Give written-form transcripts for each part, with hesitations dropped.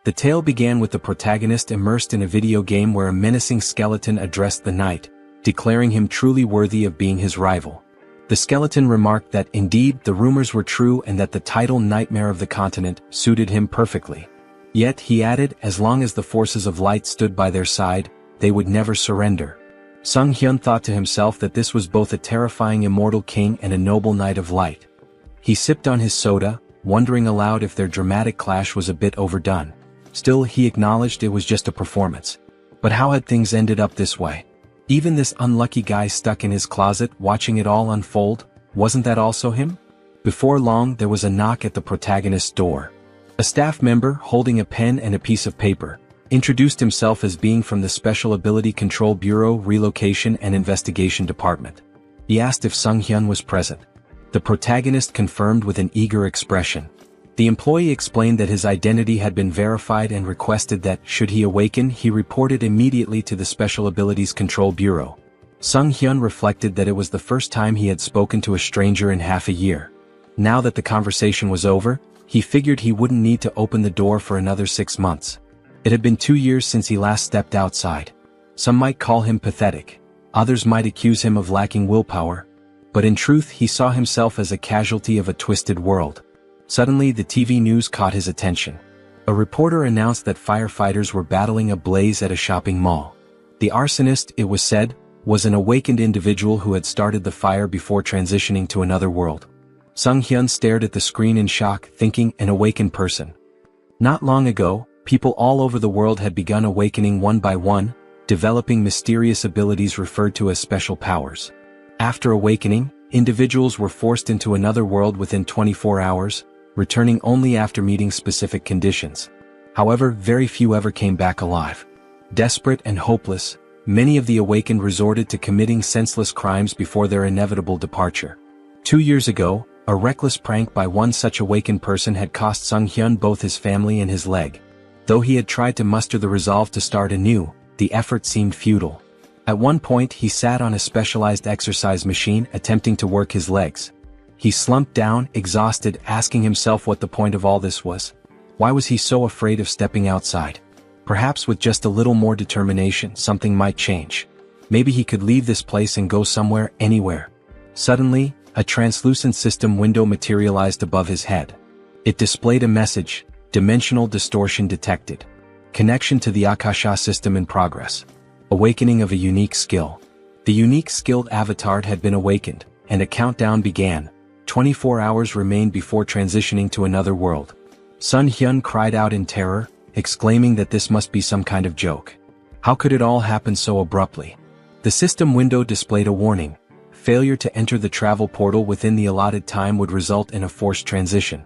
The tale began with the protagonist immersed in a video game where a menacing skeleton addressed the knight, declaring him truly worthy of being his rival. The skeleton remarked that indeed the rumors were true and that the title Nightmare of the Continent suited him perfectly. Yet, he added, as long as the forces of light stood by their side, they would never surrender. Sung Hyun thought to himself that this was both a terrifying immortal king and a noble knight of light. He sipped on his soda, wondering aloud if their dramatic clash was a bit overdone. Still, he acknowledged it was just a performance. But how had things ended up this way? Even this unlucky guy stuck in his closet watching it all unfold, wasn't that also him? Before long, there was a knock at the protagonist's door. A staff member, holding a pen and a piece of paper, introduced himself as being from the Special Ability Control Bureau Relocation and Investigation Department. He asked if Sung Hyun was present. The protagonist confirmed with an eager expression. The employee explained that his identity had been verified and requested that, should he awaken, he report it immediately to the Special Abilities Control Bureau. Sung Hyun reflected that it was the first time he had spoken to a stranger in half a year. Now that the conversation was over, he figured he wouldn't need to open the door for another 6 months. It had been 2 years since he last stepped outside. Some might call him pathetic. Others might accuse him of lacking willpower. But in truth, he saw himself as a casualty of a twisted world. Suddenly, the TV news caught his attention. A reporter announced that firefighters were battling a blaze at a shopping mall. The arsonist, it was said, was an awakened individual who had started the fire before transitioning to another world. Sung Hyun stared at the screen in shock, thinking, an awakened person. Not long ago, people all over the world had begun awakening one by one, developing mysterious abilities referred to as special powers. After awakening, individuals were forced into another world within 24 hours, returning only after meeting specific conditions. However, very few ever came back alive. Desperate and hopeless, many of the awakened resorted to committing senseless crimes before their inevitable departure. 2 years ago, a reckless prank by one such awakened person had cost Sung Hyun both his family and his leg. Though he had tried to muster the resolve to start anew, the effort seemed futile. At one point, he sat on a specialized exercise machine attempting to work his legs. He slumped down, exhausted, asking himself what the point of all this was. Why was he so afraid of stepping outside? Perhaps with just a little more determination, something might change. Maybe he could leave this place and go somewhere, anywhere. Suddenly, a translucent system window materialized above his head. It displayed a message, dimensional distortion detected. Connection to the Akasha system in progress. Awakening of a unique skill. The unique skilled avatar had been awakened, and a countdown began. 24 hours remained before transitioning to another world. Sung Hyun cried out in terror, exclaiming that this must be some kind of joke. How could it all happen so abruptly? The system window displayed a warning. Failure to enter the travel portal within the allotted time would result in a forced transition.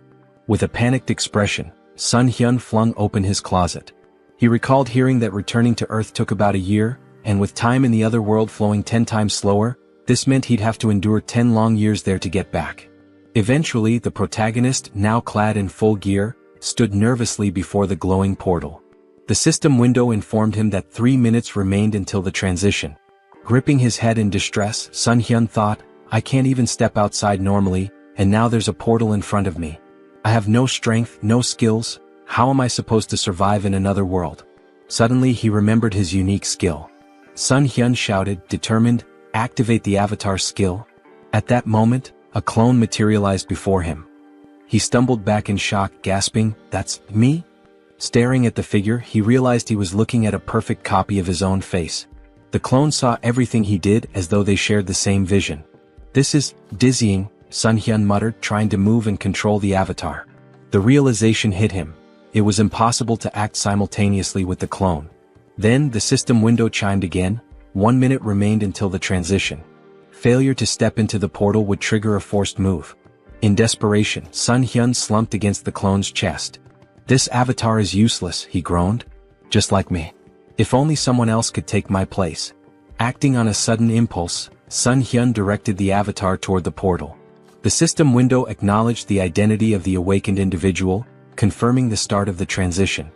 With a panicked expression, Sung Hyun flung open his closet. He recalled hearing that returning to Earth took about a year, and with time in the other world flowing 10 times slower, this meant he'd have to endure 10 long years there to get back. Eventually, the protagonist, now clad in full gear, stood nervously before the glowing portal. The system window informed him that 3 minutes remained until the transition. Gripping his head in distress, Sung Hyun thought, I can't even step outside normally, and now there's a portal in front of me. I have no strength, no skills. How am I supposed to survive in another world? Suddenly he remembered his unique skill. Sung Hyun shouted, determined, activate the avatar skill. At that moment, a clone materialized before him. He stumbled back in shock, gasping, that's me? Staring at the figure, he realized he was looking at a perfect copy of his own face. The clone saw everything he did as though they shared the same vision. This is dizzying, Sung Hyun muttered, trying to move and control the avatar. The realization hit him. It was impossible to act simultaneously with the clone. Then the system window chimed again. 1 minute remained until the transition. Failure to step into the portal would trigger a forced move. In desperation, Sung Hyun slumped against the clone's chest. This avatar is useless, he groaned. Just like me. If only someone else could take my place. Acting on a sudden impulse, Sung Hyun directed the avatar toward the portal. The system window acknowledged the identity of the awakened individual, confirming the start of the transition.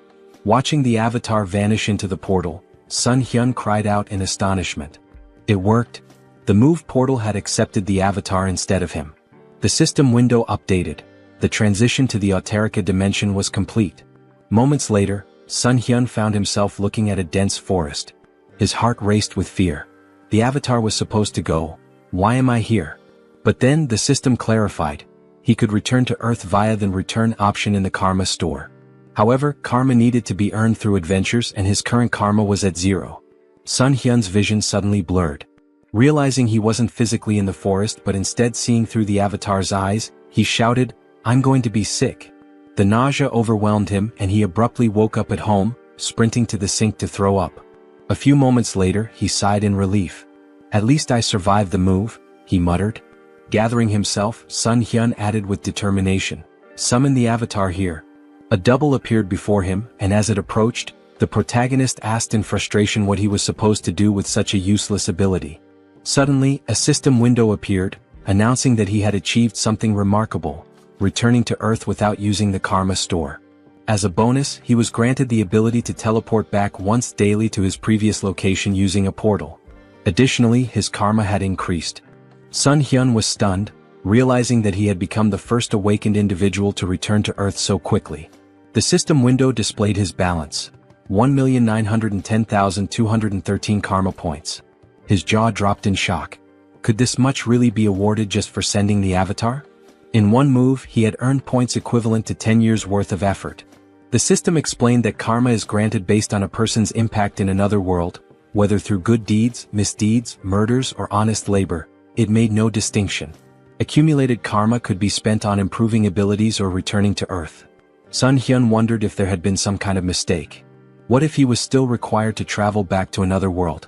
Watching the avatar vanish into the portal, Sung Hyun cried out in astonishment. It worked. The move portal had accepted the avatar instead of him. The system window updated. The transition to the Auterica dimension was complete. Moments later, Sun Hyun found himself looking at a dense forest. His heart raced with fear. The avatar was supposed to go. Why am I here? But then the system clarified. He could return to Earth via the return option in the karma store. However, karma needed to be earned through adventures and his current karma was at 0. Sun Hyun's vision suddenly blurred. Realizing he wasn't physically in the forest but instead seeing through the avatar's eyes, he shouted, "I'm going to be sick." The nausea overwhelmed him and he abruptly woke up at home, sprinting to the sink to throw up. A few moments later, he sighed in relief. "At least I survived the move," he muttered. Gathering himself, Sun Hyun added with determination, "Summon the avatar here." A double appeared before him, and as it approached, the protagonist asked in frustration what he was supposed to do with such a useless ability. Suddenly, a system window appeared, announcing that he had achieved something remarkable, returning to Earth without using the karma store. As a bonus, he was granted the ability to teleport back once daily to his previous location using a portal. Additionally, his karma had increased. Sun Hyun was stunned, realizing that he had become the first awakened individual to return to Earth so quickly. The system window displayed his balance. 1,910,213 karma points. His jaw dropped in shock. Could this much really be awarded just for sending the avatar? In one move, he had earned points equivalent to 10 years' worth of effort. The system explained that karma is granted based on a person's impact in another world, whether through good deeds, misdeeds, murders, or honest labor. It made no distinction. Accumulated karma could be spent on improving abilities or returning to Earth. Sun Hyun wondered if there had been some kind of mistake. What if he was still required to travel back to another world?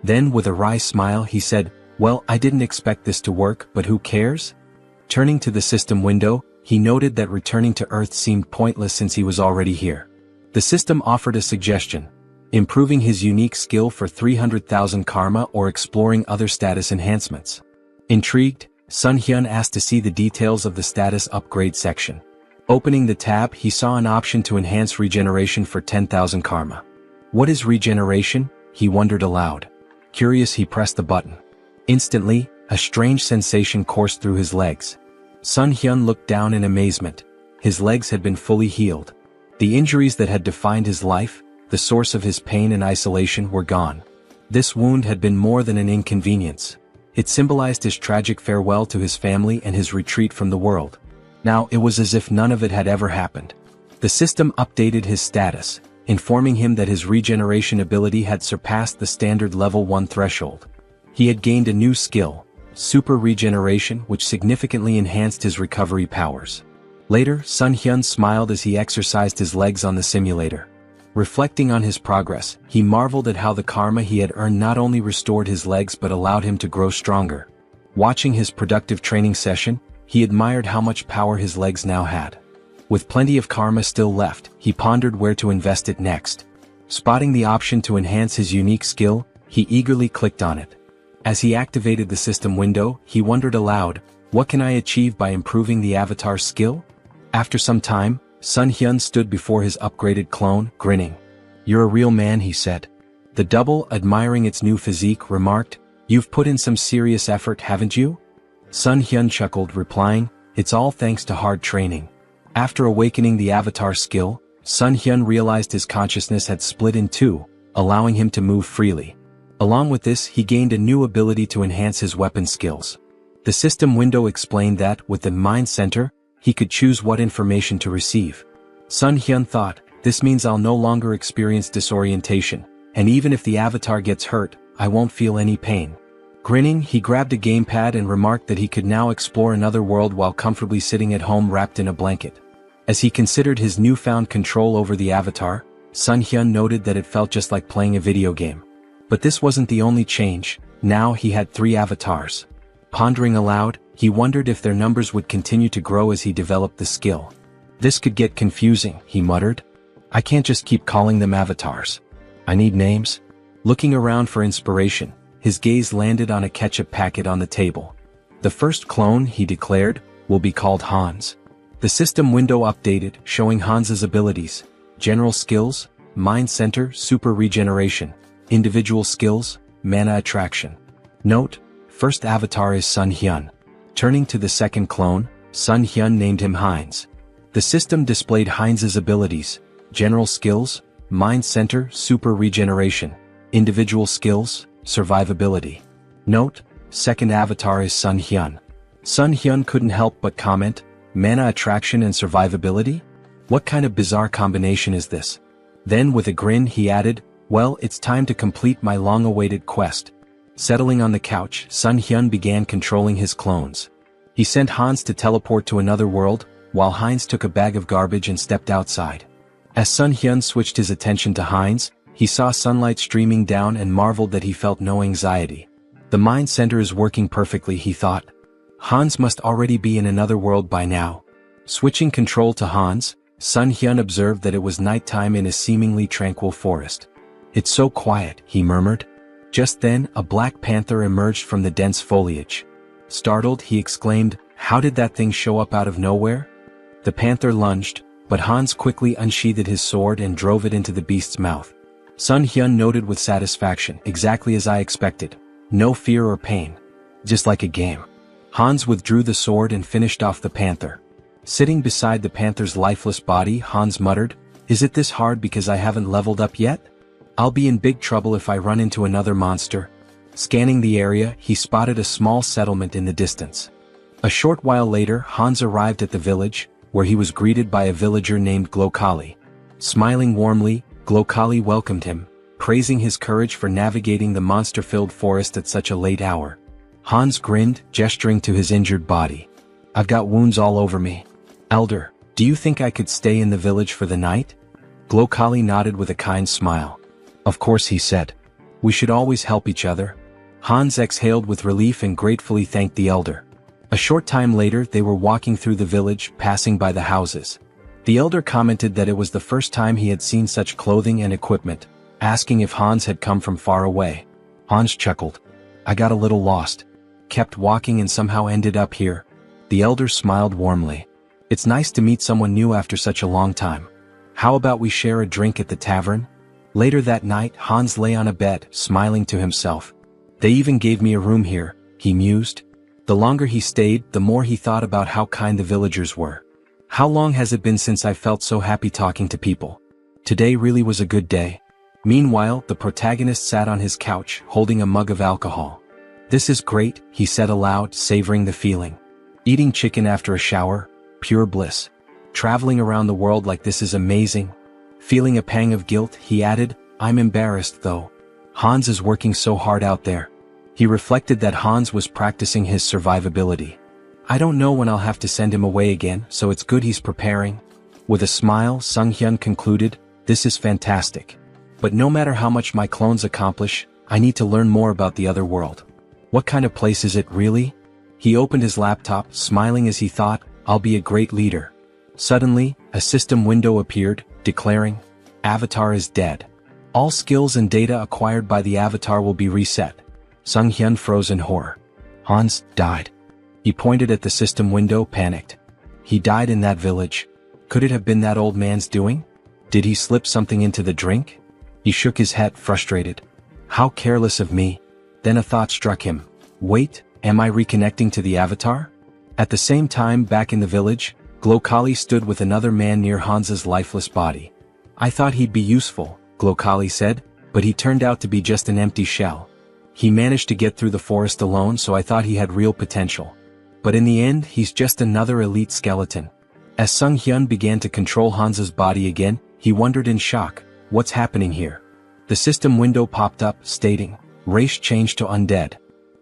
Then, with a wry smile, he said, "Well, I didn't expect this to work, but who cares?" Turning to the system window, he noted that returning to Earth seemed pointless since he was already here. The system offered a suggestion: improving his unique skill for 300,000 karma or exploring other status enhancements. Intrigued, Sun Hyun asked to see the details of the status upgrade section. Opening the tab, he saw an option to enhance regeneration for 10,000 karma. What is regeneration? He wondered aloud. Curious, he pressed the button. Instantly, a strange sensation coursed through his legs. Sun Hyun looked down in amazement. His legs had been fully healed. The injuries that had defined his life, the source of his pain and isolation, were gone. This wound had been more than an inconvenience. It symbolized his tragic farewell to his family and his retreat from the world. Now it was as if none of it had ever happened. The system updated his status, informing him that his regeneration ability had surpassed the standard level 1 threshold. He had gained a new skill, super regeneration, which significantly enhanced his recovery powers. Later, Sun Hyun smiled as he exercised his legs on the simulator. Reflecting on his progress, he marveled at how the karma he had earned not only restored his legs but allowed him to grow stronger. Watching his productive training session, he admired how much power his legs now had. With plenty of karma still left, he pondered where to invest it next. Spotting the option to enhance his unique skill, he eagerly clicked on it. As he activated the system window, he wondered aloud, what can I achieve by improving the avatar's skill? After some time, Sun Hyun stood before his upgraded clone, grinning. "You're a real man," he said. The double, admiring its new physique, remarked, "You've put in some serious effort, haven't you?" Sun Hyun chuckled, replying, "It's all thanks to hard training." After awakening the avatar skill, Sun Hyun realized his consciousness had split in two, allowing him to move freely. Along with this, he gained a new ability to enhance his weapon skills. The system window explained that, with the mind center, he could choose what information to receive. Sun Hyun thought, this means I'll no longer experience disorientation, and even if the avatar gets hurt, I won't feel any pain. Grinning, he grabbed a gamepad and remarked that he could now explore another world while comfortably sitting at home wrapped in a blanket. As he considered his newfound control over the avatar, Sun Hyun noted that it felt just like playing a video game. But this wasn't the only change. Now he had 3 avatars. Pondering aloud, he wondered if their numbers would continue to grow as he developed the skill. This could get confusing, he muttered. I can't just keep calling them avatars. I need names. Looking around for inspiration, his gaze landed on a ketchup packet on the table. The first clone, he declared, will be called Hans. The system window updated, showing Hans's abilities: general skills, mind center, super regeneration, individual skills, mana attraction. Note: first avatar is Sun Hyun. Turning to the second clone, Sun Hyun named him Heinz. The system displayed Heinz's abilities: general skills, mind center, super regeneration, individual skills, survivability. Note, second avatar is Sun Hyun. Sun Hyun couldn't help but comment, mana attraction and survivability? What kind of bizarre combination is this? Then with a grin he added, well, it's time to complete my long-awaited quest. Settling on the couch, Sun Hyun began controlling his clones. He sent Hans to teleport to another world, while Heinz took a bag of garbage and stepped outside. As Sun Hyun switched his attention to Heinz, he saw sunlight streaming down and marveled that he felt no anxiety. The mind center is working perfectly, he thought. Hans must already be in another world by now. Switching control to Hans, Sun Hyun observed that it was nighttime in a seemingly tranquil forest. It's so quiet, he murmured. Just then, a black panther emerged from the dense foliage. Startled, he exclaimed, how did that thing show up out of nowhere? The panther lunged, but Hans quickly unsheathed his sword and drove it into the beast's mouth. Sun Hyun noted with satisfaction, exactly as I expected. No fear or pain. Just like a game. Hans withdrew the sword and finished off the panther. Sitting beside the panther's lifeless body, Hans muttered, is it this hard because I haven't leveled up yet? I'll be in big trouble if I run into another monster. Scanning the area, he spotted a small settlement in the distance. A short while later, Hans arrived at the village, where he was greeted by a villager named Glokali. Smiling warmly, Glokali welcomed him, praising his courage for navigating the monster-filled forest at such a late hour. Hans grinned, gesturing to his injured body. I've got wounds all over me. Elder, do you think I could stay in the village for the night? Glokali nodded with a kind smile. Of course, he said. We should always help each other. Hans exhaled with relief and gratefully thanked the elder. A short time later they were walking through the village, passing by the houses. The elder commented that it was the first time he had seen such clothing and equipment, asking if Hans had come from far away. Hans chuckled. I got a little lost. Kept walking and somehow ended up here. The elder smiled warmly. It's nice to meet someone new after such a long time. How about we share a drink at the tavern? Later that night, Hans lay on a bed, smiling to himself. They even gave me a room here, he mused. The longer he stayed, the more he thought about how kind the villagers were. How long has it been since I felt so happy talking to people? Today really was a good day. Meanwhile, the protagonist sat on his couch, holding a mug of alcohol. This is great, he said aloud, savoring the feeling. Eating chicken after a shower? Pure bliss. Traveling around the world like this is amazing. Feeling a pang of guilt, he added, I'm embarrassed though. Hans is working so hard out there. He reflected that Hans was practicing his survivability. I don't know when I'll have to send him away again, so it's good he's preparing. With a smile, Sun Hyun concluded, this is fantastic. But no matter how much my clones accomplish, I need to learn more about the other world. What kind of place is it really? He opened his laptop, smiling as he thought, I'll be a great leader. Suddenly, a system window appeared, declaring, Avatar is dead. All skills and data acquired by the avatar will be reset. Sun Hyun froze in horror. Hans died. He pointed at the system window, panicked. He died in that village. Could it have been that old man's doing? Did he slip something into the drink? He shook his head, frustrated. How careless of me. Then a thought struck him. Wait, am I reconnecting to the avatar? At the same time, back in the village, Glokali stood with another man near Hans's lifeless body. I thought he'd be useful, Glokali said, but he turned out to be just an empty shell. He managed to get through the forest alone, so I thought he had real potential. But in the end, he's just another elite skeleton. As Sun Hyun began to control Hans's body again, he wondered in shock, what's happening here? The system window popped up, stating, race changed to undead.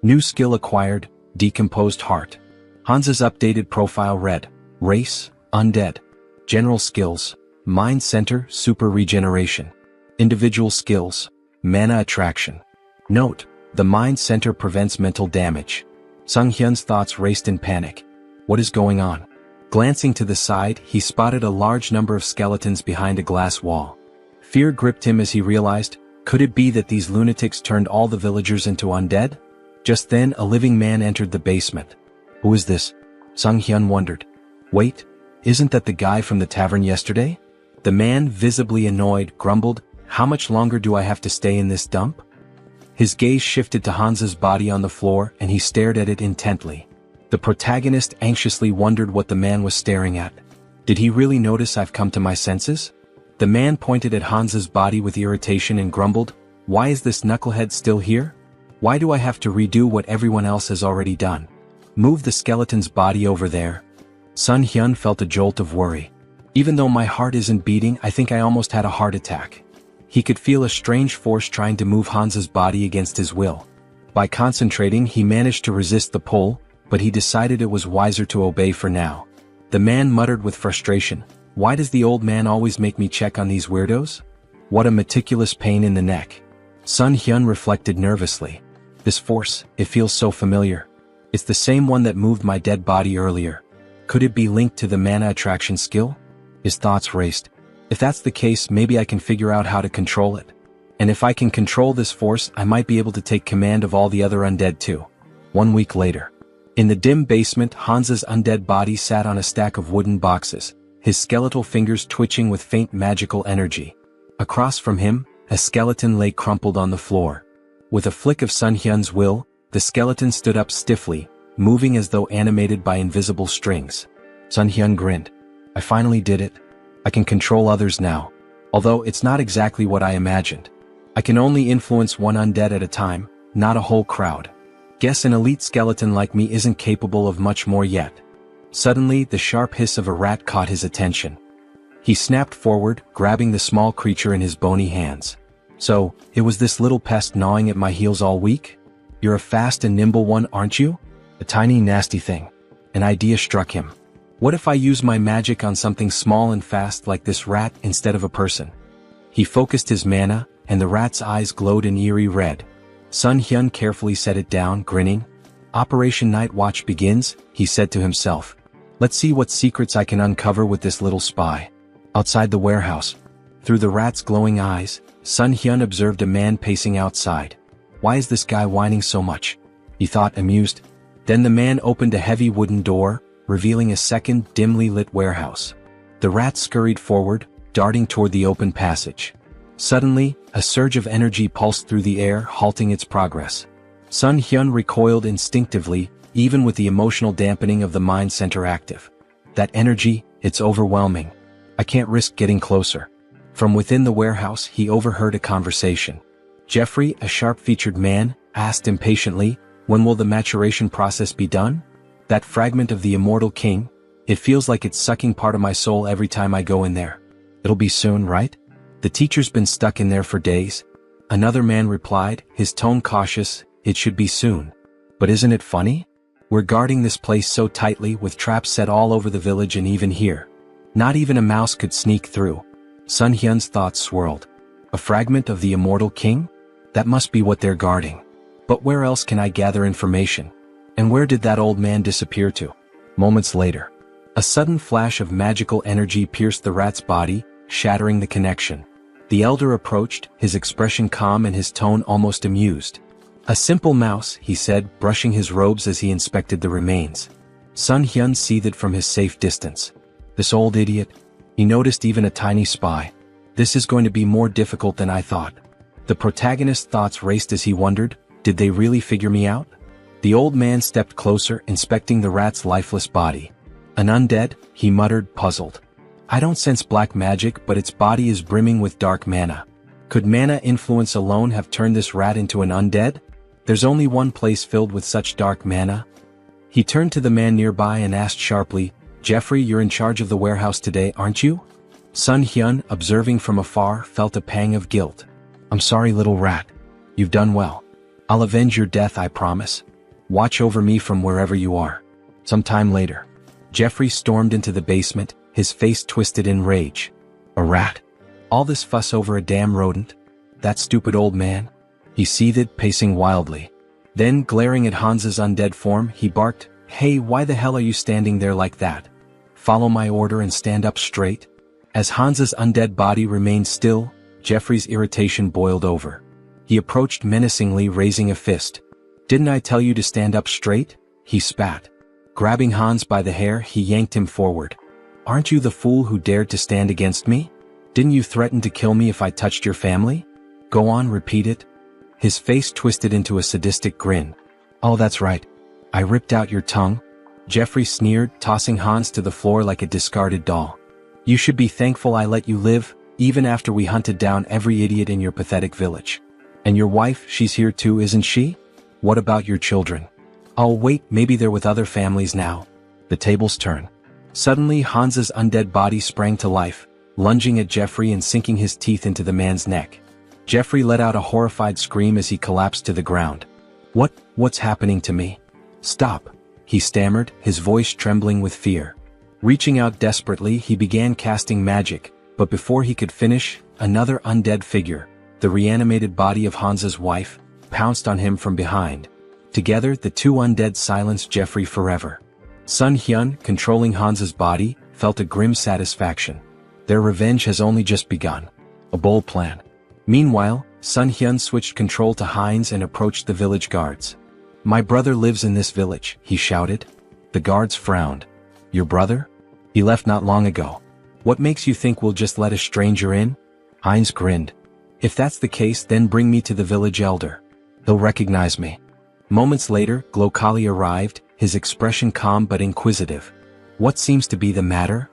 New skill acquired, decomposed heart. Hans's updated profile read, race, undead. General skills, mind center, super regeneration. Individual skills, mana attraction. Note, the mind center prevents mental damage. Sun Hyun's thoughts raced in panic. What is going on? Glancing to the side, he spotted a large number of skeletons behind a glass wall. Fear gripped him as he realized, could it be that these lunatics turned all the villagers into undead? Just then, a living man entered the basement. Who is this? Sun Hyun wondered. Wait, isn't that the guy from the tavern yesterday? The man, visibly annoyed, grumbled, how much longer do I have to stay in this dump? His gaze shifted to Hans's body on the floor and he stared at it intently. The protagonist anxiously wondered what the man was staring at. Did he really notice I've come to my senses? The man pointed at Hans's body with irritation and grumbled, "Why is this knucklehead still here? Why do I have to redo what everyone else has already done? Move the skeleton's body over there." Sun Hyun felt a jolt of worry. "Even though my heart isn't beating, I think I almost had a heart attack." He could feel a strange force trying to move Hans's body against his will. By concentrating, he managed to resist the pull, but he decided it was wiser to obey for now. The man muttered with frustration, "Why does the old man always make me check on these weirdos? What a meticulous pain in the neck." Sun Hyun reflected nervously. "This force, it feels so familiar. It's the same one that moved my dead body earlier. Could it be linked to the mana attraction skill?" His thoughts raced. "If that's the case, maybe I can figure out how to control it. And if I can control this force, I might be able to take command of all the other undead too." 1 week later. In the dim basement, Hans's undead body sat on a stack of wooden boxes, his skeletal fingers twitching with faint magical energy. Across from him, a skeleton lay crumpled on the floor. With a flick of Sun Hyun's will, the skeleton stood up stiffly, moving as though animated by invisible strings. Sun Hyun grinned. "I finally did it. I can control others now. Although it's not exactly what I imagined. I can only influence one undead at a time, not a whole crowd. Guess an elite skeleton like me isn't capable of much more yet." Suddenly, the sharp hiss of a rat caught his attention. He snapped forward, grabbing the small creature in his bony hands. "So, it was this little pest gnawing at my heels all week? You're a fast and nimble one, aren't you? A tiny nasty thing." An idea struck him. "What if I use my magic on something small and fast like this rat instead of a person?" He focused his mana, and the rat's eyes glowed an eerie red. Sun Hyun carefully set it down, grinning. "Operation Night Watch begins," he said to himself. "Let's see what secrets I can uncover with this little spy." Outside the warehouse, through the rat's glowing eyes, Sun Hyun observed a man pacing outside. "Why is this guy whining so much?" he thought, amused. Then the man opened a heavy wooden door, revealing a second, dimly lit warehouse. The rat scurried forward, darting toward the open passage. Suddenly, a surge of energy pulsed through the air, halting its progress. Sun Hyun recoiled instinctively, even with the emotional dampening of the mind center active. "That energy, it's overwhelming. I can't risk getting closer." From within the warehouse, he overheard a conversation. Jeffrey, a sharp-featured man, asked impatiently, "When will the maturation process be done? That fragment of the immortal king? It feels like it's sucking part of my soul every time I go in there." "It'll be soon, right? The teacher's been stuck in there for days." Another man replied, his tone cautious, "It should be soon. But isn't it funny? We're guarding this place so tightly with traps set all over the village and even here. Not even a mouse could sneak through." Sun Hyun's thoughts swirled. A fragment of the immortal king? That must be what they're guarding. But where else can I gather information? And where did that old man disappear to? Moments later, a sudden flash of magical energy pierced the rat's body, shattering the connection. The elder approached, his expression calm and his tone almost amused. "A simple mouse," he said, brushing his robes as he inspected the remains. Sun Hyun seethed from his safe distance. This old idiot. He noticed even a tiny spy. This is going to be more difficult than I thought. The protagonist's thoughts raced as he wondered, did they really figure me out? The old man stepped closer, inspecting the rat's lifeless body. "An undead?" he muttered, puzzled. "I don't sense black magic, but its body is brimming with dark mana. Could mana influence alone have turned this rat into an undead? There's only one place filled with such dark mana." He turned to the man nearby and asked sharply, "Jeffrey, you're in charge of the warehouse today, aren't you?" Sun Hyun, observing from afar, felt a pang of guilt. "I'm sorry, little rat. You've done well. I'll avenge your death, I promise. Watch over me from wherever you are." Some time later, Jeffrey stormed into the basement, his face twisted in rage. "A rat? All this fuss over a damn rodent? That stupid old man?" He seethed, pacing wildly. Then, glaring at Hans's undead form, he barked, "Hey, why the hell are you standing there like that? Follow my order and stand up straight." As Hans's undead body remained still, Jeffrey's irritation boiled over. He approached menacingly, raising a fist. "Didn't I tell you to stand up straight?" he spat. Grabbing Hans by the hair, he yanked him forward. "Aren't you the fool who dared to stand against me? Didn't you threaten to kill me if I touched your family? Go on, repeat it." His face twisted into a sadistic grin. "Oh, that's right. I ripped out your tongue." Jeffrey sneered, tossing Hans to the floor like a discarded doll. "You should be thankful I let you live, even after we hunted down every idiot in your pathetic village. And your wife, she's here too, isn't she? What about your children? Oh wait, maybe they're with other families now. The tables turn. Suddenly Hans's undead body sprang to life, lunging at Jeffrey and sinking his teeth into the man's neck. Jeffrey let out a horrified scream as he collapsed to the ground. What's happening to me? Stop, he stammered, his voice trembling with fear. Reaching out desperately, he began casting magic, but before he could finish, another undead figure, the reanimated body of Hans's wife, pounced on him from behind. Together, the two undead silenced Jeffrey forever. Sun Hyun, controlling Hans's body, felt a grim satisfaction. Their revenge has only just begun. A bold plan. Meanwhile, Sun Hyun switched control to Heinz and approached the village guards. My brother lives in this village, he shouted. The guards frowned. Your brother? He left not long ago. What makes you think we'll just let a stranger in? Heinz grinned. If that's the case, then bring me to the village elder. He'll recognize me. Moments later, Glokali arrived, his expression calm but inquisitive. What seems to be the matter?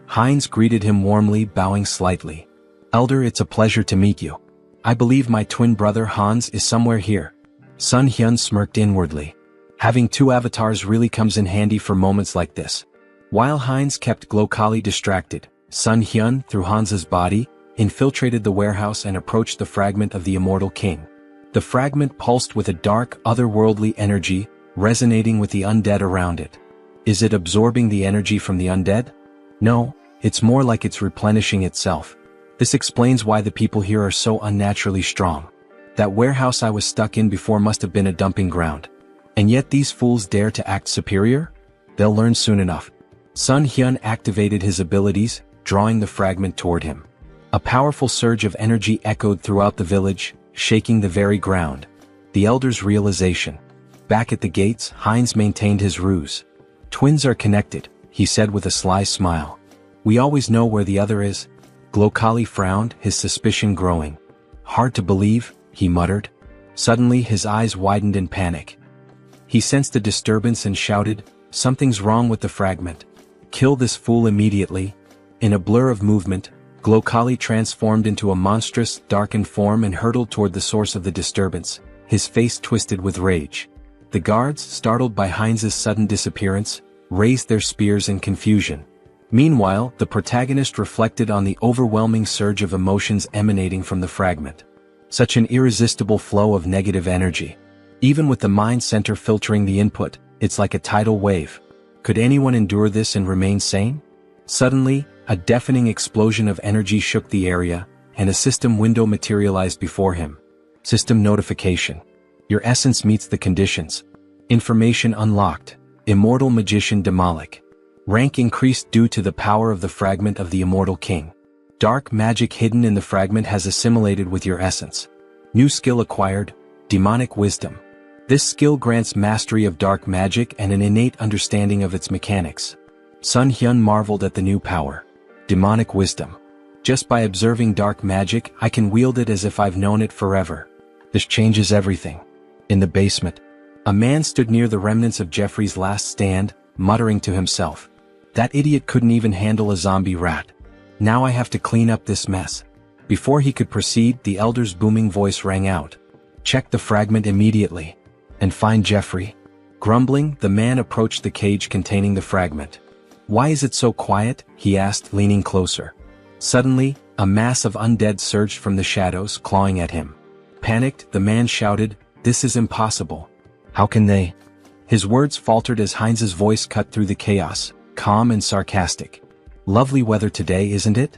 Heinz greeted him warmly, bowing slightly. Elder, it's a pleasure to meet you. I believe my twin brother Hans is somewhere here. Sun Hyun smirked inwardly. Having two avatars really comes in handy for moments like this. While Heinz kept Glokali distracted, Sun Hyun, through Hans's body, infiltrated the warehouse and approached the fragment of the immortal king. The fragment pulsed with a dark, otherworldly energy, resonating with the undead around it. Is it absorbing the energy from the undead? No, it's more like it's replenishing itself. This explains why the people here are so unnaturally strong. That warehouse I was stuck in before must have been a dumping ground. And yet these fools dare to act superior? They'll learn soon enough. Sun Hyun activated his abilities, drawing the fragment toward him. A powerful surge of energy echoed throughout the village, shaking the very ground. The elder's realization. Back at the gates, Heinz maintained his ruse. Twins are connected, he said with a sly smile. We always know where the other is. Glokali frowned, his suspicion growing. Hard to believe, he muttered. Suddenly his eyes widened in panic. He sensed a disturbance and shouted, something's wrong with the fragment. Kill this fool immediately. In a blur of movement, Glokali transformed into a monstrous, darkened form and hurtled toward the source of the disturbance, his face twisted with rage. The guards, startled by Heinz's sudden disappearance, raised their spears in confusion. Meanwhile, the protagonist reflected on the overwhelming surge of emotions emanating from the fragment. Such an irresistible flow of negative energy. Even with the mind center filtering the input, it's like a tidal wave. Could anyone endure this and remain sane? Suddenly, a deafening explosion of energy shook the area, and a system window materialized before him. System notification. Your essence meets the conditions. Information unlocked. Immortal Magician Demolic. Rank increased due to the power of the fragment of the Immortal King. Dark magic hidden in the fragment has assimilated with your essence. New skill acquired, Demonic Wisdom. This skill grants mastery of dark magic and an innate understanding of its mechanics. Sun Hyun marveled at the new power. Demonic Wisdom. Just by observing dark magic, I can wield it as if I've known it forever. This changes everything. In the basement, a man stood near the remnants of Jeffrey's last stand, muttering to himself. That idiot couldn't even handle a zombie rat. Now I have to clean up this mess. Before he could proceed, the elder's booming voice rang out. Check the fragment immediately. And find Jeffrey. Grumbling, the man approached the cage containing the fragment. Why is it so quiet? He asked, leaning closer. Suddenly, a mass of undead surged from the shadows, clawing at him. Panicked, the man shouted, This is impossible. How can they? His words faltered as Heinz's voice cut through the chaos, calm and sarcastic. Lovely weather today, isn't it?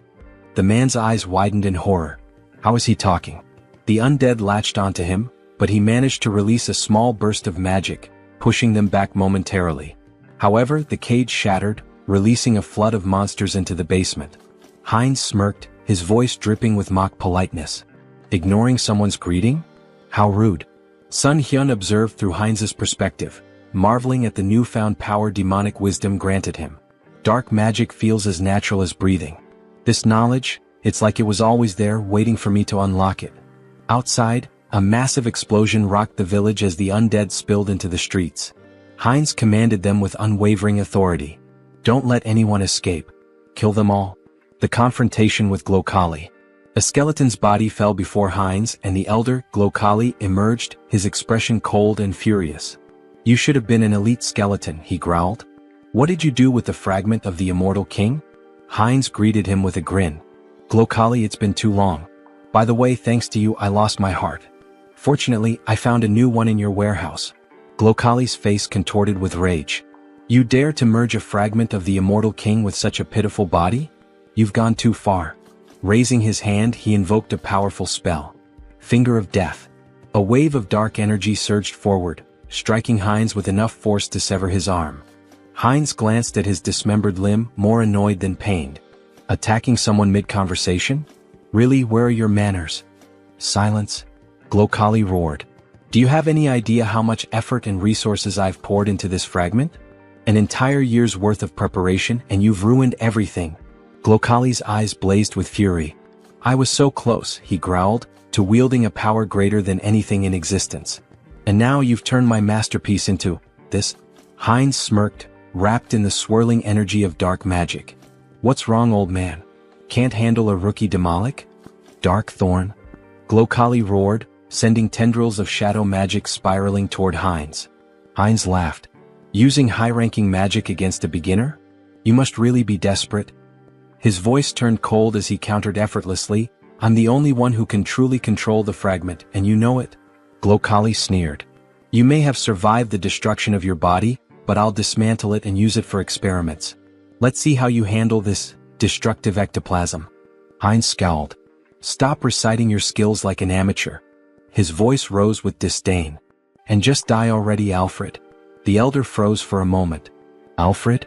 The man's eyes widened in horror. How is he talking? The undead latched onto him, but he managed to release a small burst of magic, pushing them back momentarily. However, the cage shattered, releasing a flood of monsters into the basement. Heinz smirked, his voice dripping with mock politeness. Ignoring someone's greeting? How rude. Sun Hyun observed through Heinz's perspective, marveling at the newfound power demonic wisdom granted him. Dark magic feels as natural as breathing. This knowledge, it's like it was always there waiting for me to unlock it. Outside, a massive explosion rocked the village as the undead spilled into the streets. Heinz commanded them with unwavering authority. Don't let anyone escape. Kill them all. The confrontation with Glokali. A skeleton's body fell before Heinz and the elder, Glokali, emerged, his expression cold and furious. "You should have been an elite skeleton," he growled. "What did you do with the fragment of the immortal king?" Heinz greeted him with a grin. "Glokali, it's been too long. By the way, thanks to you I lost my heart. Fortunately, I found a new one in your warehouse." Glokali's face contorted with rage. "You dare to merge a fragment of the immortal king with such a pitiful body? You've gone too far." Raising his hand, he invoked a powerful spell. Finger of Death. A wave of dark energy surged forward, striking Heinz with enough force to sever his arm. Heinz glanced at his dismembered limb, more annoyed than pained. Attacking someone mid-conversation? Really, where are your manners? Silence. Glokali roared. "Do you have any idea how much effort and resources I've poured into this fragment? An entire year's worth of preparation, and you've ruined everything." Glokali's eyes blazed with fury. "I was so close," he growled, "to wielding a power greater than anything in existence. And now you've turned my masterpiece into this." Heinz smirked, wrapped in the swirling energy of dark magic. "What's wrong, old man? Can't handle a rookie demolic? Dark thorn?" Glokali roared, sending tendrils of shadow magic spiraling toward Heinz. Heinz laughed. "Using high-ranking magic against a beginner? You must really be desperate." His voice turned cold as he countered effortlessly, "I'm the only one who can truly control the fragment, and you know it." Glokali sneered. "You may have survived the destruction of your body, but I'll dismantle it and use it for experiments. Let's see how you handle this destructive ectoplasm." Heinz scowled. "Stop reciting your skills like an amateur." His voice rose with disdain. "And just die already, Alfred." The elder froze for a moment. "Alfred?"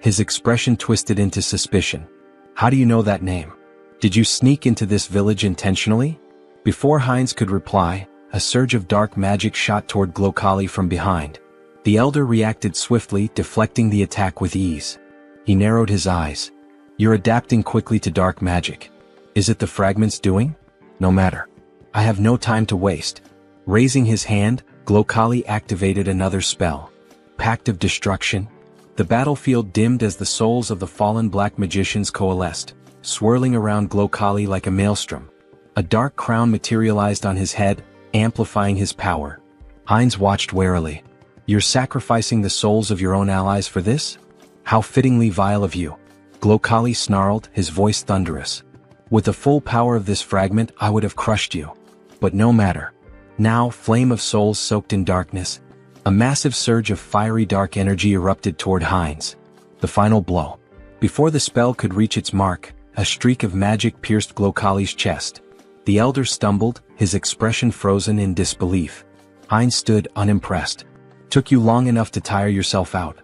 His expression twisted into suspicion. "How do you know that name? Did you sneak into this village intentionally?" Before Heinz could reply, a surge of dark magic shot toward Glokali from behind. The elder reacted swiftly, deflecting the attack with ease. He narrowed his eyes. "You're adapting quickly to dark magic. Is it the fragment's doing? No matter. I have no time to waste." Raising his hand, Glokali activated another spell. Pact of Destruction. The battlefield dimmed as the souls of the fallen black magicians coalesced, swirling around Glokali like a maelstrom. A dark crown materialized on his head, amplifying his power. Heinz watched warily. "You're sacrificing the souls of your own allies for this? How fittingly vile of you." Glokali snarled, his voice thunderous. "With the full power of this fragment, I would have crushed you. But no matter." Now, flame of souls soaked in darkness. A massive surge of fiery dark energy erupted toward Heinz. The final blow. Before the spell could reach its mark, a streak of magic pierced Glokali's chest. The elder stumbled, his expression frozen in disbelief. Heinz stood unimpressed. "Took you long enough to tire yourself out.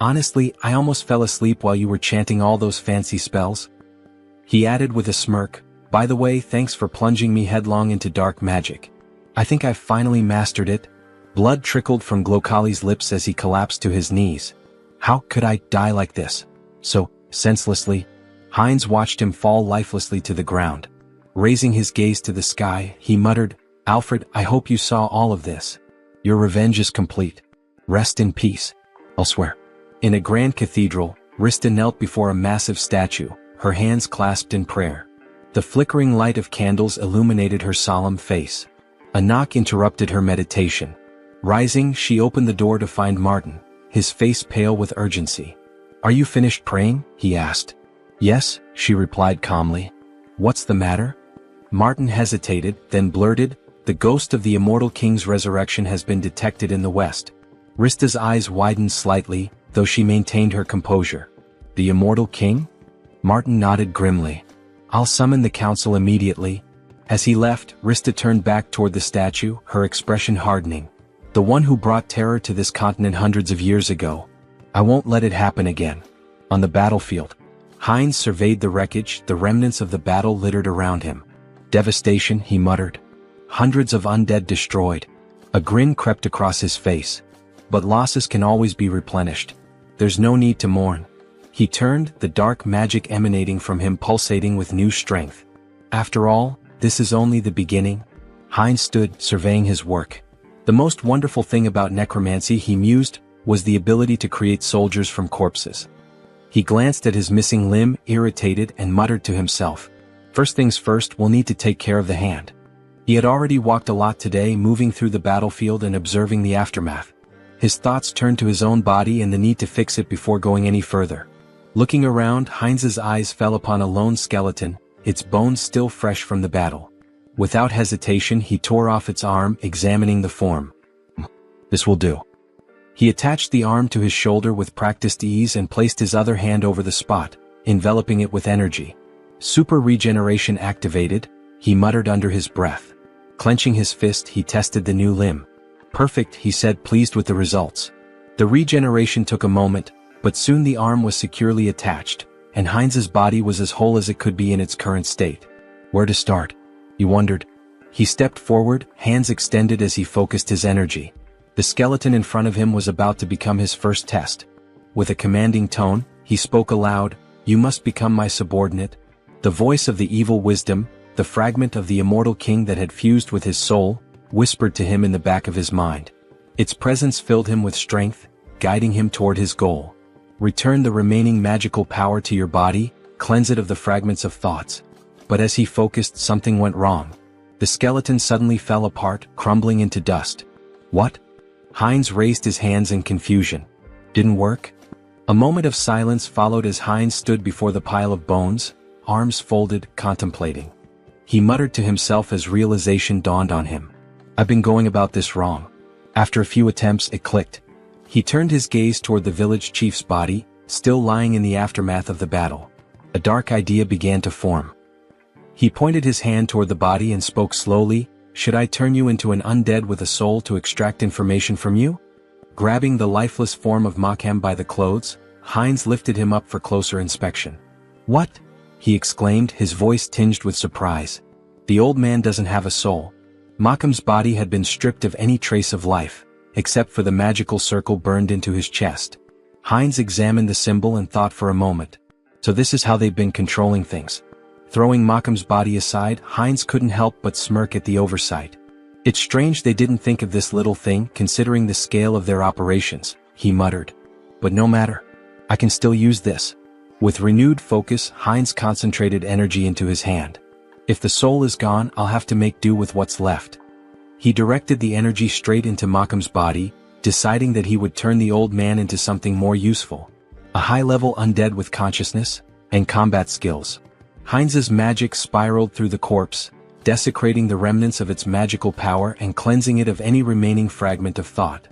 Honestly, I almost fell asleep while you were chanting all those fancy spells." He added with a smirk, "By the way, thanks for plunging me headlong into dark magic. I think I've finally mastered it." Blood trickled from Glokali's lips as he collapsed to his knees. "How could I die like this? So, senselessly?" Heinz watched him fall lifelessly to the ground. Raising his gaze to the sky, he muttered, "Alfred, I hope you saw all of this. Your revenge is complete. Rest in peace. Elsewhere." In a grand cathedral, Rista knelt before a massive statue, her hands clasped in prayer. The flickering light of candles illuminated her solemn face. A knock interrupted her meditation. Rising, she opened the door to find Martin, his face pale with urgency. "Are you finished praying?" he asked. "Yes," she replied calmly. "What's the matter?" Martin hesitated, then blurted, "The ghost of the immortal king's resurrection has been detected in the west." Rista's eyes widened slightly, though she maintained her composure. "The immortal king?" Martin nodded grimly. "I'll summon the council immediately." As he left, Rista turned back toward the statue, her expression hardening. "The one who brought terror to this continent hundreds of years ago. I won't let it happen again." On the battlefield, Heinz surveyed the wreckage, the remnants of the battle littered around him. "Devastation," he muttered. "Hundreds of undead destroyed." A grin crept across his face. "But losses can always be replenished. There's no need to mourn." He turned, the dark magic emanating from him pulsating with new strength. "After all, this is only the beginning." Heinz stood, surveying his work. The most wonderful thing about necromancy, he mused, was the ability to create soldiers from corpses. He glanced at his missing limb, irritated, and muttered to himself, "First things first, we'll need to take care of the hand." He had already walked a lot today, moving through the battlefield and observing the aftermath. His thoughts turned to his own body and the need to fix it before going any further. Looking around, Heinz's eyes fell upon a lone skeleton, its bones still fresh from the battle. Without hesitation, he tore off its arm, examining the form. "This will do." He attached the arm to his shoulder with practiced ease and placed his other hand over the spot, enveloping it with energy. "Super regeneration activated," he muttered under his breath. Clenching his fist, he tested the new limb. "Perfect," he said, pleased with the results. The regeneration took a moment, but soon the arm was securely attached, and Heinz's body was as whole as it could be in its current state. Where to start? He wondered. He stepped forward, hands extended as he focused his energy. The skeleton in front of him was about to become his first test. With a commanding tone, he spoke aloud, "You must become my subordinate." The voice of the evil wisdom, the fragment of the immortal king that had fused with his soul, whispered to him in the back of his mind. Its presence filled him with strength, guiding him toward his goal. "Return the remaining magical power to your body, cleanse it of the fragments of thoughts." But as he focused, something went wrong. The skeleton suddenly fell apart, crumbling into dust. "What?" Heinz raised his hands in confusion. "Didn't work?" A moment of silence followed as Heinz stood before the pile of bones, arms folded, contemplating. He muttered to himself as realization dawned on him. "I've been going about this wrong." After a few attempts, it clicked. He turned his gaze toward the village chief's body, still lying in the aftermath of the battle. A dark idea began to form. He pointed his hand toward the body and spoke slowly, "Should I turn you into an undead with a soul to extract information from you?" Grabbing the lifeless form of Makhem by the clothes, Heinz lifted him up for closer inspection. "What?" he exclaimed, his voice tinged with surprise. "The old man doesn't have a soul." Makhem's body had been stripped of any trace of life, except for the magical circle burned into his chest. Heinz examined the symbol and thought for a moment. So this is how they've been controlling things. Throwing Makhem's body aside, Heinz couldn't help but smirk at the oversight. "It's strange they didn't think of this little thing, considering the scale of their operations," he muttered. "But no matter. I can still use this." With renewed focus, Heinz concentrated energy into his hand. "If the soul is gone, I'll have to make do with what's left." He directed the energy straight into Makhem's body, deciding that he would turn the old man into something more useful. A high-level undead with consciousness and combat skills. Heinz's magic spiraled through the corpse, desecrating the remnants of its magical power and cleansing it of any remaining fragment of thought.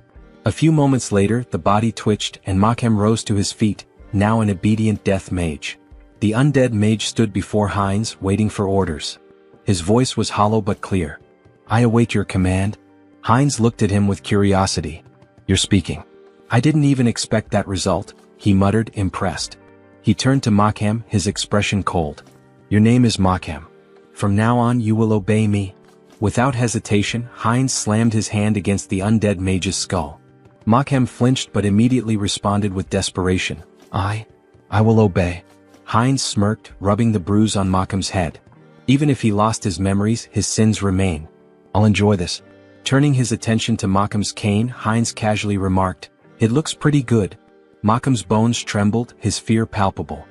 A few moments later, the body twitched and Makhem rose to his feet, now an obedient death mage. The undead mage stood before Heinz, waiting for orders. His voice was hollow but clear. "I await your command." Heinz looked at him with curiosity. "You're speaking." "I didn't even expect that result," he muttered, impressed. He turned to Makhem, his expression cold. "Your name is Makhem. From now on you will obey me." Without hesitation, Heinz slammed his hand against the undead mage's skull. Makhem flinched but immediately responded with desperation. I will obey." Heinz smirked, rubbing the bruise on Makhem's head. "Even if he lost his memories, his sins remain. I'll enjoy this." Turning his attention to Makhem's cane, Heinz casually remarked, "It looks pretty good." Makhem's bones trembled, his fear palpable.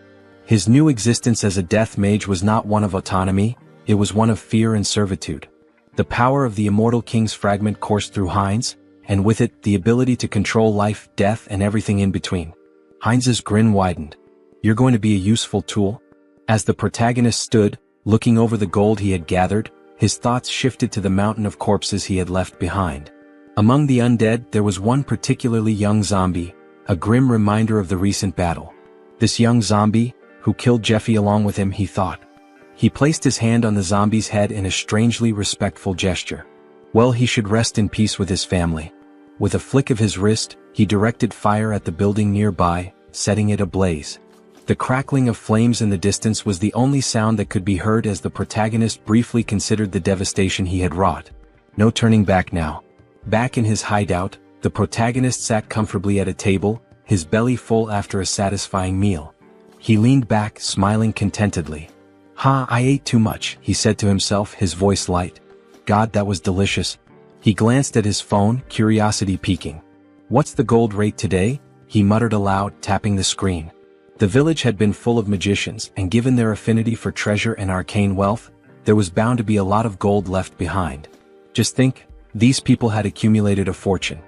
His new existence as a death mage was not one of autonomy, it was one of fear and servitude. The power of the immortal king's fragment coursed through Heinz, and with it, the ability to control life, death, and everything in between. Heinz's grin widened. "You're going to be a useful tool?" As the protagonist stood, looking over the gold he had gathered, his thoughts shifted to the mountain of corpses he had left behind. Among the undead, there was one particularly young zombie, a grim reminder of the recent battle. This young zombie, who killed Jeffy along with him, he thought. He placed his hand on the zombie's head in a strangely respectful gesture. Well, he should rest in peace with his family. With a flick of his wrist, he directed fire at the building nearby, setting it ablaze. The crackling of flames in the distance was the only sound that could be heard as the protagonist briefly considered the devastation he had wrought. No turning back now. Back in his hideout, the protagonist sat comfortably at a table, his belly full after a satisfying meal. He leaned back, smiling contentedly. I ate too much," he said to himself, his voice light. "God, that was delicious." He glanced at his phone, curiosity piquing. "What's the gold rate today?" he muttered aloud, tapping the screen. The village had been full of magicians, and given their affinity for treasure and arcane wealth, there was bound to be a lot of gold left behind. Just think, these people had accumulated a fortune.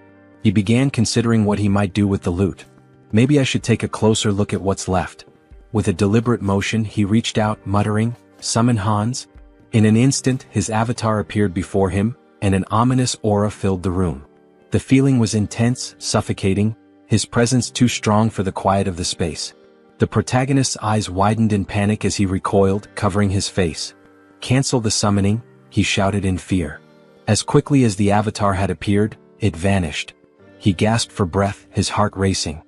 He began considering what he might do with the loot. Maybe I should take a closer look at what's left. With a deliberate motion, he reached out, muttering, "Summon Hans." In an instant, his avatar appeared before him, and an ominous aura filled the room. The feeling was intense, suffocating, his presence too strong for the quiet of the space. The protagonist's eyes widened in panic as he recoiled, covering his face. "Cancel the summoning," he shouted in fear. As quickly as the avatar had appeared, it vanished. He gasped for breath, his heart racing.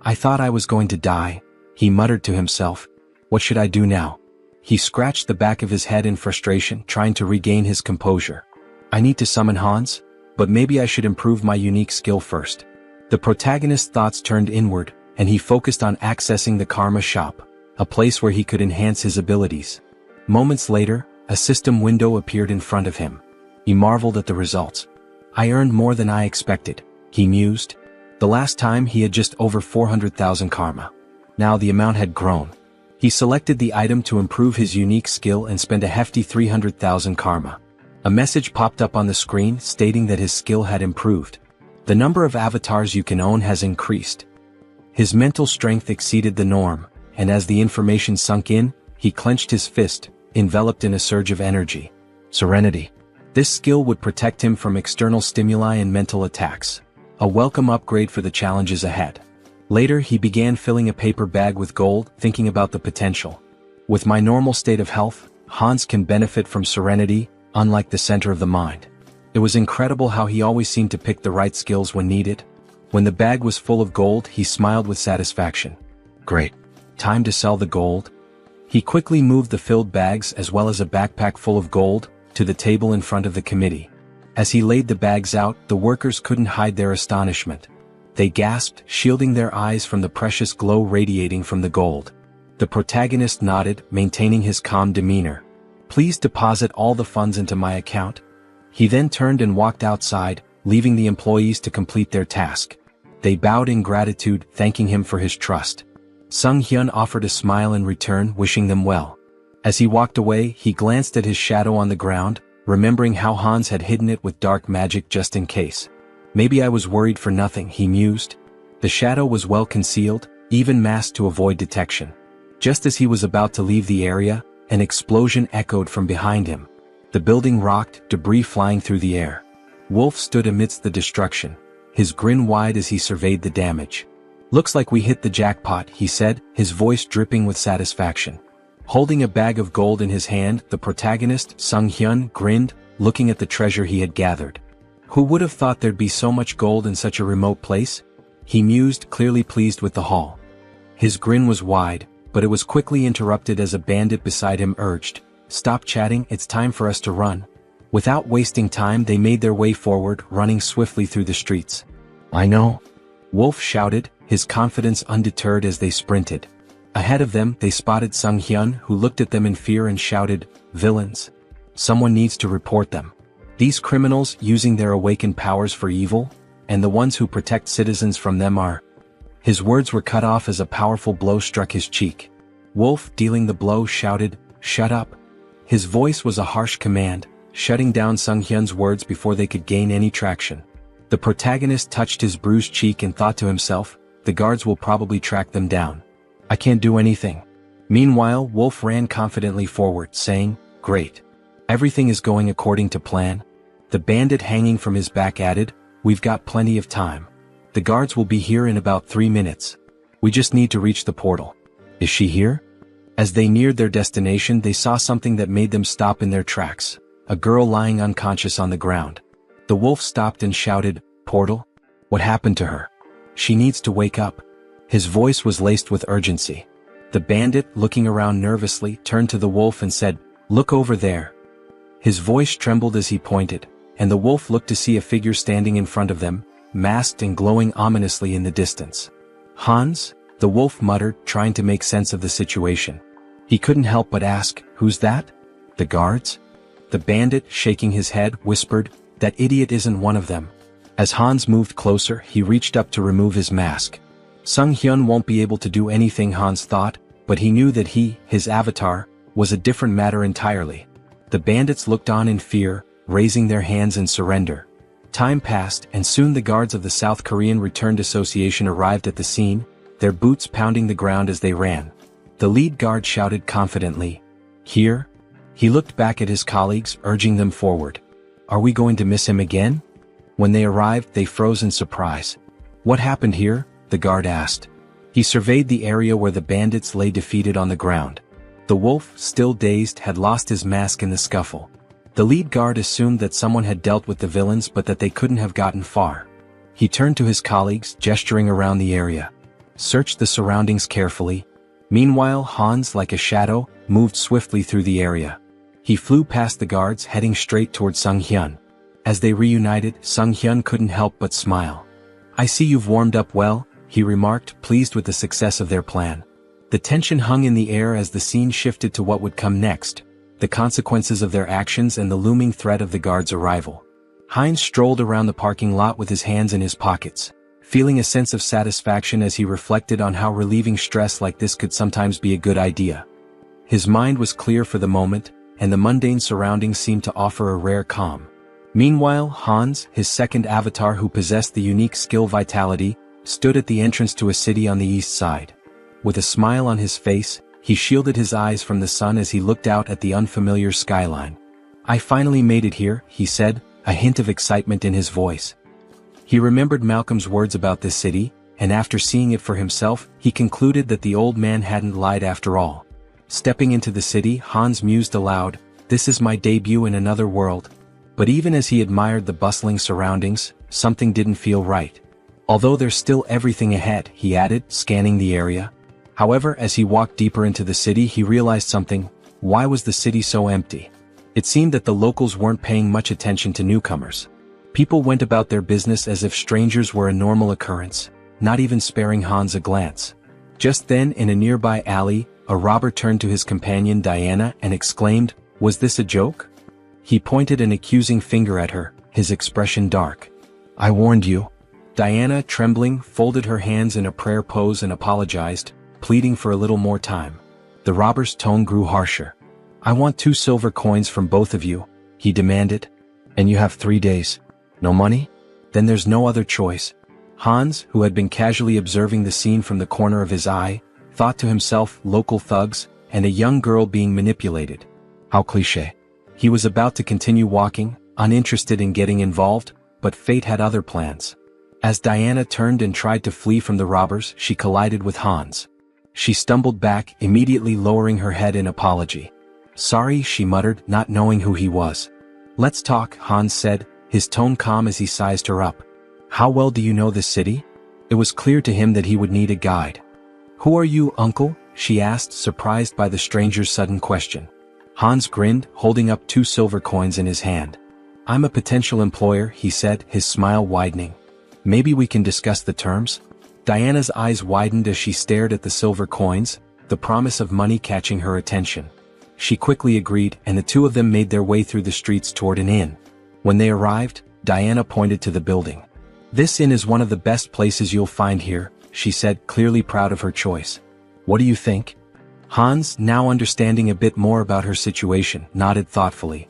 "I thought I was going to die," he muttered to himself. "What should I do now?" He scratched the back of his head in frustration, trying to regain his composure. "I need to summon Hans, but maybe I should improve my unique skill first." The protagonist's thoughts turned inward, and he focused on accessing the Karma Shop, a place where he could enhance his abilities. Moments later, a system window appeared in front of him. He marveled at the results. "I earned more than I expected," he mused. The last time he had just over 400,000 karma. Now the amount had grown. He selected the item to improve his unique skill and spent a hefty 300,000 karma. A message popped up on the screen stating that his skill had improved. The number of avatars you can own has increased. His mental strength exceeded the norm, and as the information sunk in, he clenched his fist, enveloped in a surge of energy. Serenity. This skill would protect him from external stimuli and mental attacks. A welcome upgrade for the challenges ahead. Later he began filling a paper bag with gold, thinking about the potential. With my normal state of health, Hans can benefit from serenity, unlike the center of the mind. It was incredible how he always seemed to pick the right skills when needed. When the bag was full of gold, he smiled with satisfaction. Great. Time to sell the gold. He quickly moved the filled bags as well as a backpack full of gold to the table in front of the committee. As he laid the bags out, the workers couldn't hide their astonishment. They gasped, shielding their eyes from the precious glow radiating from the gold. The protagonist nodded, maintaining his calm demeanor. "Please deposit all the funds into my account." He then turned and walked outside, leaving the employees to complete their task. They bowed in gratitude, thanking him for his trust. Sung Hyun offered a smile in return, wishing them well. As he walked away, he glanced at his shadow on the ground, remembering how Hans had hidden it with dark magic just in case. "Maybe I was worried for nothing," he mused. The shadow was well concealed, even masked to avoid detection. Just as he was about to leave the area, an explosion echoed from behind him. The building rocked, debris flying through the air. Wolf stood amidst the destruction, his grin wide as he surveyed the damage. "Looks like we hit the jackpot," he said, his voice dripping with satisfaction. Holding a bag of gold in his hand, the protagonist, Sung Hyun, grinned, looking at the treasure he had gathered. Who would have thought there'd be so much gold in such a remote place? He mused, clearly pleased with the haul. His grin was wide, but it was quickly interrupted as a bandit beside him urged, "Stop chatting, it's time for us to run." Without wasting time, they made their way forward, running swiftly through the streets. "I know," Wolf shouted, his confidence undeterred as they sprinted. Ahead of them, they spotted Sung Hyun, who looked at them in fear and shouted, "Villains. Someone needs to report them. These criminals using their awakened powers for evil, and the ones who protect citizens from them are..." His words were cut off as a powerful blow struck his cheek. Wolf, dealing the blow, shouted, "Shut up." His voice was a harsh command, shutting down Sung Hyun's words before they could gain any traction. The protagonist touched his bruised cheek and thought to himself, "The guards will probably track them down. I can't do anything." Meanwhile, Wolf ran confidently forward, saying, "Great. Everything is going according to plan." The bandit hanging from his back added, "We've got plenty of time. The guards will be here in about 3 minutes. We just need to reach the portal." "Is she here?" As they neared their destination, they saw something that made them stop in their tracks. A girl lying unconscious on the ground. The wolf stopped and shouted, "Portal? What happened to her? She needs to wake up." His voice was laced with urgency. The bandit, looking around nervously, turned to the wolf and said, "Look over there." His voice trembled as he pointed, and the wolf looked to see a figure standing in front of them, masked and glowing ominously in the distance. "Hans?" the wolf muttered, trying to make sense of the situation. He couldn't help but ask, "Who's that?" "The guards?" The bandit, shaking his head, whispered, "That idiot isn't one of them." As Hans moved closer, he reached up to remove his mask. Sung Hyun won't be able to do anything, Hans thought, but he knew that his avatar, was a different matter entirely. The bandits looked on in fear, raising their hands in surrender. Time passed, and soon the guards of the South Korean Returned Association arrived at the scene, their boots pounding the ground as they ran. The lead guard shouted confidently, "Here?" He looked back at his colleagues, urging them forward. "Are we going to miss him again?" When they arrived, they froze in surprise. "What happened here?" the guard asked. He surveyed the area where the bandits lay defeated on the ground. The wolf, still dazed, had lost his mask in the scuffle. The lead guard assumed that someone had dealt with the villains but that they couldn't have gotten far. He turned to his colleagues, gesturing around the area. "Search the surroundings carefully." Meanwhile, Hans, like a shadow, moved swiftly through the area. He flew past the guards, heading straight toward Sung Hyun. As they reunited, Sung Hyun couldn't help but smile. "I see you've warmed up well," he remarked, pleased with the success of their plan. The tension hung in the air as the scene shifted to what would come next, the consequences of their actions and the looming threat of the guards' arrival. Heinz strolled around the parking lot with his hands in his pockets, feeling a sense of satisfaction as he reflected on how relieving stress like this could sometimes be a good idea. His mind was clear for the moment, and the mundane surroundings seemed to offer a rare calm. Meanwhile, Hans, his second avatar who possessed the unique skill Vitality, stood at the entrance to a city on the east side. With a smile on his face, he shielded his eyes from the sun as he looked out at the unfamiliar skyline. "I finally made it here," he said, a hint of excitement in his voice. He remembered Malcolm's words about this city, and after seeing it for himself, he concluded that the old man hadn't lied after all. Stepping into the city, Hans mused aloud, "This is my debut in another world." But even as he admired the bustling surroundings, something didn't feel right. "Although there's still everything ahead," he added, scanning the area. However, as he walked deeper into the city, he realized something. Why was the city so empty? It seemed that the locals weren't paying much attention to newcomers. People went about their business as if strangers were a normal occurrence, not even sparing Hans a glance. Just then, in a nearby alley, a robber turned to his companion Diana and exclaimed, "Was this a joke?" He pointed an accusing finger at her, his expression dark. "I warned you." Diana, trembling, folded her hands in a prayer pose and apologized, pleading for a little more time. The robber's tone grew harsher. "I want 2 silver coins from both of you," he demanded. "And you have 3 days. No money? Then there's no other choice." Hans, who had been casually observing the scene from the corner of his eye, thought to himself, local thugs, and a young girl being manipulated. How cliché. He was about to continue walking, uninterested in getting involved, but fate had other plans. As Diana turned and tried to flee from the robbers, she collided with Hans. She stumbled back, immediately lowering her head in apology. "Sorry," she muttered, not knowing who he was. "Let's talk," Hans said, his tone calm as he sized her up. "How well do you know this city?" It was clear to him that he would need a guide. "Who are you, uncle?" she asked, surprised by the stranger's sudden question. Hans grinned, holding up 2 silver coins in his hand. "I'm a potential employer," he said, his smile widening. "Maybe we can discuss the terms?" Diana's eyes widened as she stared at the silver coins, the promise of money catching her attention. She quickly agreed, and the two of them made their way through the streets toward an inn. When they arrived, Diana pointed to the building. "This inn is one of the best places you'll find here," she said, clearly proud of her choice. "What do you think?" Hans, now understanding a bit more about her situation, nodded thoughtfully.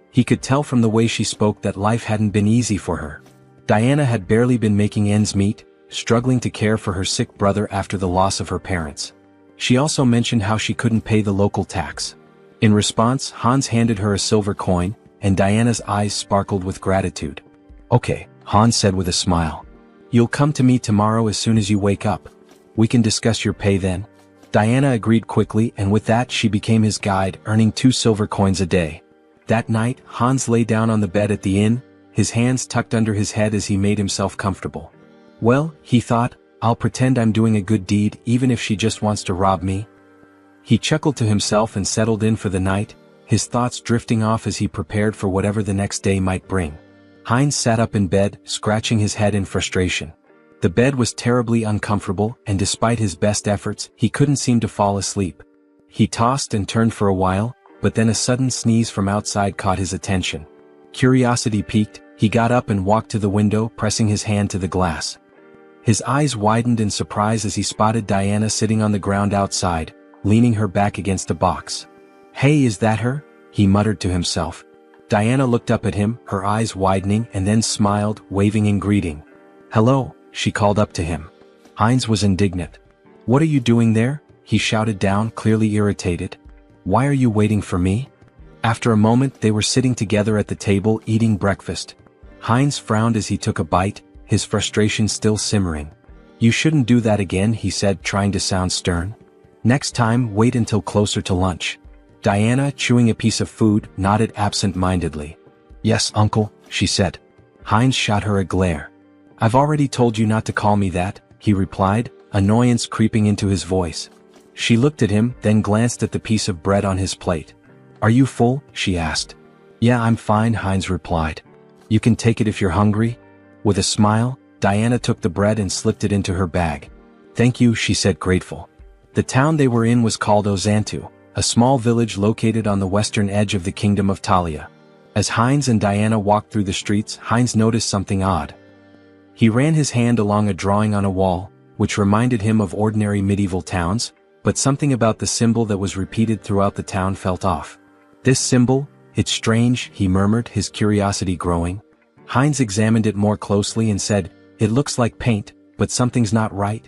He could tell from the way she spoke that life hadn't been easy for her. Diana had barely been making ends meet, struggling to care for her sick brother after the loss of her parents. She also mentioned how she couldn't pay the local tax. In response, Hans handed her a silver coin, and Diana's eyes sparkled with gratitude. "Okay," Hans said with a smile. "You'll come to me tomorrow as soon as you wake up. We can discuss your pay then." Diana agreed quickly, and with that she became his guide, earning 2 silver coins a day. That night, Hans lay down on the bed at the inn, his hands tucked under his head as he made himself comfortable. "Well," he thought, "I'll pretend I'm doing a good deed even if she just wants to rob me." He chuckled to himself and settled in for the night, his thoughts drifting off as he prepared for whatever the next day might bring. Heinz sat up in bed, scratching his head in frustration. The bed was terribly uncomfortable, and despite his best efforts, he couldn't seem to fall asleep. He tossed and turned for a while, but then a sudden sneeze from outside caught his attention. Curiosity piqued, he got up and walked to the window, pressing his hand to the glass. His eyes widened in surprise as he spotted Diana sitting on the ground outside, leaning her back against a box. "Hey, is that her?" he muttered to himself. Diana looked up at him, her eyes widening, and then smiled, waving in greeting. "Hello," she called up to him. Heinz was indignant. "What are you doing there?" he shouted down, clearly irritated. "Why are you waiting for me?" After a moment they were sitting together at the table eating breakfast. Heinz frowned as he took a bite, his frustration still simmering. "You shouldn't do that again," he said, trying to sound stern. "Next time, wait until closer to lunch." Diana, chewing a piece of food, nodded absent-mindedly. "Yes, uncle," she said. Heinz shot her a glare. "I've already told you not to call me that," he replied, annoyance creeping into his voice. She looked at him, then glanced at the piece of bread on his plate. "Are you full?" she asked. "Yeah, I'm fine," Heinz replied. "You can take it if you're hungry." With a smile, Diana took the bread and slipped it into her bag. "Thank you," she said, grateful. The town they were in was called Ozantu, a small village located on the western edge of the Kingdom of Talia. As Heinz and Diana walked through the streets, Heinz noticed something odd. He ran his hand along a drawing on a wall, which reminded him of ordinary medieval towns, but something about the symbol that was repeated throughout the town felt off. "This symbol? It's strange," he murmured, his curiosity growing. Heinz examined it more closely and said, "It looks like paint, but something's not right."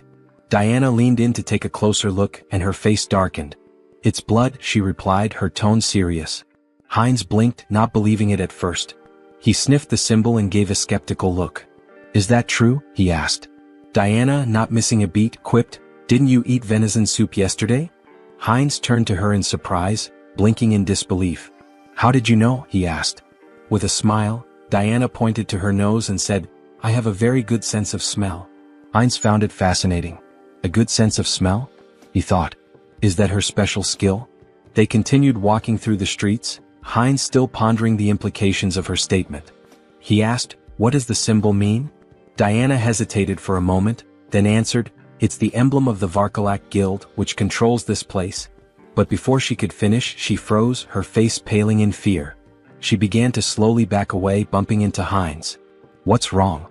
Diana leaned in to take a closer look, and her face darkened. "It's blood," she replied, her tone serious. Heinz blinked, not believing it at first. He sniffed the symbol and gave a skeptical look. "Is that true?" he asked. Diana, not missing a beat, quipped, "Didn't you eat venison soup yesterday?" Heinz turned to her in surprise, blinking in disbelief. "How did you know?" he asked. With a smile, Diana pointed to her nose and said, "I have a very good sense of smell." Heinz found it fascinating. A good sense of smell? He thought. Is that her special skill? They continued walking through the streets, Heinz still pondering the implications of her statement. He asked, "What does the symbol mean?" Diana hesitated for a moment, then answered, "It's the emblem of the Varkalak Guild, which controls this place." But before she could finish, she froze, her face paling in fear. She began to slowly back away, bumping into Heinz. "What's wrong?"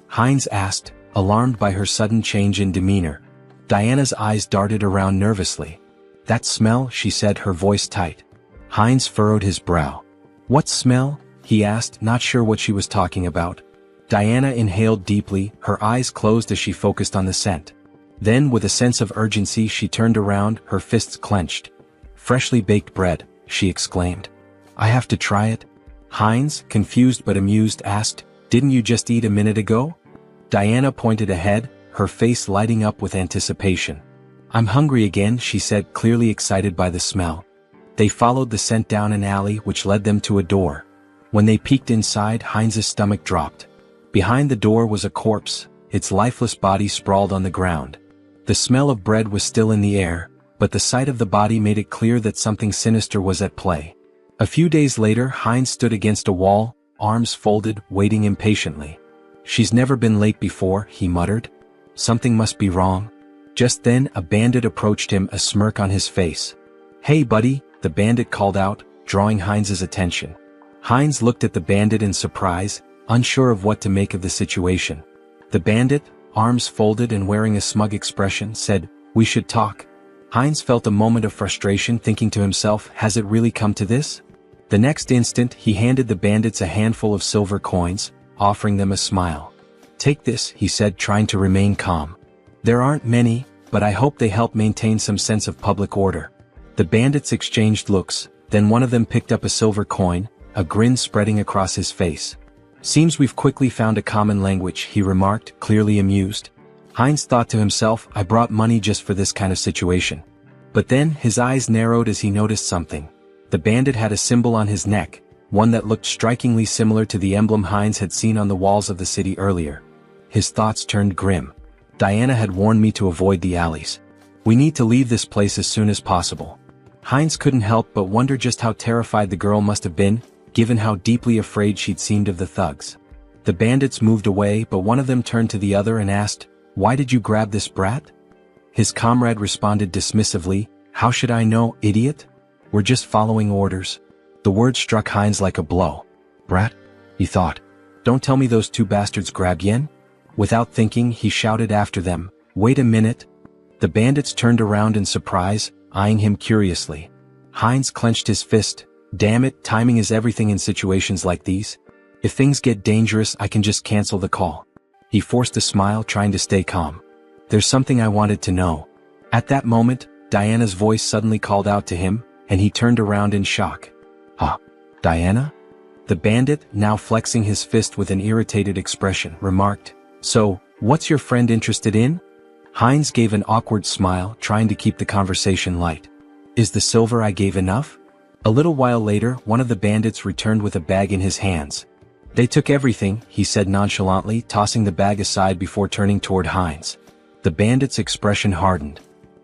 Heinz asked, alarmed by her sudden change in demeanor. Diana's eyes darted around nervously. "That smell," she said, her voice tight. Heinz furrowed his brow. "What smell?" he asked, not sure what she was talking about. Diana inhaled deeply, her eyes closed as she focused on the scent. Then, with a sense of urgency, she turned around, her fists clenched. "Freshly baked bread," she exclaimed. "I have to try it?" Heinz, confused but amused, asked, "Didn't you just eat a minute ago?" Diana pointed ahead, her face lighting up with anticipation. "I'm hungry again," she said, clearly excited by the smell. They followed the scent down an alley which led them to a door. When they peeked inside, Heinz's stomach dropped. Behind the door was a corpse, its lifeless body sprawled on the ground. The smell of bread was still in the air, but the sight of the body made it clear that something sinister was at play. A few days later, Heinz stood against a wall, arms folded, waiting impatiently. "She's never been late before," he muttered. "Something must be wrong." Just then, a bandit approached him, a smirk on his face. "Hey buddy," the bandit called out, drawing Heinz's attention. Heinz looked at the bandit in surprise, unsure of what to make of the situation. The bandit, arms folded and wearing a smug expression, said, "We should talk." Heinz felt a moment of frustration, thinking to himself, has it really come to this? The next instant, he handed the bandits a handful of silver coins, offering them a smile. "Take this," he said, trying to remain calm. "There aren't many, but I hope they help maintain some sense of public order." The bandits exchanged looks, then one of them picked up a silver coin, a grin spreading across his face. "Seems we've quickly found a common language," he remarked, clearly amused. Heinz thought to himself, I brought money just for this kind of situation. But then, his eyes narrowed as he noticed something. The bandit had a symbol on his neck, one that looked strikingly similar to the emblem Heinz had seen on the walls of the city earlier. His thoughts turned grim. Diana had warned me to avoid the alleys. We need to leave this place as soon as possible. Heinz couldn't help but wonder just how terrified the girl must have been, given how deeply afraid she'd seemed of the thugs. The bandits moved away, but one of them turned to the other and asked, "Why did you grab this brat?" His comrade responded dismissively, "How should I know, idiot? We're just following orders." The word struck Heinz like a blow. "Brat?" he thought. "Don't tell me those two bastards grabbed Yen?" Without thinking, he shouted after them, "Wait a minute." The bandits turned around in surprise, eyeing him curiously. Heinz clenched his fist. Damn it, timing is everything in situations like these. If things get dangerous, I can just cancel the call. He forced a smile, trying to stay calm. There's something I wanted to know. At that moment, Diana's voice suddenly called out to him, and he turned around in shock. Huh? Diana? The bandit, now flexing his fist with an irritated expression, remarked, "So, what's your friend interested in?" Heinz gave an awkward smile, trying to keep the conversation light. "Is the silver I gave enough?" A little while later, one of the bandits returned with a bag in his hands. "They took everything," he said nonchalantly, tossing the bag aside before turning toward Heinz. The bandit's expression hardened.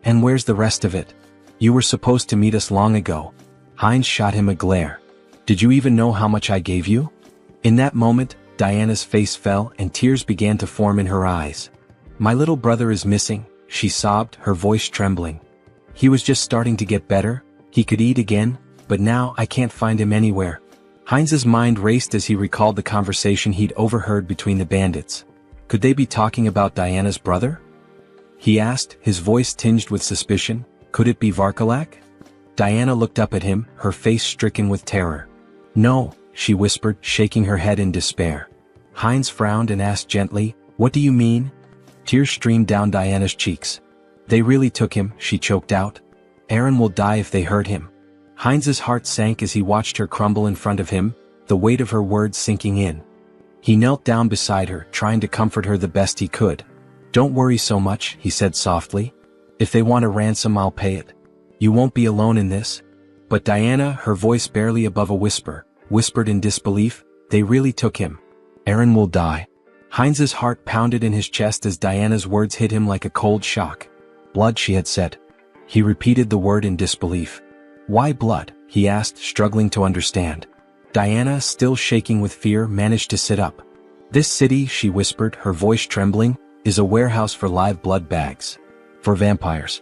"And where's the rest of it? You were supposed to meet us long ago." Heinz shot him a glare. "Did you even know how much I gave you?" In that moment, Diana's face fell and tears began to form in her eyes. "My little brother is missing," she sobbed, her voice trembling. "He was just starting to get better, he could eat again, but now I can't find him anywhere." Heinz's mind raced as he recalled the conversation he'd overheard between the bandits. Could they be talking about Diana's brother? He asked, his voice tinged with suspicion. Could it be Varkalak? Diana looked up at him, her face stricken with terror. "No," she whispered, shaking her head in despair. Heinz frowned and asked gently, "What do you mean?" Tears streamed down Diana's cheeks. "They really took him," she choked out. "Aaron will die if they hurt him." Heinz's heart sank as he watched her crumble in front of him, the weight of her words sinking in. He knelt down beside her, trying to comfort her the best he could. "Don't worry so much," he said softly. "If they want a ransom, I'll pay it. You won't be alone in this." But Diana, her voice barely above a whisper, whispered in disbelief, "They really took him. Aaron will die." Heinz's heart pounded in his chest as Diana's words hit him like a cold shock. "Blood," she had said. He repeated the word in disbelief. "Why blood?" he asked, struggling to understand. Diana, still shaking with fear, managed to sit up. "This city," she whispered, her voice trembling, "is a warehouse for live blood bags. For vampires."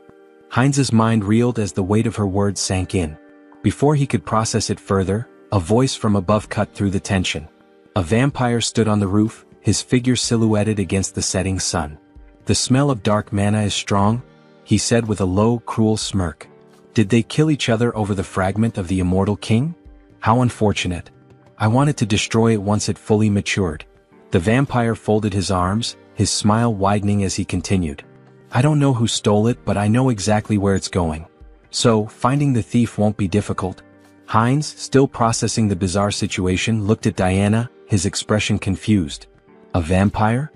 Heinz's mind reeled as the weight of her words sank in. Before he could process it further, a voice from above cut through the tension. A vampire stood on the roof, his figure silhouetted against the setting sun. "The smell of dark mana is strong," he said with a low, cruel smirk. "Did they kill each other over the fragment of the immortal king? How unfortunate. I wanted to destroy it once it fully matured." The vampire folded his arms, his smile widening as he continued. "I don't know who stole it, but I know exactly where it's going. So, finding the thief won't be difficult." Heinz, still processing the bizarre situation, looked at Diana, his expression confused. "A vampire?"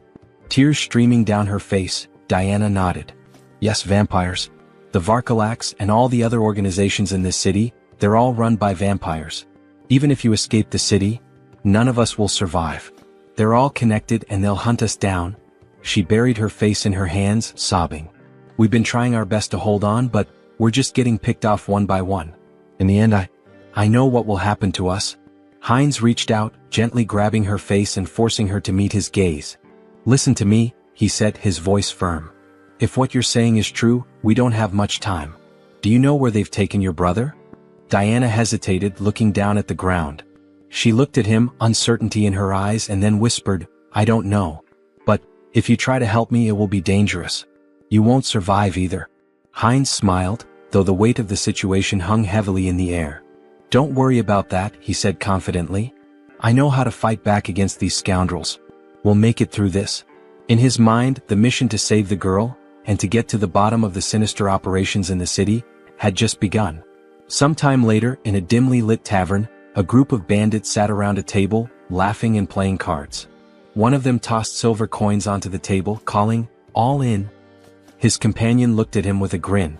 Tears streaming down her face, Diana nodded. "Yes, vampires. The Varkalaks and all the other organizations in this city, they're all run by vampires. Even if you escape the city, none of us will survive. They're all connected and they'll hunt us down." She buried her face in her hands, sobbing. "We've been trying our best to hold on, but we're just getting picked off one by one. In the end, I know what will happen to us." Heinz reached out, gently grabbing her face and forcing her to meet his gaze. "Listen to me," he said, his voice firm. "If what you're saying is true, we don't have much time. Do you know where they've taken your brother?" Diana hesitated, looking down at the ground. She looked at him, uncertainty in her eyes, and then whispered, "I don't know. But, if you try to help me, it will be dangerous. You won't survive either." Heinz smiled, though the weight of the situation hung heavily in the air. "Don't worry about that," he said confidently. "I know how to fight back against these scoundrels. We'll make it through this." In his mind, the mission to save the girl, and to get to the bottom of the sinister operations in the city, had just begun. Sometime later, in a dimly lit tavern, a group of bandits sat around a table, laughing and playing cards. One of them tossed silver coins onto the table, calling, "All in." His companion looked at him with a grin.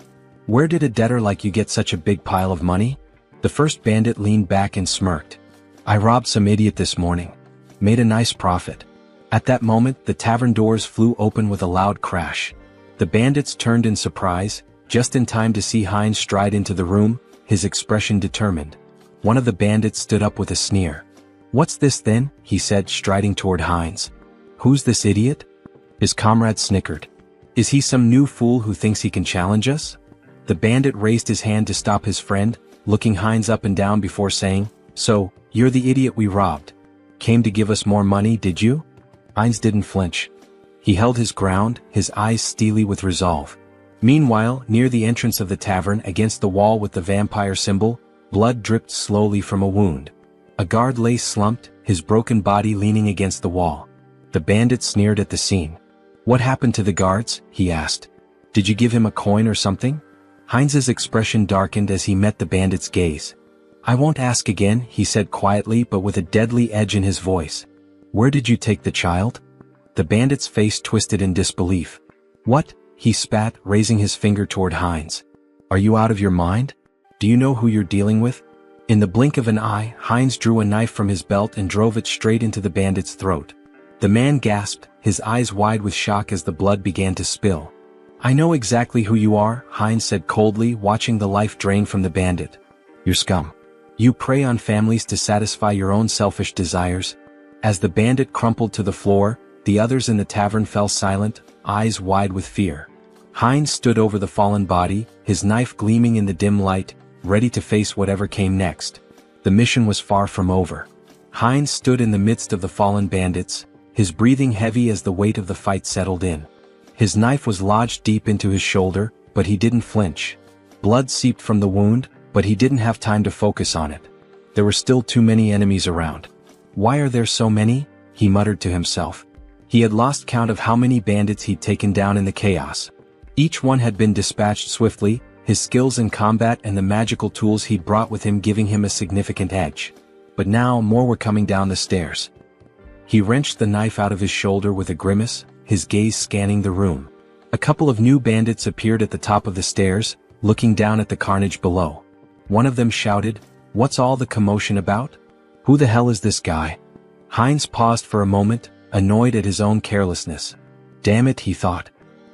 "Where did a debtor like you get such a big pile of money?" The first bandit leaned back and smirked. "I robbed some idiot this morning. Made a nice profit." At that moment, the tavern doors flew open with a loud crash. The bandits turned in surprise, just in time to see Heinz stride into the room, his expression determined. One of the bandits stood up with a sneer. "What's this then?" he said, striding toward Heinz. "Who's this idiot?" His comrade snickered. "Is he some new fool who thinks he can challenge us?" The bandit raised his hand to stop his friend, looking Heinz up and down before saying, "So, you're the idiot we robbed. Came to give us more money, did you?" Heinz didn't flinch. He held his ground, his eyes steely with resolve. Meanwhile, near the entrance of the tavern against the wall with the vampire symbol, blood dripped slowly from a wound. A guard lay slumped, his broken body leaning against the wall. The bandit sneered at the scene. "What happened to the guards?" he asked. "Did you give him a coin or something?" Heinz's expression darkened as he met the bandit's gaze. "I won't ask again," he said quietly but with a deadly edge in his voice. "Where did you take the child?" The bandit's face twisted in disbelief. "What?" he spat, raising his finger toward Heinz. "Are you out of your mind? Do you know who you're dealing with?" In the blink of an eye, Heinz drew a knife from his belt and drove it straight into the bandit's throat. The man gasped, his eyes wide with shock as the blood began to spill. "I know exactly who you are," Heinz said coldly, watching the life drain from the bandit. "You're scum. You prey on families to satisfy your own selfish desires." As the bandit crumpled to the floor, the others in the tavern fell silent, eyes wide with fear. Heinz stood over the fallen body, his knife gleaming in the dim light, ready to face whatever came next. The mission was far from over. Heinz stood in the midst of the fallen bandits, his breathing heavy as the weight of the fight settled in. His knife was lodged deep into his shoulder, but he didn't flinch. Blood seeped from the wound, but he didn't have time to focus on it. There were still too many enemies around. "Why are there so many?" he muttered to himself. He had lost count of how many bandits he'd taken down in the chaos. Each one had been dispatched swiftly, his skills in combat and the magical tools he'd brought with him giving him a significant edge. But now more were coming down the stairs. He wrenched the knife out of his shoulder with a grimace, his gaze scanning the room. A couple of new bandits appeared at the top of the stairs, looking down at the carnage below. One of them shouted, "What's all the commotion about? Who the hell is this guy?" Heinz paused for a moment, annoyed at his own carelessness. Damn it, he thought.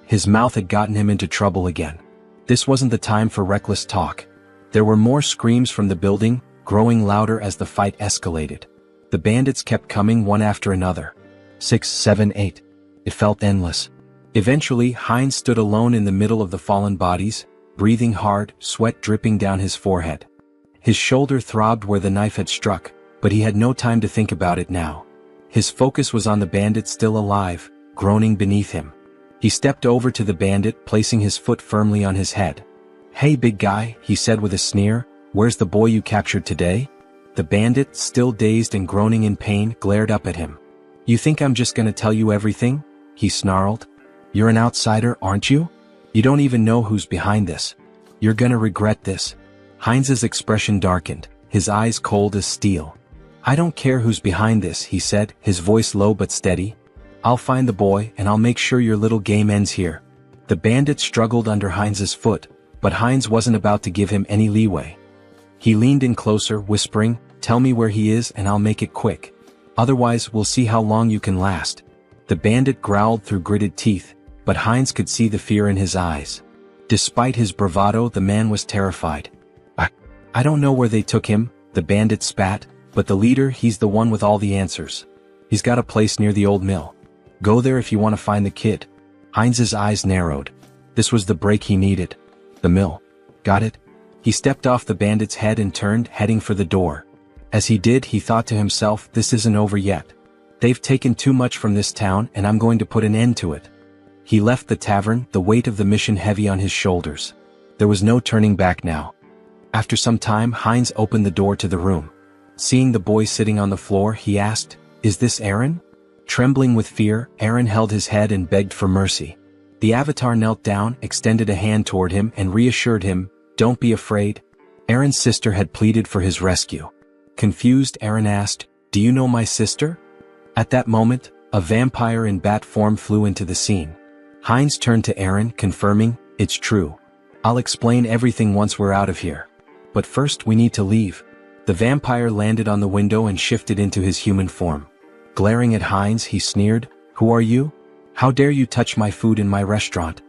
His mouth had gotten him into trouble again. This wasn't the time for reckless talk. There were more screams from the building, growing louder as the fight escalated. The bandits kept coming one after another. 6, 7, 8. It felt endless. Eventually, Heinz stood alone in the middle of the fallen bodies, breathing hard, sweat dripping down his forehead. His shoulder throbbed where the knife had struck, but he had no time to think about it now. His focus was on the bandit still alive, groaning beneath him. He stepped over to the bandit, placing his foot firmly on his head. "Hey big guy," he said with a sneer, "where's the boy you captured today?" The bandit, still dazed and groaning in pain, glared up at him. "You think I'm just gonna tell you everything?" he snarled. "You're an outsider, aren't you? You don't even know who's behind this. You're gonna regret this." Heinz's expression darkened, his eyes cold as steel. "I don't care who's behind this," he said, his voice low but steady. "I'll find the boy and I'll make sure your little game ends here." The bandit struggled under Heinz's foot, but Heinz wasn't about to give him any leeway. He leaned in closer, whispering, "Tell me where he is and I'll make it quick. Otherwise, we'll see how long you can last." The bandit growled through gritted teeth, but Heinz could see the fear in his eyes. Despite his bravado, the man was terrified. I don't know where they took him," the bandit spat, "but the leader, he's the one with all the answers. He's got a place near the old mill. Go there if you want to find the kid." Heinz's eyes narrowed. This was the break he needed. The mill. Got it? He stepped off the bandit's head and turned, heading for the door. As he did, he thought to himself, this isn't over yet. They've taken too much from this town and I'm going to put an end to it. He left the tavern, the weight of the mission heavy on his shoulders. There was no turning back now. After some time, Heinz opened the door to the room. Seeing the boy sitting on the floor, he asked, "Is this Aaron?" Trembling with fear, Aaron held his head and begged for mercy. The avatar knelt down, extended a hand toward him and reassured him, "Don't be afraid." Aaron's sister had pleaded for his rescue. Confused, Aaron asked, "Do you know my sister?" At that moment, a vampire in bat form flew into the scene. Heinz turned to Aaron, confirming, "It's true. I'll explain everything once we're out of here. But first we need to leave." The vampire landed on the window and shifted into his human form. Glaring at Heinz, he sneered, "Who are you? How dare you touch my food in my restaurant?"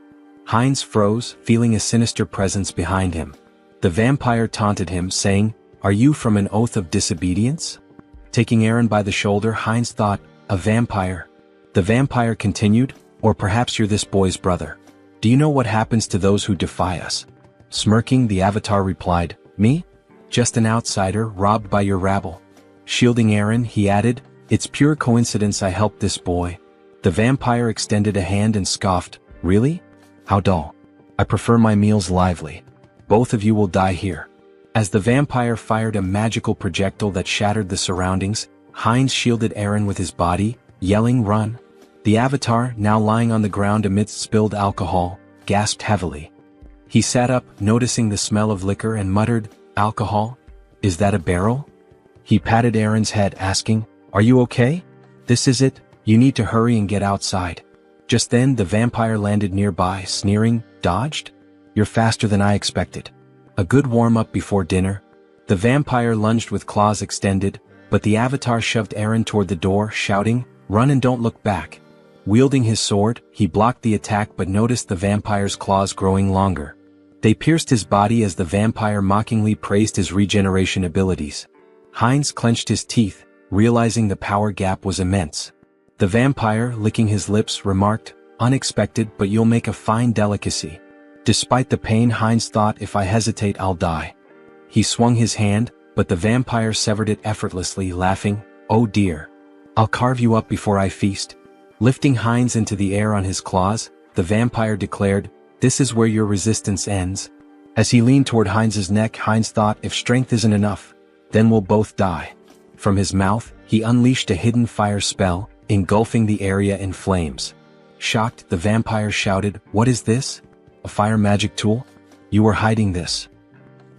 Heinz froze, feeling a sinister presence behind him. The vampire taunted him, saying, "Are you from an oath of disobedience?" Taking Aaron by the shoulder, Heinz thought, "A vampire." The vampire continued, "Or perhaps you're this boy's brother. Do you know what happens to those who defy us?" Smirking, the avatar replied, "Me? Just an outsider, robbed by your rabble." Shielding Aaron, he added, "It's pure coincidence I helped this boy. The vampire extended a hand and scoffed, "Really? How dull. I prefer my meals lively. Both of you will die here." As the vampire fired a magical projectile that shattered the surroundings, Heinz shielded Aaron with his body, yelling, "Run!" The avatar, now lying on the ground amidst spilled alcohol, gasped heavily. He sat up, noticing the smell of liquor, and muttered, "Alcohol? Is that a barrel?" He patted Aaron's head, asking, "Are you okay? This is it, you need to hurry and get outside." Just then the vampire landed nearby, sneering, "Dodged? You're faster than I expected. A good warm-up before dinner." The vampire lunged with claws extended, but the avatar shoved Aaron toward the door, shouting, "Run and don't look back." Wielding his sword, he blocked the attack but noticed the vampire's claws growing longer. They pierced his body as the vampire mockingly praised his regeneration abilities. Heinz clenched his teeth, realizing the power gap was immense. The vampire, licking his lips, remarked, "Unexpected, but you'll make a fine delicacy." Despite the pain, Heinz thought, "If I hesitate, I'll die." He swung his hand, but the vampire severed it effortlessly, laughing, "Oh dear. I'll carve you up before I feast." Lifting Heinz into the air on his claws, the vampire declared, "This is where your resistance ends." As he leaned toward Heinz's neck, Heinz thought, "If strength isn't enough, then we'll both die." From his mouth, he unleashed a hidden fire spell, engulfing the area in flames. Shocked, the vampire shouted, "What is this? A fire magic tool? You were hiding this."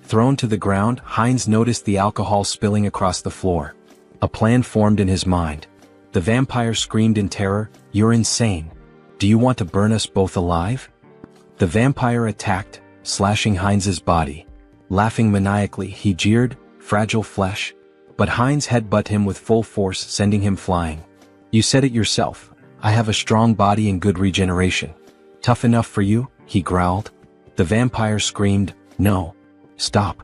Thrown to the ground, Heinz noticed the alcohol spilling across the floor. A plan formed in his mind. The vampire screamed in terror, "You're insane. Do you want to burn us both alive?" The vampire attacked, slashing Heinz's body. Laughing maniacally, he jeered, "Fragile flesh." But Heinz headbutted him with full force, sending him flying. "You said it yourself. I have a strong body and good regeneration. Tough enough for you?" he growled. The vampire screamed, "No. Stop."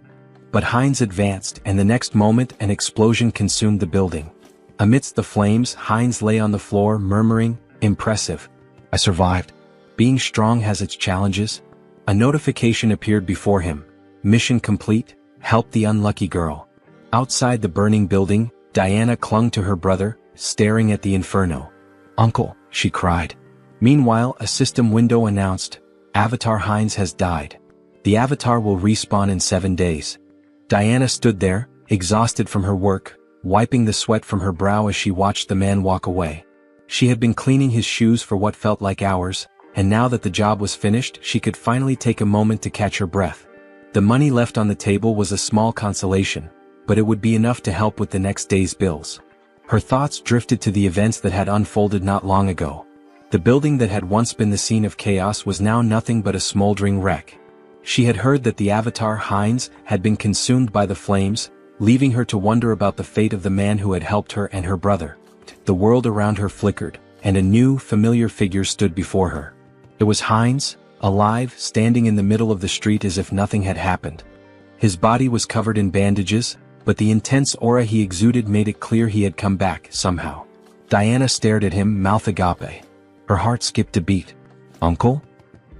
But Heinz advanced, and the next moment an explosion consumed the building. Amidst the flames, Heinz lay on the floor, murmuring, "Impressive. I survived. Being strong has its challenges." A notification appeared before him. "Mission complete. Help the unlucky girl." Outside the burning building, Diana clung to her brother, staring at the inferno. "Uncle," she cried. Meanwhile, a system window announced, "Avatar Heinz has died. The avatar will respawn in 7 days." Diana stood there, exhausted from her work, wiping the sweat from her brow as she watched the man walk away. She had been cleaning his shoes for what felt like hours, and now that the job was finished, she could finally take a moment to catch her breath. The money left on the table was a small consolation, but it would be enough to help with the next day's bills. Her thoughts drifted to the events that had unfolded not long ago. The building that had once been the scene of chaos was now nothing but a smoldering wreck. She had heard that the avatar Heinz had been consumed by the flames, leaving her to wonder about the fate of the man who had helped her and her brother. The world around her flickered, and a new, familiar figure stood before her. It was Heinz, alive, standing in the middle of the street as if nothing had happened. His body was covered in bandages, but the intense aura he exuded made it clear he had come back, somehow. Diana stared at him, mouth agape. Her heart skipped a beat. "Uncle?"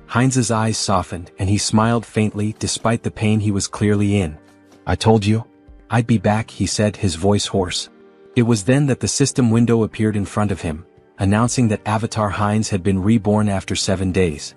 Heinz's eyes softened, and he smiled faintly despite the pain he was clearly in. "I told you I'd be back," he said, his voice hoarse. It was then that the system window appeared in front of him, announcing that Avatar Heinz had been reborn after 7 days.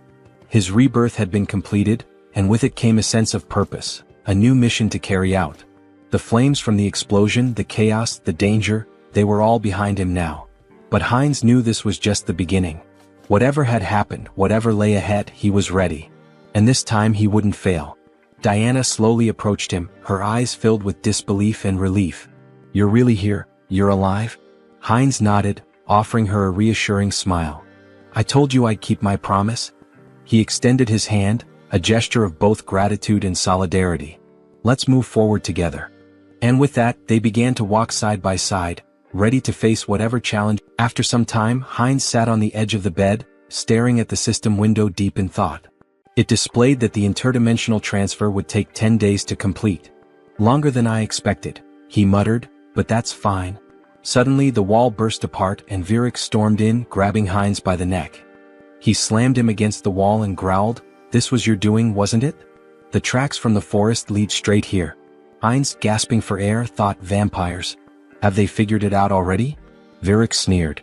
His rebirth had been completed, and with it came a sense of purpose, a new mission to carry out. The flames from the explosion, the chaos, the danger, they were all behind him now. But Heinz knew this was just the beginning. Whatever had happened, whatever lay ahead, he was ready. And this time he wouldn't fail. Diana slowly approached him, her eyes filled with disbelief and relief. "You're really here? You're alive?" Heinz nodded, offering her a reassuring smile. "I told you I'd keep my promise." He extended his hand, a gesture of both gratitude and solidarity. "Let's move forward together." And with that, they began to walk side by side, ready to face whatever challenge. After some time, Heinz sat on the edge of the bed, staring at the system window deep in thought. It displayed that the interdimensional transfer would take 10 days to complete. "Longer than I expected," he muttered, "but that's fine." Suddenly the wall burst apart and Virik stormed in, grabbing Heinz by the neck. He slammed him against the wall and growled, "This was your doing, wasn't it? The tracks from the forest lead straight here." Heinz, gasping for air, thought, vampires. Have they figured it out already? Virik sneered.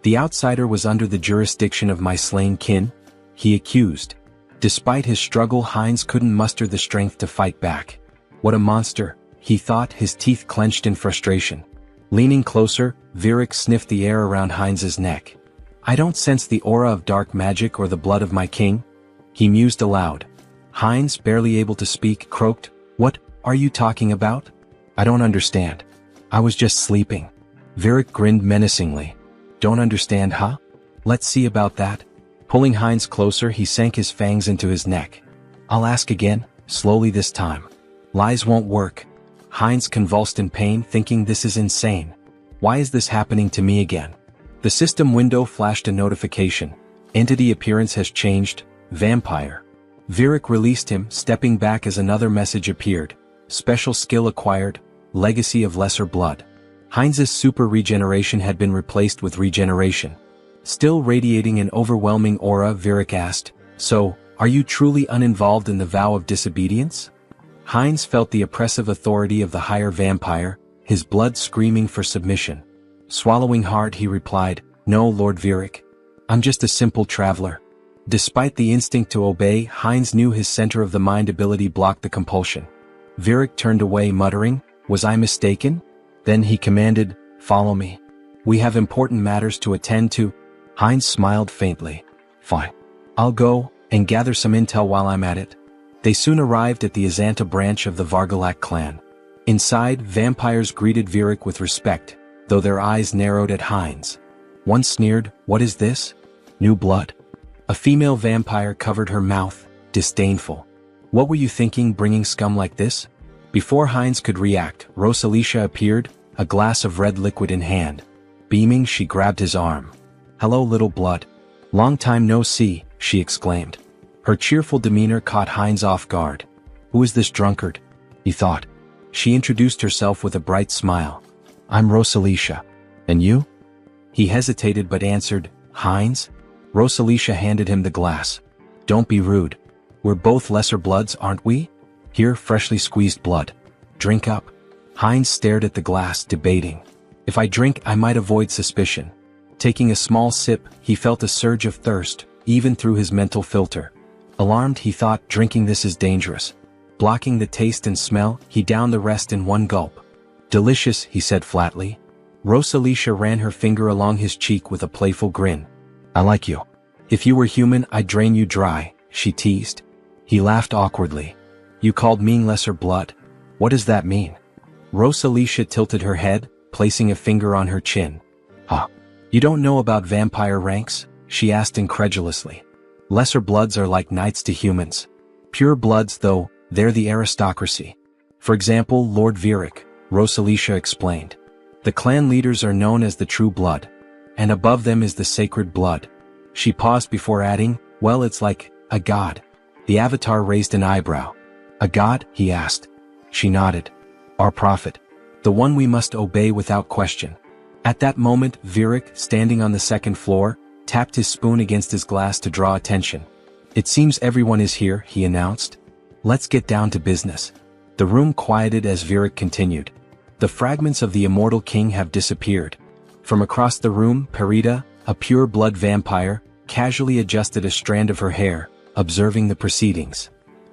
The outsider was under the jurisdiction of my slain kin? He accused. Despite his struggle, Heinz couldn't muster the strength to fight back. What a monster, he thought, his teeth clenched in frustration. Leaning closer, Virik sniffed the air around Heinz's neck. I don't sense the aura of dark magic or the blood of my king, he mused aloud. Heinz, barely able to speak, croaked, What are you talking about? I don't understand. I was just sleeping. Virik grinned menacingly. Don't understand, huh? Let's see about that. Pulling Heinz closer, he sank his fangs into his neck. I'll ask again, slowly this time. Lies won't work. Heinz convulsed in pain, thinking this is insane. Why is this happening to me again? The system window flashed a notification. Entity appearance has changed. Vampire. Virik released him, stepping back as another message appeared. Special skill acquired. Legacy of lesser blood. Heinz's super regeneration had been replaced with regeneration. Still radiating an overwhelming aura, Virik asked, So, are you truly uninvolved in the vow of disobedience? Heinz felt the oppressive authority of the higher vampire, his blood screaming for submission. Swallowing hard, he replied, No, Lord Virik. I'm just a simple traveler. Despite the instinct to obey, Heinz knew his center of the mind ability blocked the compulsion. Virik turned away, muttering, Was I mistaken? Then he commanded, Follow me. We have important matters to attend to. Heinz smiled faintly. Fine. I'll go, and gather some intel while I'm at it. They soon arrived at the Azanta branch of the Vargalak clan. Inside, vampires greeted Virik with respect, though their eyes narrowed at Heinz. One sneered, What is this? New blood? A female vampire covered her mouth, disdainful. What were you thinking, bringing scum like this? Before Heinz could react, Rosalicia appeared, a glass of red liquid in hand. Beaming, she grabbed his arm. Hello, little blood. Long time no see, she exclaimed. Her cheerful demeanor caught Heinz off guard. Who is this drunkard? He thought. She introduced herself with a bright smile. I'm Rosalicia. And you? He hesitated but answered, Heinz? Rosalicia handed him the glass. Don't be rude. We're both lesser bloods, aren't we? Here, freshly squeezed blood. Drink up. Heinz stared at the glass, debating. If I drink, I might avoid suspicion. Taking a small sip, he felt a surge of thirst, even through his mental filter. Alarmed, he thought, drinking this is dangerous. Blocking the taste and smell, he downed the rest in one gulp. Delicious, he said flatly. Rosalicia ran her finger along his cheek with a playful grin. I like you. If you were human, I'd drain you dry, she teased. He laughed awkwardly. You called me lesser blood? What does that mean? Rosalicia tilted her head, placing a finger on her chin. Huh. You don't know about vampire ranks? She asked incredulously. Lesser bloods are like knights to humans. Pure bloods, though, they're the aristocracy. For example, Lord Virik, Rosalicia explained. The clan leaders are known as the true blood. And above them is the sacred blood. She paused before adding, Well, it's like a god. The avatar raised an eyebrow. A god? He asked. She nodded. Our prophet. The one we must obey without question. At that moment, Virik, standing on the second floor, tapped his spoon against his glass to draw attention. It seems everyone is here, he announced. Let's get down to business. The room quieted as Virik continued. The fragments of the immortal king have disappeared. From across the room, Perita, a pure-blood vampire, casually adjusted a strand of her hair, observing the proceedings.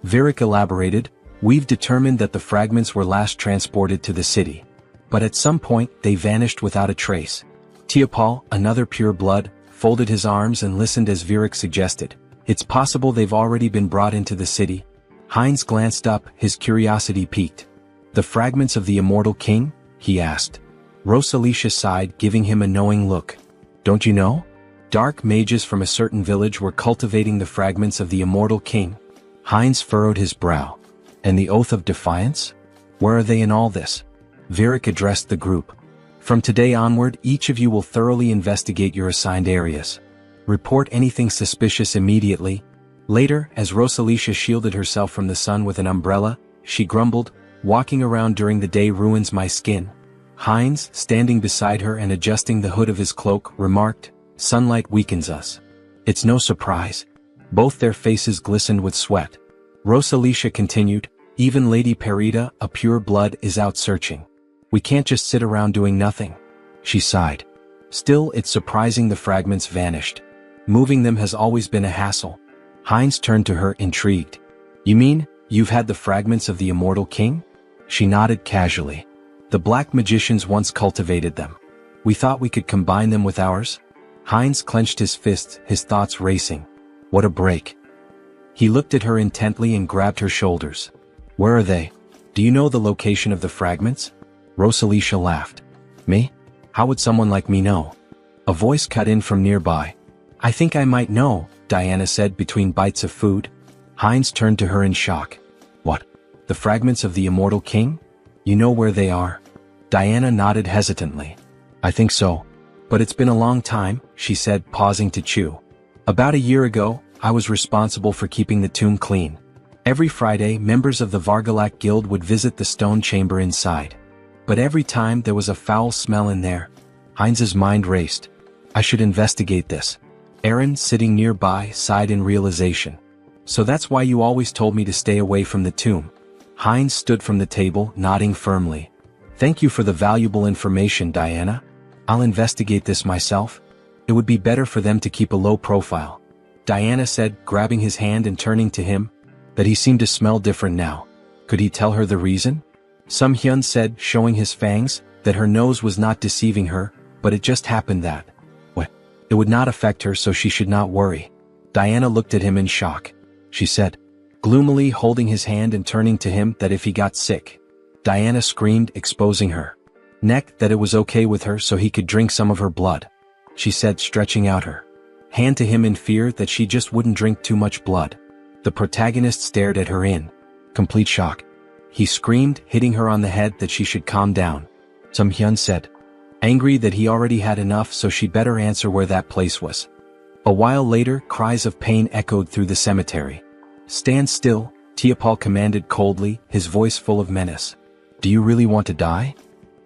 Virik elaborated, We've determined that the fragments were last transported to the city. But at some point, they vanished without a trace. Teopal, another pure-blood, folded his arms and listened as Virik suggested. It's possible they've already been brought into the city. Heinz glanced up, his curiosity piqued. The fragments of the immortal king? He asked. Rosalicia sighed, giving him a knowing look. Don't you know? Dark mages from a certain village were cultivating the fragments of the immortal king. Heinz furrowed his brow. And the oath of defiance? Where are they in all this? Virik addressed the group. From today onward, each of you will thoroughly investigate your assigned areas. Report anything suspicious immediately. Later, as Rosalicia shielded herself from the sun with an umbrella, she grumbled, Walking around during the day ruins my skin. Heinz, standing beside her and adjusting the hood of his cloak, remarked, Sunlight weakens us. It's no surprise. Both their faces glistened with sweat. Rosalicia continued, Even Lady Perita, a pure blood, is out searching. We can't just sit around doing nothing. She sighed. Still, it's surprising the fragments vanished. Moving them has always been a hassle. Heinz turned to her, intrigued. You mean, you've had the fragments of the immortal king? She nodded casually. The black magicians once cultivated them. We thought we could combine them with ours? Heinz clenched his fists, his thoughts racing. What a break. He looked at her intently and grabbed her shoulders. Where are they? Do you know the location of the fragments? Rosalicia laughed. Me? How would someone like me know? A voice cut in from nearby. I think I might know, Diana said between bites of food. Heinz turned to her in shock. What? The fragments of the immortal king? You know where they are? Diana nodded hesitantly. I think so. But it's been a long time, she said, pausing to chew. About a year ago, I was responsible for keeping the tomb clean. Every Friday, members of the Vargalak Guild would visit the stone chamber inside. But every time there was a foul smell in there. Heinz's mind raced. I should investigate this. Aaron, sitting nearby, sighed in realization. So that's why you always told me to stay away from the tomb. Heinz stood from the table, nodding firmly. Thank you for the valuable information, Diana. I'll investigate this myself. It would be better for them to keep a low profile. Diana said, grabbing his hand and turning to him, that he seemed to smell different now. Could he tell her the reason? Sung Hyun said, showing his fangs, that her nose was not deceiving her, but it just happened that. What? It would not affect her, so she should not worry. Diana looked at him in shock. She said, gloomily holding his hand and turning to him, that if he got sick. Diana screamed, exposing her neck, that it was okay with her so he could drink some of her blood. She said, stretching out her hand to him in fear that she just wouldn't drink too much blood. The protagonist stared at her in complete shock. He screamed, hitting her on the head, that she should calm down. Sung Hyun said, angry that he already had enough, so she better answer where that place was. A while later, cries of pain echoed through the cemetery. Stand still, Tiapol commanded coldly, his voice full of menace. Do you really want to die?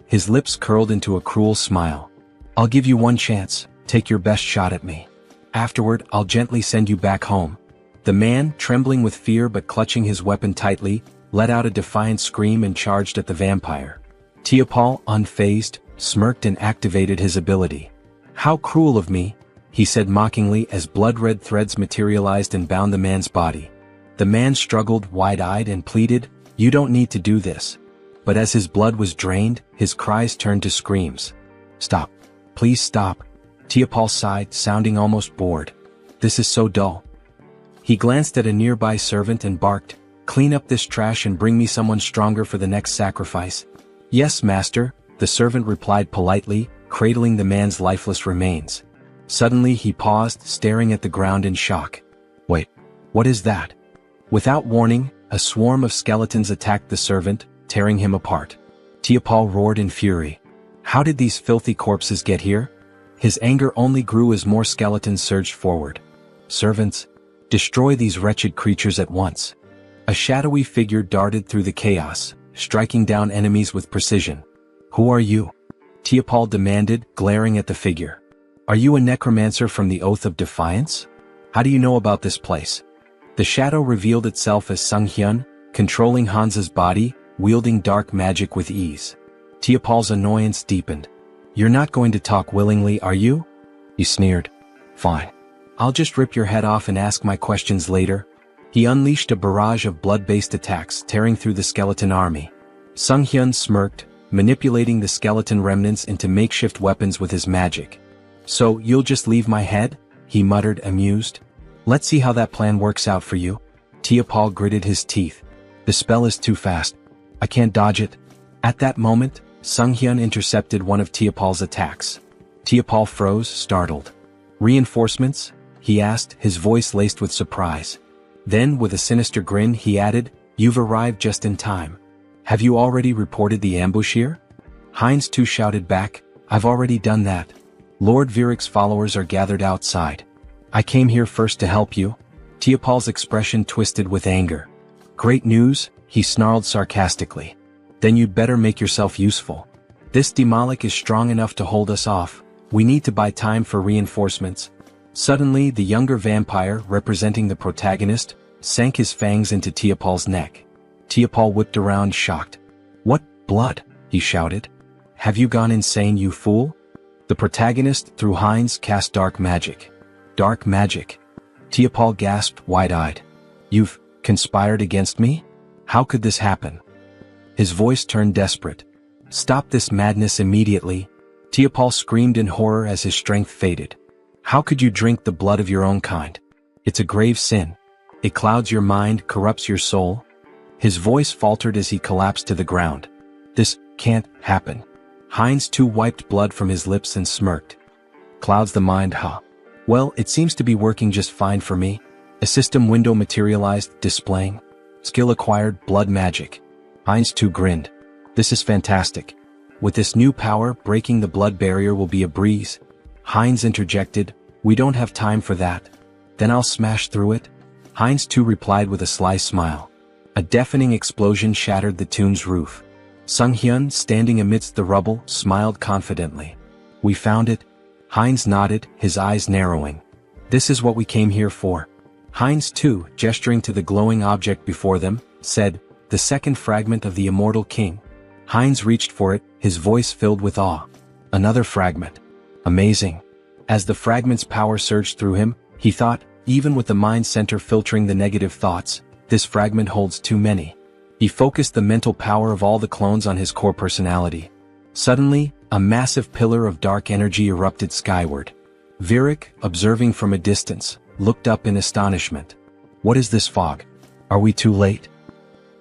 His lips curled into a cruel smile. I'll give you one chance, take your best shot at me. Afterward, I'll gently send you back home. The man, trembling with fear but clutching his weapon tightly, let out a defiant scream and charged at the vampire. Tiapol, unfazed, smirked and activated his ability. How cruel of me, he said mockingly as blood-red threads materialized and bound the man's body. The man struggled, wide-eyed, and pleaded, you don't need to do this. But as his blood was drained, his cries turned to screams. Stop. Please stop. Tiapol sighed, sounding almost bored. This is so dull. He glanced at a nearby servant and barked, clean up this trash and bring me someone stronger for the next sacrifice. Yes, master, the servant replied politely, cradling the man's lifeless remains. Suddenly he paused, staring at the ground in shock. Wait, what is that? Without warning, a swarm of skeletons attacked the servant, tearing him apart. Tiapol roared in fury. How did these filthy corpses get here? His anger only grew as more skeletons surged forward. Servants, destroy these wretched creatures at once. A shadowy figure darted through the chaos, striking down enemies with precision. Who are you? Tiapol demanded, glaring at the figure. Are you a necromancer from the Oath of Defiance? How do you know about this place? The shadow revealed itself as Sung Hyun, controlling Hansa's body, wielding dark magic with ease. Tiapol's annoyance deepened. You're not going to talk willingly, are you? He sneered. Fine. I'll just rip your head off and ask my questions later. He unleashed a barrage of blood-based attacks, tearing through the skeleton army. Sung Hyun smirked, manipulating the skeleton remnants into makeshift weapons with his magic. So, you'll just leave my head? He muttered, amused. Let's see how that plan works out for you. Tiapol gritted his teeth. The spell is too fast. I can't dodge it. At that moment, Sung Hyun intercepted one of Tiapol's attacks. Tiapol froze, startled. Reinforcements? He asked, his voice laced with surprise. Then, with a sinister grin, he added, You've arrived just in time. Have you already reported the ambush here? Heinz too shouted back, I've already done that. Lord Viric's followers are gathered outside. I came here first to help you. Tiapol's expression twisted with anger. Great news, he snarled sarcastically. Then you'd better make yourself useful. This Demolic is strong enough to hold us off. We need to buy time for reinforcements. Suddenly, the younger vampire, representing the protagonist, sank his fangs into Tiapol's neck. Tiapol whipped around, shocked. What blood? He shouted. Have you gone insane, you fool? The protagonist, through Heinz, cast dark magic. Dark magic. Tiapal gasped, wide-eyed. You've conspired against me? How could this happen? His voice turned desperate. Stop this madness immediately. Tiapal screamed in horror as his strength faded. How could you drink the blood of your own kind? It's a grave sin. It clouds your mind, corrupts your soul. His voice faltered as he collapsed to the ground. This can't happen. Heinz too wiped blood from his lips and smirked. Clouds the mind, huh? Well, it seems to be working just fine for me. A system window materialized, displaying skill acquired, blood magic. Heinz too grinned. This is fantastic. With this new power, breaking the blood barrier will be a breeze. Heinz interjected, we don't have time for that. Then I'll smash through it. Heinz too replied with a sly smile. A deafening explosion shattered the tomb's roof. Sung-hyun, standing amidst the rubble, smiled confidently. We found it. Heinz nodded, his eyes narrowing. This is what we came here for. Heinz too, gesturing to the glowing object before them, said, the second fragment of the immortal king. Heinz reached for it, his voice filled with awe. Another fragment. Amazing. As the fragment's power surged through him, he thought, even with the mind center filtering the negative thoughts, this fragment holds too many. He focused the mental power of all the clones on his core personality. Suddenly, a massive pillar of dark energy erupted skyward. Virik, observing from a distance, looked up in astonishment. What is this fog? Are we too late?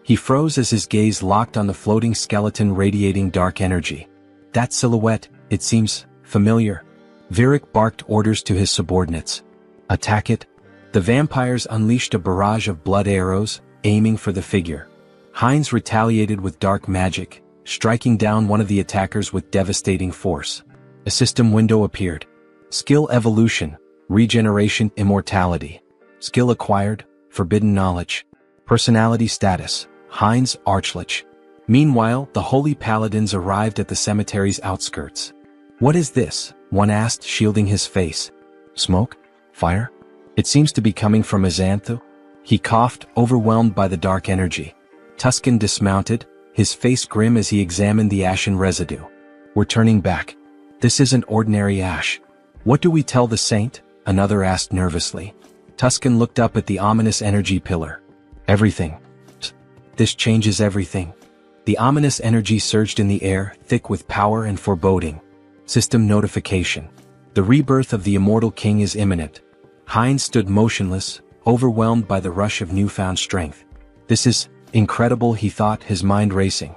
He froze as his gaze locked on the floating skeleton radiating dark energy. That silhouette, it seems familiar. Virik barked orders to his subordinates. Attack it. The vampires unleashed a barrage of blood arrows, aiming for the figure. Heinz retaliated with dark magic, striking down one of the attackers with devastating force. A system window appeared. Skill evolution, regeneration, immortality. Skill acquired, forbidden knowledge. Personality status, Heinz Archlich. Meanwhile, the holy paladins arrived at the cemetery's outskirts. What is this? One asked, shielding his face. Smoke? Fire? It seems to be coming from Azanthu. He coughed, overwhelmed by the dark energy. Tuscan dismounted, his face grim as he examined the ashen residue. We're turning back. This isn't ordinary ash. What do we tell the saint? Another asked nervously. Tuscan looked up at the ominous energy pillar. Everything. This changes everything. The ominous energy surged in the air, thick with power and foreboding. System notification. The rebirth of the immortal king is imminent. Heinz stood motionless, overwhelmed by the rush of newfound strength. This is incredible, he thought, his mind racing.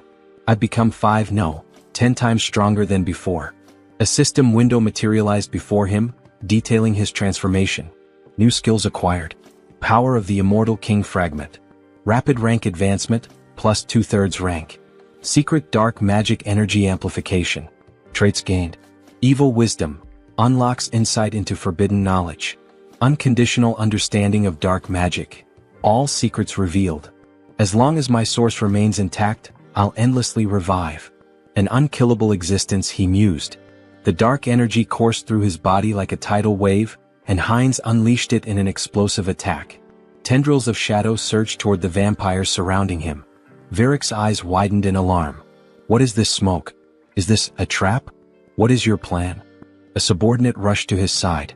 I've become 10 times stronger than before. A system window materialized before him, detailing his transformation. New skills acquired. Power of the immortal king fragment. Rapid rank advancement, plus 2/3 rank. Secret dark magic energy amplification. Traits gained. Evil wisdom. Unlocks insight into forbidden knowledge. Unconditional understanding of dark magic. All secrets revealed. As long as my source remains intact, I'll endlessly revive. An unkillable existence, he mused. The dark energy coursed through his body like a tidal wave, and Heinz unleashed it in an explosive attack. Tendrils of shadow surged toward the vampires surrounding him. Virik's eyes widened in alarm. What is this smoke? Is this a trap? What is your plan? A subordinate rushed to his side.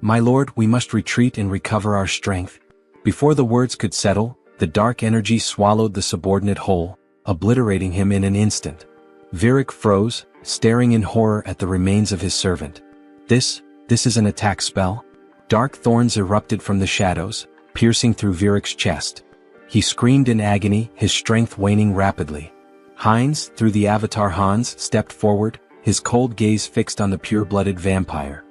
My lord, we must retreat and recover our strength. Before the words could settle, the dark energy swallowed the subordinate whole, obliterating him in an instant. Virik froze, staring in horror at the remains of his servant. This is an attack spell? Dark thorns erupted from the shadows, piercing through Virik's chest. He screamed in agony, his strength waning rapidly. Heinz, through the avatar Hans, stepped forward, his cold gaze fixed on the pure-blooded vampire.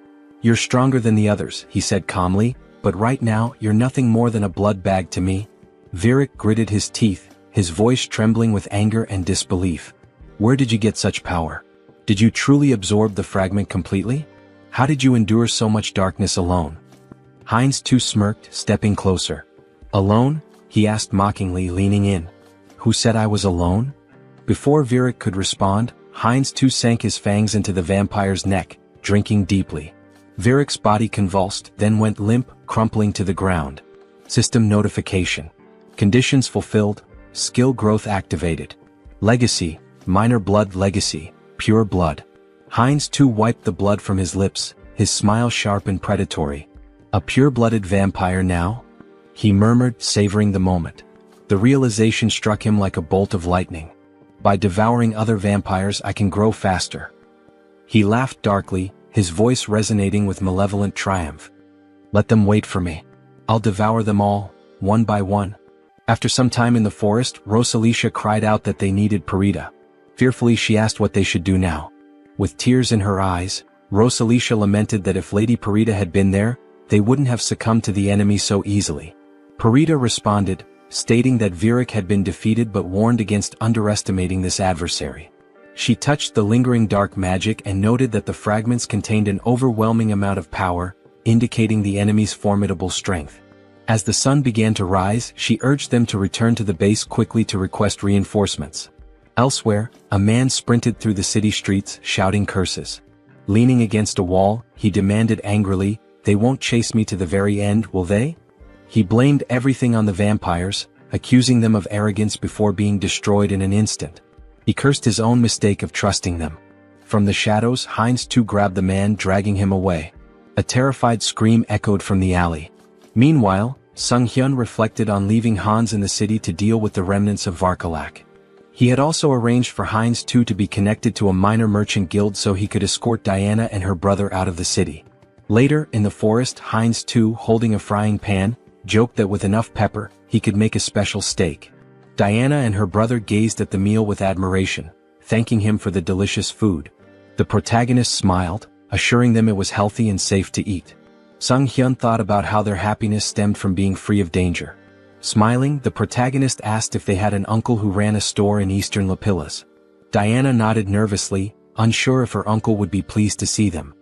You're stronger than the others, he said calmly, but right now you're nothing more than a blood bag to me. Virik gritted his teeth, his voice trembling with anger and disbelief. Where did you get such power? Did you truly absorb the fragment completely? How did you endure so much darkness alone? Heinz too smirked, stepping closer. Alone? He asked mockingly, leaning in. Who said I was alone? Before Virik could respond, Heinz too sank his fangs into the vampire's neck, drinking deeply. Virik's body convulsed, then went limp, crumpling to the ground. System notification. Conditions fulfilled, skill growth activated. Legacy, minor blood legacy, pure blood. Heinz too wiped the blood from his lips, his smile sharp and predatory. A pure-blooded vampire now? He murmured, savoring the moment. The realization struck him like a bolt of lightning. By devouring other vampires I can grow faster. He laughed darkly, his voice resonating with malevolent triumph. Let them wait for me. I'll devour them all, one by one. After some time in the forest, Rosalicia cried out that they needed Perdita. Fearfully she asked what they should do now. With tears in her eyes, Rosalicia lamented that if Lady Perdita had been there, they wouldn't have succumbed to the enemy so easily. Perdita responded, stating that Vieric had been defeated but warned against underestimating this adversary. She touched the lingering dark magic and noted that the fragments contained an overwhelming amount of power, indicating the enemy's formidable strength. As the sun began to rise, she urged them to return to the base quickly to request reinforcements. Elsewhere, a man sprinted through the city streets, shouting curses. Leaning against a wall, he demanded angrily, "They won't chase me to the very end, will they?" He blamed everything on the vampires, accusing them of arrogance before being destroyed in an instant. He cursed his own mistake of trusting them. From the shadows, Heinz too grabbed the man, dragging him away. A terrified scream echoed from the alley. Meanwhile, Sung Hyun reflected on leaving Hans in the city to deal with the remnants of Varkalak. He had also arranged for Heinz too to be connected to a minor merchant guild so he could escort Diana and her brother out of the city. Later, in the forest, Heinz too, holding a frying pan, joked that with enough pepper, he could make a special steak. Diana and her brother gazed at the meal with admiration, thanking him for the delicious food. The protagonist smiled, assuring them it was healthy and safe to eat. Sung Hyun thought about how their happiness stemmed from being free of danger. Smiling, the protagonist asked if they had an uncle who ran a store in eastern Lapillas. Diana nodded nervously, unsure if her uncle would be pleased to see them.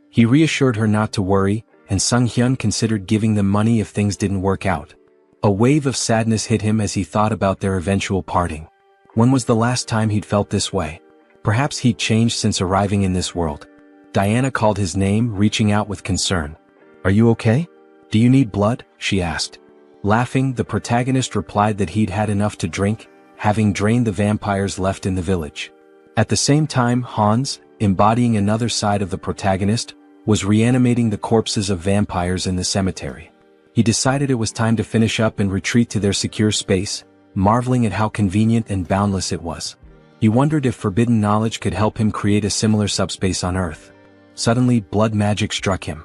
He reassured her not to worry, and Sung Hyun considered giving them money if things didn't work out. A wave of sadness hit him as he thought about their eventual parting. When was the last time he'd felt this way? Perhaps he'd changed since arriving in this world. Diana called his name, reaching out with concern. "Are you okay? Do you need blood?" she asked. Laughing, the protagonist replied that he'd had enough to drink, having drained the vampires left in the village. At the same time, Hans, embodying another side of the protagonist, was reanimating the corpses of vampires in the cemetery. He decided it was time to finish up and retreat to their secure space, marveling at how convenient and boundless it was. He wondered if forbidden knowledge could help him create a similar subspace on Earth. Suddenly, blood magic struck him.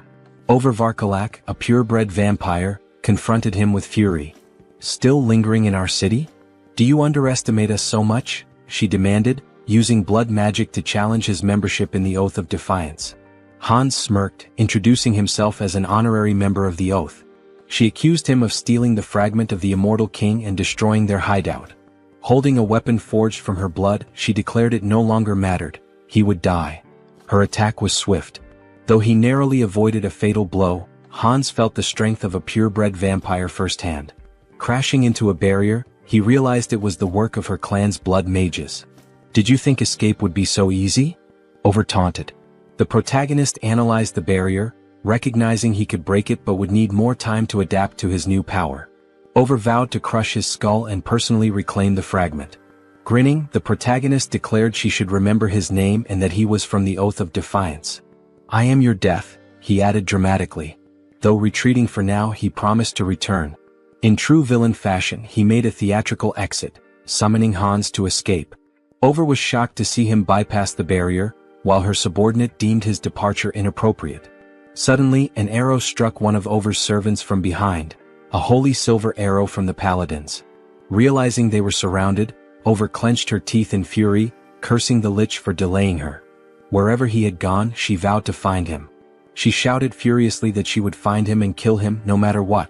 Over Varkalak, a purebred vampire, confronted him with fury. "Still lingering in our city? Do you underestimate us so much?" she demanded, using blood magic to challenge his membership in the Oath of Defiance. Hans smirked, introducing himself as an honorary member of the Oath. She accused him of stealing the fragment of the immortal king and destroying their hideout. Holding a weapon forged from her blood, she declared it no longer mattered. He would die. Her attack was swift. Though he narrowly avoided a fatal blow, Hans felt the strength of a purebred vampire firsthand. Crashing into a barrier, he realized it was the work of her clan's blood mages. "Did you think escape would be so easy?" Over-taunted. The protagonist analyzed the barrier, recognizing he could break it but would need more time to adapt to his new power. Over-vowed to crush his skull and personally reclaim the fragment. Grinning, the protagonist declared she should remember his name and that he was from the Oath of Defiance. "I am your death," he added dramatically. Though retreating for now, he promised to return. In true villain fashion, he made a theatrical exit, summoning Hans to escape. Over was shocked to see him bypass the barrier, while her subordinate deemed his departure inappropriate. Suddenly, an arrow struck one of Over's servants from behind, a holy silver arrow from the paladins. Realizing they were surrounded, Over clenched her teeth in fury, cursing the lich for delaying her. Wherever he had gone, she vowed to find him. She shouted furiously that she would find him and kill him no matter what.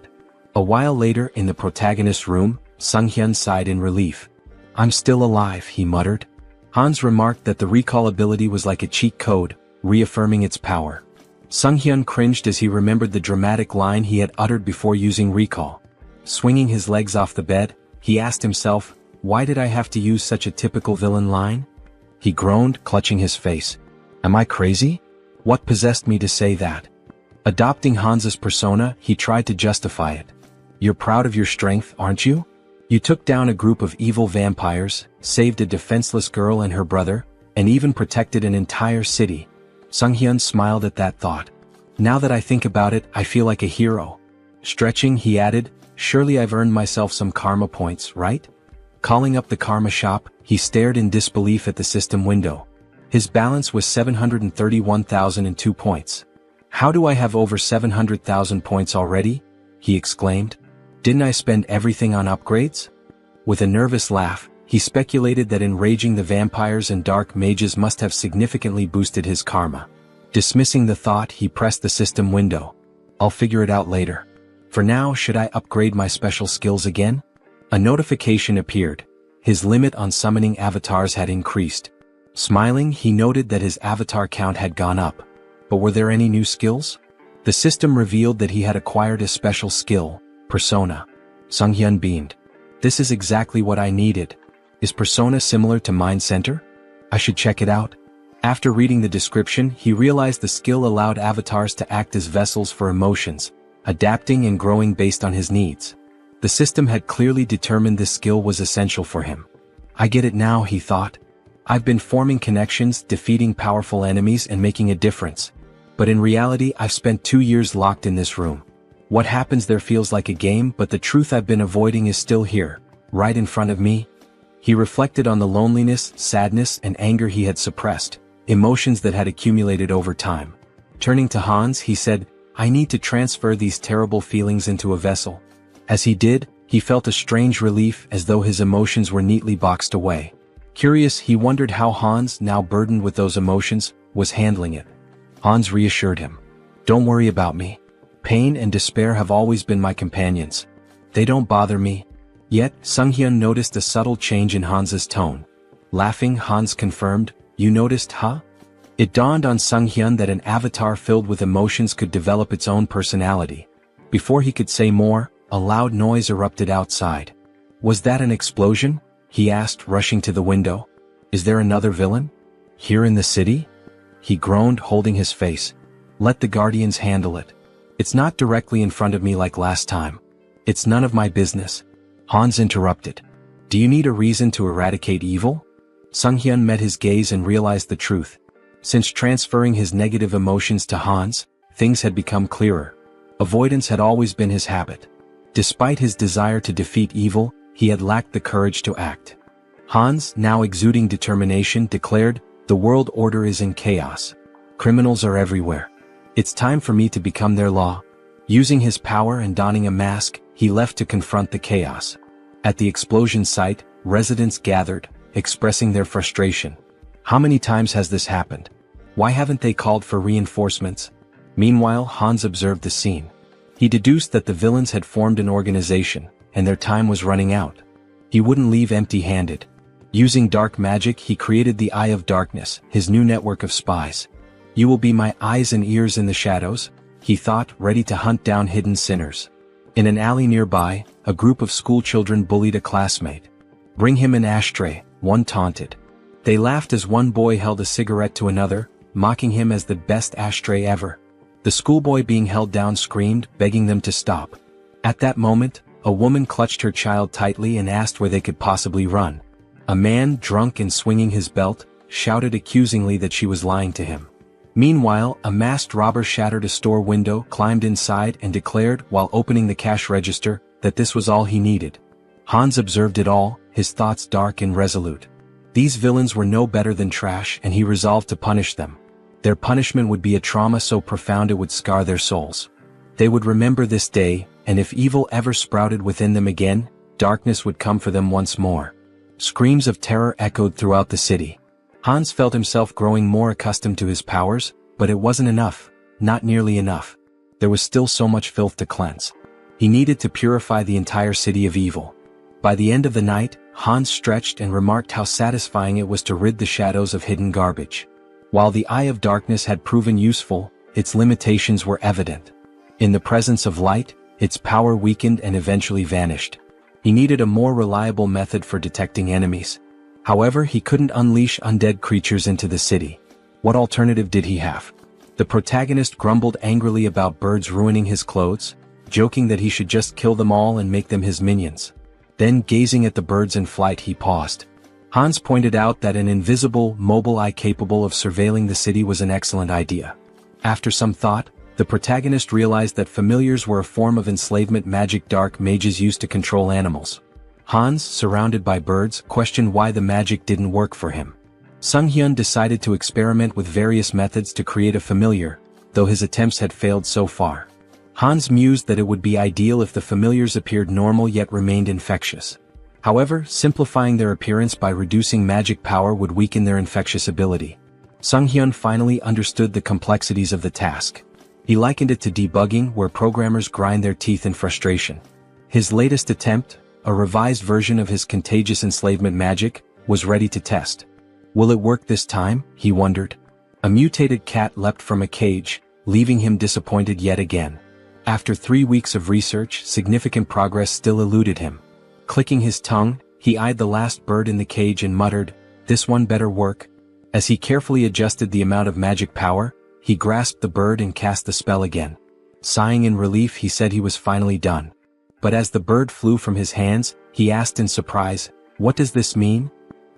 A while later, in the protagonist's room, Sung-hyun sighed in relief. "I'm still alive," he muttered. Hans remarked that the recall ability was like a cheat code, reaffirming its power. Sung-hyun cringed as he remembered the dramatic line he had uttered before using recall. Swinging his legs off the bed, he asked himself, "Why did I have to use such a typical villain line?" He groaned, clutching his face. "Am I crazy? What possessed me to say that?" Adopting Hans's persona, he tried to justify it. "You're proud of your strength, aren't you? You took down a group of evil vampires, saved a defenseless girl and her brother, and even protected an entire city. Sunghyun smiled at that thought. Now that I think about it, I feel like a hero. Stretching, he added, surely I've earned myself some karma points, right? Calling up the karma shop, he stared in disbelief at the system window. His balance was 731,002 points. How do I have over 700,000 points already? He exclaimed. Didn't I spend everything on upgrades? With a nervous laugh, he speculated that enraging the vampires and dark mages must have significantly boosted his karma. Dismissing the thought, he pressed the system window. I'll figure it out later. For now, should I upgrade my special skills again? A notification appeared. His limit on summoning avatars had increased. Smiling, he noted that his avatar count had gone up. But were there any new skills? The system revealed that he had acquired a special skill, Persona. Sunghyun beamed. This is exactly what I needed. Is Persona similar to Mind Center? I should check it out. After reading the description, he realized the skill allowed avatars to act as vessels for emotions, adapting and growing based on his needs. The system had clearly determined this skill was essential for him. I get it now, he thought. I've been forming connections, defeating powerful enemies and making a difference. But in reality, I've spent 2 years locked in this room. What happens there feels like a game, but the truth I've been avoiding is still here, right in front of me. He reflected on the loneliness, sadness, and anger he had suppressed, emotions that had accumulated over time. Turning to Hans, he said, I need to transfer these terrible feelings into a vessel. As he did, he felt a strange relief as though his emotions were neatly boxed away. Curious, he wondered how Hans, now burdened with those emotions, was handling it. Hans reassured him. Don't worry about me. Pain and despair have always been my companions. They don't bother me. Yet, Sunghyun noticed a subtle change in Hans's tone. Laughing, Hans confirmed, You noticed, huh? It dawned on Sunghyun that an avatar filled with emotions could develop its own personality. Before he could say more, a loud noise erupted outside. Was that an explosion? He asked, rushing to the window. Is there another villain? Here in the city? He groaned, holding his face. Let the guardians handle it. It's not directly in front of me like last time. It's none of my business. Hans interrupted. Do you need a reason to eradicate evil? Sunghyun met his gaze and realized the truth. Since transferring his negative emotions to Hans, things had become clearer. Avoidance had always been his habit. Despite his desire to defeat evil, he had lacked the courage to act. Hans, now exuding determination, declared, The world order is in chaos. Criminals are everywhere. It's time for me to become their law. Using his power and donning a mask, he left to confront the chaos. At the explosion site, residents gathered, expressing their frustration. How many times has this happened? Why haven't they called for reinforcements? Meanwhile, Hans observed the scene. He deduced that the villains had formed an organization, and their time was running out. He wouldn't leave empty-handed. Using dark magic, he created the Eye of Darkness, his new network of spies. You will be my eyes and ears in the shadows, he thought, ready to hunt down hidden sinners. In an alley nearby, a group of schoolchildren bullied a classmate. Bring him an ashtray, one taunted. They laughed as one boy held a cigarette to another, mocking him as the best ashtray ever. The schoolboy being held down screamed, begging them to stop. At that moment, a woman clutched her child tightly and asked where they could possibly run. A man, drunk and swinging his belt, shouted accusingly that she was lying to him. Meanwhile, a masked robber shattered a store window, climbed inside and declared, while opening the cash register, that this was all he needed. Hans observed it all, his thoughts dark and resolute. These villains were no better than trash, and he resolved to punish them. Their punishment would be a trauma so profound it would scar their souls. They would remember this day, and if evil ever sprouted within them again, darkness would come for them once more. Screams of terror echoed throughout the city. Hans felt himself growing more accustomed to his powers, but it wasn't enough, not nearly enough. There was still so much filth to cleanse. He needed to purify the entire city of evil. By the end of the night, Hans stretched and remarked how satisfying it was to rid the shadows of hidden garbage. While the Eye of Darkness had proven useful, its limitations were evident. In the presence of light, its power weakened and eventually vanished. He needed a more reliable method for detecting enemies. However, he couldn't unleash undead creatures into the city. What alternative did he have? The protagonist grumbled angrily about birds ruining his clothes, joking that he should just kill them all and make them his minions. Then, gazing at the birds in flight, he paused. Hans pointed out that an invisible, mobile eye capable of surveilling the city was an excellent idea. After some thought, the protagonist realized that familiars were a form of enslavement magic dark mages used to control animals. Hans, surrounded by birds, questioned why the magic didn't work for him. Sung-hyun decided to experiment with various methods to create a familiar, though his attempts had failed so far. Hans mused that it would be ideal if the familiars appeared normal yet remained infectious. However, simplifying their appearance by reducing magic power would weaken their infectious ability. Sung-hyun finally understood the complexities of the task. He likened it to debugging, where programmers grind their teeth in frustration. His latest attempt, a revised version of his contagious enslavement magic, was ready to test. Will it work this time? He wondered. A mutated cat leapt from a cage, leaving him disappointed yet again. After 3 weeks of research, significant progress still eluded him. Clicking his tongue, he eyed the last bird in the cage and muttered, "This one better work." As he carefully adjusted the amount of magic power, he grasped the bird and cast the spell again. Sighing in relief, he said he was finally done. But as the bird flew from his hands, he asked in surprise, "What does this mean?"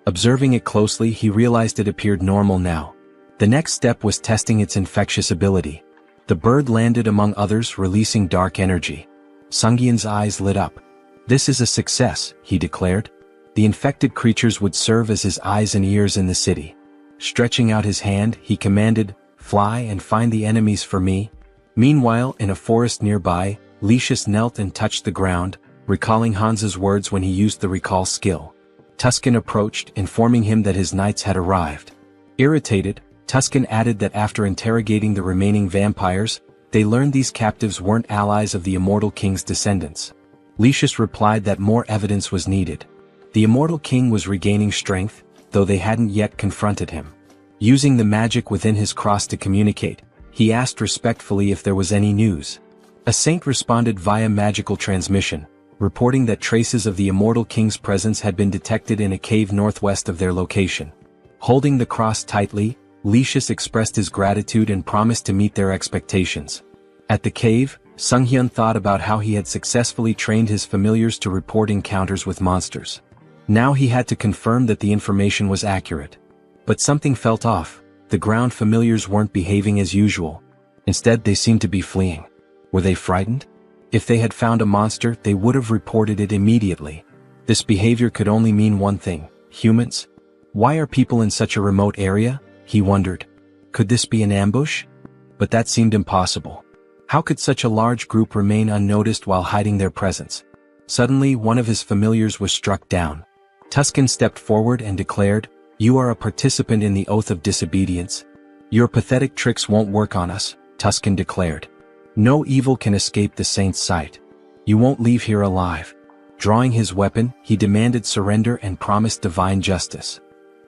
Observing it closely, he realized it appeared normal now. The next step was testing its infectious ability. The bird landed among others, releasing dark energy. Sung-hyun's eyes lit up. "This is a success," he declared. The infected creatures would serve as his eyes and ears in the city. Stretching out his hand, he commanded, "Fly and find the enemies for me." Meanwhile, in a forest nearby, Lucius knelt and touched the ground, recalling Hans's words when he used the recall skill. Tuscan approached, informing him that his knights had arrived. Irritated, Tuscan added that after interrogating the remaining vampires, they learned these captives weren't allies of the immortal king's descendants. Lucius replied that more evidence was needed. The immortal king was regaining strength, though they hadn't yet confronted him. Using the magic within his cross to communicate, he asked respectfully if there was any news. A saint responded via magical transmission, reporting that traces of the immortal king's presence had been detected in a cave northwest of their location. Holding the cross tightly, Lucius expressed his gratitude and promised to meet their expectations. At the cave, Sung-hyun thought about how he had successfully trained his familiars to report encounters with monsters. Now he had to confirm that the information was accurate. But something felt off. The ground familiars weren't behaving as usual. Instead, they seemed to be fleeing. Were they frightened? If they had found a monster, they would have reported it immediately. This behavior could only mean one thing: humans? Why are people in such a remote area? He wondered. Could this be an ambush? But that seemed impossible. How could such a large group remain unnoticed while hiding their presence? Suddenly, one of his familiars was struck down. Tuscan stepped forward and declared, "You are a participant in the oath of disobedience. Your pathetic tricks won't work on us," Tuscan declared. "No evil can escape the saint's sight. You won't leave here alive." Drawing his weapon, he demanded surrender and promised divine justice.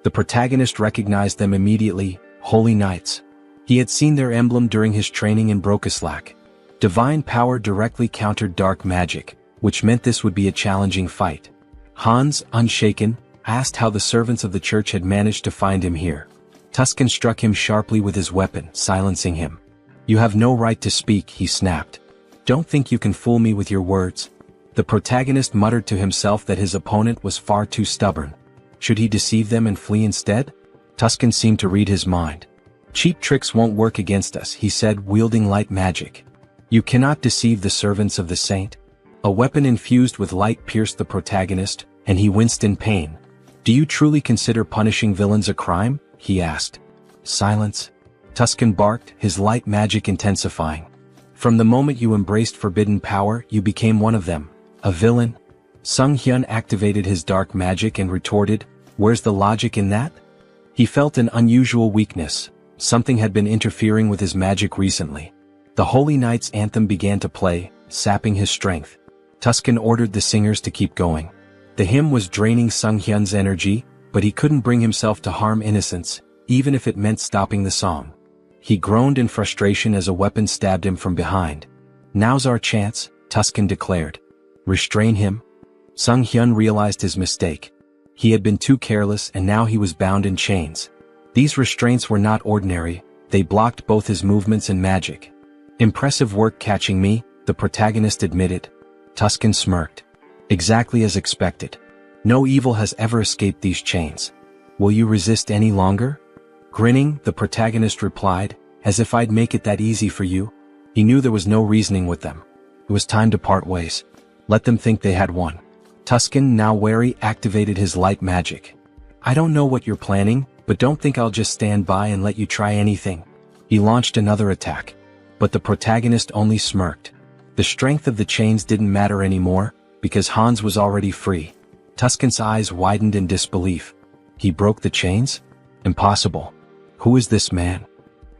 The protagonist recognized them immediately: Holy Knights. He had seen their emblem during his training in Brokislak. Divine power directly countered dark magic, which meant this would be a challenging fight. Hans, unshaken, asked how the servants of the church had managed to find him here. Tuscan struck him sharply with his weapon, silencing him. "You have no right to speak," he snapped. "Don't think you can fool me with your words." The protagonist muttered to himself that his opponent was far too stubborn. Should he deceive them and flee instead? Tuscan seemed to read his mind. "Cheap tricks won't work against us," he said, wielding light magic. "You cannot deceive the servants of the saint." A weapon infused with light pierced the protagonist, and he winced in pain. "Do you truly consider punishing villains a crime?" he asked. "Silence," Tuscan barked, his light magic intensifying. "From the moment you embraced forbidden power, you became one of them. A villain?" Sung-hyun activated his dark magic and retorted, "Where's the logic in that?" He felt an unusual weakness. Something had been interfering with his magic recently. The Holy Knight's anthem began to play, sapping his strength. Tuscan ordered the singers to keep going. The hymn was draining Sung-hyun's energy, but he couldn't bring himself to harm innocents, even if it meant stopping the song. He groaned in frustration as a weapon stabbed him from behind. "Now's our chance," Tuscan declared. "Restrain him." Sung-hyun realized his mistake. He had been too careless and now he was bound in chains. These restraints were not ordinary, they blocked both his movements and magic. "Impressive work catching me," the protagonist admitted. Tuscan smirked. "Exactly as expected. No evil has ever escaped these chains. Will you resist any longer? Grinning, the protagonist replied, as if I'd make it that easy for you. He knew there was no reasoning with them. It was time to part ways. Let them think they had won. Tuscan, now wary, activated his light magic. I don't know what you're planning, but don't think I'll just stand by and let you try anything. He launched another attack. But the protagonist only smirked. The strength of the chains didn't matter anymore, because Hans was already free. Tuscan's eyes widened in disbelief. He broke the chains? Impossible. Who is this man?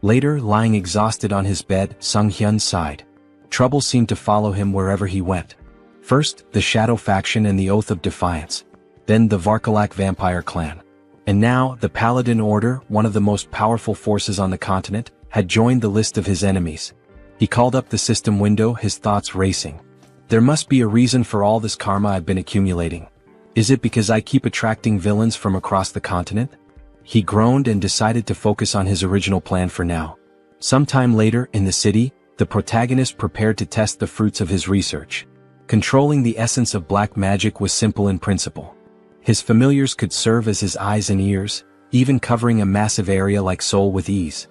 Later, lying exhausted on his bed, Sung-hyun sighed. Trouble seemed to follow him wherever he went. First, the Shadow faction and the Oath of Defiance. Then the Varkalak vampire clan. And now, the Paladin Order, one of the most powerful forces on the continent, had joined the list of his enemies. He called up the system window, his thoughts racing. There must be a reason for all this karma I've been accumulating. Is it because I keep attracting villains from across the continent? He groaned and decided to focus on his original plan for now. Sometime later, in the city, the protagonist prepared to test the fruits of his research. Controlling the essence of black magic was simple in principle. His familiars could serve as his eyes and ears, even covering a massive area like Seoul with ease.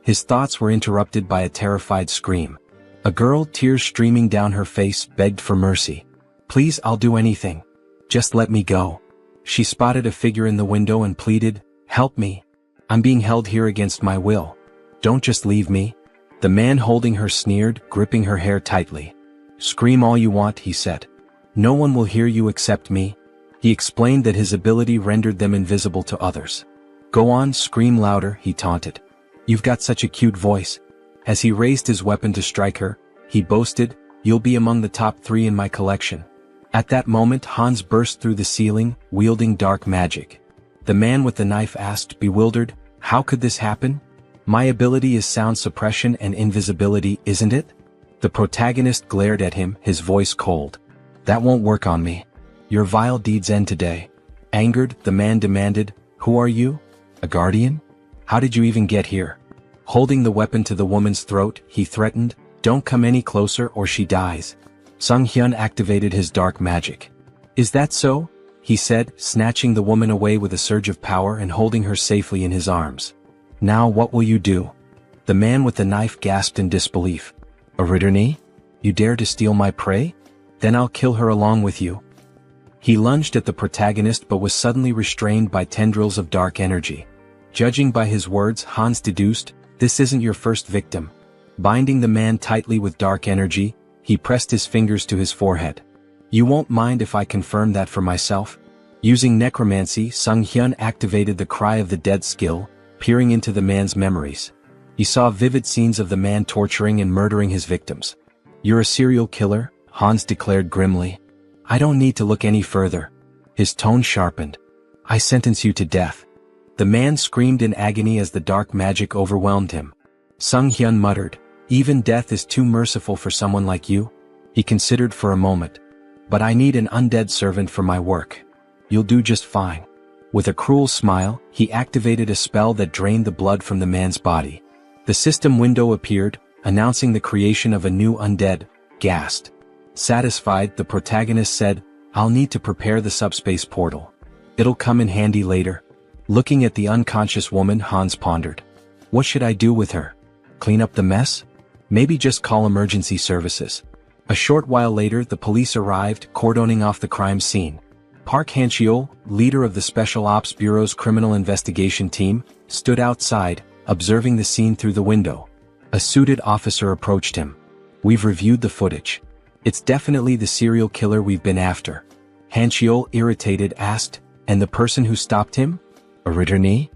His thoughts were interrupted by a terrified scream. A girl, tears streaming down her face, begged for mercy. Please, I'll do anything. Just let me go. She spotted a figure in the window and pleaded, help me. I'm being held here against my will. Don't just leave me. The man holding her sneered, gripping her hair tightly. Scream all you want, he said. No one will hear you except me. He explained that his ability rendered them invisible to others. Go on, scream louder, he taunted. You've got such a cute voice. As he raised his weapon to strike her, he boasted, you'll be among the top 3 in my collection. At that moment, Hans burst through the ceiling, wielding dark magic. The man with the knife asked, bewildered, how could this happen? My ability is sound suppression and invisibility, isn't it? The protagonist glared at him, his voice cold. That won't work on me. Your vile deeds end today. Angered, the man demanded, who are you? A guardian? How did you even get here? Holding the weapon to the woman's throat, he threatened, don't come any closer or she dies. Sung-hyun activated his dark magic. Is that so? He said, snatching the woman away with a surge of power and holding her safely in his arms. Now what will you do? The man with the knife gasped in disbelief. A Ritterni? You dare to steal my prey? Then I'll kill her along with you. He lunged at the protagonist but was suddenly restrained by tendrils of dark energy. Judging by his words, Hans deduced, this isn't your first victim. Binding the man tightly with dark energy, he pressed his fingers to his forehead. You won't mind if I confirm that for myself? Using necromancy, Sung-hyun activated the Cry of the Dead skill, peering into the man's memories. He saw vivid scenes of the man torturing and murdering his victims. You're a serial killer, Hans declared grimly. I don't need to look any further. His tone sharpened. I sentence you to death. The man screamed in agony as the dark magic overwhelmed him. Sung-hyun muttered, even death is too merciful for someone like you. He considered for a moment. But I need an undead servant for my work. You'll do just fine. With a cruel smile, he activated a spell that drained the blood from the man's body. The system window appeared, announcing the creation of a new undead, Ghast. Satisfied, the protagonist said, I'll need to prepare the subspace portal. It'll come in handy later. Looking at the unconscious woman, Hans pondered. What should I do with her? Clean up the mess? Maybe just call emergency services. A short while later, the police arrived, cordoning off the crime scene. Park Han-cheol, leader of the Special Ops Bureau's criminal investigation team, stood outside, observing the scene through the window. A suited officer approached him. We've reviewed the footage. It's definitely the serial killer we've been after. Han-cheol, irritated, asked, and the person who stopped him? A Ritterni?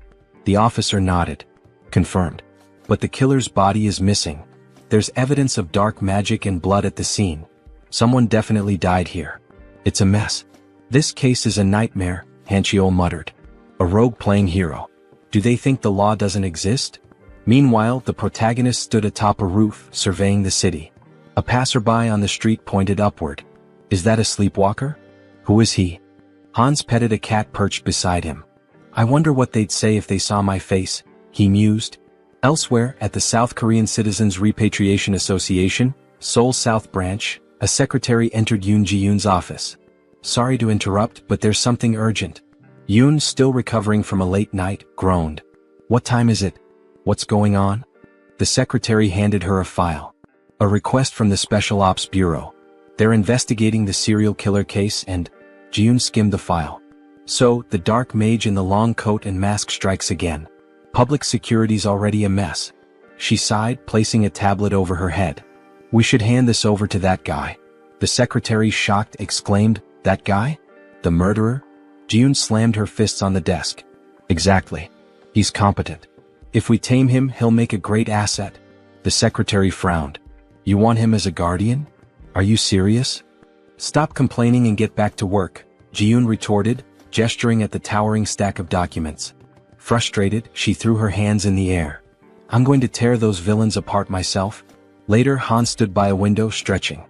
The officer nodded. Confirmed. But the killer's body is missing. There's evidence of dark magic and blood at the scene. Someone definitely died here. It's a mess. This case is a nightmare, Han-cheol muttered. A rogue playing hero. Do they think the law doesn't exist? Meanwhile, the protagonist stood atop a roof, surveying the city. A passerby on the street pointed upward. Is that a sleepwalker? Who is he? Hans petted a cat perched beside him. I wonder what they'd say if they saw my face, he mused. Elsewhere, at the South Korean Citizens Repatriation Association, Seoul South Branch, a secretary entered Yoon Ji-yoon's office. Sorry to interrupt, but there's something urgent. Yoon, still recovering from a late night, groaned. What time is it? What's going on? The secretary handed her a file. A request from the Special Ops Bureau. They're investigating the serial killer case and... Yoon skimmed the file. So, the dark mage in the long coat and mask strikes again. Public security's already a mess. She sighed, placing a tablet over her head. We should hand this over to that guy. The secretary, shocked, exclaimed, That guy? The murderer? Yoon slammed her fists on the desk. Exactly. He's competent. If we tame him, he'll make a great asset. The secretary frowned. You want him as a guardian? Are you serious? Stop complaining and get back to work, Yoon retorted, gesturing at the towering stack of documents. Frustrated, she threw her hands in the air. I'm going to tear those villains apart myself. Later, Han stood by a window, stretching.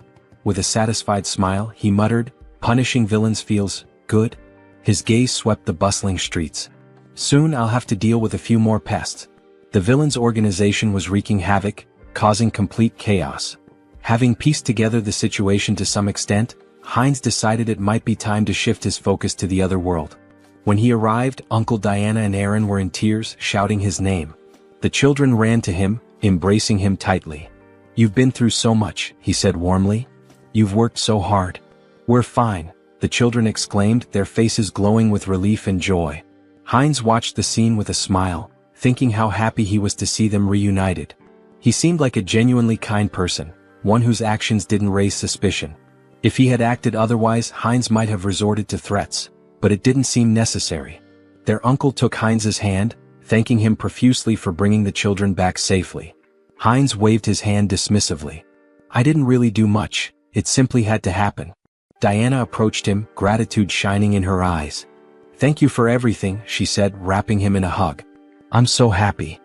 With a satisfied smile, he muttered, Punishing villains feels good. His gaze swept the bustling streets. Soon I'll have to deal with a few more pests. The villains' organization was wreaking havoc, causing complete chaos. Having pieced together the situation to some extent, Hines decided it might be time to shift his focus to the other world. When he arrived, Uncle Diana and Aaron were in tears, shouting his name. The children ran to him, embracing him tightly. You've been through so much, he said warmly. You've worked so hard. We're fine, the children exclaimed, their faces glowing with relief and joy. Hines watched the scene with a smile, thinking how happy he was to see them reunited. He seemed like a genuinely kind person, one whose actions didn't raise suspicion. If he had acted otherwise, Hines might have resorted to threats, but it didn't seem necessary. Their uncle took Hines's hand, thanking him profusely for bringing the children back safely. Hines waved his hand dismissively. I didn't really do much, it simply had to happen. Diana approached him, gratitude shining in her eyes. Thank you for everything, she said, wrapping him in a hug. I'm so happy.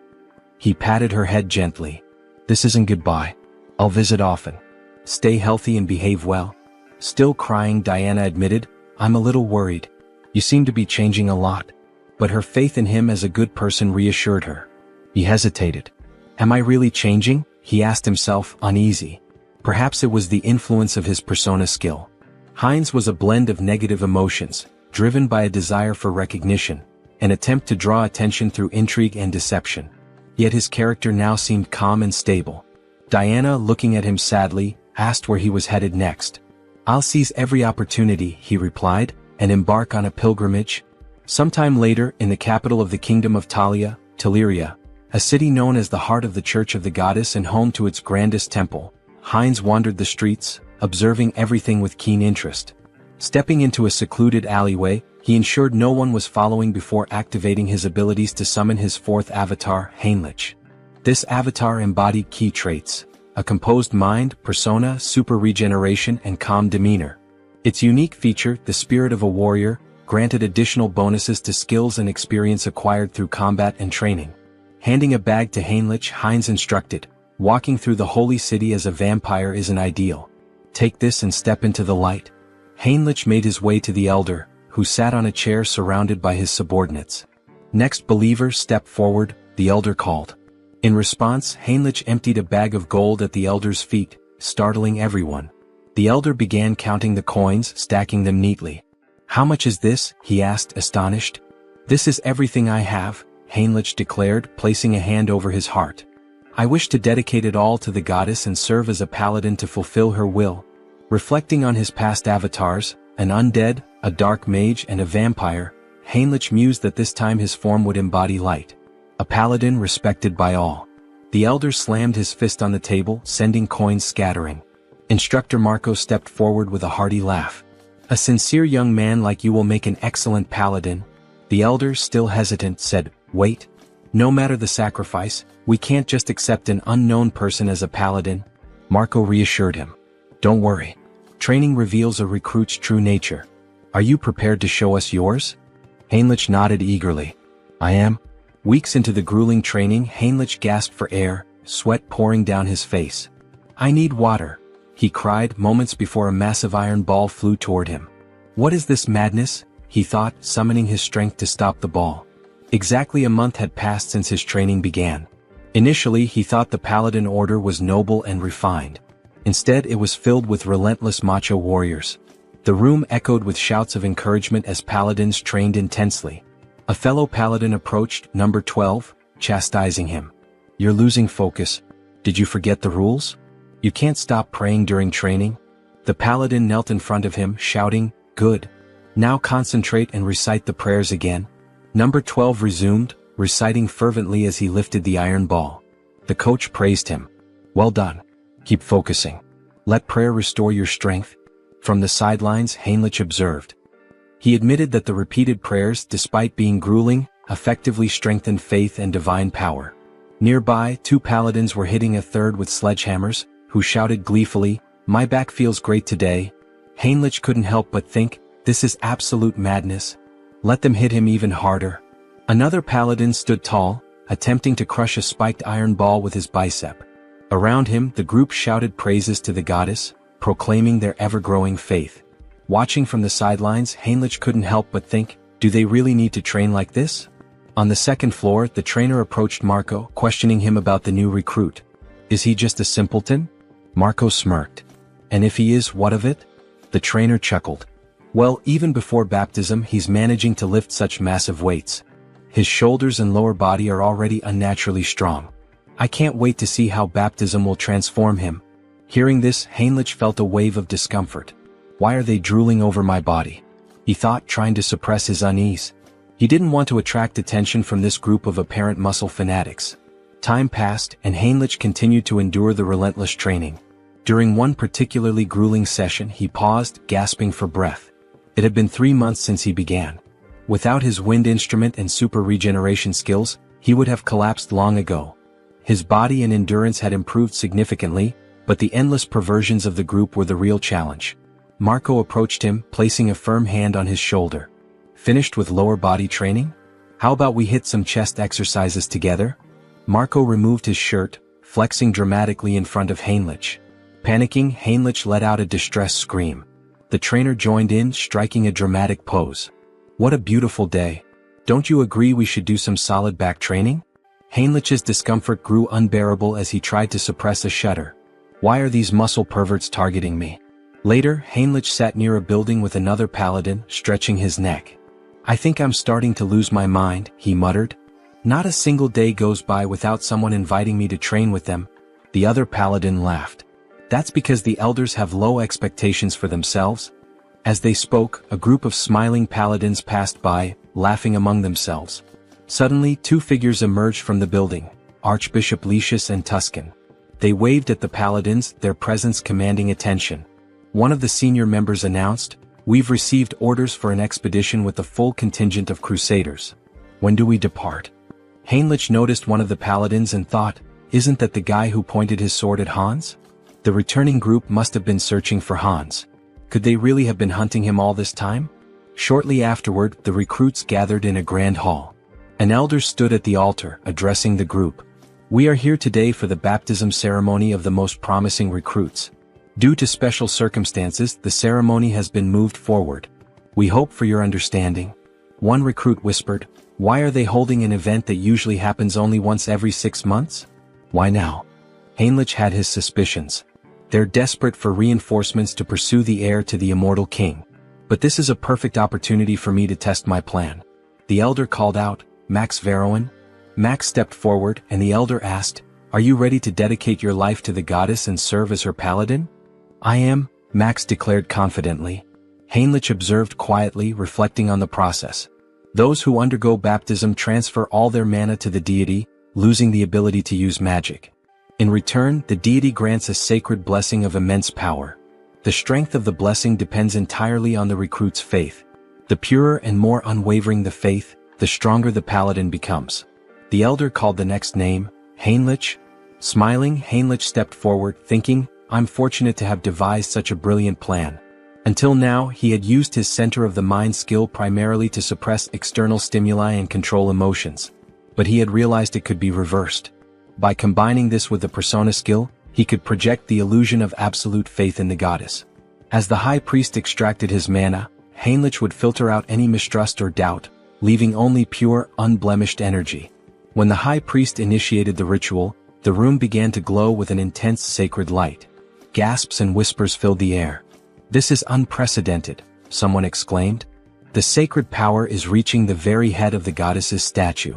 He patted her head gently. This isn't goodbye. I'll visit often. Stay healthy and behave well. Still crying, Diana admitted, I'm a little worried. You seem to be changing a lot. But her faith in him as a good person reassured her. He hesitated. Am I really changing? He asked himself, uneasy. Perhaps it was the influence of his persona skill. Hines was a blend of negative emotions, driven by a desire for recognition, an attempt to draw attention through intrigue and deception. Yet his character now seemed calm and stable. Diana, looking at him sadly, asked where he was headed next. I'll seize every opportunity, he replied, and embark on a pilgrimage. Sometime later, in the capital of the kingdom of Talia, Teleria, a city known as the heart of the Church of the Goddess and home to its grandest temple, Hines wandered the streets, observing everything with keen interest. Stepping into a secluded alleyway, he ensured no one was following before activating his abilities to summon his fourth avatar, Heinrich. This avatar embodied key traits: a composed mind, persona, super regeneration, and calm demeanor. Its unique feature, the spirit of a warrior, granted additional bonuses to skills and experience acquired through combat and training. Handing a bag to Heinrich, Hines instructed, walking through the holy city as a vampire isn't ideal. Take this and step into the light. Heinrich made his way to the elder, who sat on a chair surrounded by his subordinates. Next, believer, step forward, the elder called. In response, Heinrich emptied a bag of gold at the elder's feet, startling everyone. The elder began counting the coins, stacking them neatly. How much is this? He asked, astonished. This is everything I have, Heinrich declared, placing a hand over his heart. I wish to dedicate it all to the goddess and serve as a paladin to fulfill her will. Reflecting on his past avatars, an undead, a dark mage, and a vampire, Heinrich mused that this time his form would embody light. A paladin respected by all. The elder slammed his fist on the table, sending coins scattering. Instructor Marco stepped forward with a hearty laugh. A sincere young man like you will make an excellent paladin. The elder, still hesitant, said, Wait. No matter the sacrifice, we can't just accept an unknown person as a paladin. Marco reassured him. Don't worry. Training reveals a recruit's true nature. Are you prepared to show us yours? Heinrich nodded eagerly. I am. Weeks into the grueling training, Heinrich gasped for air, sweat pouring down his face. I need water, he cried moments before a massive iron ball flew toward him. What is this madness? He thought, summoning his strength to stop the ball. Exactly a month had passed since his training began. Initially, he thought the Paladin Order was noble and refined. Instead, it was filled with relentless macho warriors. The room echoed with shouts of encouragement as paladins trained intensely. A fellow paladin approached number 12, chastising him. "You're losing focus. Did you forget the rules? You can't stop praying during training." The paladin knelt in front of him, shouting, "Good. Now concentrate and recite the prayers again." Number 12 resumed, reciting fervently as he lifted the iron ball. The coach praised him. "Well done. Keep focusing. Let prayer restore your strength." From the sidelines, Heinrich observed. He admitted that the repeated prayers, despite being grueling, effectively strengthened faith and divine power. Nearby, 2 paladins were hitting a third with sledgehammers, who shouted gleefully, "My back feels great today." Heinrich couldn't help but think, this is absolute madness. Let them hit him even harder. Another paladin stood tall, attempting to crush a spiked iron ball with his bicep. Around him, the group shouted praises to the goddess, proclaiming their ever-growing faith. Watching from the sidelines, Heinrich couldn't help but think, do they really need to train like this? On the second floor, the trainer approached Marco, questioning him about the new recruit. Is he just a simpleton? Marco smirked. And if he is, what of it? The trainer chuckled. Well, even before baptism, he's managing to lift such massive weights. His shoulders and lower body are already unnaturally strong. I can't wait to see how baptism will transform him. Hearing this, Heinrich felt a wave of discomfort. Why are they drooling over my body? He thought, trying to suppress his unease. He didn't want to attract attention from this group of apparent muscle fanatics. Time passed, and Heinrich continued to endure the relentless training. During one particularly grueling session, he paused, gasping for breath. It had been 3 months since he began. Without his wind instrument and super regeneration skills, he would have collapsed long ago. His body and endurance had improved significantly, but the endless perversions of the group were the real challenge. Marco approached him, placing a firm hand on his shoulder. Finished with lower body training? How about we hit some chest exercises together? Marco removed his shirt, flexing dramatically in front of Heinrich. Panicking, Heinrich let out a distressed scream. The trainer joined in, striking a dramatic pose. What a beautiful day. Don't you agree we should do some solid back training? Heinrich's discomfort grew unbearable as he tried to suppress a shudder. Why are these muscle perverts targeting me? Later, Heinrich sat near a building with another paladin, stretching his neck. I think I'm starting to lose my mind, he muttered. Not a single day goes by without someone inviting me to train with them. The other paladin laughed. That's because the elders have low expectations for themselves. As they spoke, a group of smiling paladins passed by, laughing among themselves. Suddenly, 2 figures emerged from the building, Archbishop Lucius and Tuscan. They waved at the paladins, their presence commanding attention. One of the senior members announced, "We've received orders for an expedition with the full contingent of crusaders. When do we depart?" Heinrich noticed one of the paladins and thought, isn't that the guy who pointed his sword at Hans? The returning group must have been searching for Hans. Could they really have been hunting him all this time? Shortly afterward, the recruits gathered in a grand hall. An elder stood at the altar, addressing the group. We are here today for the baptism ceremony of the most promising recruits. Due to special circumstances, the ceremony has been moved forward. We hope for your understanding. One recruit whispered, why are they holding an event that usually happens only once every 6 months? Why now? Heinrich had his suspicions. They're desperate for reinforcements to pursue the heir to the immortal king. But this is a perfect opportunity for me to test my plan. The elder called out, Max Veroin? Max stepped forward, and the elder asked, are you ready to dedicate your life to the goddess and serve as her paladin? I am, Max declared confidently. Heinrich observed quietly, reflecting on the process. Those who undergo baptism transfer all their mana to the deity, losing the ability to use magic. In return, the deity grants a sacred blessing of immense power. The strength of the blessing depends entirely on the recruit's faith. The purer and more unwavering the faith, the stronger the paladin becomes. The elder called the next name, Heinrich. Smiling, Heinrich stepped forward, thinking, I'm fortunate to have devised such a brilliant plan. Until now, he had used his center of the mind skill primarily to suppress external stimuli and control emotions. But he had realized it could be reversed. By combining this with the persona skill, he could project the illusion of absolute faith in the goddess. As the high priest extracted his mana, Heinrich would filter out any mistrust or doubt, leaving only pure, unblemished energy. When the high priest initiated the ritual, the room began to glow with an intense sacred light. Gasps and whispers filled the air. "This is unprecedented," someone exclaimed. "The sacred power is reaching the very head of the goddess's statue."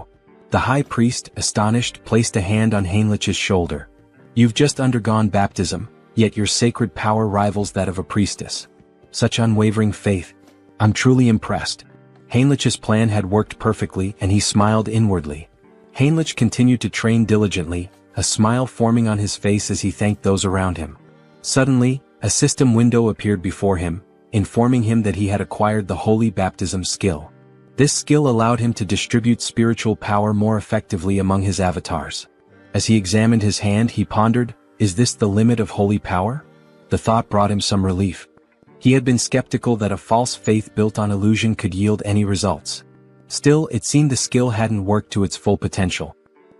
The high priest, astonished, placed a hand on Heinrich's shoulder. "You've just undergone baptism, yet your sacred power rivals that of a priestess. Such unwavering faith. I'm truly impressed." Heinrich's plan had worked perfectly, and he smiled inwardly. Heinrich continued to train diligently, a smile forming on his face as he thanked those around him. Suddenly, a system window appeared before him, informing him that he had acquired the holy baptism skill. This skill allowed him to distribute spiritual power more effectively among his avatars. As he examined his hand, he pondered, "Is this the limit of holy power?" The thought brought him some relief. He had been skeptical that a false faith built on illusion could yield any results. Still, it seemed the skill hadn't worked to its full potential.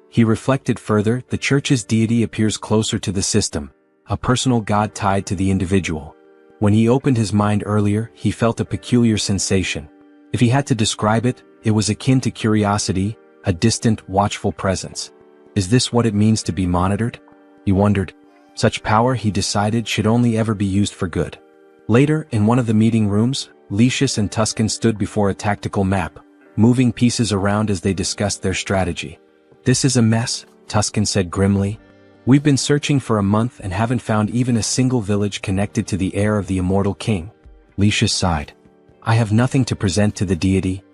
He reflected further, the church's deity appears closer to the system, a personal god tied to the individual. When he opened his mind earlier, he felt a peculiar sensation. If he had to describe it, it was akin to curiosity, a distant, watchful presence. Is this what it means to be monitored? He wondered. Such power, he decided, should only ever be used for good. Later, in one of the meeting rooms, Lucius and Tuscan stood before a tactical map, moving pieces around as they discussed their strategy. "This is a mess," Tuscan said grimly. "We've been searching for a month and haven't found even a single village connected to the heir of the immortal king." Lucius sighed. "I have nothing to present to the deity."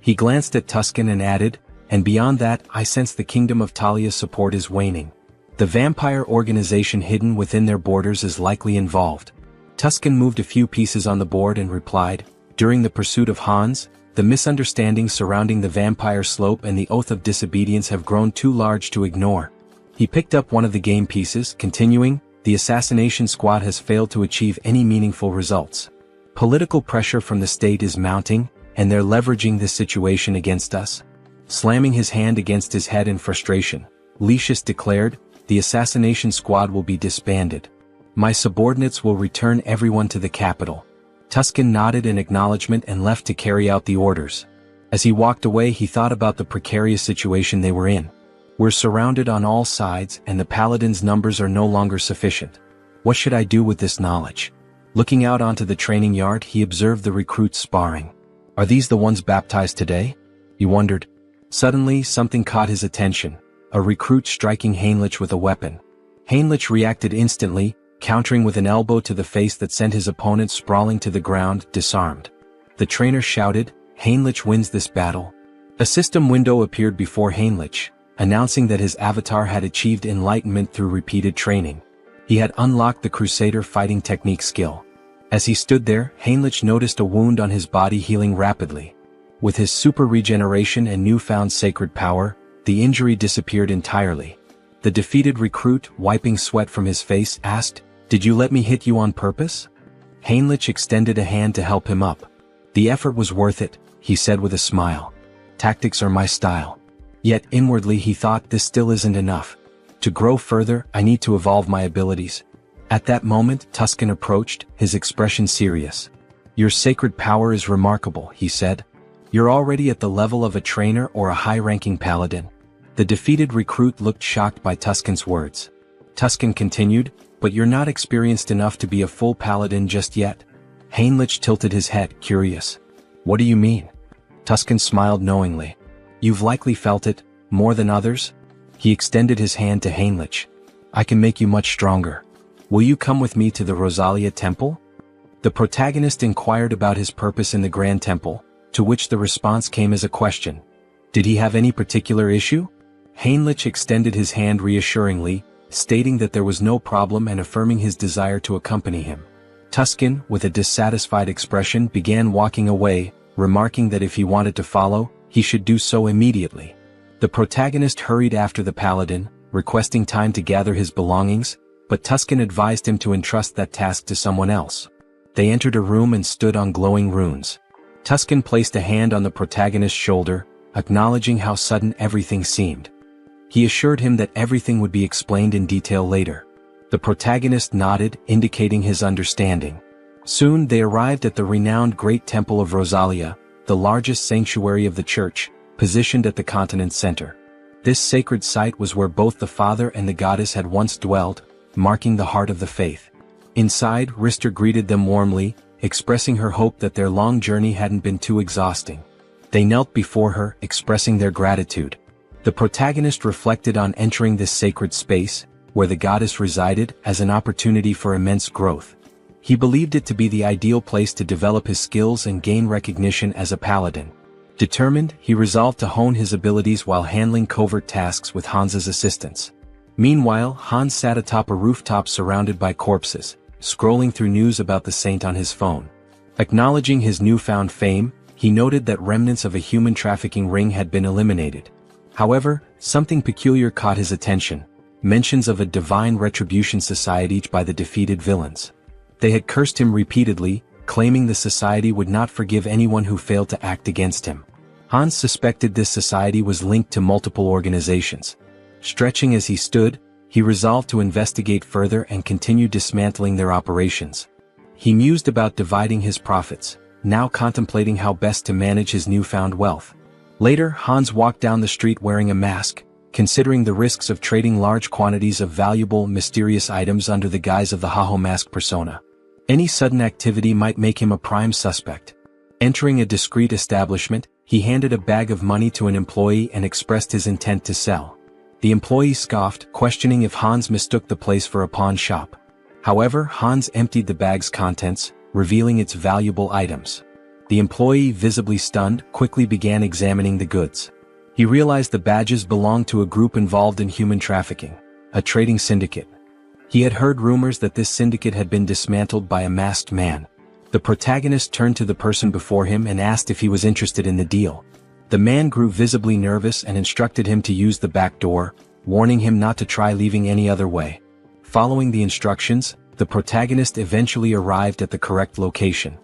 He glanced at Tuscan and added, "And beyond that, I sense the kingdom of Talia's support is waning. The vampire organization hidden within their borders is likely involved." Tuscan moved a few pieces on the board and replied, "During the pursuit of Hans, the misunderstandings surrounding the vampire slope and the oath of disobedience have grown too large to ignore." He picked up one of the game pieces, continuing, "The assassination squad has failed to achieve any meaningful results. Political pressure from the state is mounting, and they're leveraging this situation against us." Slamming his hand against his head in frustration, Lucius declared, "The assassination squad will be disbanded. My subordinates will return everyone to the capital." Tuscan nodded in acknowledgement and left to carry out the orders. As he walked away, he thought about the precarious situation they were in. "We're surrounded on all sides, and the paladins' numbers are no longer sufficient. What should I do with this knowledge?" Looking out onto the training yard, he observed the recruits sparring. "Are these the ones baptized today?" he wondered. Suddenly, something caught his attention, a recruit striking Heinrich with a weapon. Heinrich reacted instantly, countering with an elbow to the face that sent his opponent sprawling to the ground, disarmed. The trainer shouted, "Heinrich wins this battle." A system window appeared before Heinrich, announcing that his avatar had achieved enlightenment through repeated training. He had unlocked the Crusader fighting technique skill. As he stood there, Heinrich noticed a wound on his body healing rapidly. With his super regeneration and newfound sacred power, the injury disappeared entirely. The defeated recruit, wiping sweat from his face, asked, "Did you let me hit you on purpose?" Heinrich extended a hand to help him up. "The effort was worth it," he said with a smile. "Tactics are my style." Yet inwardly he thought, this still isn't enough. To grow further, I need to evolve my abilities. At that moment, Tuscan approached, his expression serious. "Your sacred power is remarkable," he said. "You're already at the level of a trainer or a high-ranking paladin." The defeated recruit looked shocked by Tuscan's words. Tuscan continued, "But you're not experienced enough to be a full paladin just yet." Heinrich tilted his head, curious. "What do you mean?" Tuscan smiled knowingly. "You've likely felt it, more than others." He extended his hand to Heinrich. "I can make you much stronger. Will you come with me to the Rosalia Temple?" The protagonist inquired about his purpose in the Grand Temple, to which the response came as a question. Did he have any particular issue? Heinrich extended his hand reassuringly, stating that there was no problem and affirming his desire to accompany him. Tuscan, with a dissatisfied expression, began walking away, remarking that if he wanted to follow, he should do so immediately. The protagonist hurried after the paladin, requesting time to gather his belongings, but Tuscan advised him to entrust that task to someone else. They entered a room and stood on glowing runes. Tuscan placed a hand on the protagonist's shoulder, acknowledging how sudden everything seemed. He assured him that everything would be explained in detail later. The protagonist nodded, indicating his understanding. Soon they arrived at the renowned Great Temple of Rosalia, the largest sanctuary of the church, positioned at the continent's center. This sacred site was where both the father and the goddess had once dwelled, marking the heart of the faith. Inside, Rister greeted them warmly, expressing her hope that their long journey hadn't been too exhausting. They knelt before her, expressing their gratitude. The protagonist reflected on entering this sacred space, where the goddess resided, as an opportunity for immense growth. He believed it to be the ideal place to develop his skills and gain recognition as a paladin. Determined, he resolved to hone his abilities while handling covert tasks with Hans's assistance. Meanwhile, Hans sat atop a rooftop surrounded by corpses, scrolling through news about the saint on his phone. Acknowledging his newfound fame, he noted that remnants of a human trafficking ring had been eliminated. However, something peculiar caught his attention: mentions of a divine retribution society by the defeated villains. They had cursed him repeatedly, claiming the society would not forgive anyone who failed to act against him. Hans suspected this society was linked to multiple organizations. Stretching as he stood, he resolved to investigate further and continue dismantling their operations. He mused about dividing his profits, now contemplating how best to manage his newfound wealth. Later, Hans walked down the street wearing a mask, considering the risks of trading large quantities of valuable, mysterious items under the guise of the Haho mask persona. Any sudden activity might make him a prime suspect. Entering a discreet establishment, he handed a bag of money to an employee and expressed his intent to sell. The employee scoffed, questioning if Hans mistook the place for a pawn shop. However, Hans emptied the bag's contents, revealing its valuable items. The employee, visibly stunned, quickly began examining the goods. He realized the badges belonged to a group involved in human trafficking, a trading syndicate. He had heard rumors that this syndicate had been dismantled by a masked man. The protagonist turned to the person before him and asked if he was interested in the deal. The man grew visibly nervous and instructed him to use the back door, warning him not to try leaving any other way. Following the instructions, the protagonist eventually arrived at the correct location.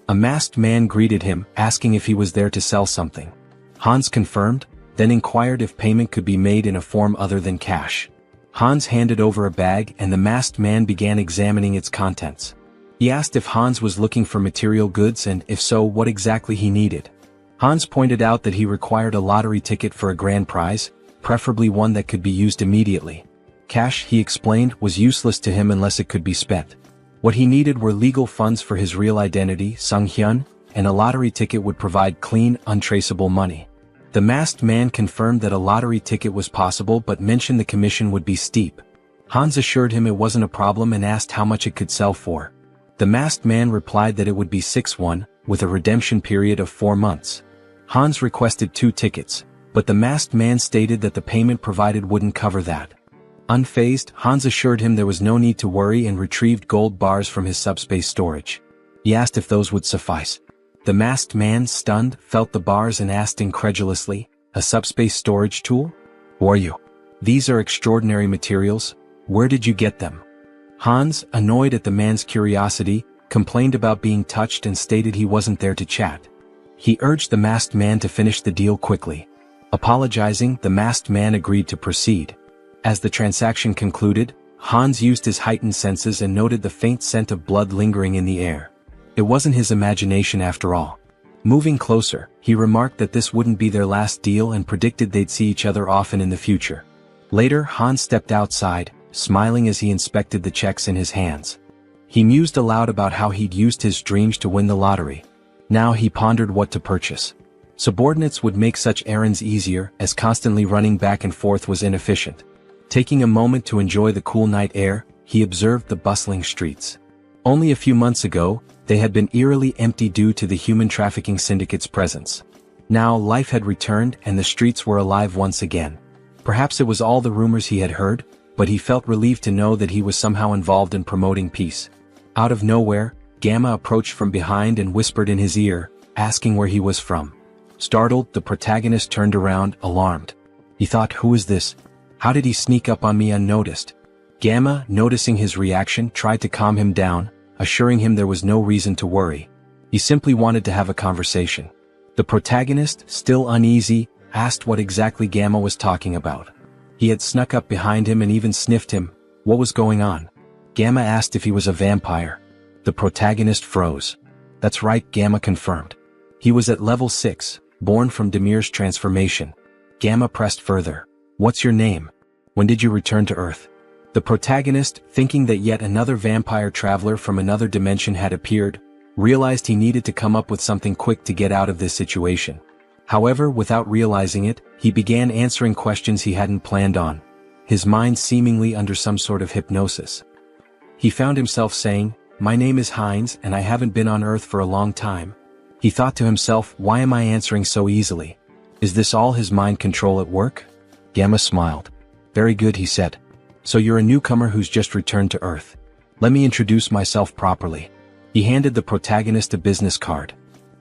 A masked man greeted him, asking if he was there to sell something. Hans confirmed, then inquired if payment could be made in a form other than cash. Hans handed over a bag and the masked man began examining its contents. He asked if Hans was looking for material goods and, if so, what exactly he needed. Hans pointed out that he required a lottery ticket for a grand prize, preferably one that could be used immediately. Cash, he explained, was useless to him unless it could be spent. What he needed were legal funds for his real identity, Sung-hyun, and a lottery ticket would provide clean, untraceable money. The masked man confirmed that a lottery ticket was possible but mentioned the commission would be steep. Hans assured him it wasn't a problem and asked how much it could sell for. The masked man replied that it would be 6-1, with a redemption period of 4 months. Hans requested 2 tickets, but the masked man stated that the payment provided wouldn't cover that. Unfazed, Hans assured him there was no need to worry and retrieved gold bars from his subspace storage. He asked if those would suffice. The masked man, stunned, felt the bars and asked incredulously, "A subspace storage tool? Who are you? These are extraordinary materials. Where did you get them?" Hans, annoyed at the man's curiosity, complained about being touched and stated he wasn't there to chat. He urged the masked man to finish the deal quickly. Apologizing, the masked man agreed to proceed. As the transaction concluded, Hans used his heightened senses and noted the faint scent of blood lingering in the air. It wasn't his imagination after all. Moving closer, he remarked that this wouldn't be their last deal and predicted they'd see each other often in the future. Later, Hans stepped outside, smiling as he inspected the checks in his hands. He mused aloud about how he'd used his dreams to win the lottery. Now he pondered what to purchase. Subordinates would make such errands easier, as constantly running back and forth was inefficient. Taking a moment to enjoy the cool night air, he observed the bustling streets. Only a few months ago, they had been eerily empty due to the human trafficking syndicate's presence. Now life had returned and the streets were alive once again. Perhaps it was all the rumors he had heard, but he felt relieved to know that he was somehow involved in promoting peace. Out of nowhere, Gamma approached from behind and whispered in his ear, asking where he was from. Startled, the protagonist turned around, alarmed. He thought, who is this? How did he sneak up on me unnoticed? Gamma, noticing his reaction, tried to calm him down, assuring him there was no reason to worry. He simply wanted to have a conversation. The protagonist, still uneasy, asked what exactly Gamma was talking about. He had snuck up behind him and even sniffed him. What was going on? Gamma asked if he was a vampire. The protagonist froze. That's right, Gamma confirmed. He was at level 6, born from Demir's transformation. Gamma pressed further. What's your name? When did you return to Earth? The protagonist, thinking that yet another vampire traveler from another dimension had appeared, realized he needed to come up with something quick to get out of this situation. However, without realizing it, he began answering questions he hadn't planned on, his mind seemingly under some sort of hypnosis. He found himself saying, "My name is Heinz and I haven't been on Earth for a long time." He thought to himself, why am I answering so easily? Is this all his mind control at work? Gamma smiled. Very good, he said. So you're a newcomer who's just returned to Earth. Let me introduce myself properly. He handed the protagonist a business card.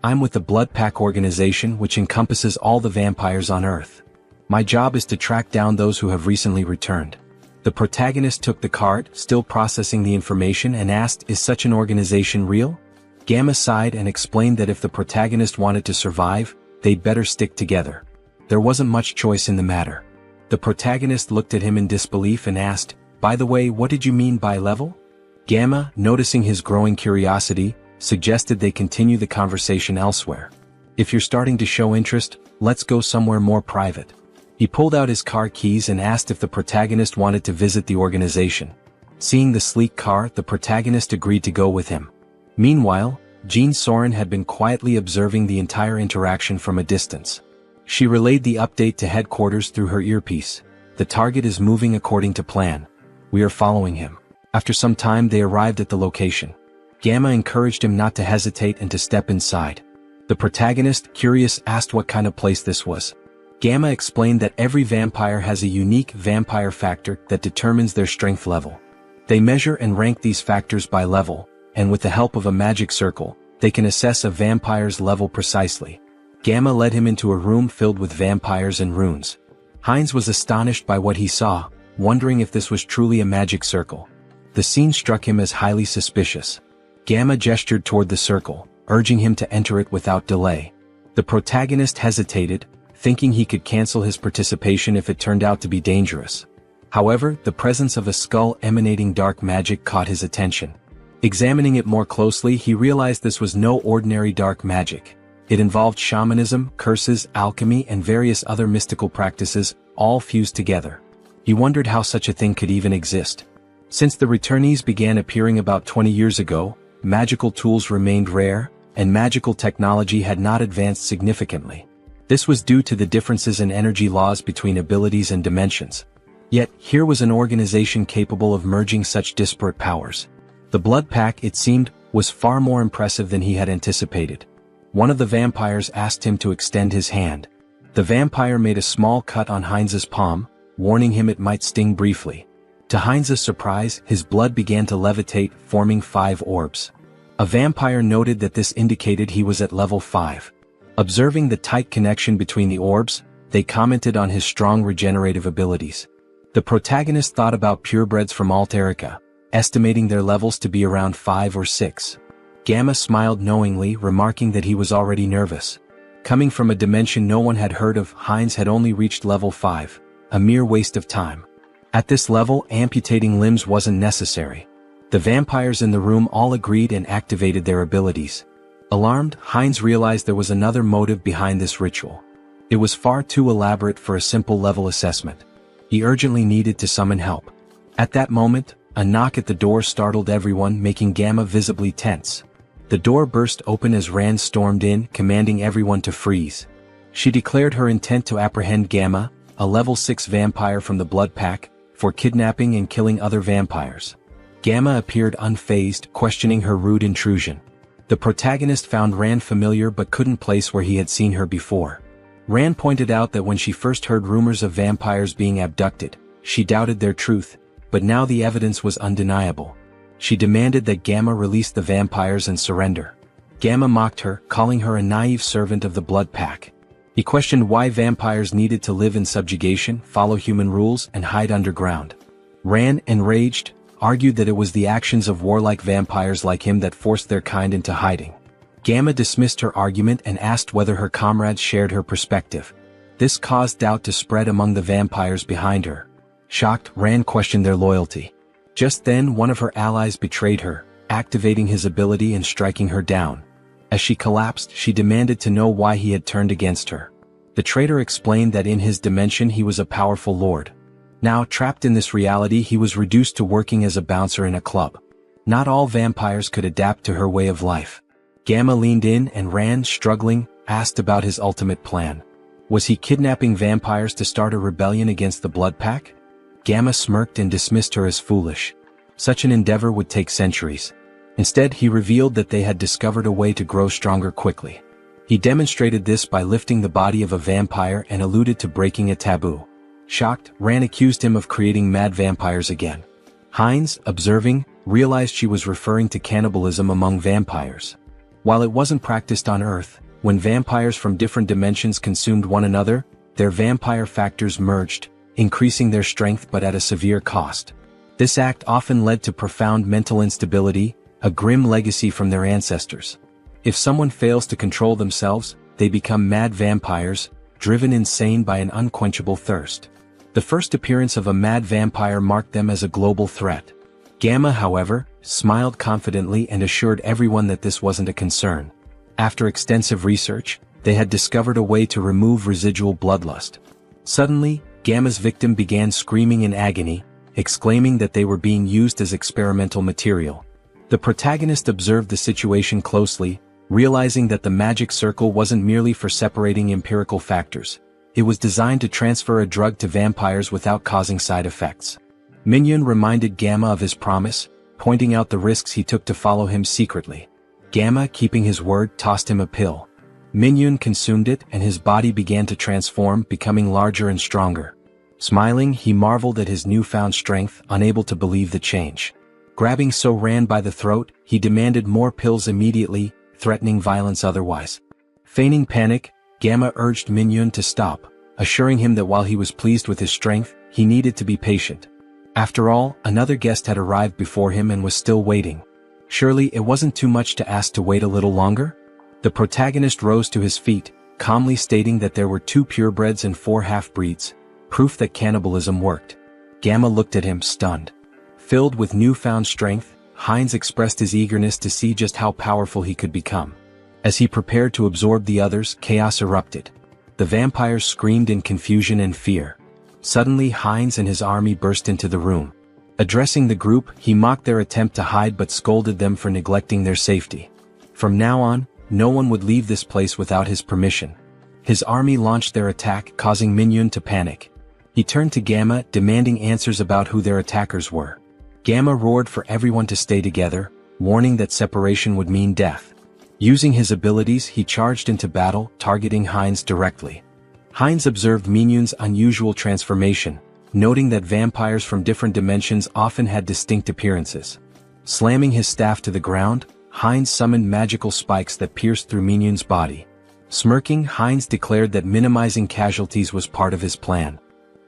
I'm with the Blood Pack organization, which encompasses all the vampires on Earth. My job is to track down those who have recently returned. The protagonist took the card, still processing the information, and asked, is such an organization real? Gamma sighed and explained that if the protagonist wanted to survive, they'd better stick together. There wasn't much choice in the matter. The protagonist looked at him in disbelief and asked, by the way, what did you mean by level? Gamma, noticing his growing curiosity, suggested they continue the conversation elsewhere. If you're starting to show interest, let's go somewhere more private. He pulled out his car keys and asked if the protagonist wanted to visit the organization. Seeing the sleek car, the protagonist agreed to go with him. Meanwhile, Jean Soren had been quietly observing the entire interaction from a distance. She relayed the update to headquarters through her earpiece. The target is moving according to plan. We are following him. After some time they arrived at the location. Gamma encouraged him not to hesitate and to step inside. The protagonist, curious, asked what kind of place this was. Gamma explained that every vampire has a unique vampire factor that determines their strength level. They measure and rank these factors by level, and with the help of a magic circle, they can assess a vampire's level precisely. Gamma led him into a room filled with vampires and runes. Heinz was astonished by what he saw, wondering if this was truly a magic circle. The scene struck him as highly suspicious. Gamma gestured toward the circle, urging him to enter it without delay. The protagonist hesitated, thinking he could cancel his participation if it turned out to be dangerous. However, the presence of a skull emanating dark magic caught his attention. Examining it more closely, he realized this was no ordinary dark magic. It involved shamanism, curses, alchemy, and various other mystical practices, all fused together. He wondered how such a thing could even exist. Since the returnees began appearing about 20 years ago, magical tools remained rare, and magical technology had not advanced significantly. This was due to the differences in energy laws between abilities and dimensions. Yet, here was an organization capable of merging such disparate powers. The Blood Pack, it seemed, was far more impressive than he had anticipated. One of the vampires asked him to extend his hand. The vampire made a small cut on Heinz's palm, warning him it might sting briefly. To Heinz's surprise, his blood began to levitate, forming 5 orbs. A vampire noted that this indicated he was at level 5. Observing the tight connection between the orbs, they commented on his strong regenerative abilities. The protagonist thought about purebreds from Alterica, estimating their levels to be around 5 or 6. Gamma smiled knowingly, remarking that he was already nervous. Coming from a dimension no one had heard of, Heinz had only reached level 5, a mere waste of time. At this level, amputating limbs wasn't necessary. The vampires in the room all agreed and activated their abilities. Alarmed, Heinz realized there was another motive behind this ritual. It was far too elaborate for a simple level assessment. He urgently needed to summon help. At that moment, a knock at the door startled everyone, making Gamma visibly tense. The door burst open as Rand stormed in, commanding everyone to freeze. She declared her intent to apprehend Gamma, a level 6 vampire from the Blood Pack, for kidnapping and killing other vampires. Gamma appeared unfazed, questioning her rude intrusion. The protagonist found Rand familiar but couldn't place where he had seen her before. Rand pointed out that when she first heard rumors of vampires being abducted, she doubted their truth, but now the evidence was undeniable. She demanded that Gamma release the vampires and surrender. Gamma mocked her, calling her a naive servant of the Blood Pack. He questioned why vampires needed to live in subjugation, follow human rules, and hide underground. Rand, enraged, argued that it was the actions of warlike vampires like him that forced their kind into hiding. Gamma dismissed her argument and asked whether her comrades shared her perspective. This caused doubt to spread among the vampires behind her. Shocked, Rand questioned their loyalty. Just then, one of her allies betrayed her, activating his ability and striking her down. As she collapsed, she demanded to know why he had turned against her. The traitor explained that in his dimension he was a powerful lord. Now, trapped in this reality, he was reduced to working as a bouncer in a club. Not all vampires could adapt to her way of life. Gamma leaned in and Rand, struggling, asked about his ultimate plan. Was he kidnapping vampires to start a rebellion against the Blood Pack? Gamma smirked and dismissed her as foolish. Such an endeavor would take centuries. Instead, he revealed that they had discovered a way to grow stronger quickly. He demonstrated this by lifting the body of a vampire and alluded to breaking a taboo. Shocked, Rand accused him of creating mad vampires again. Hines, observing, realized she was referring to cannibalism among vampires. While it wasn't practiced on Earth, when vampires from different dimensions consumed one another, their vampire factors merged, increasing their strength but at a severe cost. This act often led to profound mental instability, a grim legacy from their ancestors. If someone fails to control themselves, they become mad vampires, driven insane by an unquenchable thirst. The first appearance of a mad vampire marked them as a global threat. Gamma, however, smiled confidently and assured everyone that this wasn't a concern. After extensive research, they had discovered a way to remove residual bloodlust. Suddenly, Gamma's victim began screaming in agony, exclaiming that they were being used as experimental material. The protagonist observed the situation closely, realizing that the magic circle wasn't merely for separating empirical factors. It was designed to transfer a drug to vampires without causing side effects. Minion reminded Gamma of his promise, pointing out the risks he took to follow him secretly. Gamma, keeping his word, tossed him a pill. Minion consumed it and his body began to transform, becoming larger and stronger. Smiling, he marveled at his newfound strength, unable to believe the change. Grabbing Rand by the throat, he demanded more pills immediately, threatening violence otherwise. Feigning panic, Gamma urged Minion to stop, assuring him that while he was pleased with his strength, he needed to be patient. After all, another guest had arrived before him and was still waiting. Surely it wasn't too much to ask to wait a little longer? The protagonist rose to his feet, calmly stating that there were 2 purebreds and 4 half-breeds, proof that cannibalism worked. Gamma looked at him, stunned. Filled with newfound strength, Hines expressed his eagerness to see just how powerful he could become. As he prepared to absorb the others, chaos erupted. The vampires screamed in confusion and fear. Suddenly, Hines and his army burst into the room. Addressing the group, he mocked their attempt to hide but scolded them for neglecting their safety. From now on, no one would leave this place without his permission. His army launched their attack, causing Minion to panic. He turned to Gamma, demanding answers about who their attackers were. Gamma roared for everyone to stay together, warning that separation would mean death. Using his abilities, he charged into battle, targeting Hines directly. Hines observed Minion's unusual transformation, noting that vampires from different dimensions often had distinct appearances. Slamming his staff to the ground, Hines summoned magical spikes that pierced through Minion's body. Smirking, Hines declared that minimizing casualties was part of his plan.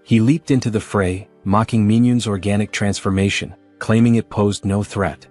He leaped into the fray, mocking Minion's organic transformation, claiming it posed no threat.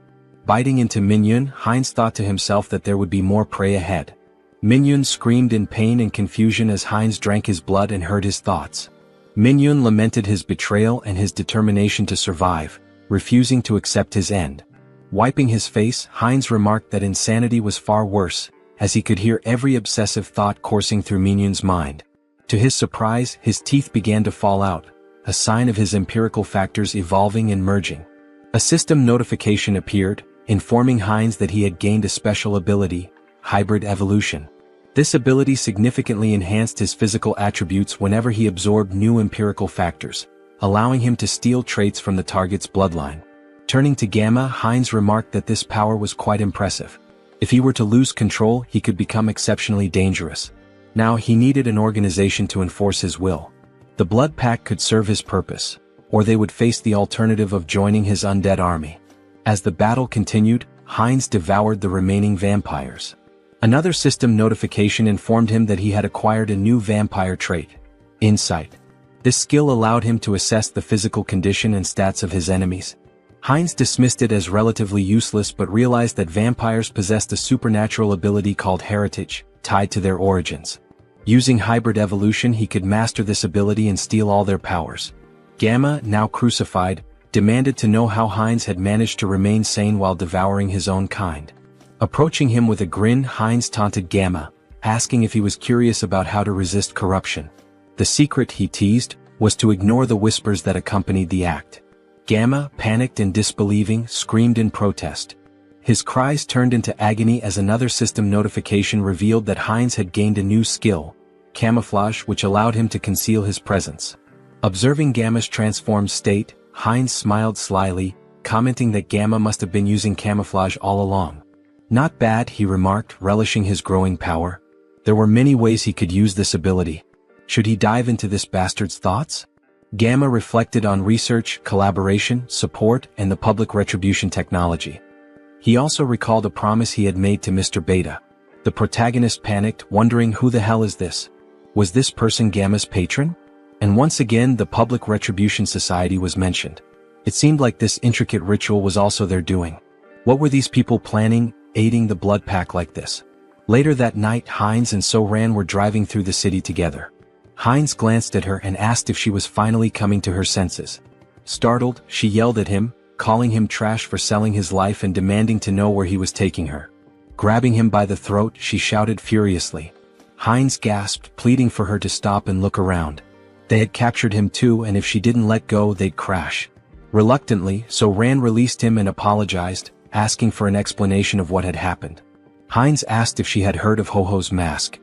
Biting into Minion, Hines thought to himself that there would be more prey ahead. Minion screamed in pain and confusion as Hines drank his blood and heard his thoughts. Minion lamented his betrayal and his determination to survive, refusing to accept his end. Wiping his face, Hines remarked that insanity was far worse, as he could hear every obsessive thought coursing through Minion's mind. To his surprise, his teeth began to fall out, a sign of his empirical factors evolving and merging. A system notification appeared, informing Hines that he had gained a special ability, hybrid evolution. This ability significantly enhanced his physical attributes whenever he absorbed new empirical factors, allowing him to steal traits from the target's bloodline. Turning to Gamma, Hines remarked that this power was quite impressive. If he were to lose control, he could become exceptionally dangerous. Now he needed an organization to enforce his will. The Blood Pack could serve his purpose, or they would face the alternative of joining his undead army. As the battle continued, Hines devoured the remaining vampires. Another system notification informed him that he had acquired a new vampire trait, incite. This skill allowed him to assess the physical condition and stats of his enemies. Hines dismissed it as relatively useless but realized that vampires possessed a supernatural ability called heritage, tied to their origins. Using hybrid evolution, he could master this ability and steal all their powers. Gamma, now crucified, demanded to know how Hines had managed to remain sane while devouring his own kind. Approaching him with a grin, Hines taunted Gamma, asking if he was curious about how to resist corruption. The secret, he teased, was to ignore the whispers that accompanied the act. Gamma, panicked and disbelieving, screamed in protest. His cries turned into agony as another system notification revealed that Heinz had gained a new skill, camouflage, which allowed him to conceal his presence. Observing Gamma's transformed state, Heinz smiled slyly, commenting that Gamma must have been using camouflage all along. Not bad, he remarked, relishing his growing power. There were many ways he could use this ability. Should he dive into this bastard's thoughts? Gamma reflected on research, collaboration, support, and the public retribution technology. He also recalled a promise he had made to Mr. Beta. The protagonist panicked, wondering who the hell is this? Was this person Gamma's patron? And once again the Public Retribution Society was mentioned. It seemed like this intricate ritual was also their doing. What were these people planning, aiding the blood pack like this? Later that night Heinz and So-Ran were driving through the city together. Heinz glanced at her and asked if she was finally coming to her senses. Startled, she yelled at him, calling him trash for selling his life and demanding to know where he was taking her. Grabbing him by the throat, she shouted furiously. Heinz gasped, pleading for her to stop and look around. They had captured him too, and if she didn't let go, they'd crash. Reluctantly, So-Ran released him and apologized, asking for an explanation of what had happened. Heinz asked if she had heard of Ho-Ho's mask.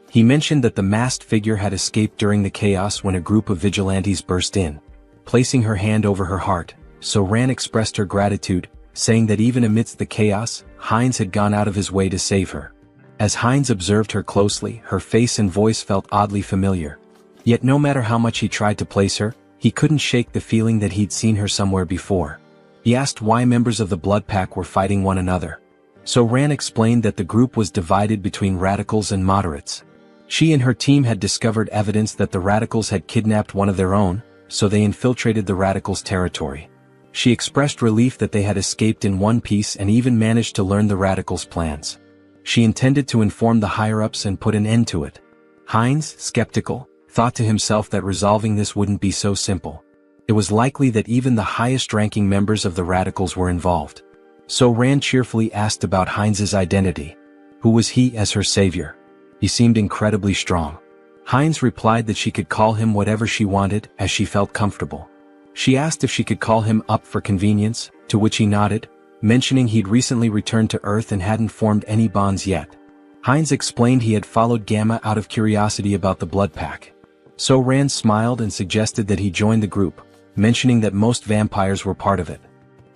He mentioned that the masked figure had escaped during the chaos when a group of vigilantes burst in. Placing her hand over her heart, So-Ran expressed her gratitude, saying that even amidst the chaos, Heinz had gone out of his way to save her. As Heinz observed her closely, her face and voice felt oddly familiar. Yet no matter how much he tried to place her, he couldn't shake the feeling that he'd seen her somewhere before. He asked why members of the blood pack were fighting one another. So-Ran explained that the group was divided between radicals and moderates. She and her team had discovered evidence that the radicals had kidnapped one of their own, so they infiltrated the radicals' territory. She expressed relief that they had escaped in one piece and even managed to learn the radicals' plans. She intended to inform the higher-ups and put an end to it. Heinz, skeptical, thought to himself that resolving this wouldn't be so simple. It was likely that even the highest-ranking members of the radicals were involved. So-Ran cheerfully asked about Heinz's identity. Who was he as her savior? He seemed incredibly strong. Heinz replied that she could call him whatever she wanted, as she felt comfortable. She asked if she could call him up for convenience, to which he nodded, mentioning he'd recently returned to Earth and hadn't formed any bonds yet. Heinz explained he had followed Gamma out of curiosity about the blood pack. So-Ran smiled and suggested that he join the group, mentioning that most vampires were part of it.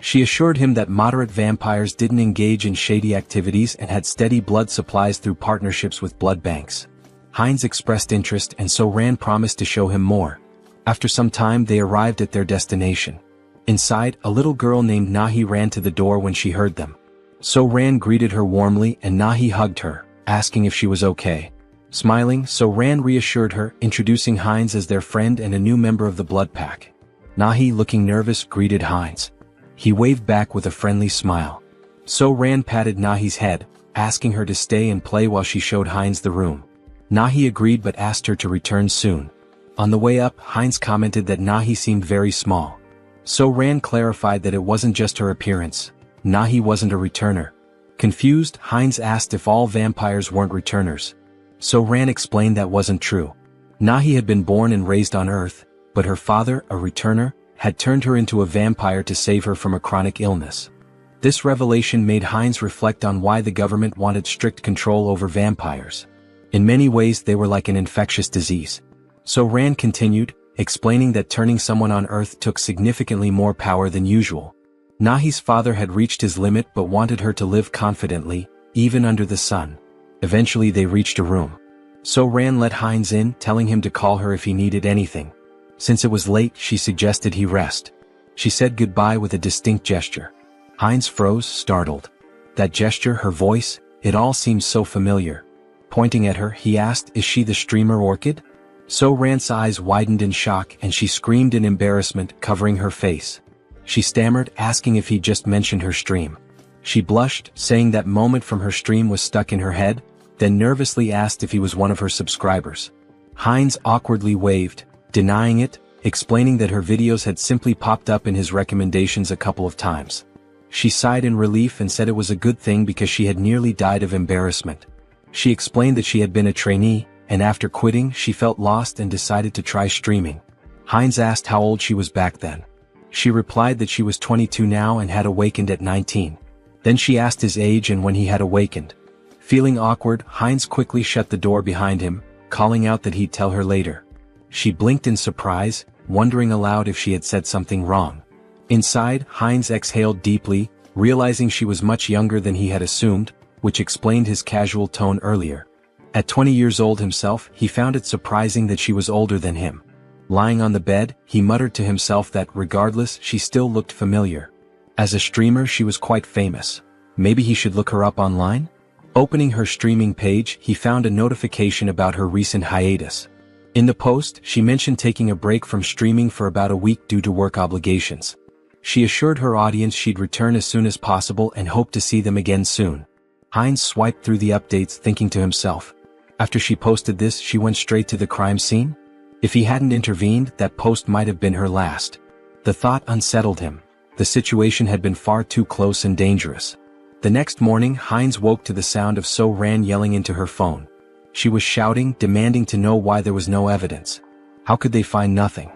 She assured him that moderate vampires didn't engage in shady activities and had steady blood supplies through partnerships with blood banks. Heinz expressed interest and So-Ran promised to show him more. After some time they arrived at their destination. Inside, a little girl named Nahi ran to the door when she heard them. So-Ran greeted her warmly and Nahi hugged her, asking if she was okay. Smiling, So-Ran reassured her, introducing Heinz as their friend and a new member of the blood pack. Nahi, looking nervous, greeted Heinz. He waved back with a friendly smile. So-Ran patted Nahi's head, asking her to stay and play while she showed Heinz the room. Nahi agreed but asked her to return soon. On the way up, Heinz commented that Nahi seemed very small. So-Ran clarified that it wasn't just her appearance. Nahi wasn't a returner. Confused, Heinz asked if all vampires weren't returners. So-Ran explained that wasn't true. Nahi had been born and raised on Earth, but her father, a returner, had turned her into a vampire to save her from a chronic illness. This revelation made Heinz reflect on why the government wanted strict control over vampires. In many ways they were like an infectious disease. So-Ran continued, explaining that turning someone on Earth took significantly more power than usual. Nahi's father had reached his limit but wanted her to live confidently, even under the sun. Eventually they reached a room. So-Ran let Heinz in, telling him to call her if he needed anything. Since it was late, she suggested he rest. She said goodbye with a distinct gesture. Heinz froze, startled. That gesture, her voice, it all seemed so familiar. Pointing at her, he asked, "Is she the streamer Orchid?" So-Ran's eyes widened in shock and she screamed in embarrassment, covering her face. She stammered, asking if he'd just mentioned her stream. She blushed, saying that moment from her stream was stuck in her head, then nervously asked if he was one of her subscribers. Heinz awkwardly waved, denying it, explaining that her videos had simply popped up in his recommendations a couple of times. She sighed in relief and said it was a good thing because she had nearly died of embarrassment. She explained that she had been a trainee, and after quitting she felt lost and decided to try streaming. Heinz asked how old she was back then. She replied that she was 22 now and had awakened at 19. Then she asked his age and when he had awakened. Feeling awkward, Heinz quickly shut the door behind him, calling out that he'd tell her later. She blinked in surprise, wondering aloud if she had said something wrong. Inside, Heinz exhaled deeply, realizing she was much younger than he had assumed, which explained his casual tone earlier. At 20 years old himself, he found it surprising that she was older than him. Lying on the bed, he muttered to himself that regardless, she still looked familiar. As a streamer, she was quite famous. Maybe he should look her up online? Opening her streaming page, he found a notification about her recent hiatus. In the post, she mentioned taking a break from streaming for about a week due to work obligations. She assured her audience she'd return as soon as possible and hoped to see them again soon. Heinz swiped through the updates, thinking to himself. After she posted this, she went straight to the crime scene? If he hadn't intervened, that post might have been her last. The thought unsettled him. The situation had been far too close and dangerous. The next morning, Heinz woke to the sound of So-Ran yelling into her phone. She was shouting, demanding to know why there was no evidence. How could they find nothing?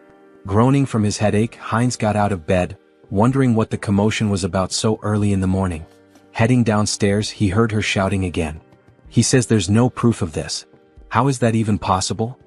Groaning from his headache, Heinz got out of bed, wondering what the commotion was about so early in the morning. Heading downstairs, he heard her shouting again. He says there's no proof of this. How is that even possible?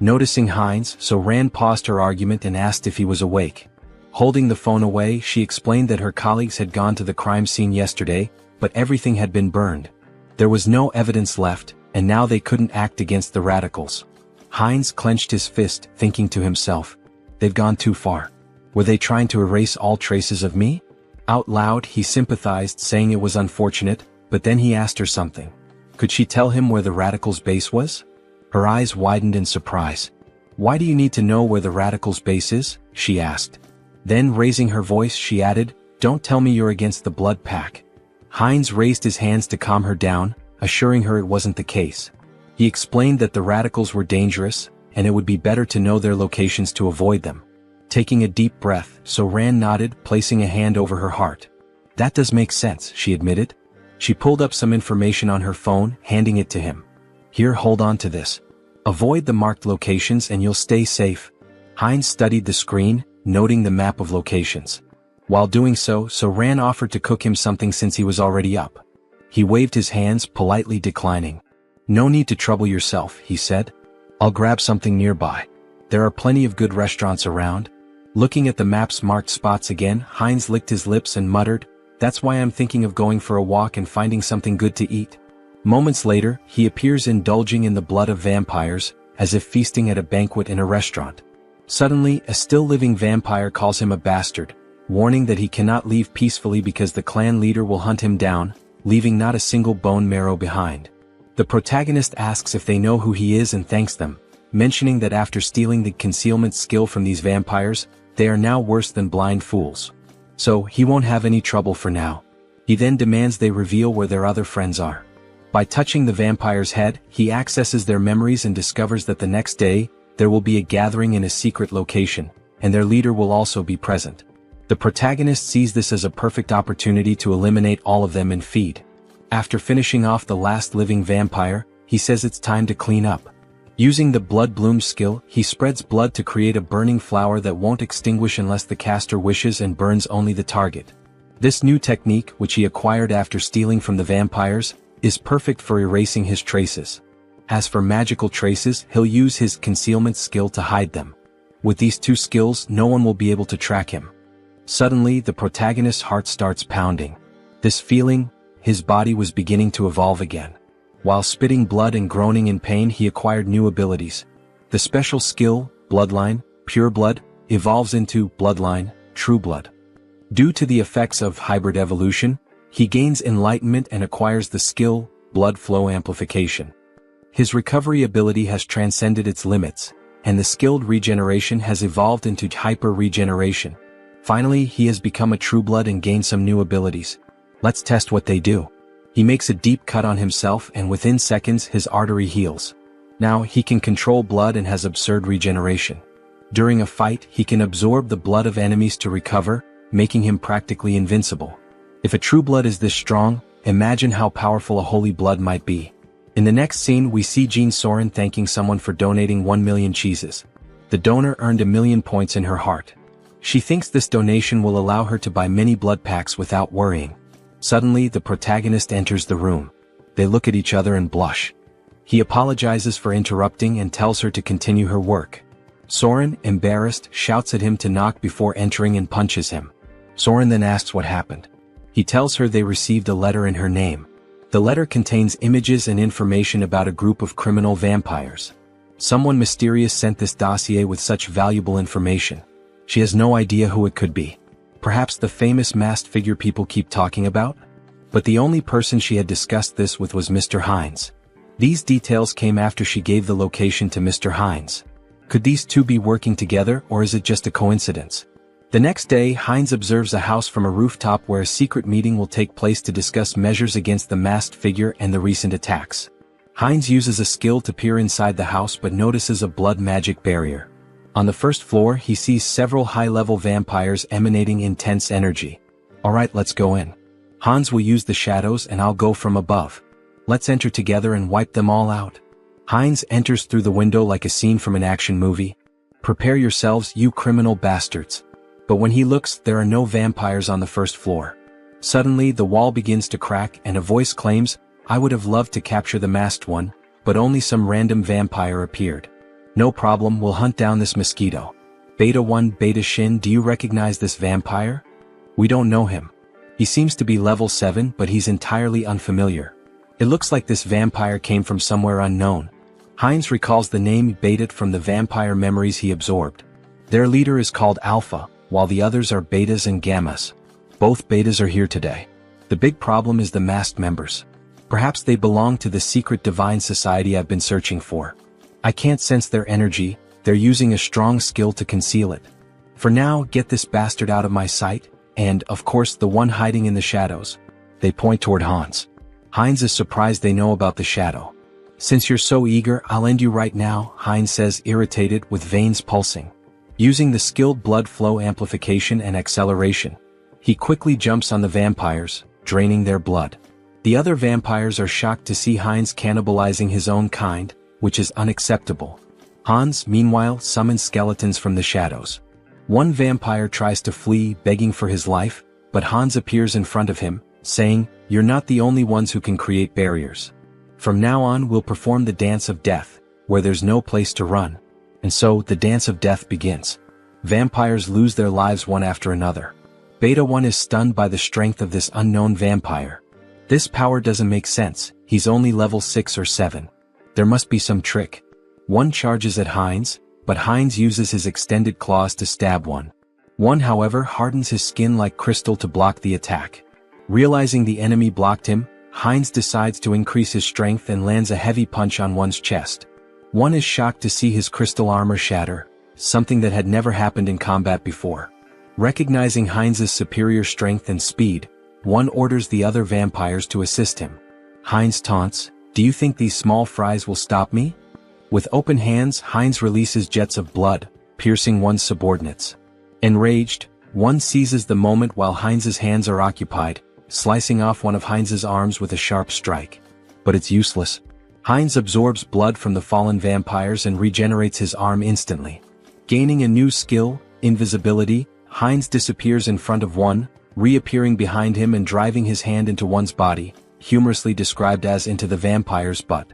Noticing Heinz, So-Ran paused her argument and asked if he was awake. Holding the phone away, she explained that her colleagues had gone to the crime scene yesterday, but everything had been burned. There was no evidence left, and now they couldn't act against the radicals. Heinz clenched his fist, thinking to himself, they've gone too far. Were they trying to erase all traces of me? Out loud, he sympathized, saying it was unfortunate, but then he asked her something. Could she tell him where the radicals' base was? Her eyes widened in surprise. Why do you need to know where the radicals' base is? She asked. Then, raising her voice, she added, don't tell me you're against the blood pack. Heinz raised his hands to calm her down, assuring her it wasn't the case. He explained that the radicals were dangerous, and it would be better to know their locations to avoid them. Taking a deep breath, So-Ran nodded, placing a hand over her heart. That does make sense, she admitted. She pulled up some information on her phone, handing it to him. Here, hold on to this. Avoid the marked locations and you'll stay safe. Heinz studied the screen, noting the map of locations. While doing so, So-Ran offered to cook him something since he was already up. He waved his hands, politely declining. No need to trouble yourself, he said. I'll grab something nearby. There are plenty of good restaurants around. Looking at the map's marked spots again, Heinz licked his lips and muttered, that's why I'm thinking of going for a walk and finding something good to eat. Moments later, he appears indulging in the blood of vampires, as if feasting at a banquet in a restaurant. Suddenly, a still-living vampire calls him a bastard, warning that he cannot leave peacefully because the clan leader will hunt him down, leaving not a single bone marrow behind. The protagonist asks if they know who he is and thanks them, mentioning that after stealing the concealment skill from these vampires, they are now worse than blind fools. So, he won't have any trouble for now. He then demands they reveal where their other friends are. By touching the vampire's head, he accesses their memories and discovers that the next day, there will be a gathering in a secret location, and their leader will also be present. The protagonist sees this as a perfect opportunity to eliminate all of them and feed. After finishing off the last living vampire, he says it's time to clean up. Using the Blood Bloom skill, he spreads blood to create a burning flower that won't extinguish unless the caster wishes and burns only the target. This new technique, which he acquired after stealing from the vampires, is perfect for erasing his traces. As for magical traces, he'll use his concealment skill to hide them. With these two skills, no one will be able to track him. Suddenly, the protagonist's heart starts pounding. This feeling, his body was beginning to evolve again. While spitting blood and groaning in pain, he acquired new abilities. The special skill, Bloodline, Pure Blood, evolves into Bloodline, True Blood. Due to the effects of hybrid evolution, he gains enlightenment and acquires the skill, Blood Flow Amplification. His recovery ability has transcended its limits, and the skilled regeneration has evolved into hyper-regeneration. Finally, he has become a True Blood and gained some new abilities. Let's test what they do. He makes a deep cut on himself and within seconds his artery heals. Now he can control blood and has absurd regeneration. During a fight, he can absorb the blood of enemies to recover, making him practically invincible. If a True Blood is this strong, imagine how powerful a Holy Blood might be. In the next scene, we see Jean Soren thanking someone for donating 1 million cheeses. The donor earned 1,000,000 points in her heart. She thinks this donation will allow her to buy many blood packs without worrying. Suddenly, the protagonist enters the room. They look at each other and blush. He apologizes for interrupting and tells her to continue her work. Soren, embarrassed, shouts at him to knock before entering and punches him. Soren then asks what happened. He tells her they received a letter in her name. The letter contains images and information about a group of criminal vampires. Someone mysterious sent this dossier with such valuable information. She has no idea who it could be. Perhaps the famous masked figure people keep talking about? But the only person she had discussed this with was Mr. Hines. These details came after she gave the location to Mr. Hines. Could these two be working together, or is it just a coincidence? The next day, Hines observes a house from a rooftop where a secret meeting will take place to discuss measures against the masked figure and the recent attacks. Hines uses a skill to peer inside the house but notices a blood magic barrier. On the first floor, he sees several high-level vampires emanating intense energy. Alright, let's go in. Hans will use the shadows and I'll go from above. Let's enter together and wipe them all out. Hines enters through the window like a scene from an action movie. Prepare yourselves, you criminal bastards. But when he looks, there are no vampires on the first floor. Suddenly, the wall begins to crack and a voice claims, "I would have loved to capture the masked one, but only some random vampire appeared. No problem, we'll hunt down this mosquito. Beta 1 Beta Shin, do you recognize this vampire? We don't know him. He seems to be level 7 but he's entirely unfamiliar. It looks like this vampire came from somewhere unknown." Hines recalls the name Beta from the vampire memories he absorbed. Their leader is called Alpha, while the others are Betas and Gammas. Both Betas are here today. The big problem is the masked members. Perhaps they belong to the secret divine society I've been searching for. I can't sense their energy, they're using a strong skill to conceal it. For now, get this bastard out of my sight, and, of course, the one hiding in the shadows. They point toward Hans. Hines is surprised they know about the shadow. "Since you're so eager, I'll end you right now," Hines says, irritated, with veins pulsing. Using the skilled blood flow amplification and acceleration, he quickly jumps on the vampires, draining their blood. The other vampires are shocked to see Hines cannibalizing his own kind, which is unacceptable. Hans, meanwhile, summons skeletons from the shadows. One vampire tries to flee, begging for his life, but Hans appears in front of him, saying, "You're not the only ones who can create barriers. From now on we'll perform the dance of death, where there's no place to run." And so, the dance of death begins. Vampires lose their lives one after another. Beta 1 is stunned by the strength of this unknown vampire. This power doesn't make sense, he's only level 6 or 7. There must be some trick. One charges at Hines, but Hines uses his extended claws to stab one. One, however, hardens his skin like crystal to block the attack. Realizing the enemy blocked him, Hines decides to increase his strength and lands a heavy punch on one's chest. One is shocked to see his crystal armor shatter, something that had never happened in combat before. Recognizing Hines's superior strength and speed, one orders the other vampires to assist him. Hines taunts, "Do you think these small fries will stop me?" With open hands, Hines releases jets of blood, piercing one's subordinates. Enraged, one seizes the moment while Hines's hands are occupied, slicing off one of Hines's arms with a sharp strike. But it's useless. Hines absorbs blood from the fallen vampires and regenerates his arm instantly. Gaining a new skill, invisibility, Hines disappears in front of one, reappearing behind him and driving his hand into one's body, humorously described as into the vampire's butt.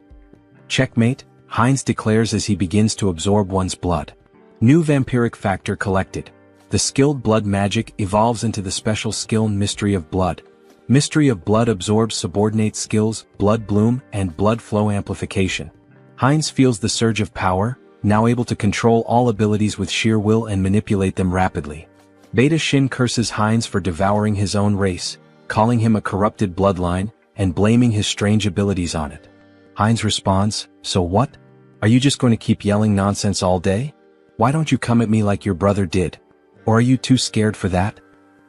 "Checkmate," Hines declares as he begins to absorb one's blood. New vampiric factor collected. The skilled blood magic evolves into the special skill Mystery of Blood. Mystery of Blood absorbs subordinate skills, Blood Bloom, and Blood Flow Amplification. Hines feels the surge of power, now able to control all abilities with sheer will and manipulate them rapidly. Beta Shin curses Hines for devouring his own race, calling him a corrupted bloodline, and blaming his strange abilities on it. Hines responds, "So what? Are you just going to keep yelling nonsense all day? Why don't you come at me like your brother did? Or are you too scared for that?"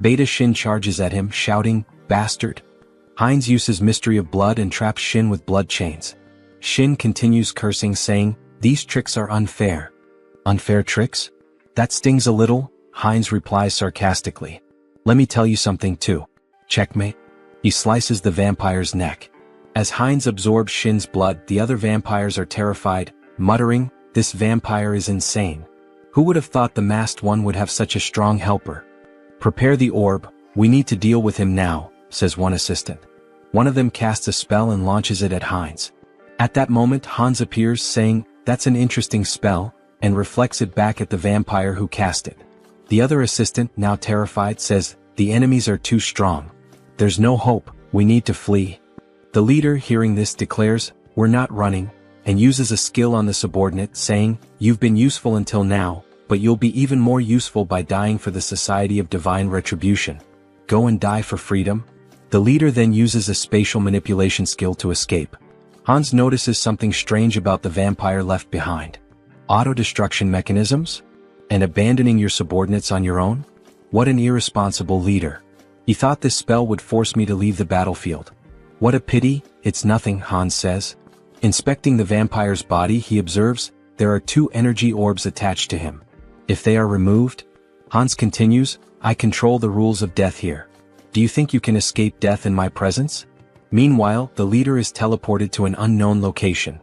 Beta Shin charges at him, shouting, "Bastard!" Hines uses Mystery of Blood and traps Shin with blood chains. Shin continues cursing, saying, "These tricks are unfair." "Unfair tricks? That stings a little," Hines replies sarcastically. "Let me tell you something too. Checkmate." He slices the vampire's neck. As Hines absorbs Shin's blood, the other vampires are terrified, muttering, "This vampire is insane." Who would have thought the masked one would have such a strong helper? Prepare the orb, we need to deal with him now, says one assistant. One of them casts a spell and launches it at Hans. At that moment Hans appears saying, "That's an interesting spell," and reflects it back at the vampire who cast it. The other assistant, now terrified, says, "The enemies are too strong. There's no hope, we need to flee." The leader, hearing this, declares, "We're not running," and uses a skill on the subordinate, saying, "You've been useful until now, but you'll be even more useful by dying for the Society of Divine Retribution. Go and die for freedom." The leader then uses a spatial manipulation skill to escape. Hans notices something strange about the vampire left behind. Auto-destruction mechanisms? And abandoning your subordinates on your own? What an irresponsible leader. He thought this spell would force me to leave the battlefield. What a pity, it's nothing, Hans says. Inspecting the vampire's body, he observes, there are 2 energy orbs attached to him. If they are removed, Hans continues, I control the rules of death here. Do you think you can escape death in my presence? Meanwhile, the leader is teleported to an unknown location.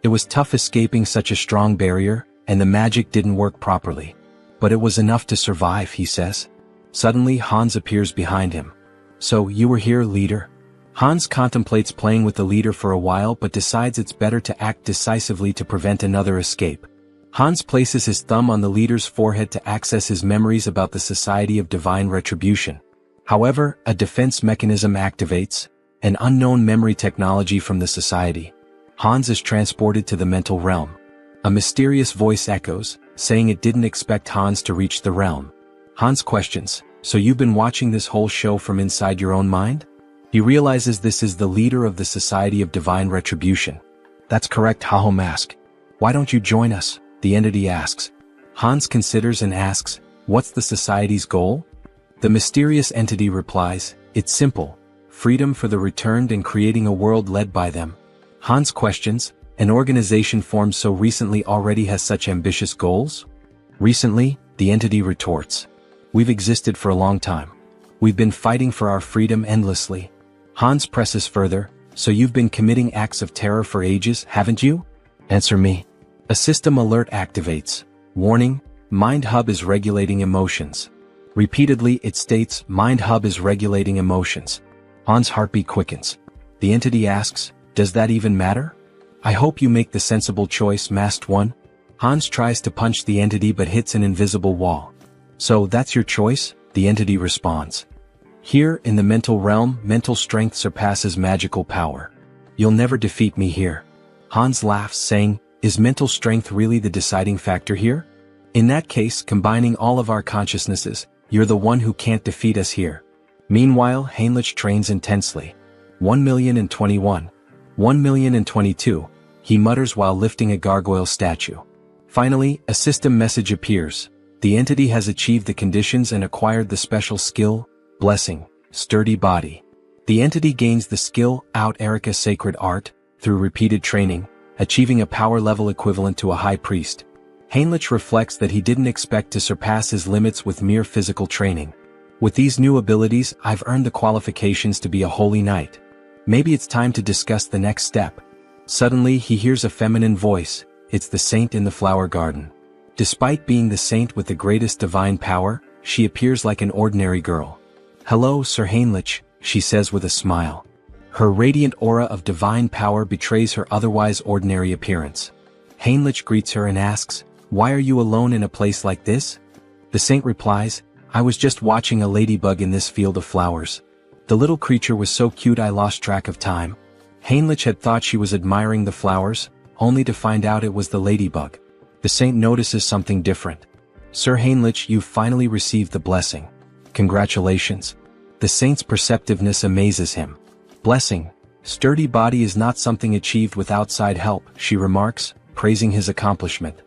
It was tough escaping such a strong barrier, and the magic didn't work properly. But it was enough to survive, he says. Suddenly Hans appears behind him. So, you were here, leader? Hans contemplates playing with the leader for a while but decides it's better to act decisively to prevent another escape. Hans places his thumb on the leader's forehead to access his memories about the Society of Divine Retribution. However, a defense mechanism activates, an unknown memory technology from the Society. Hans is transported to the mental realm. A mysterious voice echoes, saying it didn't expect Hans to reach the realm. Hans questions, so you've been watching this whole show from inside your own mind? He realizes this is the leader of the Society of Divine Retribution. That's correct, Haho Mask. Why don't you join us? The entity asks. Hans considers and asks, what's the Society's goal? The mysterious entity replies, it's simple. Freedom for the returned and creating a world led by them. Hans questions, an organization formed so recently already has such ambitious goals? Recently, the entity retorts. We've existed for a long time. We've been fighting for our freedom endlessly. Hans presses further, so you've been committing acts of terror for ages, haven't you? Answer me. A system alert activates. Warning, Mind Hub is regulating emotions. Repeatedly it states, Mind Hub is regulating emotions. Hans' heartbeat quickens. The entity asks, does that even matter? I hope you make the sensible choice, Masked One. Hans tries to punch the entity but hits an invisible wall. So that's your choice? The entity responds. Here, in the mental realm, mental strength surpasses magical power. You'll never defeat me here. Hans laughs, saying, is mental strength really the deciding factor here? In that case, combining all of our consciousnesses, you're the one who can't defeat us here. Meanwhile, Heinrich trains intensely. 1,021. 1,022, he mutters while lifting a gargoyle statue. Finally, a system message appears. The entity has achieved the conditions and acquired the special skill, Blessing, Sturdy Body. The entity gains the skill, Out Erica Sacred Art, through repeated training, achieving a power level equivalent to a high priest. Heinrich reflects that he didn't expect to surpass his limits with mere physical training. With these new abilities, I've earned the qualifications to be a holy knight. Maybe it's time to discuss the next step. Suddenly he hears a feminine voice, it's the saint in the flower garden. Despite being the saint with the greatest divine power, she appears like an ordinary girl. Hello, Sir Heinrich, she says with a smile. Her radiant aura of divine power betrays her otherwise ordinary appearance. Heinrich greets her and asks, why are you alone in a place like this? The saint replies, I was just watching a ladybug in this field of flowers. The little creature was so cute I lost track of time. Heinrich had thought she was admiring the flowers, only to find out it was the ladybug. The saint notices something different. Sir Heinrich, you've finally received the blessing. Congratulations. The saint's perceptiveness amazes him. Blessing, Sturdy Body is not something achieved with outside help, she remarks, praising his accomplishment.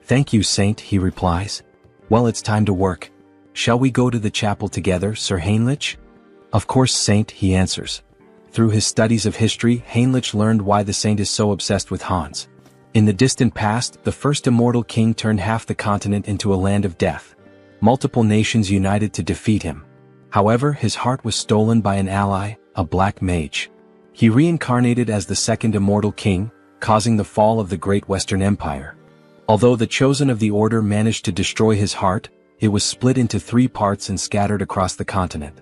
Thank you, saint, he replies. Well, it's time to work. Shall we go to the chapel together, Sir Heinrich? Of course, saint, he answers. Through his studies of history, Heinrich learned why the saint is so obsessed with Hans. In the distant past, the first immortal king turned half the continent into a land of death. Multiple nations united to defeat him. However, his heart was stolen by an ally, a black mage. He reincarnated as the second immortal king, causing the fall of the Great Western Empire. Although the chosen of the order managed to destroy his heart, it was split into 3 parts and scattered across the continent.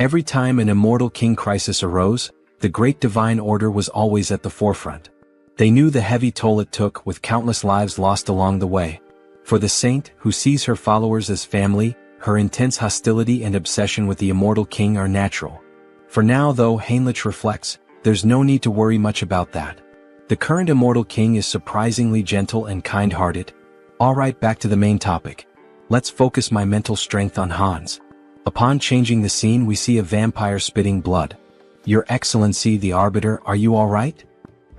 Every time an immortal king crisis arose, the great divine order was always at the forefront. They knew the heavy toll it took, with countless lives lost along the way. For the saint, who sees her followers as family, her intense hostility and obsession with the immortal king are natural. For now, though, Heinrich reflects, there's no need to worry much about that. The current immortal king is surprisingly gentle and kind-hearted. Alright, back to the main topic. Let's focus my mental strength on Hans. Upon changing the scene, we see a vampire spitting blood. Your Excellency the Arbiter, are you alright?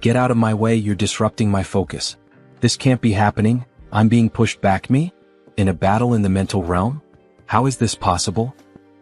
Get out of my way, you're disrupting my focus. This can't be happening, I'm being pushed back. Me? In a battle in the mental realm? How is this possible?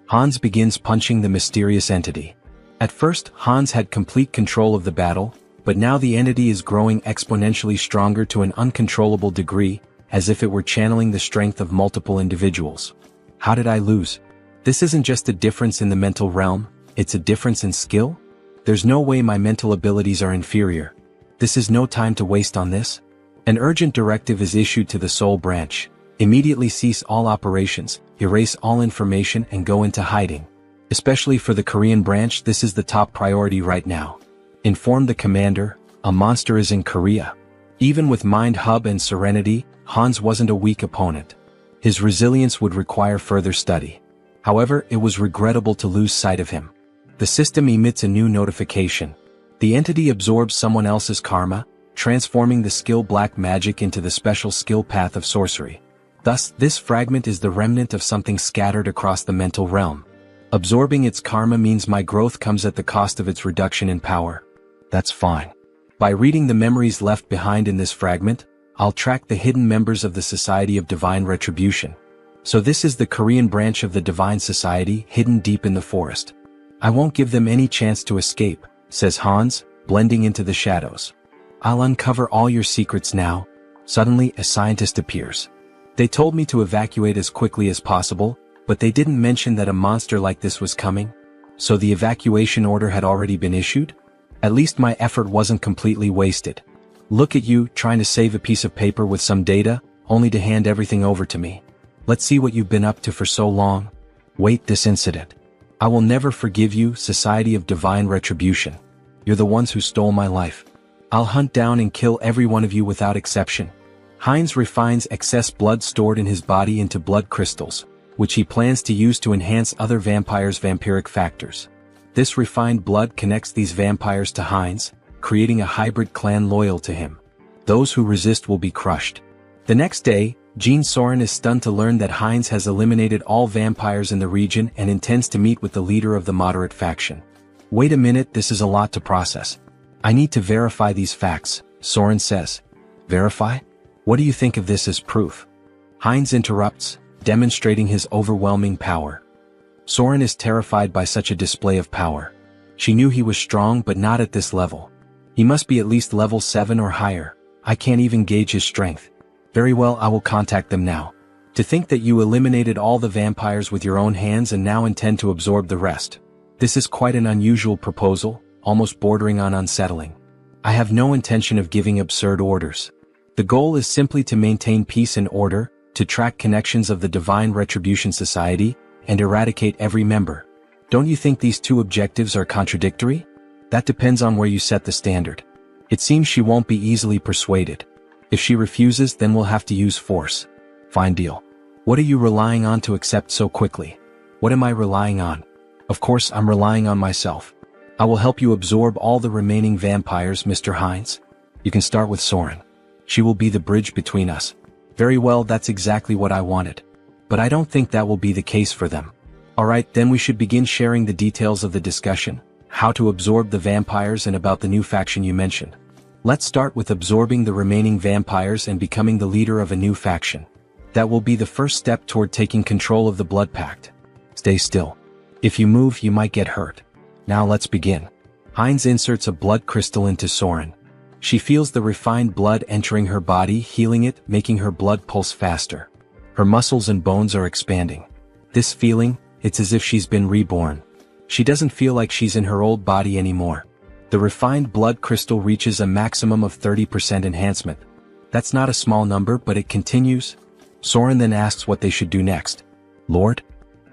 Hans begins punching the mysterious entity. At first, Hans had complete control of the battle, but now the entity is growing exponentially stronger to an uncontrollable degree, as if it were channeling the strength of multiple individuals. How did I lose? This isn't just a difference in the mental realm, it's a difference in skill? There's no way my mental abilities are inferior. This is no time to waste on this. An urgent directive is issued to the Soul Branch. Immediately cease all operations, erase all information and go into hiding. Especially for the Korean branch, this is the top priority right now. Inform the commander, a monster is in Korea. Even with Mind Hub and Serenity, Hans wasn't a weak opponent. His resilience would require further study. However, it was regrettable to lose sight of him. The system emits a new notification. The entity absorbs someone else's karma, transforming the skill black magic into the special skill path of sorcery. Thus, this fragment is the remnant of something scattered across the mental realm. Absorbing its karma means my growth comes at the cost of its reduction in power. That's fine. By reading the memories left behind in this fragment, I'll track the hidden members of the Society of Divine Retribution. So this is the Korean branch of the Divine Society, hidden deep in the forest. I won't give them any chance to escape, says Hans, blending into the shadows. I'll uncover all your secrets now. Suddenly, a scientist appears. They told me to evacuate as quickly as possible, but they didn't mention that a monster like this was coming. So the evacuation order had already been issued? At least my effort wasn't completely wasted. Look at you, trying to save a piece of paper with some data, only to hand everything over to me. Let's see what you've been up to for so long. Wait, this incident. I will never forgive you, Society of Divine Retribution. You're the ones who stole my life. I'll hunt down and kill every one of you without exception. Heinz refines excess blood stored in his body into blood crystals, which he plans to use to enhance other vampires' vampiric factors. This refined blood connects these vampires to Heinz, creating a hybrid clan loyal to him. Those who resist will be crushed. The next day, Jean Soren is stunned to learn that Heinz has eliminated all vampires in the region and intends to meet with the leader of the moderate faction. Wait a minute, this is a lot to process. I need to verify these facts, Soren says. Verify? What do you think of this as proof? Heinz interrupts, demonstrating his overwhelming power. Soren is terrified by such a display of power. She knew he was strong, but not at this level. He must be at least level 7 or higher. I can't even gauge his strength. Very well, I will contact them now. To think that you eliminated all the vampires with your own hands and now intend to absorb the rest. This is quite an unusual proposal, almost bordering on unsettling. I have no intention of giving absurd orders. The goal is simply to maintain peace and order, to track connections of the Divine Retribution Society, and eradicate every member. Don't you think these two objectives are contradictory? That depends on where you set the standard. It seems she won't be easily persuaded. If she refuses, then we'll have to use force. Fine deal. What are you relying on to accept so quickly? What am I relying on? Of course, I'm relying on myself. I will help you absorb all the remaining vampires, Mr. Heinz. You can start with Soren. She will be the bridge between us. Very well, that's exactly what I wanted. But I don't think that will be the case for them. Alright, then we should begin sharing the details of the discussion, how to absorb the vampires and about the new faction you mentioned. Let's start with absorbing the remaining vampires and becoming the leader of a new faction. That will be the first step toward taking control of the Blood Pact. Stay still. If you move, you might get hurt. Now let's begin. Heinz inserts a blood crystal into Soren. She feels the refined blood entering her body, healing it, making her blood pulse faster. Her muscles and bones are expanding. This feeling, it's as if she's been reborn. She doesn't feel like she's in her old body anymore. The refined blood crystal reaches a maximum of 30% enhancement. That's not a small number, but it continues. Soren then asks what they should do next. Lord?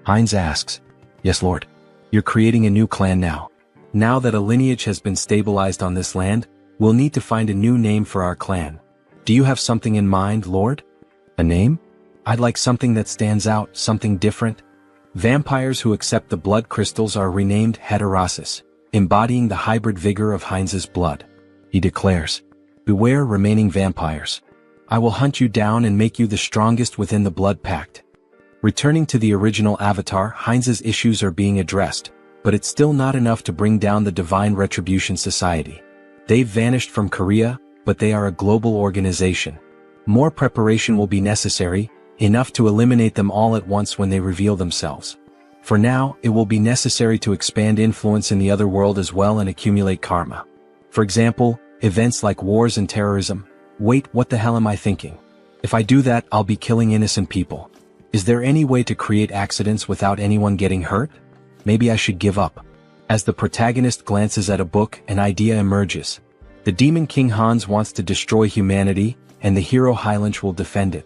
Heinz asks. Yes, Lord. You're creating a new clan now. Now that a lineage has been stabilized on this land, we'll need to find a new name for our clan. Do you have something in mind, Lord? A name? I'd like something that stands out, something different. Vampires who accept the blood crystals are renamed heterosis, embodying the hybrid vigor of Heinz's blood. He declares, beware remaining vampires. I will hunt you down and make you the strongest within the blood pact. Returning to the original avatar, Heinz's issues are being addressed, but it's still not enough to bring down the Divine Retribution Society. They've vanished from Korea, but they are a global organization. More preparation will be necessary, enough to eliminate them all at once when they reveal themselves. For now, it will be necessary to expand influence in the other world as well and accumulate karma. For example, events like wars and terrorism. Wait, what the hell am I thinking? If I do that, I'll be killing innocent people. Is there any way to create accidents without anyone getting hurt? Maybe I should give up. As the protagonist glances at a book, an idea emerges. The Demon King Hans wants to destroy humanity, and the hero Heinrich will defend it.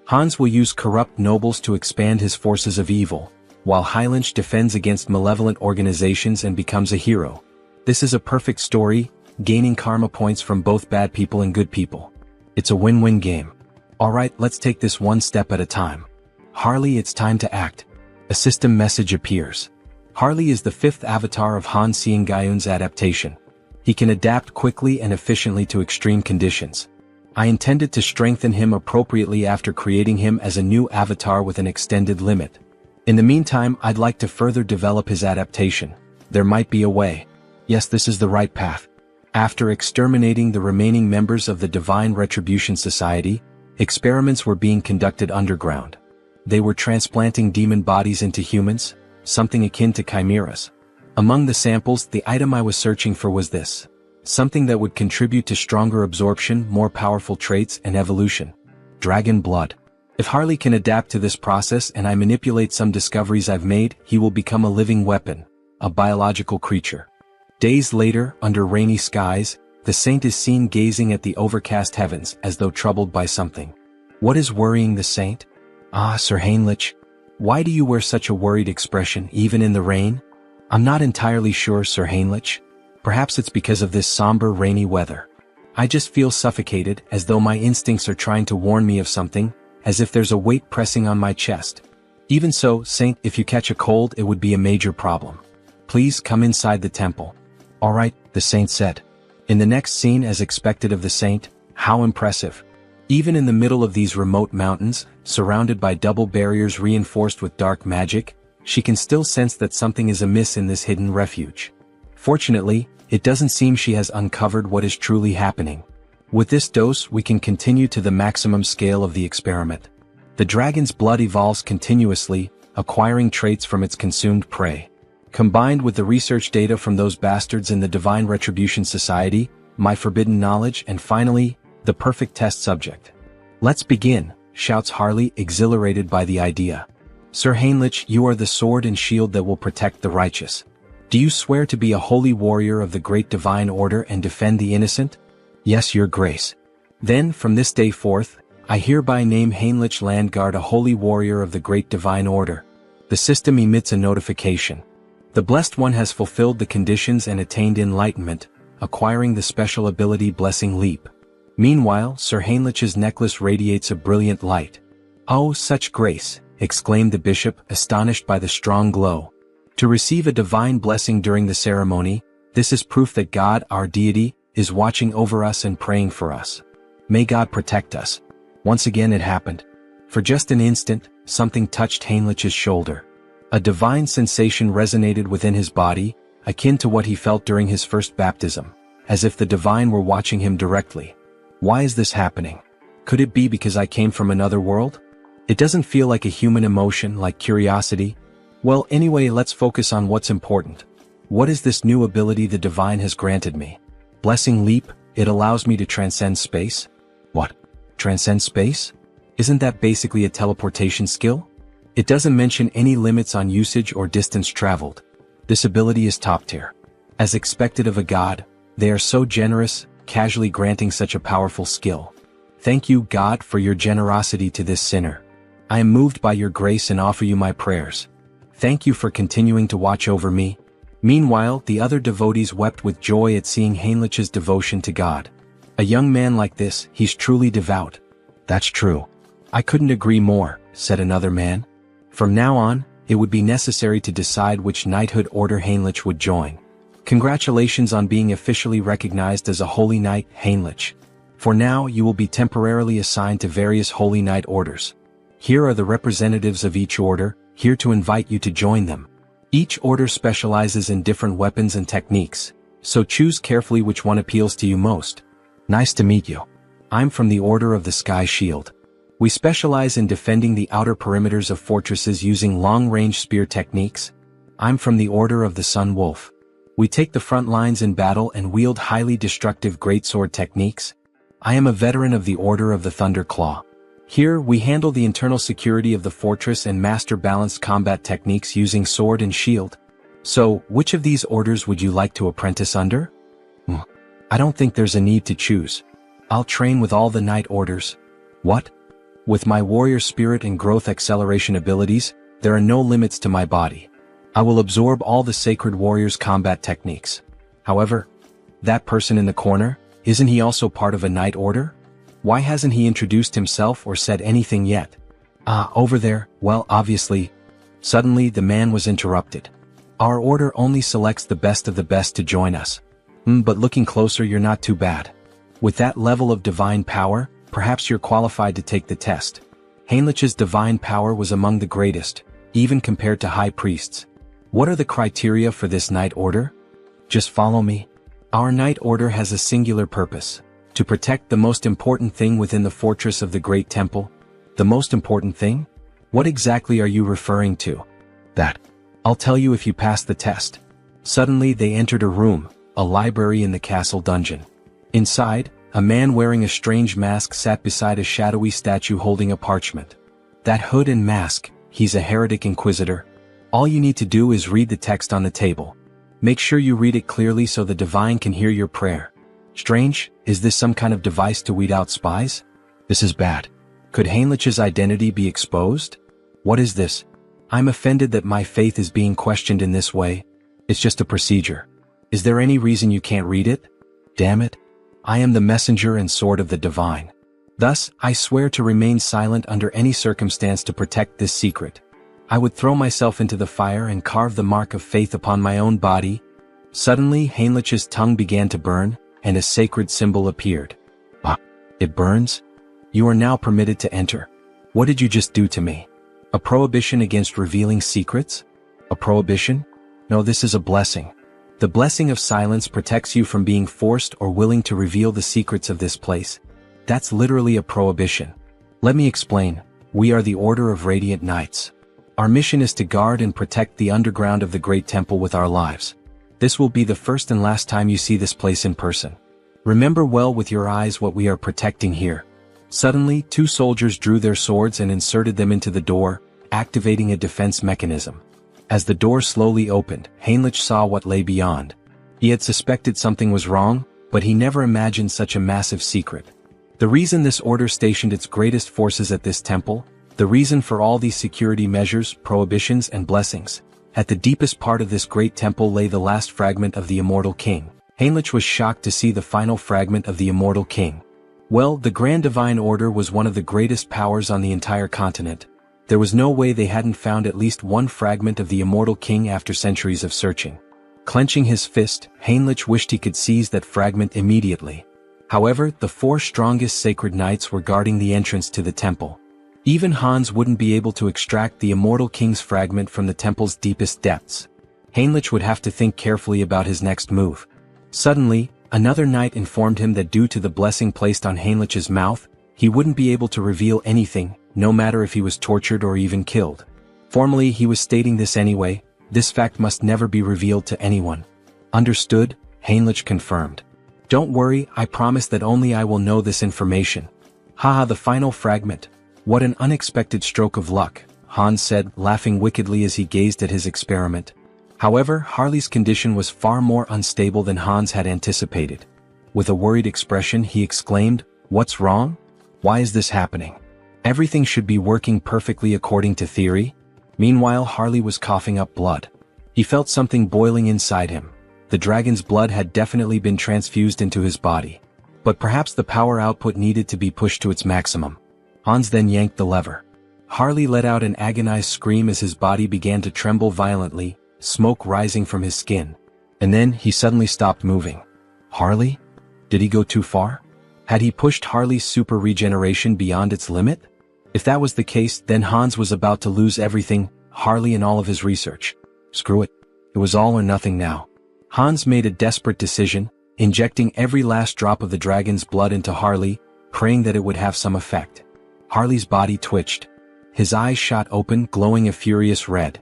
Hans will use corrupt nobles to expand his forces of evil, while Heinrich defends against malevolent organizations and becomes a hero. This is a perfect story, gaining karma points from both bad people and good people. It's a win-win game. Alright, let's take this one step at a time. Harley, it's time to act. A system message appears. Harley is the fifth avatar of Han Seong-gyeon's adaptation. He can adapt quickly and efficiently to extreme conditions. I intended to strengthen him appropriately after creating him as a new avatar with an extended limit. In the meantime, I'd like to further develop his adaptation. There might be a way. Yes, this is the right path. After exterminating the remaining members of the Divine Retribution Society, experiments were being conducted underground. They were transplanting demon bodies into humans, something akin to chimeras. Among the samples, the item I was searching for was this. Something that would contribute to stronger absorption, more powerful traits, and evolution. Dragon blood. If Harley can adapt to this process and I manipulate some discoveries I've made, he will become a living weapon, a biological creature. Days later, under rainy skies, the saint is seen gazing at the overcast heavens as though troubled by something. What is worrying the saint? Ah, Sir Heinrich. Why do you wear such a worried expression even in the rain? I'm not entirely sure, Sir Heinrich. Perhaps it's because of this somber rainy weather. I just feel suffocated, as though my instincts are trying to warn me of something, as if there's a weight pressing on my chest. Even so, Saint, if you catch a cold, it would be a major problem. Please come inside the temple. Alright, the saint said. In the next scene, as expected of the saint, how impressive. Even in the middle of these remote mountains, surrounded by double barriers reinforced with dark magic, she can still sense that something is amiss in this hidden refuge. Fortunately, it doesn't seem she has uncovered what is truly happening. With this dose, we can continue to the maximum scale of the experiment. The dragon's blood evolves continuously, acquiring traits from its consumed prey. Combined with the research data from those bastards in the Divine Retribution Society, my forbidden knowledge, and finally, the perfect test subject. Let's begin, shouts Harley, exhilarated by the idea. Sir Heinrich, you are the sword and shield that will protect the righteous. Do you swear to be a holy warrior of the great divine order and defend the innocent? Yes, your grace. Then, from this day forth, I hereby name Heinrich Landguard a holy warrior of the great divine order. The system emits a notification. The Blessed One has fulfilled the conditions and attained enlightenment, acquiring the special ability Blessing Leap. Meanwhile, Sir Heinrich's necklace radiates a brilliant light. Oh, such grace, exclaimed the bishop, astonished by the strong glow. To receive a divine blessing during the ceremony, this is proof that God, our deity, is watching over us and praying for us. May God protect us. Once again it happened. For just an instant, something touched Heinrich's shoulder. A divine sensation resonated within his body, akin to what he felt during his first baptism, as if the divine were watching him directly. Why is this happening? Could it be because I came from another world? It doesn't feel like a human emotion, like curiosity. Well, anyway, let's focus on what's important. What is this new ability the divine has granted me? Blessing Leap, it allows me to transcend space? What? Transcend space? Isn't that basically a teleportation skill? It doesn't mention any limits on usage or distance traveled. This ability is top tier. As expected of a god, they are so generous, casually granting such a powerful skill. Thank you, God, for your generosity to this sinner. I am moved by your grace and offer you my prayers. Thank you for continuing to watch over me. Meanwhile, the other devotees wept with joy at seeing Heinrich's devotion to God. A young man like this, he's truly devout. That's true. I couldn't agree more, said another man. From now on, it would be necessary to decide which knighthood order Heinrich would join. Congratulations on being officially recognized as a holy knight, Heinrich. For now, you will be temporarily assigned to various holy knight orders. Here are the representatives of each order, here to invite you to join them. Each order specializes in different weapons and techniques, so choose carefully which one appeals to you most. Nice to meet you. I'm from the Order of the Sky Shield. We specialize in defending the outer perimeters of fortresses using long-range spear techniques. I'm from the Order of the Sun Wolf. We take the front lines in battle and wield highly destructive greatsword techniques. I am a veteran of the Order of the Thunder Claw. Here, we handle the internal security of the fortress and master balanced combat techniques using sword and shield. So, which of these orders would you like to apprentice under? I don't think there's a need to choose. I'll train with all the knight orders. What? With my warrior spirit and growth acceleration abilities, there are no limits to my body. I will absorb all the sacred warrior's combat techniques. However, that person in the corner, isn't he also part of a knight order? Why hasn't he introduced himself or said anything yet? Over there, well, obviously. Suddenly, the man was interrupted. Our order only selects the best of the best to join us. But looking closer, you're not too bad. With that level of divine power, perhaps you're qualified to take the test. Heinrich's divine power was among the greatest, even compared to high priests. What are the criteria for this knight order? Just follow me. Our knight order has a singular purpose: to protect the most important thing within the fortress of the Great Temple. The most important thing? What exactly are you referring to? That. I'll tell you if you pass the test. Suddenly they entered a room, a library in the castle dungeon. Inside, a man wearing a strange mask sat beside a shadowy statue holding a parchment. That hood and mask, he's a heretic inquisitor. All you need to do is read the text on the table. Make sure you read it clearly so the divine can hear your prayer. Strange, is this some kind of device to weed out spies? This is bad. Could Heinrich's identity be exposed? What is this? I'm offended that my faith is being questioned in this way. It's just a procedure. Is there any reason you can't read it? Damn it. I am the messenger and sword of the divine. Thus, I swear to remain silent under any circumstance to protect this secret. I would throw myself into the fire and carve the mark of faith upon my own body. Suddenly, Heinrich's tongue began to burn, and a sacred symbol appeared. It burns? You are now permitted to enter. What did you just do to me? A prohibition against revealing secrets? A prohibition? No, this is a blessing. The blessing of silence protects you from being forced or willing to reveal the secrets of this place. That's literally a prohibition. Let me explain. We are the Order of Radiant Knights. Our mission is to guard and protect the underground of the Great Temple with our lives. This will be the first and last time you see this place in person. Remember well with your eyes what we are protecting here. Suddenly, two soldiers drew their swords and inserted them into the door, activating a defense mechanism. As the door slowly opened, Heinrich saw what lay beyond. He had suspected something was wrong, but he never imagined such a massive secret. The reason this order stationed its greatest forces at this temple, the reason for all these security measures, prohibitions, and blessings. At the deepest part of this great temple lay the last fragment of the Immortal King. Heinrich was shocked to see the final fragment of the Immortal King. Well, the Grand Divine Order was one of the greatest powers on the entire continent. There was no way they hadn't found at least one fragment of the Immortal King after centuries of searching. Clenching his fist, Heinrich wished he could seize that fragment immediately. However, the four strongest sacred knights were guarding the entrance to the temple. Even Hans wouldn't be able to extract the Immortal King's fragment from the temple's deepest depths. Heinrich would have to think carefully about his next move. Suddenly, another knight informed him that due to the blessing placed on Heinrich's mouth, he wouldn't be able to reveal anything, no matter if he was tortured or even killed. Formally, he was stating this anyway. This fact must never be revealed to anyone. Understood? Heinrich confirmed. Don't worry, I promise that only I will know this information. Haha, the final fragment. What an unexpected stroke of luck, Hans said, laughing wickedly as he gazed at his experiment. However, Harley's condition was far more unstable than Hans had anticipated. With a worried expression, he exclaimed, "What's wrong?" Why is this happening? Everything should be working perfectly according to theory. Meanwhile, Harley was coughing up blood. He felt something boiling inside him. The dragon's blood had definitely been transfused into his body. But perhaps the power output needed to be pushed to its maximum. Hans then yanked the lever. Harley let out an agonized scream as his body began to tremble violently, smoke rising from his skin. And then he suddenly stopped moving. Harley? Did he go too far? Had he pushed Harley's super regeneration beyond its limit? If that was the case, then Hans was about to lose everything, Harley and all of his research. Screw it. It was all or nothing now. Hans made a desperate decision, injecting every last drop of the dragon's blood into Harley, praying that it would have some effect. Harley's body twitched. His eyes shot open, glowing a furious red.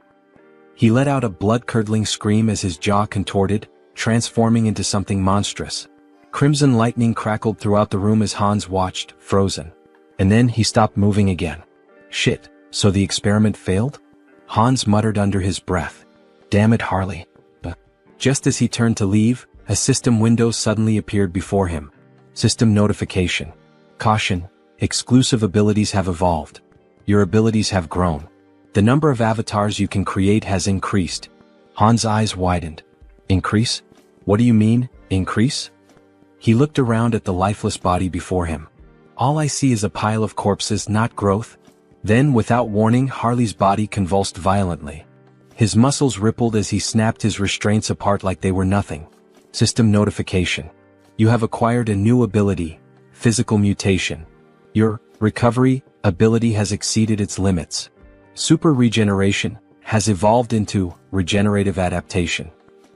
He let out a blood-curdling scream as his jaw contorted, transforming into something monstrous. Crimson lightning crackled throughout the room as Hans watched, frozen. And then he stopped moving again. Shit, so the experiment failed? Hans muttered under his breath. Damn it, Harley. Just as he turned to leave, a system window suddenly appeared before him. System notification. Caution, exclusive abilities have evolved. Your abilities have grown. The number of avatars you can create has increased. Hans' eyes widened. Increase? What do you mean, increase? He looked around at the lifeless body before him. All I see is a pile of corpses, not growth. Then, without warning, Harley's body convulsed violently. His muscles rippled as he snapped his restraints apart like they were nothing. System notification. You have acquired a new ability, physical mutation. Your recovery ability has exceeded its limits. Super regeneration has evolved into regenerative adaptation.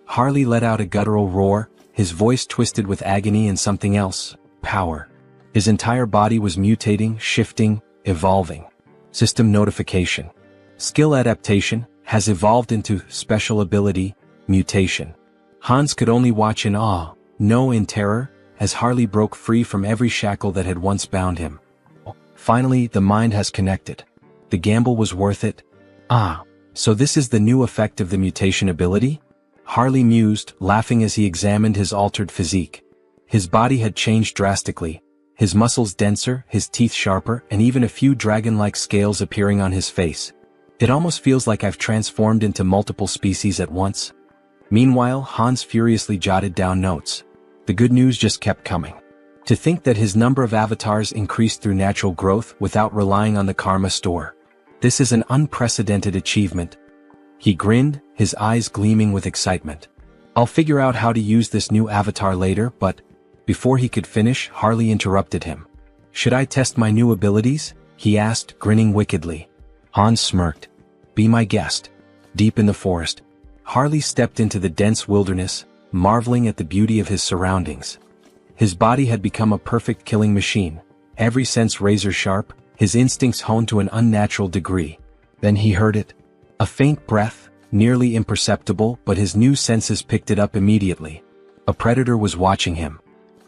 Harley let out a guttural roar, his voice twisted with agony and something else, power. His entire body was mutating, shifting, evolving. System notification. Skill adaptation has evolved into special ability, mutation. Hans could only watch in awe, no in terror, as Harley broke free from every shackle that had once bound him. Finally, the mind has connected. The gamble was worth it. Ah, so this is the new effect of the mutation ability? Harley mused, laughing as he examined his altered physique. His body had changed drastically, his muscles denser, his teeth sharper, and even a few dragon-like scales appearing on his face. It almost feels like I've transformed into multiple species at once. Meanwhile, Hans furiously jotted down notes. The good news just kept coming. To think that his number of avatars increased through natural growth without relying on the karma store. This is an unprecedented achievement. He grinned, his eyes gleaming with excitement. I'll figure out how to use this new avatar later, but before he could finish, Harley interrupted him. Should I test my new abilities? He asked, grinning wickedly. Hans smirked. Be my guest. Deep in the forest, Harley stepped into the dense wilderness, marveling at the beauty of his surroundings. His body had become a perfect killing machine, every sense razor sharp, his instincts honed to an unnatural degree. Then he heard it. A faint breath, nearly imperceptible, but his new senses picked it up immediately. A predator was watching him.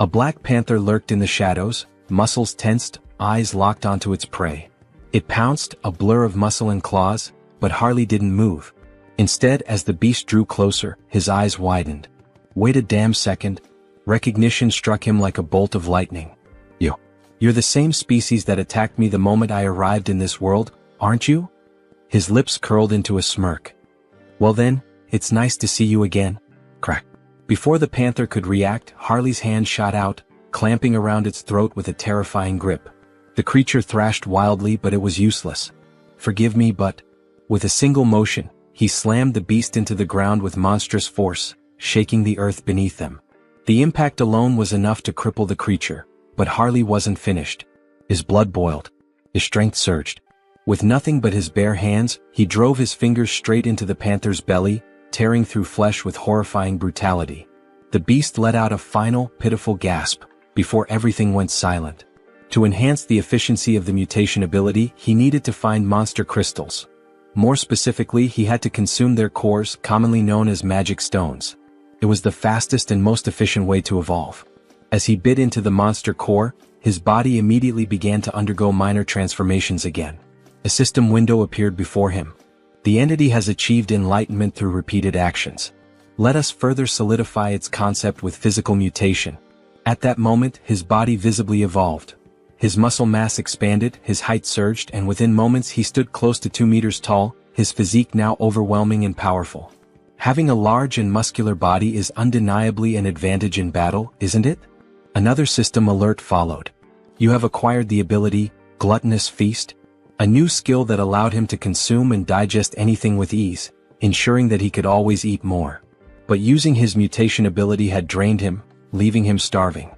A black panther lurked in the shadows, muscles tensed, eyes locked onto its prey. It pounced, a blur of muscle and claws, but Harley didn't move. Instead, as the beast drew closer, his eyes widened. Wait a damn second. Recognition struck him like a bolt of lightning. You're the same species that attacked me the moment I arrived in this world, aren't you? His lips curled into a smirk. Well then, it's nice to see you again. Crack. Before the panther could react, Harley's hand shot out, clamping around its throat with a terrifying grip. The creature thrashed wildly, but it was useless. Forgive me, but... With a single motion, he slammed the beast into the ground with monstrous force, shaking the earth beneath them. The impact alone was enough to cripple the creature, but Harley wasn't finished. His blood boiled. His strength surged. With nothing but his bare hands, he drove his fingers straight into the panther's belly, tearing through flesh with horrifying brutality. The beast let out a final, pitiful gasp, before everything went silent. To enhance the efficiency of the mutation ability, he needed to find monster crystals. More specifically, he had to consume their cores, commonly known as magic stones. It was the fastest and most efficient way to evolve. As he bit into the monster core, his body immediately began to undergo minor transformations again. A system window appeared before him. The entity has achieved enlightenment through repeated actions. Let us further solidify its concept with physical mutation. At that moment, his body visibly evolved. His muscle mass expanded, his height surged, and within moments he stood close to 2 meters tall, his physique now overwhelming and powerful. Having a large and muscular body is undeniably an advantage in battle, isn't it? Another system alert followed. You have acquired the ability, Gluttonous Feast, a new skill that allowed him to consume and digest anything with ease, ensuring that he could always eat more. But using his mutation ability had drained him, leaving him starving.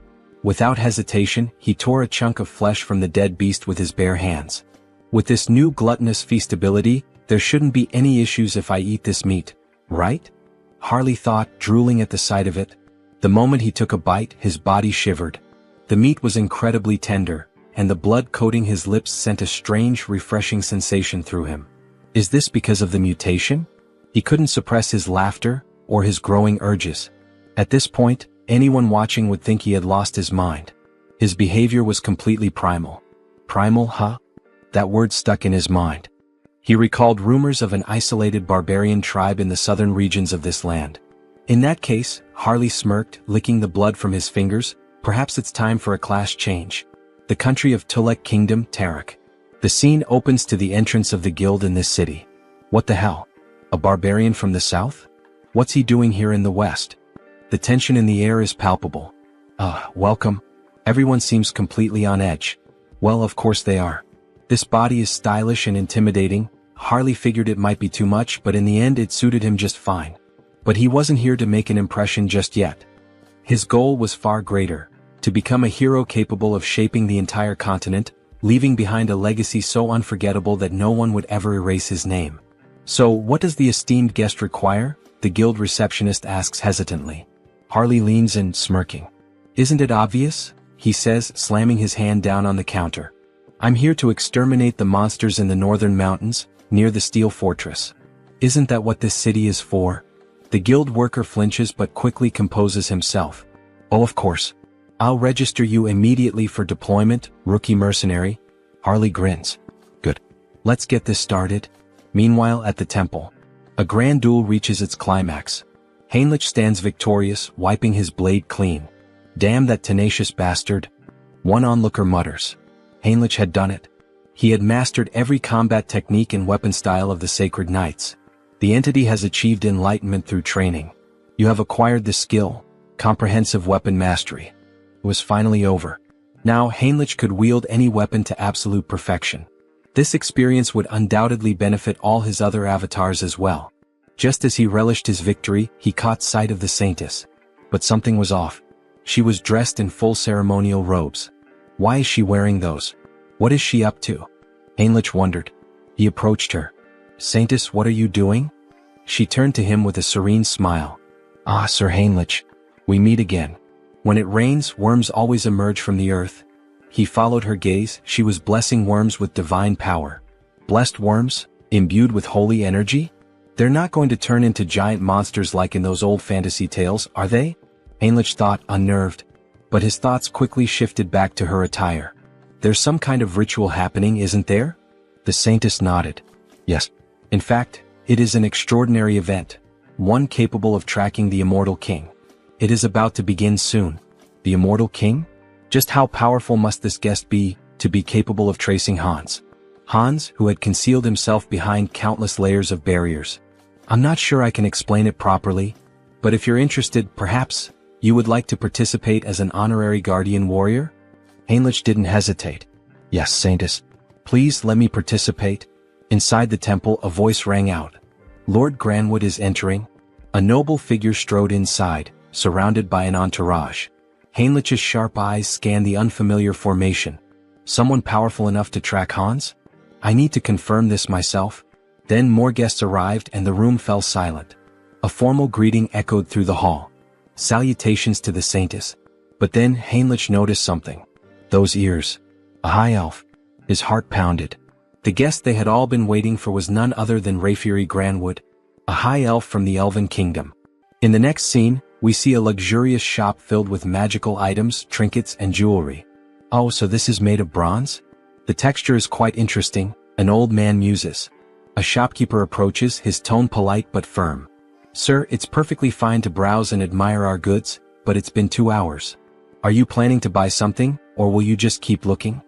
Without hesitation, he tore a chunk of flesh from the dead beast with his bare hands. With this new Gluttonous Feast ability, there shouldn't be any issues if I eat this meat, right? Harley thought, drooling at the sight of it. The moment he took a bite, his body shivered. The meat was incredibly tender, and the blood coating his lips sent a strange, refreshing sensation through him. Is this because of the mutation? He couldn't suppress his laughter, or his growing urges. At this point, anyone watching would think he had lost his mind. His behavior was completely primal. Primal, huh? That word stuck in his mind. He recalled rumors of an isolated barbarian tribe in the southern regions of this land. In that case, Harley smirked, licking the blood from his fingers, perhaps it's time for a class change. The country of Tulek Kingdom, Tarak. The scene opens to the entrance of the guild in this city. What the hell? A barbarian from the south? What's he doing here in the west? The tension in the air is palpable. Welcome. Everyone seems completely on edge. Well, of course they are. This body is stylish and intimidating. Harley figured it might be too much, but in the end it suited him just fine. But he wasn't here to make an impression just yet. His goal was far greater, to become a hero capable of shaping the entire continent, leaving behind a legacy so unforgettable that no one would ever erase his name. So, what does the esteemed guest require? The guild receptionist asks hesitantly. Harley leans in, smirking. Isn't it obvious? He says, slamming his hand down on the counter. I'm here to exterminate the monsters in the northern mountains, near the steel fortress. Isn't that what this city is for? The guild worker flinches but quickly composes himself. Oh, of course. I'll register you immediately for deployment, rookie mercenary. Harley grins. Good. Let's get this started. Meanwhile, at the temple, a grand duel reaches its climax. Heinrich stands victorious, wiping his blade clean. Damn that tenacious bastard. One onlooker mutters. Heinrich had done it. He had mastered every combat technique and weapon style of the Sacred Knights. The entity has achieved enlightenment through training. You have acquired the skill, comprehensive weapon mastery. It was finally over. Now Heinrich could wield any weapon to absolute perfection. This experience would undoubtedly benefit all his other avatars as well. Just as he relished his victory, he caught sight of the Saintess. But something was off. She was dressed in full ceremonial robes. Why is she wearing those? What is she up to? Heinrich wondered. He approached her. Saintess, what are you doing? She turned to him with a serene smile. Ah, Sir Heinrich. We meet again. When it rains, worms always emerge from the earth. He followed her gaze. She was blessing worms with divine power. Blessed worms? Imbued with holy energy? They're not going to turn into giant monsters like in those old fantasy tales, are they? Heinrich thought, unnerved. But his thoughts quickly shifted back to her attire. There's some kind of ritual happening, isn't there? The Saintess nodded. Yes. In fact, it is an extraordinary event. One capable of tracking the Immortal King. It is about to begin soon. The Immortal King? Just how powerful must this guest be, to be capable of tracing Hans? Hans, who had concealed himself behind countless layers of barriers. I'm not sure I can explain it properly, but if you're interested, perhaps, you would like to participate as an honorary guardian warrior? Heinrich didn't hesitate. Yes, Saintess. Please let me participate. Inside the temple, a voice rang out. Lord Granwood is entering. A noble figure strode inside, surrounded by an entourage. Heinrich's sharp eyes scanned the unfamiliar formation. Someone powerful enough to track Hans? I need to confirm this myself. Then more guests arrived and the room fell silent. A formal greeting echoed through the hall. Salutations to the Saintess. But then Heinrich noticed something. Those ears. A high elf. His heart pounded. The guest they had all been waiting for was none other than Rayfuri Granwood, a high elf from the Elven Kingdom. In the next scene, we see a luxurious shop filled with magical items, trinkets, and jewelry. Oh, so this is made of bronze? The texture is quite interesting, an old man muses. A shopkeeper approaches, his tone polite but firm. Sir, it's perfectly fine to browse and admire our goods, but it's been 2 hours. Are you planning to buy something, or will you just keep looking?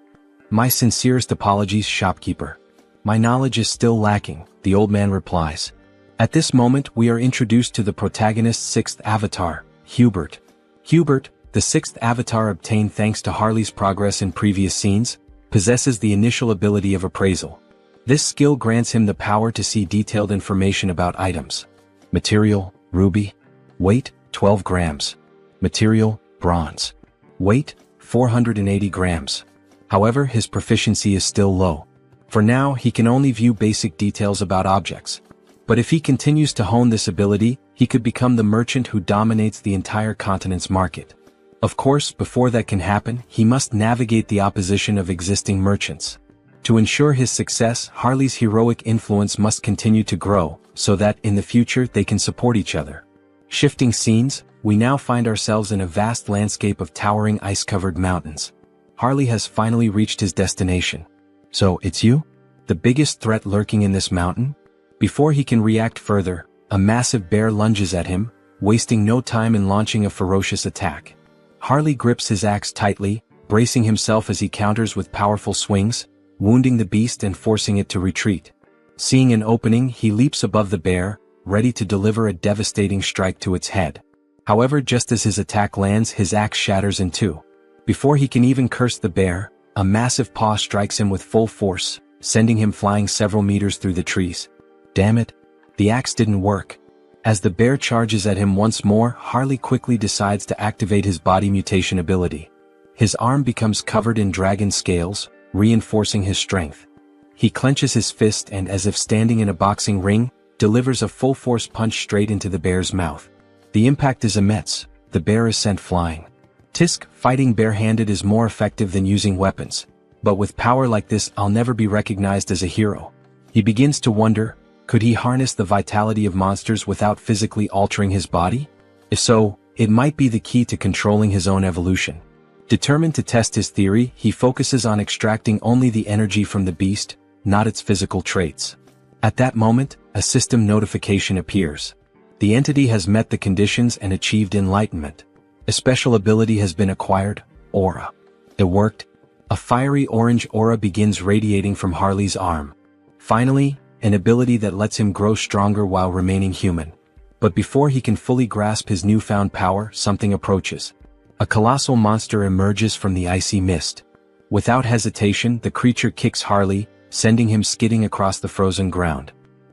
My sincerest apologies, shopkeeper. My knowledge is still lacking, the old man replies. At this moment we are introduced to the protagonist's sixth avatar, Hubert. Hubert, the sixth avatar obtained thanks to Harley's progress in previous scenes, possesses the initial ability of appraisal. This skill grants him the power to see detailed information about items. Material, ruby. Weight, 12 grams. Material, bronze. Weight, 480 grams. However, his proficiency is still low. For now, he can only view basic details about objects. But if he continues to hone this ability, he could become the merchant who dominates the entire continent's market. Of course, before that can happen, he must navigate the opposition of existing merchants. To ensure his success, Harley's heroic influence must continue to grow, so that, in the future, they can support each other. Shifting scenes, we now find ourselves in a vast landscape of towering ice-covered mountains. Harley has finally reached his destination. So, it's you? The biggest threat lurking in this mountain? Before he can react further, a massive bear lunges at him, wasting no time in launching a ferocious attack. Harley grips his axe tightly, bracing himself as he counters with powerful swings, wounding the beast and forcing it to retreat. Seeing an opening, he leaps above the bear, ready to deliver a devastating strike to its head. However, just as his attack lands, his axe shatters in two. Before he can even curse the bear, a massive paw strikes him with full force, sending him flying several meters through the trees. Damn it! The axe didn't work. As the bear charges at him once more, Harley quickly decides to activate his body mutation ability. His arm becomes covered in dragon scales, reinforcing his strength. He clenches his fist and, as if standing in a boxing ring, delivers a full-force punch straight into the bear's mouth. The impact is immense. The bear is sent flying. Tisk, fighting barehanded is more effective than using weapons. But with power like this, I'll never be recognized as a hero. He begins to wonder, could he harness the vitality of monsters without physically altering his body? If so, it might be the key to controlling his own evolution. Determined to test his theory, he focuses on extracting only the energy from the beast, not its physical traits. At that moment, a system notification appears. The entity has met the conditions and achieved enlightenment. A special ability has been acquired, Aura. It worked. A fiery orange aura begins radiating from Harley's arm. Finally, an ability that lets him grow stronger while remaining human. But before he can fully grasp his newfound power, something approaches. A colossal monster emerges from the icy mist. Without hesitation, the creature kicks Harley, sending him skidding across the frozen ground.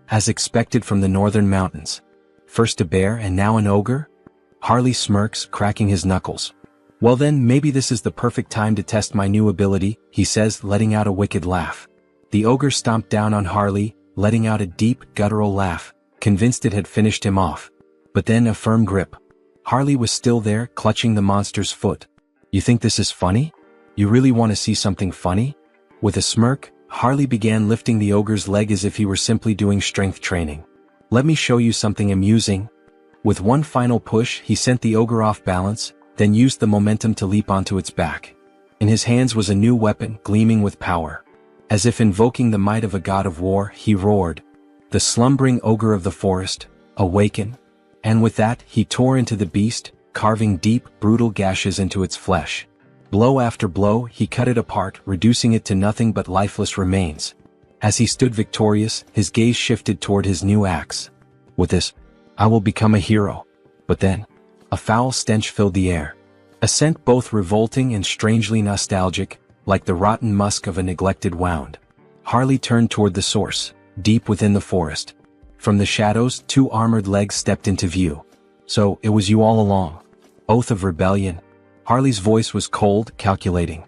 As expected from the northern mountains. First a bear and now an ogre? Harley smirks, cracking his knuckles. Well then, maybe this is the perfect time to test my new ability, he says, letting out a wicked laugh. The ogre stomped down on Harley, letting out a deep, guttural laugh, convinced it had finished him off. But then a firm grip. Harley was still there, clutching the monster's foot. You think this is funny? You really want to see something funny? With a smirk, Harley began lifting the ogre's leg as if he were simply doing strength training. Let me show you something amusing. With one final push, he sent the ogre off balance, then used the momentum to leap onto its back. In his hands was a new weapon, gleaming with power. As if invoking the might of a god of war, he roared. The slumbering ogre of the forest, awaken. And with that, he tore into the beast, carving deep, brutal gashes into its flesh. Blow after blow, he cut it apart, reducing it to nothing but lifeless remains. As he stood victorious, his gaze shifted toward his new axe. With this, I will become a hero. But then, a foul stench filled the air. A scent both revolting and strangely nostalgic, like the rotten musk of a neglected wound. Harley turned toward the source, deep within the forest. From the shadows, two armored legs stepped into view. So, it was you all along. Oath of rebellion. Harley's voice was cold, calculating.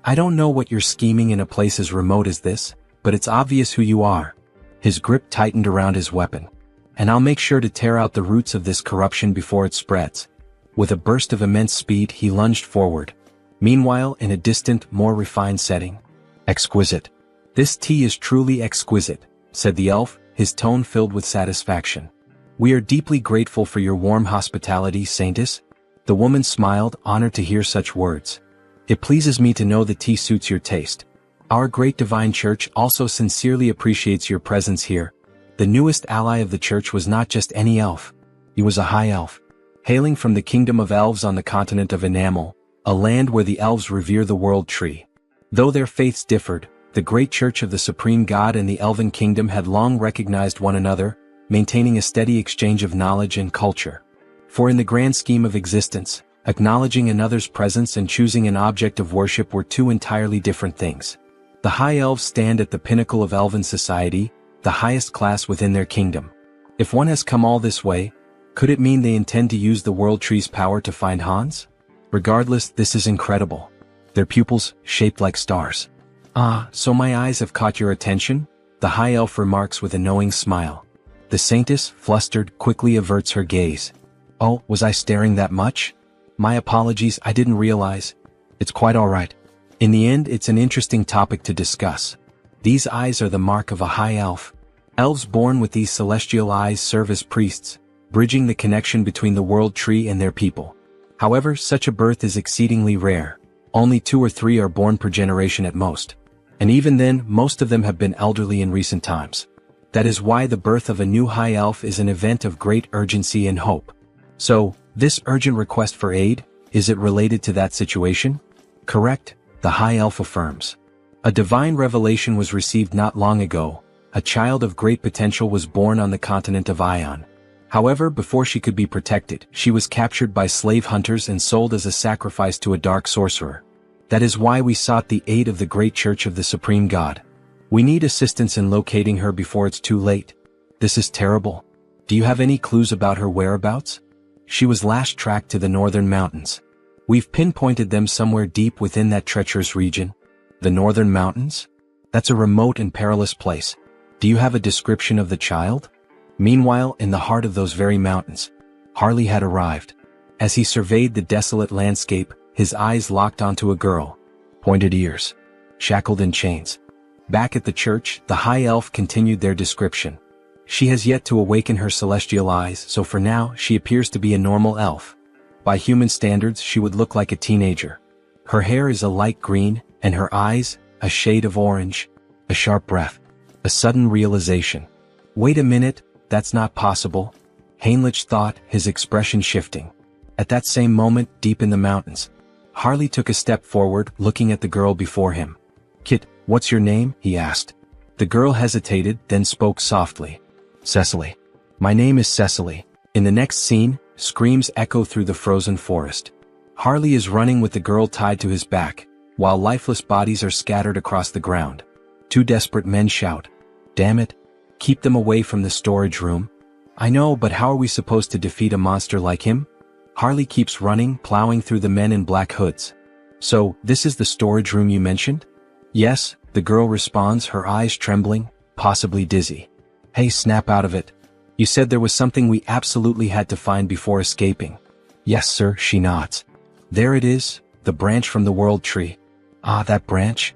I don't know what you're scheming in a place as remote as this, but it's obvious who you are. His grip tightened around his weapon. And I'll make sure to tear out the roots of this corruption before it spreads. With a burst of immense speed, he lunged forward. Meanwhile, in a distant, more refined setting. Exquisite. This tea is truly exquisite, said the elf, his tone filled with satisfaction. We are deeply grateful for your warm hospitality, Saintess. The woman smiled, honored to hear such words. It pleases me to know the tea suits your taste. Our great divine church also sincerely appreciates your presence here. The newest ally of the church was not just any elf. He was a high elf. Hailing from the kingdom of elves on the continent of Enamel, a land where the elves revere the world tree. Though their faiths differed, the great church of the supreme God and the elven kingdom had long recognized one another, maintaining a steady exchange of knowledge and culture. For in the grand scheme of existence, acknowledging another's presence and choosing an object of worship were two entirely different things. The high elves stand at the pinnacle of elven society, the highest class within their kingdom. If one has come all this way, could it mean they intend to use the world tree's power to find Hans? Regardless, this is incredible. Their pupils, shaped like stars. Ah, so my eyes have caught your attention? The high elf remarks with a knowing smile. The saintess, flustered, quickly averts her gaze. Oh, was I staring that much? My apologies, I didn't realize. It's quite all right. In the end, it's an interesting topic to discuss. These eyes are the mark of a high elf. Elves born with these celestial eyes serve as priests, bridging the connection between the world tree and their people. However, such a birth is exceedingly rare. Only 2 or 3 are born per generation at most. And even then, most of them have been elderly in recent times. That is why the birth of a new high elf is an event of great urgency and hope. So, this urgent request for aid, is it related to that situation? Correct, the high elf affirms. A divine revelation was received not long ago. A child of great potential was born on the continent of Ion. However, before she could be protected, she was captured by slave hunters and sold as a sacrifice to a dark sorcerer. That is why we sought the aid of the great church of the supreme God. We need assistance in locating her before it's too late. This is terrible. Do you have any clues about her whereabouts? She was last tracked to the northern mountains. We've pinpointed them somewhere deep within that treacherous region. The northern mountains? That's a remote and perilous place. Do you have a description of the child? Meanwhile, in the heart of those very mountains, Harley had arrived. As he surveyed the desolate landscape, his eyes locked onto a girl. Pointed ears. Shackled in chains. Back at the church, the high elf continued their description. She has yet to awaken her celestial eyes, so for now, she appears to be a normal elf. By human standards, she would look like a teenager. Her hair is a light green, and her eyes, a shade of orange. A sharp breath. A sudden realization. Wait a minute, that's not possible. Heinrich thought, his expression shifting. At that same moment, deep in the mountains, Harley took a step forward, looking at the girl before him. Kit, what's your name? He asked. The girl hesitated, then spoke softly. Cecily. My name is Cecily. In the next scene, screams echo through the frozen forest. Harley is running with the girl tied to his back, while lifeless bodies are scattered across the ground. 2 desperate men shout. Damn it. Keep them away from the storage room. I know, but how are we supposed to defeat a monster like him? Harley keeps running, plowing through the men in black hoods. So, this is the storage room you mentioned? Yes, the girl responds, her eyes trembling, possibly dizzy. Hey, snap out of it. You said there was something we absolutely had to find before escaping. Yes, sir, she nods. There it is, the branch from the world tree. Ah, that branch?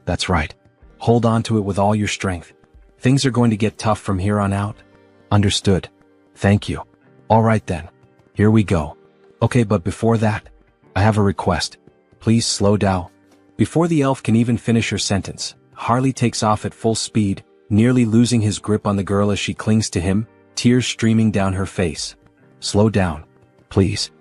That's right. Hold on to it with all your strength. Things are going to get tough from here on out. Understood. Thank you. All right then. Here we go. Okay, but before that, I have a request. Please slow down. Before the elf can even finish her sentence, Harley takes off at full speed, nearly losing his grip on the girl as she clings to him, tears streaming down her face. Slow down, please.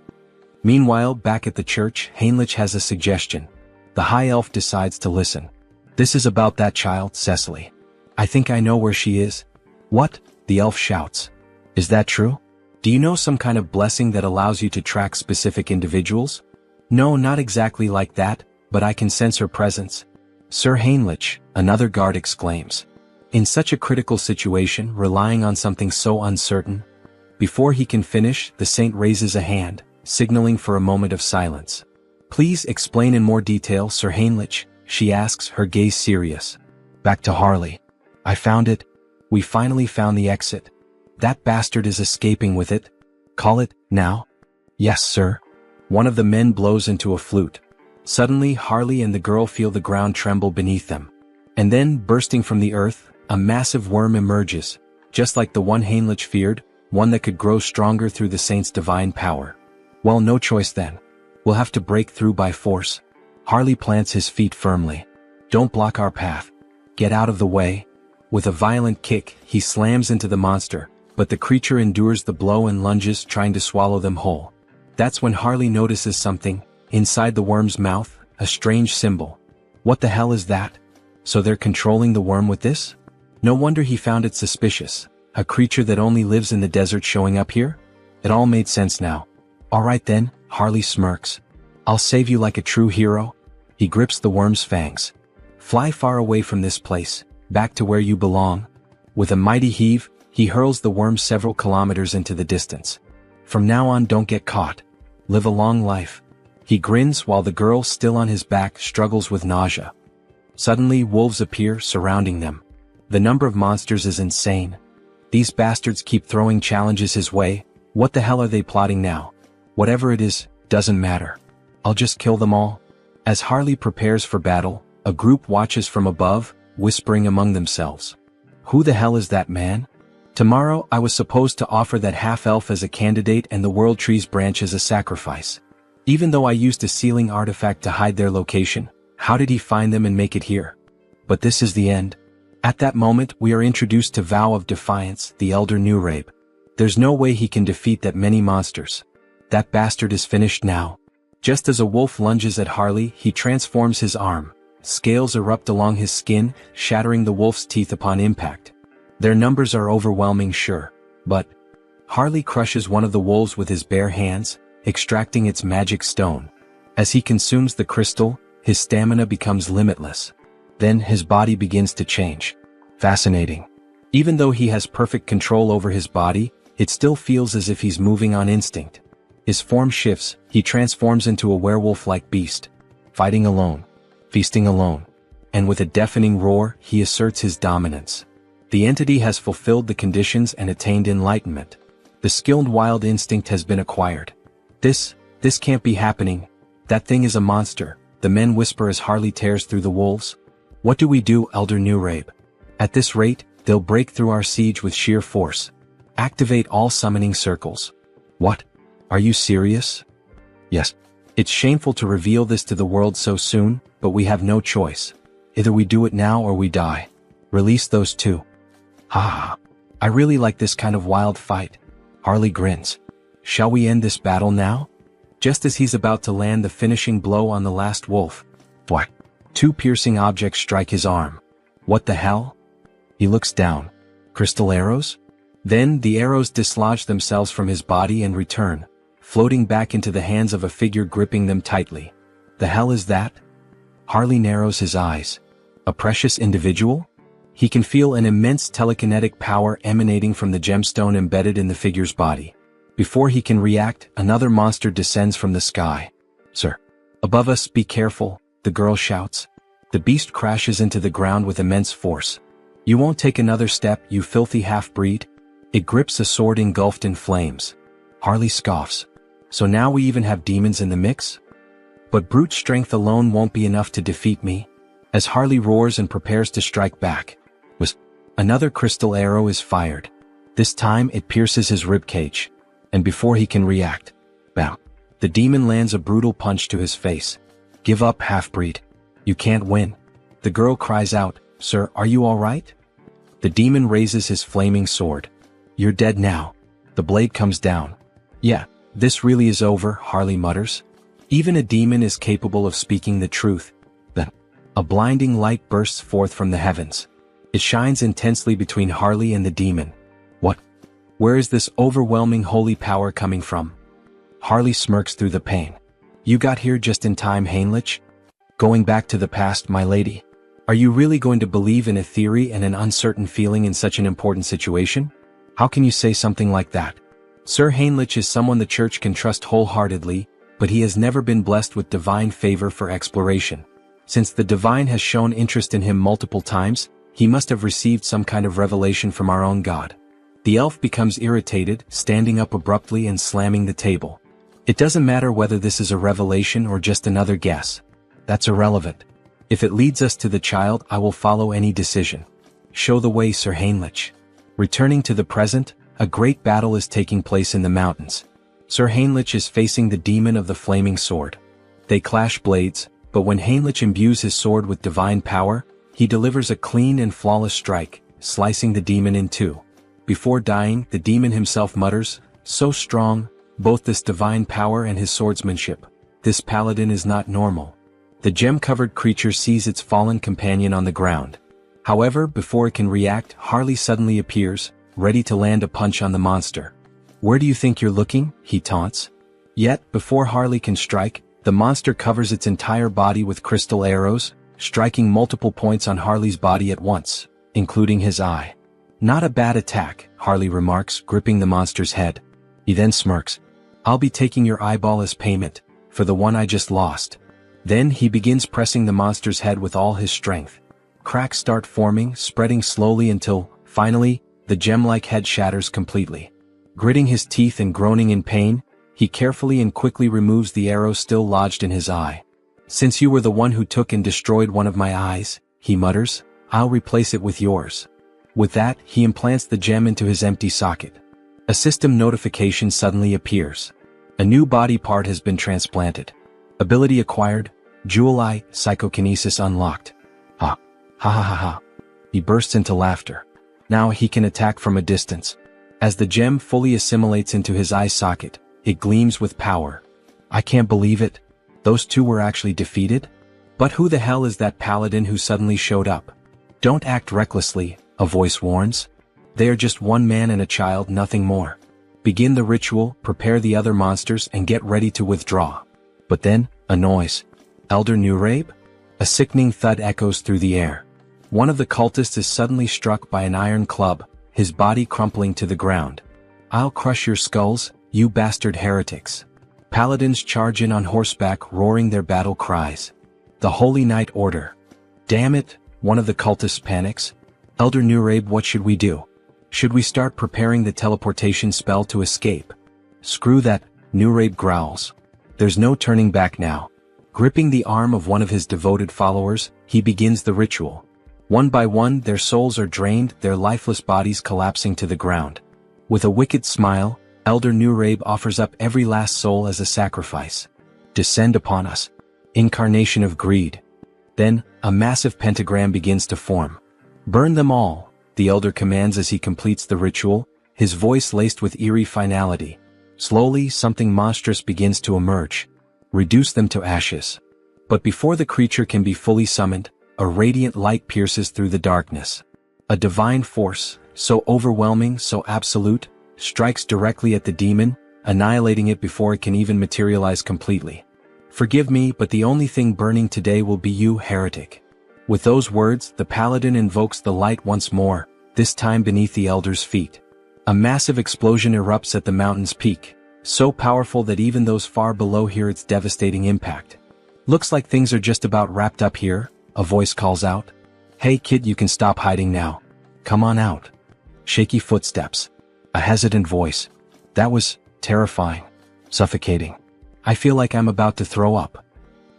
Meanwhile, back at the church, Heinrich has a suggestion. The high elf decides to listen. This is about that child, Cecily. I think I know where she is. What? The elf shouts. Is that true? Do you know some kind of blessing that allows you to track specific individuals? No, not exactly like that, but I can sense her presence. Sir Heinrich, another guard exclaims. In such a critical situation, relying on something so uncertain. Before he can finish, the saint raises a hand, signaling for a moment of silence. Please explain in more detail, Sir Heinrich, she asks, her gaze serious. Back to Harley. I found it. We finally found the exit. That bastard is escaping with it. Call it, now? Yes, sir. One of the men blows into a flute. Suddenly, Harley and the girl feel the ground tremble beneath them. And then, bursting from the earth, a massive worm emerges, just like the one Heinrich feared, one that could grow stronger through the saint's divine power. Well, no choice then. We'll have to break through by force. Harley plants his feet firmly. Don't block our path. Get out of the way. With a violent kick, he slams into the monster, but the creature endures the blow and lunges, trying to swallow them whole. That's when Harley notices something. Inside the worm's mouth, a strange symbol. What the hell is that? So they're controlling the worm with this? No wonder he found it suspicious. A creature that only lives in the desert showing up here? It all made sense now. Alright then, Harley smirks. I'll save you like a true hero. He grips the worm's fangs. Fly far away from this place, back to where you belong. With a mighty heave, he hurls the worm several kilometers into the distance. From now on, don't get caught. Live a long life. He grins while the girl, still on his back, struggles with nausea. Suddenly, wolves appear, surrounding them. The number of monsters is insane. These bastards keep throwing challenges his way. What the hell are they plotting now? Whatever it is, doesn't matter. I'll just kill them all. As Harley prepares for battle, a group watches from above, whispering among themselves. Who the hell is that man? Tomorrow I was supposed to offer that half-elf as a candidate and the World Tree's branch as a sacrifice. Even though I used a sealing artifact to hide their location, how did he find them and make it here? But this is the end. At that moment we are introduced to Vow of Defiance, the Elder Nurabe. There's no way he can defeat that many monsters. That bastard is finished now. Just as a wolf lunges at Harley, he transforms his arm. Scales erupt along his skin, shattering the wolf's teeth upon impact. Their numbers are overwhelming, sure, but Harley crushes one of the wolves with his bare hands, extracting its magic stone. As he consumes the crystal, his stamina becomes limitless. Then his body begins to change. Fascinating. Even though he has perfect control over his body, it still feels as if he's moving on instinct. His form shifts, he transforms into a werewolf-like beast. Fighting alone. Feasting alone. And with a deafening roar, he asserts his dominance. The entity has fulfilled the conditions and attained enlightenment. The skilled wild instinct has been acquired. This can't be happening. That thing is a monster, the men whisper as Harley tears through the wolves. What do we do, Elder Nurabe? At this rate, they'll break through our siege with sheer force. Activate all summoning circles. What? Are you serious? Yes. It's shameful to reveal this to the world so soon, but we have no choice. Either we do it now or we die. Release those two. Ha! I really like this kind of wild fight. Harley grins. Shall we end this battle now? Just as he's about to land the finishing blow on the last wolf. What? Two piercing objects strike his arm. What the hell? He looks down. Crystal arrows? Then the arrows dislodge themselves from his body and return, floating back into the hands of a figure gripping them tightly. The hell is that? Harley narrows his eyes. A precious individual? He can feel an immense telekinetic power emanating from the gemstone embedded in the figure's body. Before he can react, another monster descends from the sky. Sir. Above us, be careful, the girl shouts. The beast crashes into the ground with immense force. You won't take another step, you filthy half-breed? It grips a sword engulfed in flames. Harley scoffs. So now we even have demons in the mix? But brute strength alone won't be enough to defeat me. As Harley roars and prepares to strike back, another crystal arrow is fired. This time it pierces his ribcage. And before he can react, bam, the demon lands a brutal punch to his face. Give up, half-breed. You can't win. The girl cries out, Sir, are you all right? The demon raises his flaming sword. You're dead now. The blade comes down. Yeah, this really is over, Harley mutters. Even a demon is capable of speaking the truth. Then, a blinding light bursts forth from the heavens. It shines intensely between Harley and the demon. What? Where is this overwhelming holy power coming from? Harley smirks through the pain. You got here just in time, Heinrich? Going back to the past, my lady. Are you really going to believe in a theory and an uncertain feeling in such an important situation? How can you say something like that? Sir Heinrich is someone the church can trust wholeheartedly, but he has never been blessed with divine favor for exploration. Since the divine has shown interest in him multiple times, he must have received some kind of revelation from our own God. The elf becomes irritated, standing up abruptly and slamming the table. It doesn't matter whether this is a revelation or just another guess. That's irrelevant. If it leads us to the child, I will follow any decision. Show the way, Sir Heinrich. Returning to the present, a great battle is taking place in the mountains. Sir Heinrich is facing the demon of the flaming sword. They clash blades, but when Heinrich imbues his sword with divine power, he delivers a clean and flawless strike, slicing the demon in two. Before dying, the demon himself mutters, so strong, both this divine power and his swordsmanship. This paladin is not normal. The gem-covered creature sees its fallen companion on the ground. However, before it can react, Harley suddenly appears, ready to land a punch on the monster. "Where do you think you're looking?" he taunts. Yet, before Harley can strike, the monster covers its entire body with crystal arrows, striking multiple points on Harley's body at once, including his eye. "Not a bad attack," Harley remarks, gripping the monster's head. He then smirks. "I'll be taking your eyeball as payment, for the one I just lost." Then he begins pressing the monster's head with all his strength. Cracks start forming, spreading slowly until, finally, the gem-like head shatters completely. Gritting his teeth and groaning in pain, he carefully and quickly removes the arrow still lodged in his eye. "Since you were the one who took and destroyed one of my eyes," he mutters, "I'll replace it with yours." With that, he implants the gem into his empty socket. A system notification suddenly appears. A new body part has been transplanted. Ability acquired, Jewel Eye, Psychokinesis unlocked. Ha. Ha ha ha ha. He bursts into laughter. Now he can attack from a distance. As the gem fully assimilates into his eye socket, it gleams with power. "I can't believe it. Those two were actually defeated? But who the hell is that paladin who suddenly showed up?" "Don't act recklessly," a voice warns. "They are just one man and a child, nothing more. Begin the ritual, prepare the other monsters, and get ready to withdraw." But then, a noise. "Elder Nurabe?" A sickening thud echoes through the air. One of the cultists is suddenly struck by an iron club, his body crumpling to the ground. "I'll crush your skulls, you bastard heretics." Paladins charge in on horseback, roaring their battle cries. The Holy Knight order. "Damn it," one of the cultists panics. "Elder Nurabe, what should we do? Should we start preparing the teleportation spell to escape?" "Screw that," Nurabe growls. "There's no turning back now." Gripping the arm of one of his devoted followers, he begins the ritual. One by one, their souls are drained, their lifeless bodies collapsing to the ground. With a wicked smile, Elder Nurabe offers up every last soul as a sacrifice. "Descend upon us, incarnation of greed." Then, a massive pentagram begins to form. "Burn them all," the elder commands as he completes the ritual, his voice laced with eerie finality. Slowly, something monstrous begins to emerge. "Reduce them to ashes." But before the creature can be fully summoned, a radiant light pierces through the darkness. A divine force, so overwhelming, so absolute, strikes directly at the demon, annihilating it before it can even materialize completely. "Forgive me, but the only thing burning today will be you, heretic." With those words, the paladin invokes the light once more, this time beneath the elder's feet. A massive explosion erupts at the mountain's peak, so powerful that even those far below hear its devastating impact. "Looks like things are just about wrapped up here," a voice calls out. "Hey kid, you can stop hiding now. Come on out." Shaky footsteps. A hesitant voice. "That was terrifying. Suffocating. I feel like I'm about to throw up."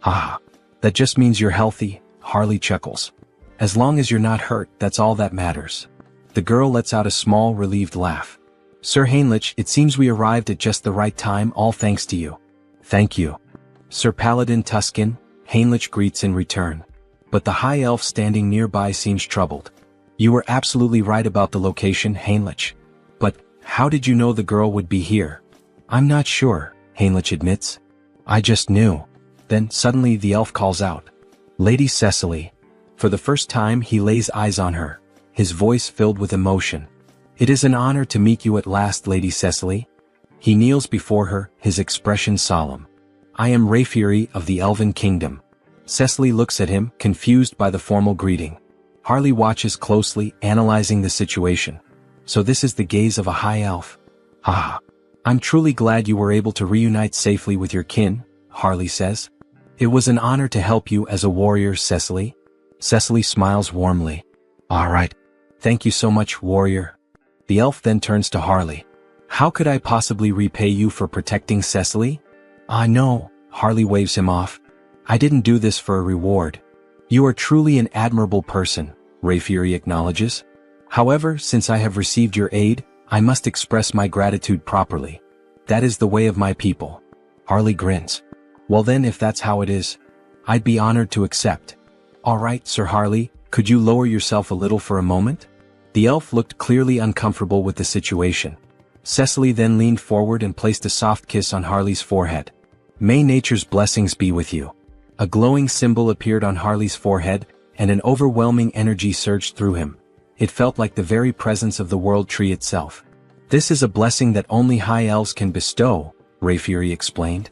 "Ah, that just means you're healthy," Harley chuckles. "As long as you're not hurt, that's all that matters." The girl lets out a small, relieved laugh. "Sir Heinrich, it seems we arrived at just the right time, all thanks to you." "Thank you." Sir Paladin Tuscan, Heinrich greets in return. But the high elf standing nearby seems troubled. "You were absolutely right about the location, Heinrich. But, how did you know the girl would be here?" "I'm not sure," Heinrich admits. "I just knew." Then, suddenly the elf calls out. "Lady Cecily." For the first time he lays eyes on her, his voice filled with emotion. "It is an honor to meet you at last, Lady Cecily." He kneels before her, his expression solemn. "I am Rayfury of the Elven Kingdom." Cecily looks at him, confused by the formal greeting. Harley watches closely, analyzing the situation. So this is the gaze of a high elf. "Ah, I'm truly glad you were able to reunite safely with your kin," Harley says. "It was an honor to help you as a warrior, Cecily." Cecily smiles warmly. "All right. Thank you so much, warrior." The elf then turns to Harley. "How could I possibly repay you for protecting Cecily?" "Ah no," Harley waves him off. "I didn't do this for a reward." "You are truly an admirable person," Rayfury acknowledges. "However, since I have received your aid, I must express my gratitude properly. That is the way of my people." Harley grins. "Well then, if that's how it is, I'd be honored to accept." "All right, Sir Harley, could you lower yourself a little for a moment?" The elf looked clearly uncomfortable with the situation. Cecily then leaned forward and placed a soft kiss on Harley's forehead. "May nature's blessings be with you." A glowing symbol appeared on Harley's forehead, and an overwhelming energy surged through him. It felt like the very presence of the world tree itself. "This is a blessing that only high elves can bestow," Rayfury explained.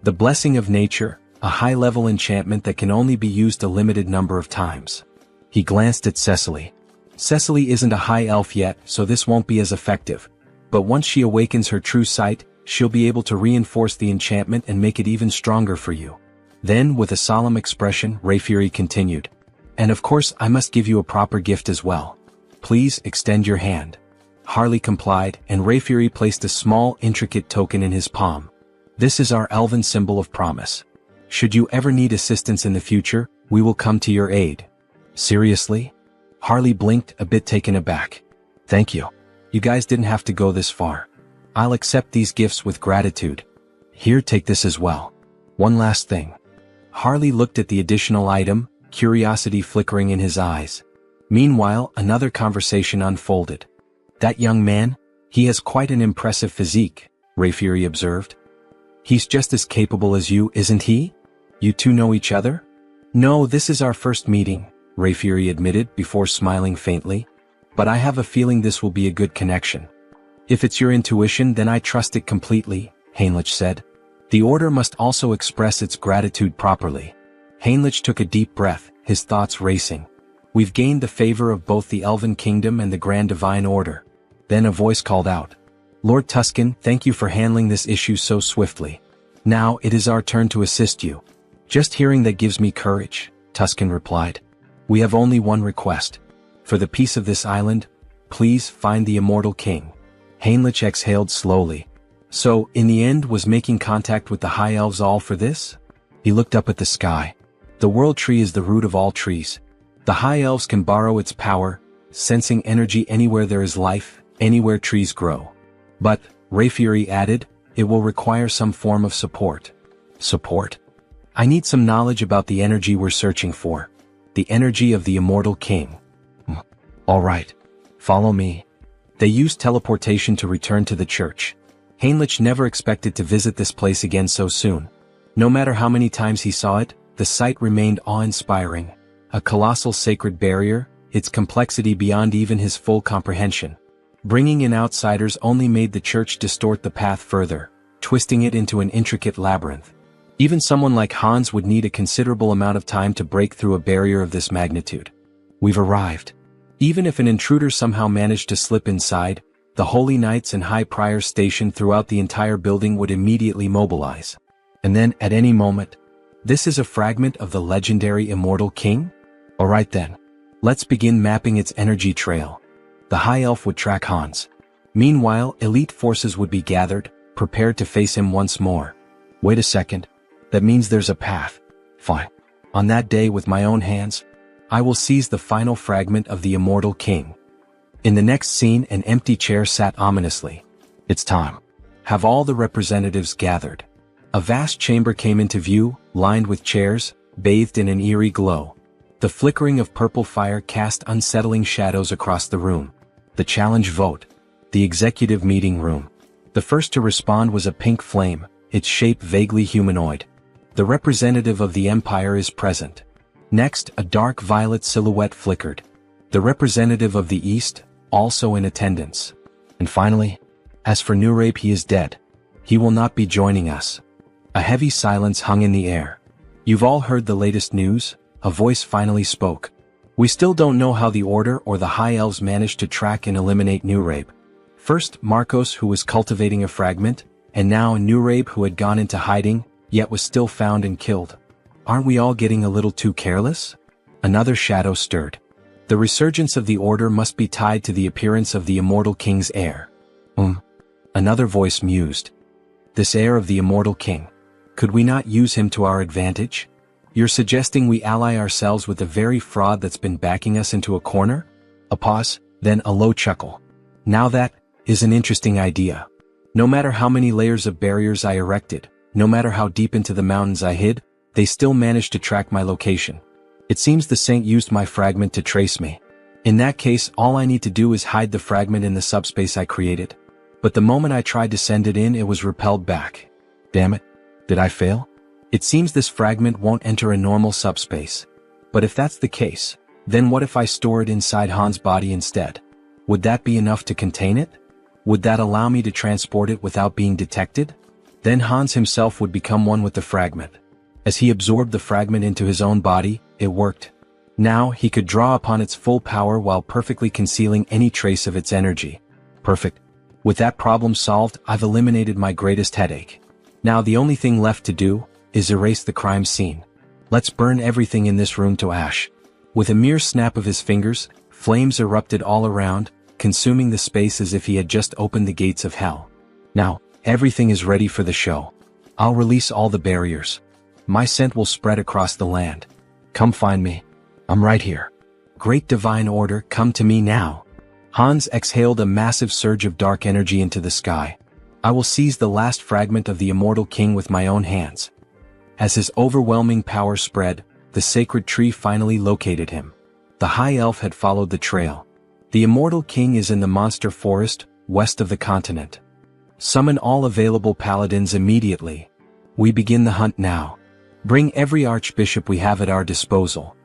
"The blessing of nature, a high-level enchantment that can only be used a limited number of times." He glanced at Cecily. "Cecily isn't a high elf yet, so this won't be as effective. But once she awakens her true sight, she'll be able to reinforce the enchantment and make it even stronger for you." Then, with a solemn expression, Rayfury continued, "And of course I must give you a proper gift as well. Please extend your hand." Harley complied, and Rayfury placed a small, intricate token in his palm. "This is our elven symbol of promise. Should you ever need assistance in the future, we will come to your aid." "Seriously?" Harley blinked, a bit taken aback. "Thank you. You guys didn't have to go this far. I'll accept these gifts with gratitude. Here, take this as well. One last thing." Harley looked at the additional item, curiosity flickering in his eyes. Meanwhile, another conversation unfolded. "That young man? He has quite an impressive physique," Rayfury observed. "He's just as capable as you, isn't he? You two know each other?" "No, this is our first meeting," Rayfury admitted before smiling faintly. "But I have a feeling this will be a good connection." "If it's your intuition, then I trust it completely," Heinrich said. "The order must also express its gratitude properly." Heinrich took a deep breath, his thoughts racing. "We've gained the favor of both the Elven Kingdom and the Grand Divine Order." Then a voice called out, "Lord Tuscan, thank you for handling this issue so swiftly. Now it is our turn to assist you." "Just hearing that gives me courage," Tuscan replied. "We have only one request. For the peace of this island, please find the immortal king." Heinrich exhaled slowly. "So, in the end, was making contact with the High Elves all for this?" He looked up at the sky. "The world tree is the root of all trees. The High Elves can borrow its power, sensing energy anywhere there is life, anywhere trees grow. But," Rayfury added, "it will require some form of support." "Support? I need some knowledge about the energy we're searching for. The energy of the immortal king." "All right. Follow me." They used teleportation to return to the church. Heinrich never expected to visit this place again so soon. No matter how many times he saw it, the sight remained awe-inspiring. A colossal sacred barrier, its complexity beyond even his full comprehension. Bringing in outsiders only made the church distort the path further, twisting it into an intricate labyrinth. Even someone like Hans would need a considerable amount of time to break through a barrier of this magnitude. "We've arrived." Even if an intruder somehow managed to slip inside, the Holy Knights and High Priors stationed throughout the entire building would immediately mobilize. And then, at any moment, "This is a fragment of the legendary Immortal King? Alright then. Let's begin mapping its energy trail." The High Elf would track Hans. Meanwhile, elite forces would be gathered, prepared to face him once more. "Wait a second. That means there's a path. Fine. On that day, with my own hands, I will seize the final fragment of the Immortal King." In the next scene, an empty chair sat ominously. "It's time. Have all the representatives gathered." A vast chamber came into view, lined with chairs, bathed in an eerie glow. The flickering of purple fire cast unsettling shadows across the room. The challenge vote. The executive meeting room. The first to respond was a pink flame, its shape vaguely humanoid. The representative of the Empire is present. Next, a dark violet silhouette flickered. The representative of the East, also in attendance. And finally, as for Nurabe, he is dead. He will not be joining us. A heavy silence hung in the air. "You've all heard the latest news?" A voice finally spoke. "We still don't know how the Order or the High Elves managed to track and eliminate Nurabe. First, Marcos, who was cultivating a fragment, and now Nurabe, who had gone into hiding, yet was still found and killed. Aren't we all getting a little too careless?" Another shadow stirred. "The resurgence of the Order must be tied to the appearance of the Immortal King's heir." Another voice mused. "This heir of the Immortal King. Could we not use him to our advantage? You're suggesting we ally ourselves with the very fraud that's been backing us into a corner?" A pause, then a low chuckle. "Now that is an interesting idea. No matter how many layers of barriers I erected, no matter how deep into the mountains I hid, they still managed to track my location. It seems the Saint used my fragment to trace me. In that case, all I need to do is hide the fragment in the subspace I created. But the moment I tried to send it in, it was repelled back. Damn it. Did I fail? It seems this fragment won't enter a normal subspace. But if that's the case, then what if I store it inside Han's body instead? Would that be enough to contain it? Would that allow me to transport it without being detected? Then Hans himself would become one with the fragment. As he absorbed the fragment into his own body, it worked. Now he could draw upon its full power while perfectly concealing any trace of its energy. Perfect. With that problem solved, I've eliminated my greatest headache. Now the only thing left to do is erase the crime scene. Let's burn everything in this room to ash. With a mere snap of his fingers, flames erupted all around, consuming the space as if he had just opened the gates of hell. Now, everything is ready for the show. I'll release all the barriers. My scent will spread across the land. Come find me. I'm right here. Great divine order, come to me now. Hans exhaled a massive surge of dark energy into the sky. I will seize the last fragment of the immortal king with my own hands. As his overwhelming power spread, the sacred tree finally located him. The high elf had followed the trail. The immortal king is in the monster forest, west of the continent. Summon all available paladins immediately. We begin the hunt now. Bring every archbishop we have at our disposal.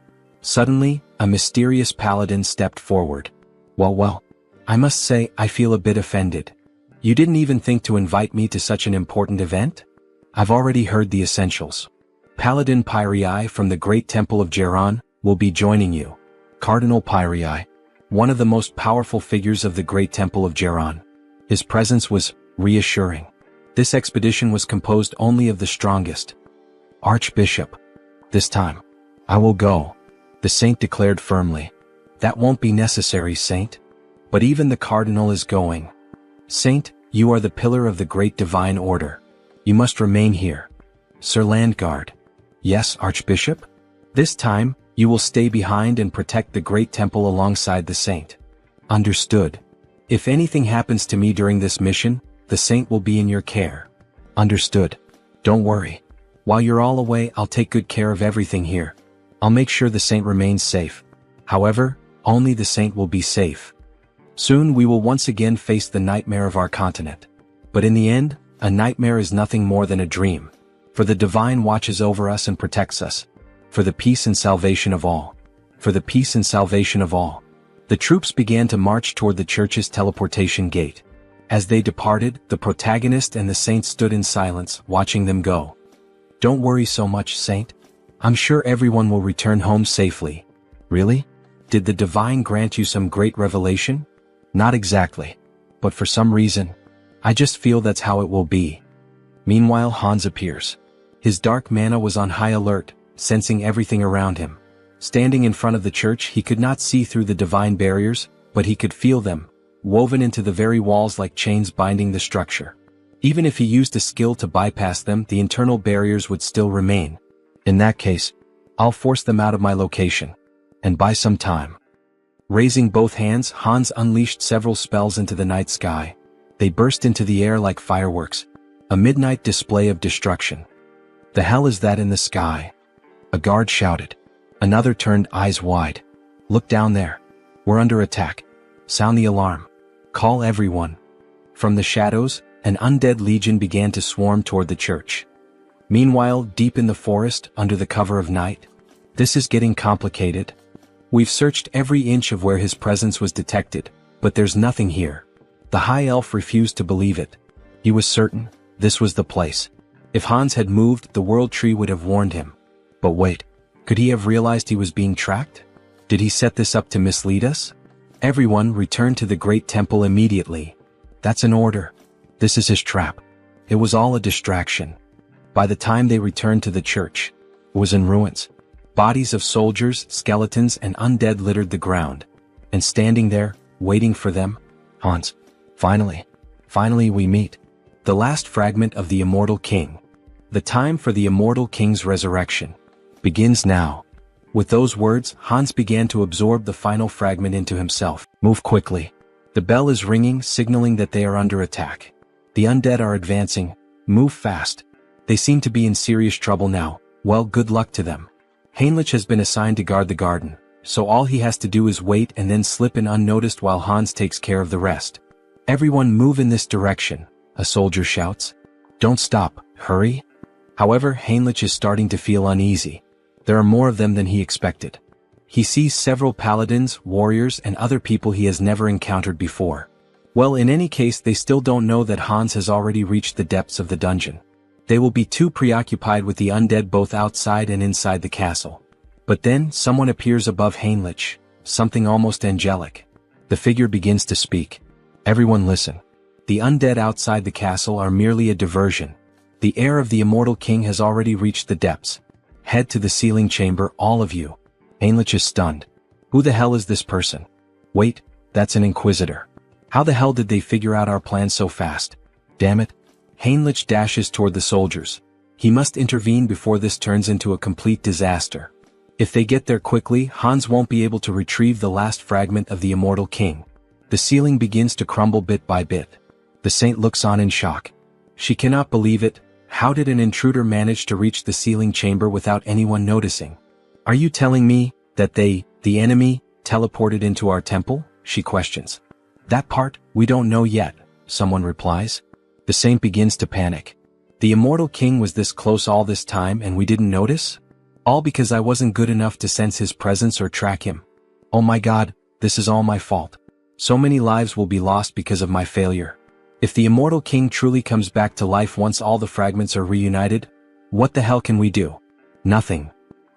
Suddenly, a mysterious paladin stepped forward. Well, I must say I feel a bit offended. You didn't even think to invite me to such an important event? I've already heard the essentials. Paladin Pyrii from the Great Temple of Geron will be joining you. Cardinal Pyrii, one of the most powerful figures of the Great Temple of Geron. His presence was reassuring. This expedition was composed only of the strongest. Archbishop. This time, I will go, the saint declared firmly. That won't be necessary, saint. But even the cardinal is going. Saint, you are the pillar of the great divine order. You must remain here. Sir Landguard. Yes, Archbishop? This time, you will stay behind and protect the great temple alongside the saint. Understood. If anything happens to me during this mission, the saint will be in your care. Understood. Don't worry. While you're all away, I'll take good care of everything here. I'll make sure the saint remains safe. However, only the saint will be safe. Soon we will once again face the nightmare of our continent. But in the end, a nightmare is nothing more than a dream. For the divine watches over us and protects us. For the peace and salvation of all. For the peace and salvation of all. The troops began to march toward the church's teleportation gate. As they departed, the protagonist and the saint stood in silence, watching them go. Don't worry so much, saint. I'm sure everyone will return home safely. Really? Did the divine grant you some great revelation? Not exactly. But for some reason, I just feel that's how it will be. Meanwhile, Hans appears. His dark mana was on high alert, sensing everything around him. Standing in front of the church, he could not see through the divine barriers, but he could feel them, woven into the very walls like chains binding the structure. Even if he used a skill to bypass them, the internal barriers would still remain. In that case, I'll force them out of my location. And buy some time. Raising both hands, Hans unleashed several spells into the night sky. They burst into the air like fireworks, a midnight display of destruction. The hell is that in the sky? A guard shouted. Another turned eyes wide. Look down there. We're under attack. Sound the alarm. Call everyone. From the shadows, an undead legion began to swarm toward the church. Meanwhile, deep in the forest, under the cover of night, this is getting complicated. We've searched every inch of where his presence was detected, but there's nothing here. The high elf refused to believe it. He was certain this was the place. If Hans had moved, the world tree would have warned him. But wait, could he have realized he was being tracked? Did he set this up to mislead us? Everyone returned to the great temple immediately. That's an order. This is his trap. It was all a distraction. By the time they returned to the church, it was in ruins. Bodies of soldiers, skeletons, and undead littered the ground. And standing there, waiting for them, Hans. Finally we meet. The last fragment of the immortal king. The time for the immortal king's resurrection begins now. With those words, Hans began to absorb the final fragment into himself. Move quickly. The bell is ringing, signaling that they are under attack. The undead are advancing. Move fast. They seem to be in serious trouble now. Well, good luck to them. Heinrich has been assigned to guard the garden, so all he has to do is wait and then slip in unnoticed while Hans takes care of the rest. Everyone move in this direction, a soldier shouts. Don't stop, hurry. However, Heinrich is starting to feel uneasy. There are more of them than he expected. He sees several paladins, warriors, and other people he has never encountered before. Well, in any case, they still don't know that Hans has already reached the depths of the dungeon. They will be too preoccupied with the undead both outside and inside the castle. But then, someone appears above Heinrich, something almost angelic. The figure begins to speak. Everyone listen. The undead outside the castle are merely a diversion. The heir of the immortal king has already reached the depths. Head to the sealing chamber, all of you. Heinrich is stunned. Who the hell is this person? Wait, that's an inquisitor. How the hell did they figure out our plan so fast? Damn it. Heinrich dashes toward the soldiers. He must intervene before this turns into a complete disaster. If they get there quickly, Hans won't be able to retrieve the last fragment of the immortal king. The ceiling begins to crumble bit by bit. The saint looks on in shock. She cannot believe it. How did an intruder manage to reach the sealing chamber without anyone noticing? Are you telling me that they, the enemy, teleported into our temple? She questions. That part, we don't know yet, someone replies. The saint begins to panic. The immortal king was this close all this time and we didn't notice? All because I wasn't good enough to sense his presence or track him. Oh my God, this is all my fault. So many lives will be lost because of my failure. If the immortal king truly comes back to life once all the fragments are reunited, what the hell can we do? Nothing.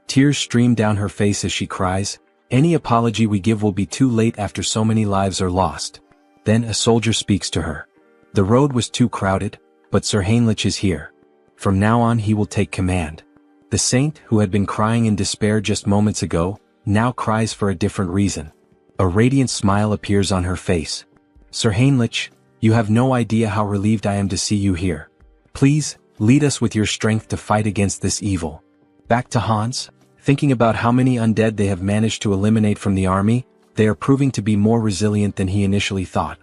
Tears stream down her face as she cries. Any apology we give will be too late after so many lives are lost. Then a soldier speaks to her. The road was too crowded, but Sir Heinrich is here. From now on he will take command. The saint, who had been crying in despair just moments ago, now cries for a different reason. A radiant smile appears on her face. Sir Heinrich, you have no idea how relieved I am to see you here. Please, lead us with your strength to fight against this evil. Back to Hans. Thinking about how many undead they have managed to eliminate from the army, they are proving to be more resilient than he initially thought.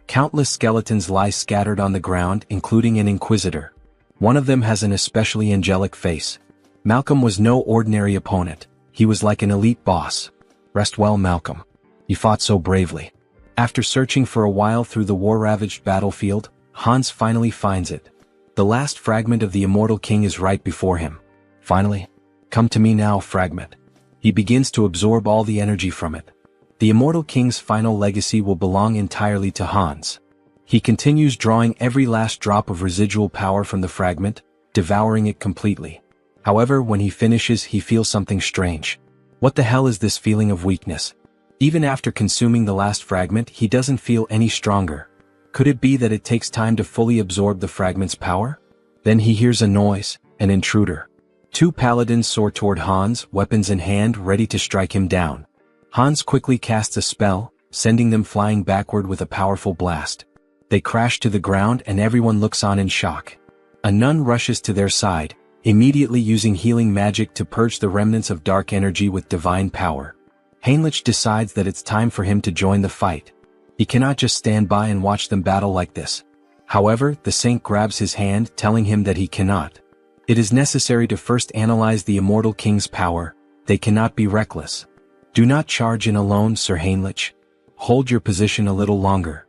Countless skeletons lie scattered on the ground, including an inquisitor. One of them has an especially angelic face. Malcolm was no ordinary opponent. He was like an elite boss. Rest well, Malcolm. You fought so bravely. After searching for a while through the war-ravaged battlefield, Hans finally finds it. The last fragment of the immortal king is right before him. Finally. Come to me now, fragment. He begins to absorb all the energy from it. The immortal king's final legacy will belong entirely to Hans. He continues drawing every last drop of residual power from the fragment, devouring it completely. However, when he finishes, he feels something strange. What the hell is this feeling of weakness? Even after consuming the last fragment, he doesn't feel any stronger. Could it be that it takes time to fully absorb the fragment's power? Then he hears a noise, an intruder. Two paladins soar toward Hans, weapons in hand, ready to strike him down. Hans quickly casts a spell, sending them flying backward with a powerful blast. They crash to the ground and everyone looks on in shock. A nun rushes to their side, immediately using healing magic to purge the remnants of dark energy with divine power. Heinrich decides that it's time for him to join the fight. He cannot just stand by and watch them battle like this. However, the saint grabs his hand, telling him that he cannot. It is necessary to first analyze the immortal king's power. They cannot be reckless. Do not charge in alone, Sir Heinrich. Hold your position a little longer.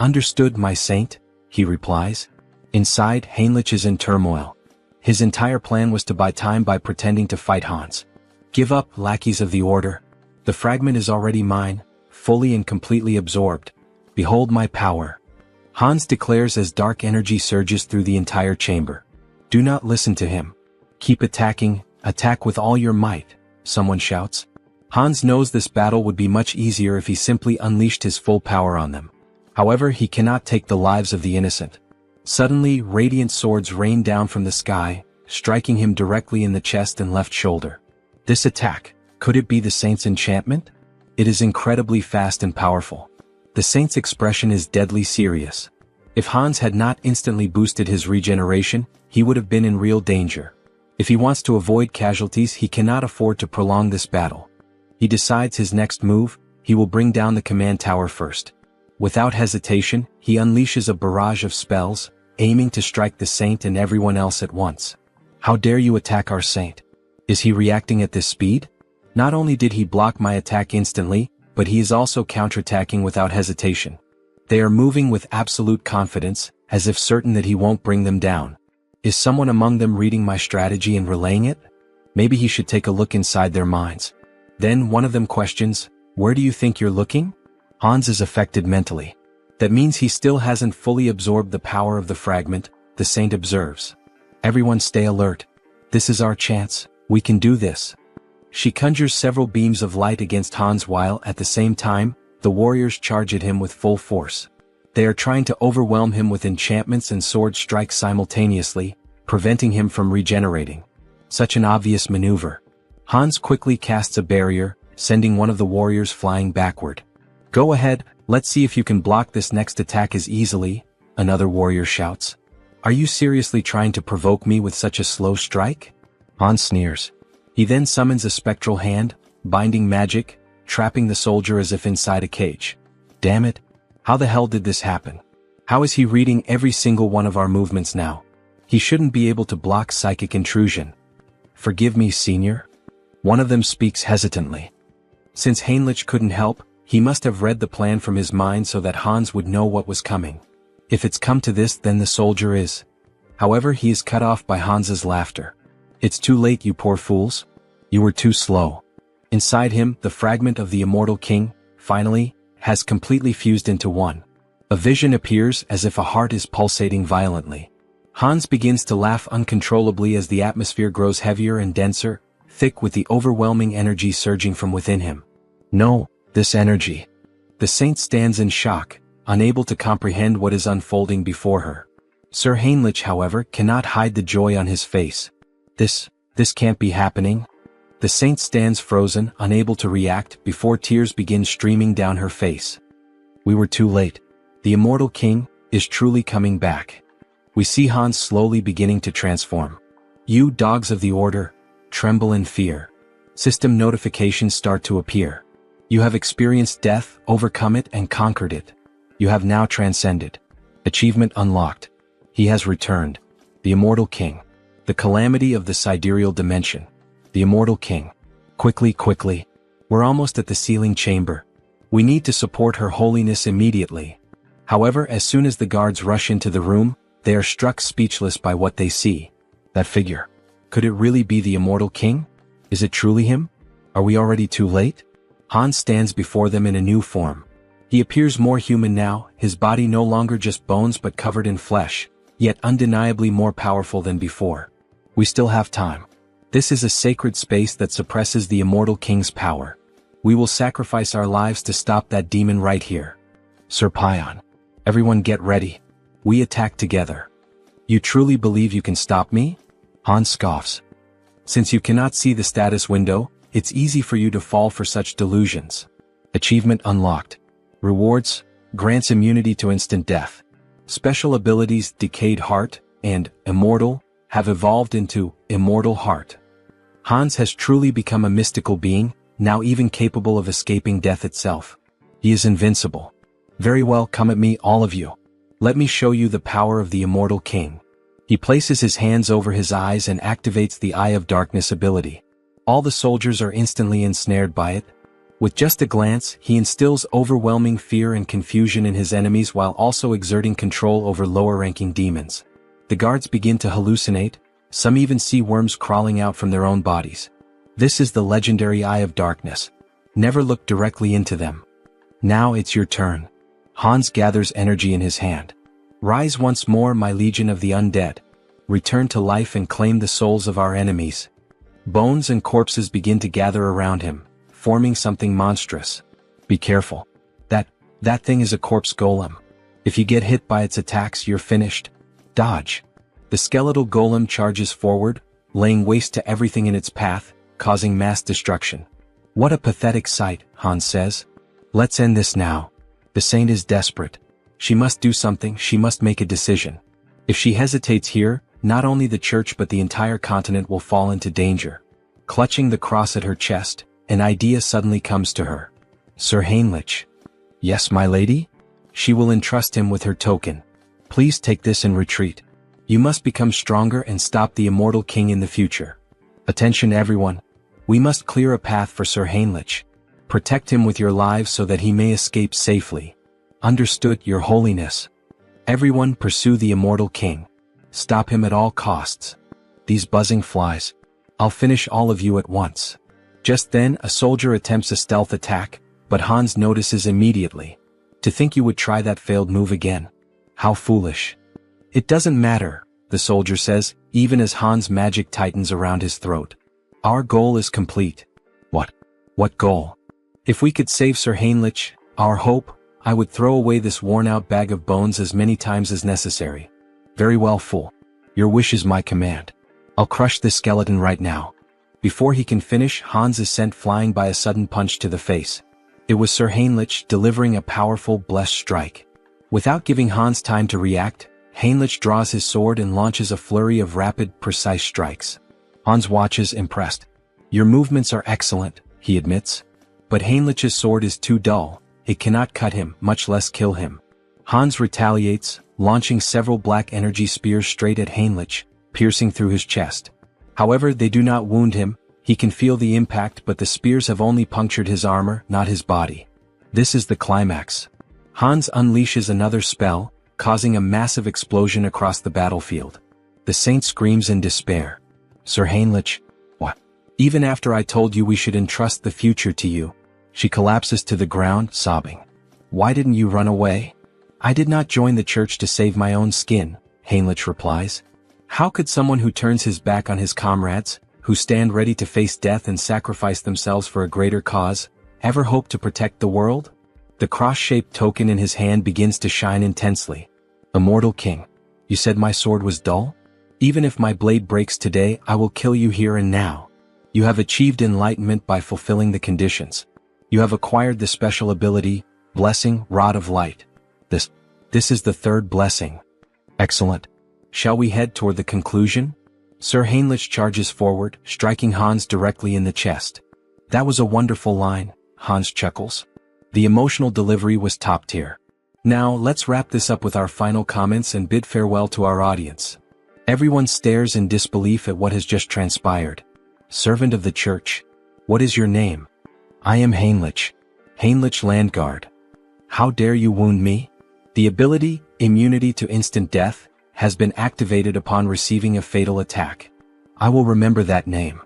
Understood, my saint, he replies. Inside, Heinrich is in turmoil. His entire plan was to buy time by pretending to fight Hans. Give up, lackeys of the order. The fragment is already mine, fully and completely absorbed. Behold my power. Hans declares as dark energy surges through the entire chamber. Do not listen to him. Keep attacking, attack with all your might, someone shouts. Hans knows this battle would be much easier if he simply unleashed his full power on them. However, he cannot take the lives of the innocent. Suddenly, radiant swords rain down from the sky, striking him directly in the chest and left shoulder. This attack, could it be the saint's enchantment? It is incredibly fast and powerful. The saint's expression is deadly serious. If Hans had not instantly boosted his regeneration, he would have been in real danger. If he wants to avoid casualties, he cannot afford to prolong this battle. He decides his next move, he will bring down the command tower first. Without hesitation, he unleashes a barrage of spells, aiming to strike the saint and everyone else at once. How dare you attack our saint? Is he reacting at this speed? Not only did he block my attack instantly, but he is also counterattacking without hesitation. They are moving with absolute confidence, as if certain that he won't bring them down. Is someone among them reading my strategy and relaying it? Maybe he should take a look inside their minds. Then one of them questions, "Where do you think you're looking?" Hans is affected mentally. That means he still hasn't fully absorbed the power of the fragment, the saint observes. "Everyone stay alert. This is our chance, we can do this." She conjures several beams of light against Hans while, at the same time, the warriors charge at him with full force. They are trying to overwhelm him with enchantments and sword strikes simultaneously, preventing him from regenerating. Such an obvious maneuver. Hans quickly casts a barrier, sending one of the warriors flying backward. "Go ahead, let's see if you can block this next attack as easily," another warrior shouts. "Are you seriously trying to provoke me with such a slow strike?" Hans sneers. He then summons a spectral hand, binding magic, trapping the soldier as if inside a cage. Damn it! How the hell did this happen? How is he reading every single one of our movements now? He shouldn't be able to block psychic intrusion. "Forgive me, senior." One of them speaks hesitantly. Since Heinrich couldn't help, he must have read the plan from his mind so that Hans would know what was coming. If it's come to this, then the soldier is. However, he is cut off by Hans's laughter. "It's too late, you poor fools. You were too slow." Inside him, the fragment of the immortal king, finally, has completely fused into one. A vision appears as if a heart is pulsating violently. Hans begins to laugh uncontrollably as the atmosphere grows heavier and denser, thick with the overwhelming energy surging from within him. No, this energy. The saint stands in shock, unable to comprehend what is unfolding before her. Sir Heinrich, however, cannot hide the joy on his face. This can't be happening. The saint stands frozen, unable to react, before tears begin streaming down her face. We were too late. The immortal king is truly coming back. We see Hans slowly beginning to transform. You dogs of the order, tremble in fear. System notifications start to appear. You have experienced death, overcome it and conquered it. You have now transcended. Achievement unlocked. He has returned. The immortal king. The calamity of the sidereal dimension. The immortal king. Quickly. We're almost at the sealing chamber. We need to support her holiness immediately. However, as soon as the guards rush into the room, they are struck speechless by what they see. That figure. Could it really be the immortal king? Is it truly him? Are we already too late? Hans stands before them in a new form. He appears more human now, his body no longer just bones but covered in flesh, yet undeniably more powerful than before. We still have time. This is a sacred space that suppresses the immortal king's power. We will sacrifice our lives to stop that demon right here. Sir Pion. Everyone get ready. We attack together. You truly believe you can stop me? Hans scoffs. Since you cannot see the status window, it's easy for you to fall for such delusions. Achievement unlocked. Rewards, grants immunity to instant death. Special abilities Decayed Heart and Immortal have evolved into Immortal Heart. Hans has truly become a mystical being, now even capable of escaping death itself. He is invincible. Very well, come at me, all of you. Let me show you the power of the immortal king. He places his hands over his eyes and activates the Eye of Darkness ability. All the soldiers are instantly ensnared by it. With just a glance, he instills overwhelming fear and confusion in his enemies while also exerting control over lower-ranking demons. The guards begin to hallucinate, some even see worms crawling out from their own bodies. This is the legendary Eye of Darkness. Never look directly into them. Now it's your turn. Hans gathers energy in his hand. Rise once more, my legion of the undead. Return to life and claim the souls of our enemies. Bones and corpses begin to gather around him, forming something monstrous. Be careful. That thing is a corpse golem. If you get hit by its attacks, you're finished. Dodge. The skeletal golem charges forward, laying waste to everything in its path, causing mass destruction. What a pathetic sight, Hans says. Let's end this now. The saint is desperate. She must do something, she must make a decision. If she hesitates here, not only the church but the entire continent will fall into danger. Clutching the cross at her chest, an idea suddenly comes to her. Sir Heinrich. Yes, my lady? She will entrust him with her token. Please take this and retreat. You must become stronger and stop the immortal king in the future. Attention everyone. We must clear a path for Sir Heinrich. Protect him with your lives so that he may escape safely. Understood, your holiness. Everyone pursue the immortal king. Stop him at all costs. These buzzing flies. I'll finish all of you at once. Just then, a soldier attempts a stealth attack, but Hans notices immediately. To think you would try that failed move again. How foolish. It doesn't matter, the soldier says, even as Hans' magic tightens around his throat. Our goal is complete. What? What goal? If we could save Sir Heinrich, our hope, I would throw away this worn-out bag of bones as many times as necessary. Very well, fool. Your wish is my command. I'll crush this skeleton right now. Before he can finish, Hans is sent flying by a sudden punch to the face. It was Sir Heinrich delivering a powerful blessed strike. Without giving Hans time to react, Heinrich draws his sword and launches a flurry of rapid, precise strikes. Hans watches impressed. Your movements are excellent, he admits. But Heinrich's sword is too dull, it cannot cut him, much less kill him. Hans retaliates, launching several black energy spears straight at Heinrich, piercing through his chest. However, they do not wound him, he can feel the impact, but the spears have only punctured his armor, not his body. This is the climax. Hans unleashes another spell, causing a massive explosion across the battlefield. The saint screams in despair. Sir Heinrich, what? Even after I told you we should entrust the future to you. She collapses to the ground, sobbing. Why didn't you run away? I did not join the church to save my own skin, Heinrich replies. How could someone who turns his back on his comrades, who stand ready to face death and sacrifice themselves for a greater cause, ever hope to protect the world? The cross-shaped token in his hand begins to shine intensely. Immortal King, you said my sword was dull? Even if my blade breaks today, I will kill you here and now. You have achieved enlightenment by fulfilling the conditions. You have acquired the special ability, Blessing, Rod of Light. This is the third blessing. Excellent. Shall we head toward the conclusion? Sir Heinrich charges forward, striking Hans directly in the chest. That was a wonderful line, Hans chuckles. The emotional delivery was top tier. Now, let's wrap this up with our final comments and bid farewell to our audience. Everyone stares in disbelief at what has just transpired. Servant of the church. What is your name? I am Heinrich. Heinrich Landguard. How dare you wound me? The ability, immunity to instant death, has been activated upon receiving a fatal attack. I will remember that name.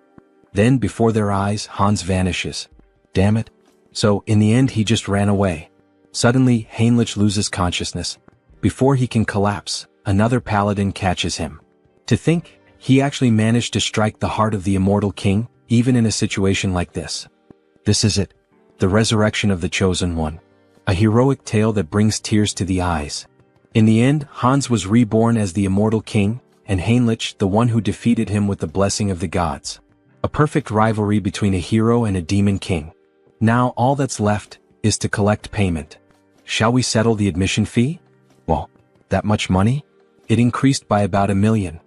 Then, before their eyes, Hans vanishes. Damn it. So, in the end he just ran away. Suddenly, Heinrich loses consciousness. Before he can collapse, another paladin catches him. To think, he actually managed to strike the heart of the immortal king, even in a situation like this. This is it. The resurrection of the chosen one. A heroic tale that brings tears to the eyes. In the end, Hans was reborn as the immortal king, and Heinrich the one who defeated him with the blessing of the gods. A perfect rivalry between a hero and a demon king. Now all that's left is to collect payment. Shall we settle the admission fee? Well, that much money? It increased by about 1 million.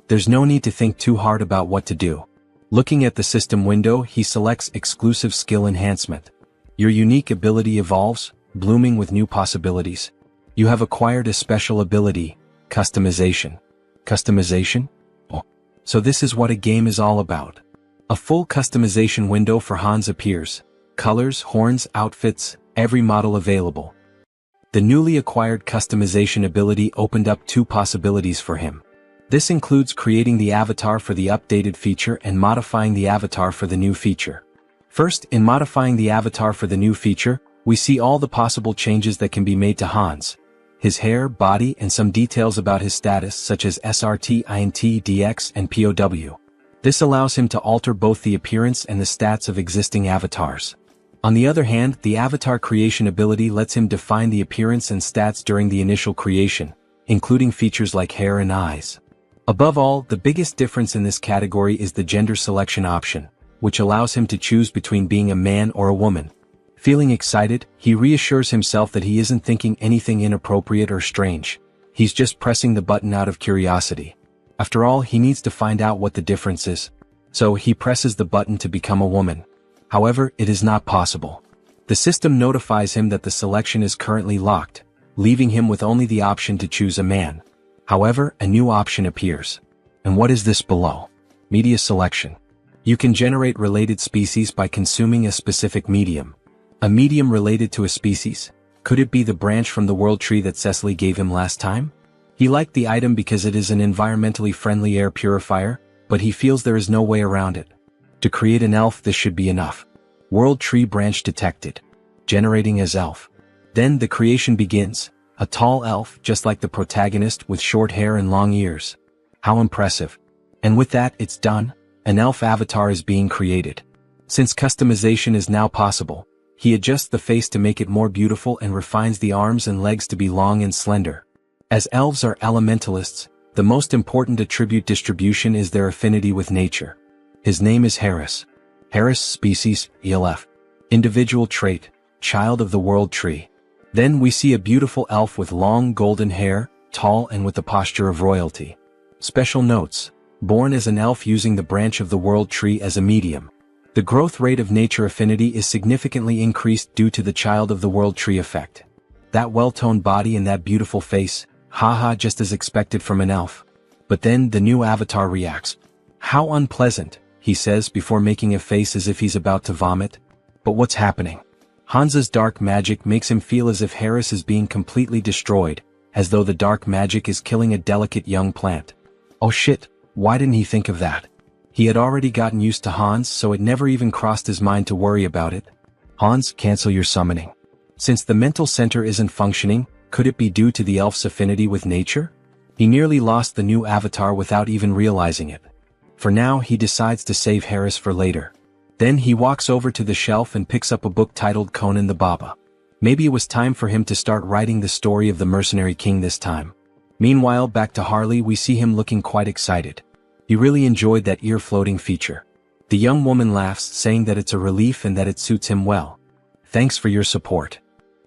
There's no need to think too hard about what to do. Looking at the system window, he selects exclusive skill enhancement. Your unique ability evolves, blooming with new possibilities. You have acquired a special ability, customization. Customization? Oh, so this is what a game is all about. A full customization window for Hans appears. Colors, horns, outfits, every model available. The newly acquired customization ability opened up 2 possibilities for him. This includes creating the avatar for the updated feature and modifying the avatar for the new feature. First, in modifying the avatar for the new feature, we see all the possible changes that can be made to Hans. His hair, body, and some details about his status such as SRT, INT, DX, and POW. This allows him to alter both the appearance and the stats of existing avatars. On the other hand, the avatar creation ability lets him define the appearance and stats during the initial creation, including features like hair and eyes. Above all, the biggest difference in this category is the gender selection option, which allows him to choose between being a man or a woman. Feeling excited, he reassures himself that he isn't thinking anything inappropriate or strange. He's just pressing the button out of curiosity. After all, he needs to find out what the difference is. So he presses the button to become a woman. However, it is not possible. The system notifies him that the selection is currently locked, leaving him with only the option to choose a man. However, a new option appears. And what is this below? Media selection. You can generate related species by consuming a specific medium. A medium related to a species? Could it be the branch from the world tree that Cecily gave him last time? He liked the item because it is an environmentally friendly air purifier, but he feels there is no way around it. To create an elf, this should be enough. World tree branch detected. Generating as elf. Then the creation begins. A tall elf, just like the protagonist, with short hair and long ears. How impressive. And with that, it's done. An elf avatar is being created. Since customization is now possible, he adjusts the face to make it more beautiful and refines the arms and legs to be long and slender. As elves are elementalists, the most important attribute distribution is their affinity with nature. His name is Harris. Harris species, ELF. Individual trait, child of the world tree. Then we see a beautiful elf with long golden hair, tall and with the posture of royalty. Special notes. Born as an elf using the branch of the world tree as a medium. The growth rate of nature affinity is significantly increased due to the child of the world tree effect. That well-toned body and that beautiful face, haha, just as expected from an elf. But then the new avatar reacts. How unpleasant, he says before making a face as if he's about to vomit. But what's happening? Hansa's dark magic makes him feel as if Harris is being completely destroyed, as though the dark magic is killing a delicate young plant. Oh shit, why didn't he think of that? He had already gotten used to Hans, so it never even crossed his mind to worry about it. Hans, cancel your summoning. Since the mental center isn't functioning, could it be due to the elf's affinity with nature? He nearly lost the new avatar without even realizing it. For now, he decides to save Harris for later. Then he walks over to the shelf and picks up a book titled Conan the Baba. Maybe it was time for him to start writing the story of the mercenary king this time. Meanwhile, back to Harley, we see him looking quite excited. He really enjoyed that ear-floating feature. The young woman laughs, saying that it's a relief and that it suits him well. Thanks for your support.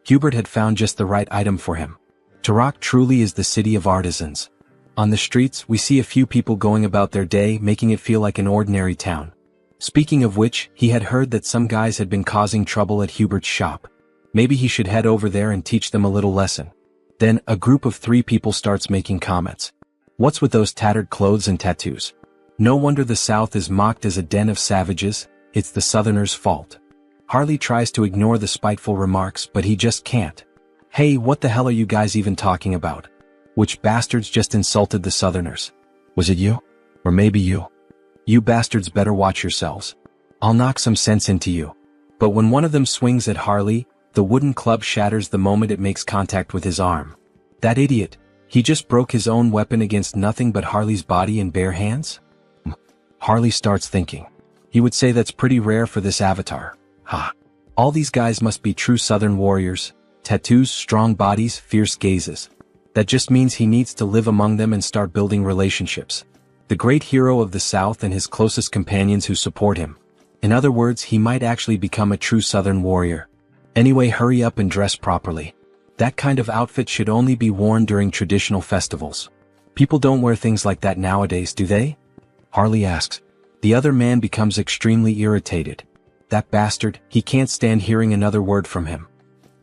Hubert had found just the right item for him. Turok truly is the city of artisans. On the streets, we see a few people going about their day, making it feel like an ordinary town. Speaking of which, he had heard that some guys had been causing trouble at Hubert's shop. Maybe he should head over there and teach them a little lesson. Then, a group of 3 people starts making comments. What's with those tattered clothes and tattoos? No wonder the South is mocked as a den of savages, it's the Southerners' fault. Harley tries to ignore the spiteful remarks, but he just can't. Hey, what the hell are you guys even talking about? Which bastards just insulted the Southerners? Was it you? Or maybe you? You bastards better watch yourselves. I'll knock some sense into you. But when one of them swings at Harley, the wooden club shatters the moment it makes contact with his arm. That idiot, he just broke his own weapon against nothing but Harley's body in bare hands? Harley starts thinking. He would say that's pretty rare for this avatar. Ha. All these guys must be true Southern warriors. Tattoos, strong bodies, fierce gazes. That just means he needs to live among them and start building relationships. The great hero of the South and his closest companions who support him. In other words, he might actually become a true Southern warrior. Anyway, hurry up and dress properly. That kind of outfit should only be worn during traditional festivals. People don't wear things like that nowadays, do they? Harley asks. The other man becomes extremely irritated. That bastard, he can't stand hearing another word from him.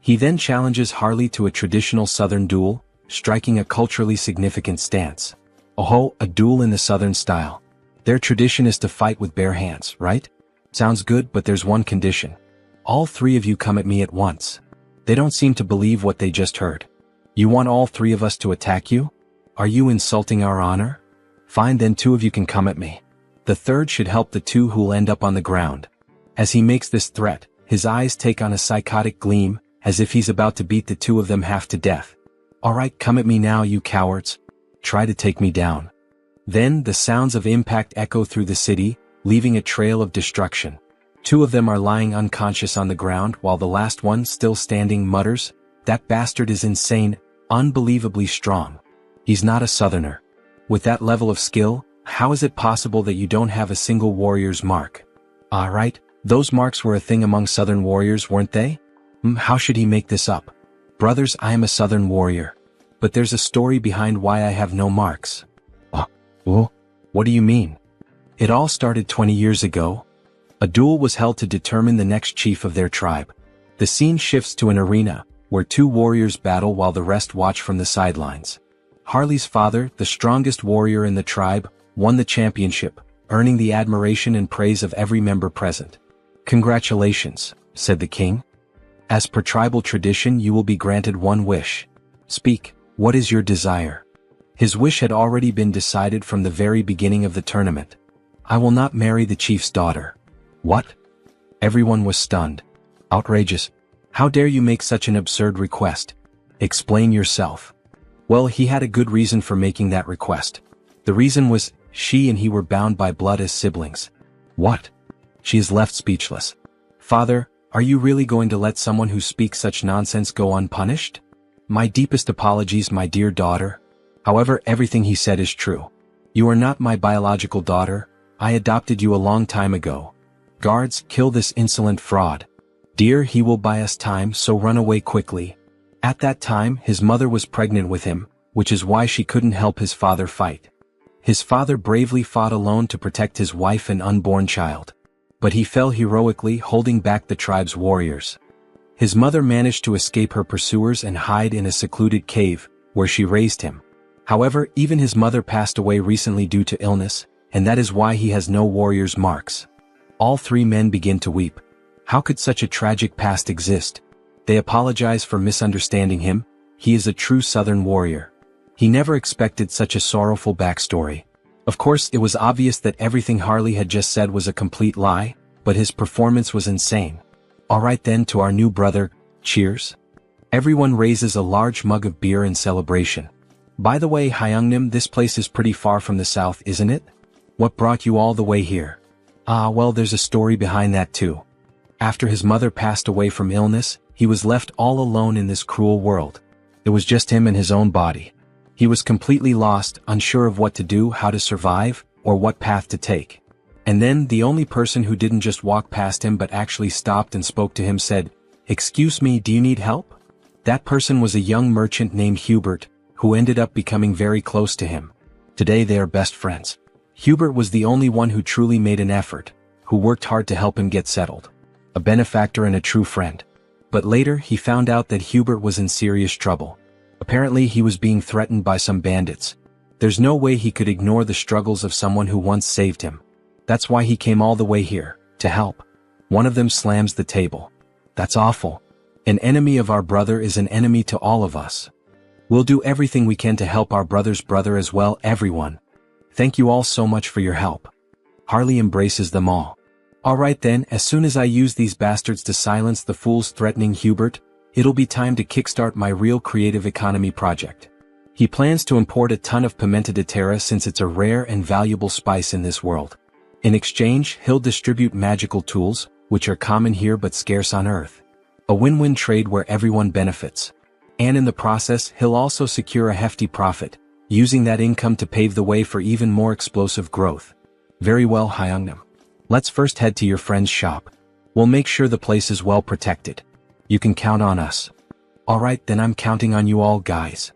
He then challenges Harley to a traditional Southern duel, striking a culturally significant stance. Oh, a duel in the Southern style. Their tradition is to fight with bare hands, right? Sounds good, but there's one condition. All 3 of you come at me at once. They don't seem to believe what they just heard. You want all 3 of us to attack you? Are you insulting our honor? Fine, then 2 of you can come at me. The third should help the 2 who'll end up on the ground. As he makes this threat, his eyes take on a psychotic gleam, as if he's about to beat the 2 of them half to death. Alright, come at me now, you cowards. Try to take me down. Then, the sounds of impact echo through the city, leaving a trail of destruction. 2 of them are lying unconscious on the ground, while the last one, still standing, mutters, "That bastard is insane, unbelievably strong. He's not a Southerner. With that level of skill, how is it possible that you don't have a single warrior's mark?" Alright, those marks were a thing among Southern warriors, weren't they? How should he make this up? Brothers, I am a Southern warrior. But there's a story behind why I have no marks. What do you mean? It all started 20 years ago. A duel was held to determine the next chief of their tribe. The scene shifts to an arena, where 2 warriors battle while the rest watch from the sidelines. Harley's father, the strongest warrior in the tribe, won the championship, earning the admiration and praise of every member present. "Congratulations," said the king. "As per tribal tradition, you will be granted one wish. Speak, what is your desire?" His wish had already been decided from the very beginning of the tournament. I will not marry the chief's daughter. What? Everyone was stunned. Outrageous. How dare you make such an absurd request? Explain yourself. Well, he had a good reason for making that request. The reason was, she and he were bound by blood as siblings. What? She is left speechless. Father, are you really going to let someone who speaks such nonsense go unpunished? My deepest apologies, my dear daughter. However, everything he said is true. You are not my biological daughter. I adopted you a long time ago. Guards, kill this insolent fraud. Dear, he will buy us time, so run away quickly. At that time, his mother was pregnant with him, which is why she couldn't help his father fight. His father bravely fought alone to protect his wife and unborn child. But he fell heroically, holding back the tribe's warriors. His mother managed to escape her pursuers and hide in a secluded cave, where she raised him. However, even his mother passed away recently due to illness, and that is why he has no warrior's marks. All three men begin to weep. How could such a tragic past exist? They apologize for misunderstanding him. He is a true Southern warrior. He never expected such a sorrowful backstory. Of course, it was obvious that everything Harley had just said was a complete lie, but his performance was insane. Alright then, to our new brother, cheers. Everyone raises a large mug of beer in celebration. By the way, Hyungnim, this place is pretty far from the south, isn't it? What brought you all the way here? Ah, well, there's a story behind that too. After his mother passed away from illness, he was left all alone in this cruel world. It was just him and his own body. He was completely lost, unsure of what to do, how to survive, or what path to take. And then, the only person who didn't just walk past him but actually stopped and spoke to him said, "Excuse me, do you need help?" That person was a young merchant named Hubert, who ended up becoming very close to him. Today they are best friends. Hubert was the only one who truly made an effort, who worked hard to help him get settled. A benefactor and a true friend. But later, he found out that Hubert was in serious trouble. Apparently, he was being threatened by some bandits. There's no way he could ignore the struggles of someone who once saved him. That's why he came all the way here, to help. One of them slams the table. That's awful. An enemy of our brother is an enemy to all of us. We'll do everything we can to help our brother's brother as well, everyone. Thank you all so much for your help. Harley embraces them all. Alright then, as soon as I use these bastards to silence the fools threatening Hubert, it'll be time to kickstart my real creative economy project. He plans to import a ton of pimenta de terra since it's a rare and valuable spice in this world. In exchange, he'll distribute magical tools, which are common here but scarce on Earth. A win-win trade where everyone benefits. And in the process, he'll also secure a hefty profit, using that income to pave the way for even more explosive growth. Very well, Hyungnam. Let's first head to your friend's shop. We'll make sure the place is well protected. You can count on us. Alright, then I'm counting on you all, guys.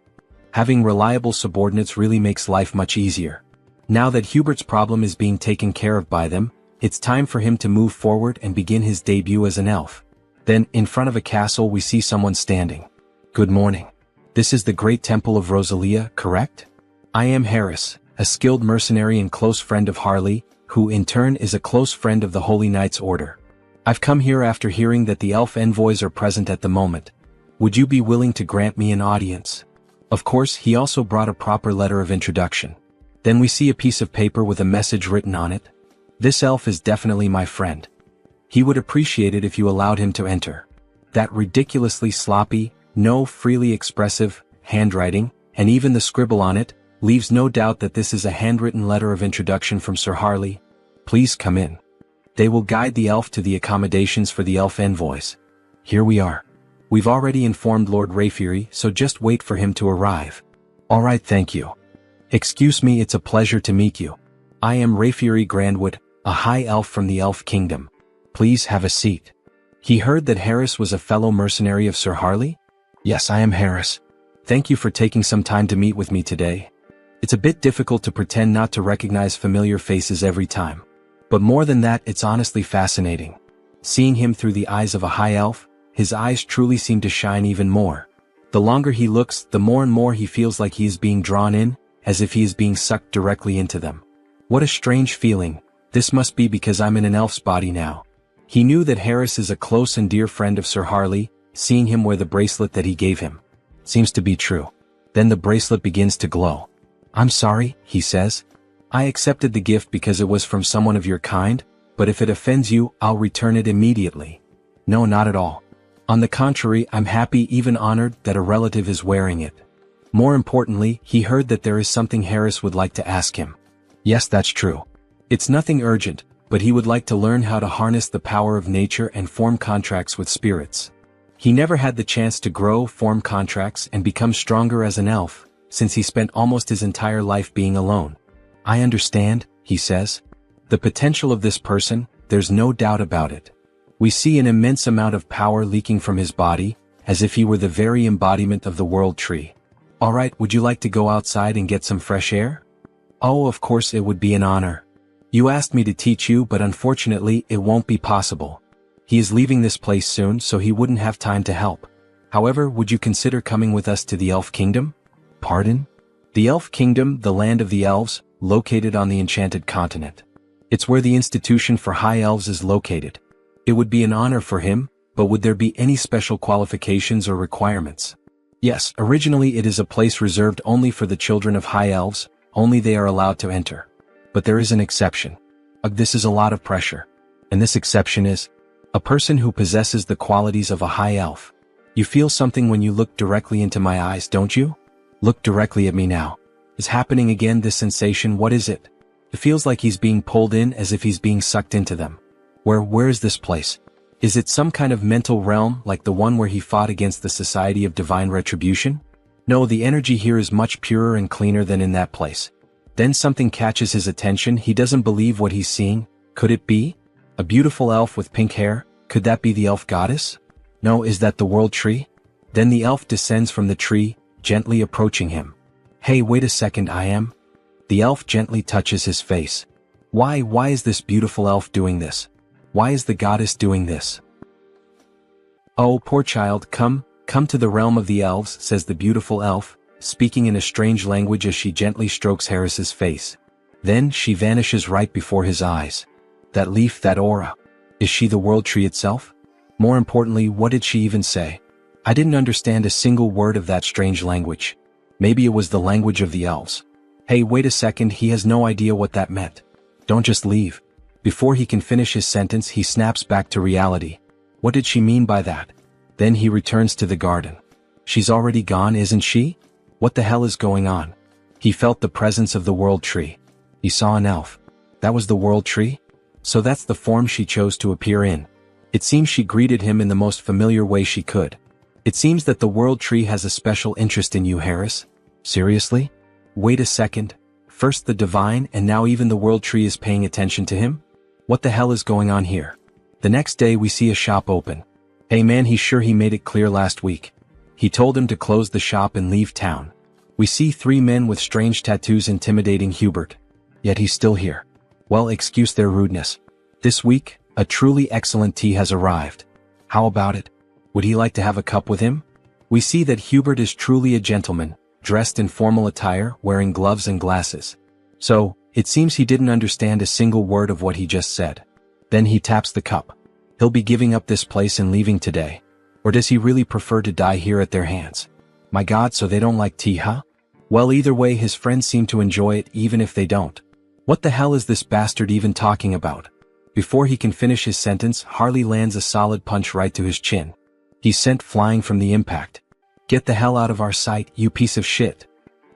Having reliable subordinates really makes life much easier. Now that Hubert's problem is being taken care of by them, it's time for him to move forward and begin his debut as an elf. Then, in front of a castle, we see someone standing. Good morning. This is the Great Temple of Rosalia, correct? I am Harris, a skilled mercenary and close friend of Harley, who in turn is a close friend of the Holy Knights Order. I've come here after hearing that the elf envoys are present at the moment. Would you be willing to grant me an audience? Of course, he also brought a proper letter of introduction. Then we see a piece of paper with a message written on it. This elf is definitely my friend. He would appreciate it if you allowed him to enter. That ridiculously sloppy, no freely expressive, handwriting, and even the scribble on it, leaves no doubt that this is a handwritten letter of introduction from Sir Harley. Please come in. They will guide the elf to the accommodations for the elf envoys. Here we are. We've already informed Lord Rayfury, so just wait for him to arrive. Alright, thank you. Excuse me, it's a pleasure to meet you. I am Rayfury Grandwood, a high elf from the Elf Kingdom. Please have a seat. He heard that Harris was a fellow mercenary of Sir Harley? Yes, I am Harris. Thank you for taking some time to meet with me today. It's a bit difficult to pretend not to recognize familiar faces every time. But more than that, it's honestly fascinating. Seeing him through the eyes of a high elf, his eyes truly seem to shine even more. The longer he looks, the more and more he feels like he is being drawn in, as if he is being sucked directly into them. What a strange feeling. This must be because I'm in an elf's body now. He knew that Harris is a close and dear friend of Sir Harley, seeing him wear the bracelet that he gave him. Seems to be true. Then the bracelet begins to glow. I'm sorry, he says. I accepted the gift because it was from someone of your kind, but if it offends you, I'll return it immediately. No, not at all. On the contrary, I'm happy, even honored, that a relative is wearing it. More importantly, he heard that there is something Harris would like to ask him. Yes, that's true. It's nothing urgent, but he would like to learn how to harness the power of nature and form contracts with spirits. He never had the chance to grow, form contracts, and become stronger as an elf, since he spent almost his entire life being alone. I understand, he says. The potential of this person, there's no doubt about it. We see an immense amount of power leaking from his body, as if he were the very embodiment of the world tree. All right, would you like to go outside and get some fresh air? Oh, of course, it would be an honor. You asked me to teach you, but unfortunately, it won't be possible. He is leaving this place soon, so he wouldn't have time to help. However, would you consider coming with us to the Elf Kingdom? Pardon? The Elf Kingdom, the land of the elves, located on the Enchanted Continent. It's where the Institution for High Elves is located. It would be an honor for him, but would there be any special qualifications or requirements? Yes, originally it is a place reserved only for the children of High Elves, only they are allowed to enter. But there is an exception. This is a lot of pressure. And this exception is a person who possesses the qualities of a High Elf. You feel something when you look directly into my eyes, don't you? Look directly at me now. Is happening again, this sensation, what is it? It feels like he's being pulled in, as if he's being sucked into them. Where is this place? Is it some kind of mental realm like the one where he fought against the Society of Divine Retribution? No, the energy here is much purer and cleaner than in that place. Then something catches his attention. He doesn't believe what he's seeing. Could it be? A beautiful elf with pink hair? Could that be the elf goddess? No, is that the world tree? Then the elf descends from the tree, gently approaching him. Hey, wait a second, I am? The elf gently touches his face. Why is this beautiful elf doing this? Why is the goddess doing this? Oh, poor child, come to the realm of the elves, says the beautiful elf, speaking in a strange language as she gently strokes Harris's face. Then she vanishes right before his eyes. That leaf, that aura. Is she the world tree itself? More importantly, what did she even say? I didn't understand a single word of that strange language. Maybe it was the language of the elves. Hey, wait a second, he has no idea what that meant. Don't just leave. Before he can finish his sentence, he snaps back to reality. What did she mean by that? Then he returns to the garden. She's already gone, isn't she? What the hell is going on? He felt the presence of the world tree. He saw an elf. That was the world tree? So that's the form she chose to appear in. It seems she greeted him in the most familiar way she could. It seems that the world tree has a special interest in you, Harris. Seriously? Wait a second. First the divine, and now even the world tree is paying attention to him? What the hell is going on here? The next day we see a shop open. Hey man, he's sure he made it clear last week. He told him to close the shop and leave town. We see 3 men with strange tattoos intimidating Hubert. Yet he's still here. Well, excuse their rudeness. This week, a truly excellent tea has arrived. How about it? Would he like to have a cup with him? We see that Hubert is truly a gentleman, dressed in formal attire, wearing gloves and glasses. So, it seems he didn't understand a single word of what he just said. Then he taps the cup. He'll be giving up this place and leaving today. Or does he really prefer to die here at their hands? My God, so they don't like tea, huh? Well, either way, his friends seem to enjoy it even if they don't. What the hell is this bastard even talking about? Before he can finish his sentence, Harley lands a solid punch right to his chin. He's sent flying from the impact. Get the hell out of our sight, you piece of shit.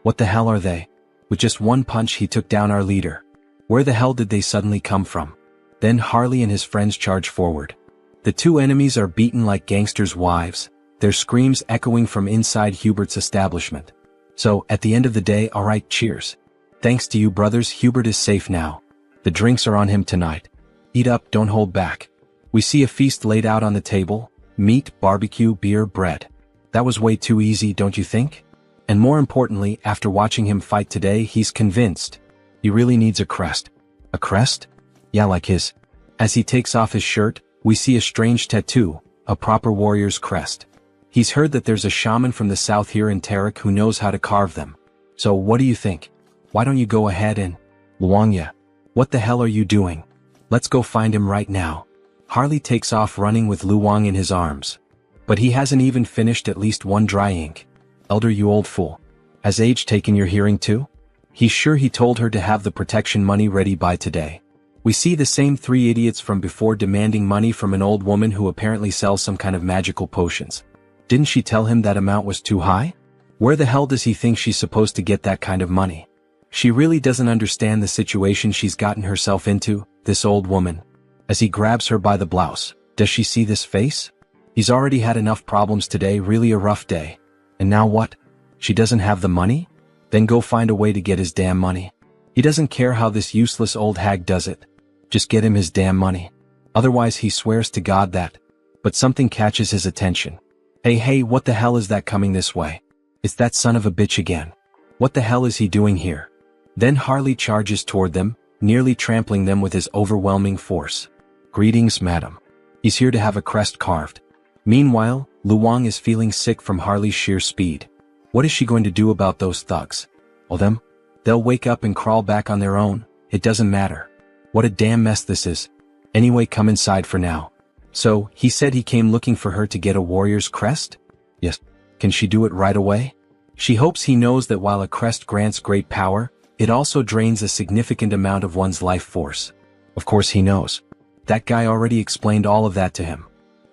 What the hell are they? With just one punch he took down our leader. Where the hell did they suddenly come from? Then Harley and his friends charge forward. The 2 enemies are beaten like gangsters' wives, their screams echoing from inside Hubert's establishment. So, at the end of the day, alright, cheers. Thanks to you brothers, Hubert is safe now. The drinks are on him tonight. Eat up, don't hold back. We see a feast laid out on the table, meat, barbecue, beer, bread. That was way too easy, don't you think? And more importantly, after watching him fight today, he's convinced. He really needs a crest. A crest? Yeah, like his. As he takes off his shirt, we see a strange tattoo, a proper warrior's crest. He's heard that there's a shaman from the south here in Tarek who knows how to carve them. So what do you think? Why don't you go ahead and... Luangya. What the hell are you doing? Let's go find him right now. Harley takes off running with Luang in his arms. But he hasn't even finished at least one dry ink. Elder, you old fool. Has age taken your hearing too? He's sure he told her to have the protection money ready by today. We see the same three idiots from before demanding money from an old woman who apparently sells some kind of magical potions. Didn't she tell him that amount was too high? Where the hell does he think she's supposed to get that kind of money? She really doesn't understand the situation she's gotten herself into, this old woman. As he grabs her by the blouse, does she see this face? He's already had enough problems today, really a rough day. And now what? She doesn't have the money? Then go find a way to get his damn money. He doesn't care how this useless old hag does it. Just get him his damn money. Otherwise he swears to God that. But something catches his attention. Hey, what the hell is that coming this way? It's that son of a bitch again. What the hell is he doing here? Then Harley charges toward them, nearly trampling them with his overwhelming force. Greetings, madam. He's here to have a crest carved. Meanwhile, Luong is feeling sick from Harley's sheer speed. What is she going to do about those thugs? Well, they'll wake up and crawl back on their own. It doesn't matter. What a damn mess this is. Anyway, come inside for now. So, he said he came looking for her to get a warrior's crest? Yes. Can she do it right away? She hopes he knows that while a crest grants great power, it also drains a significant amount of one's life force. Of course he knows. That guy already explained all of that to him.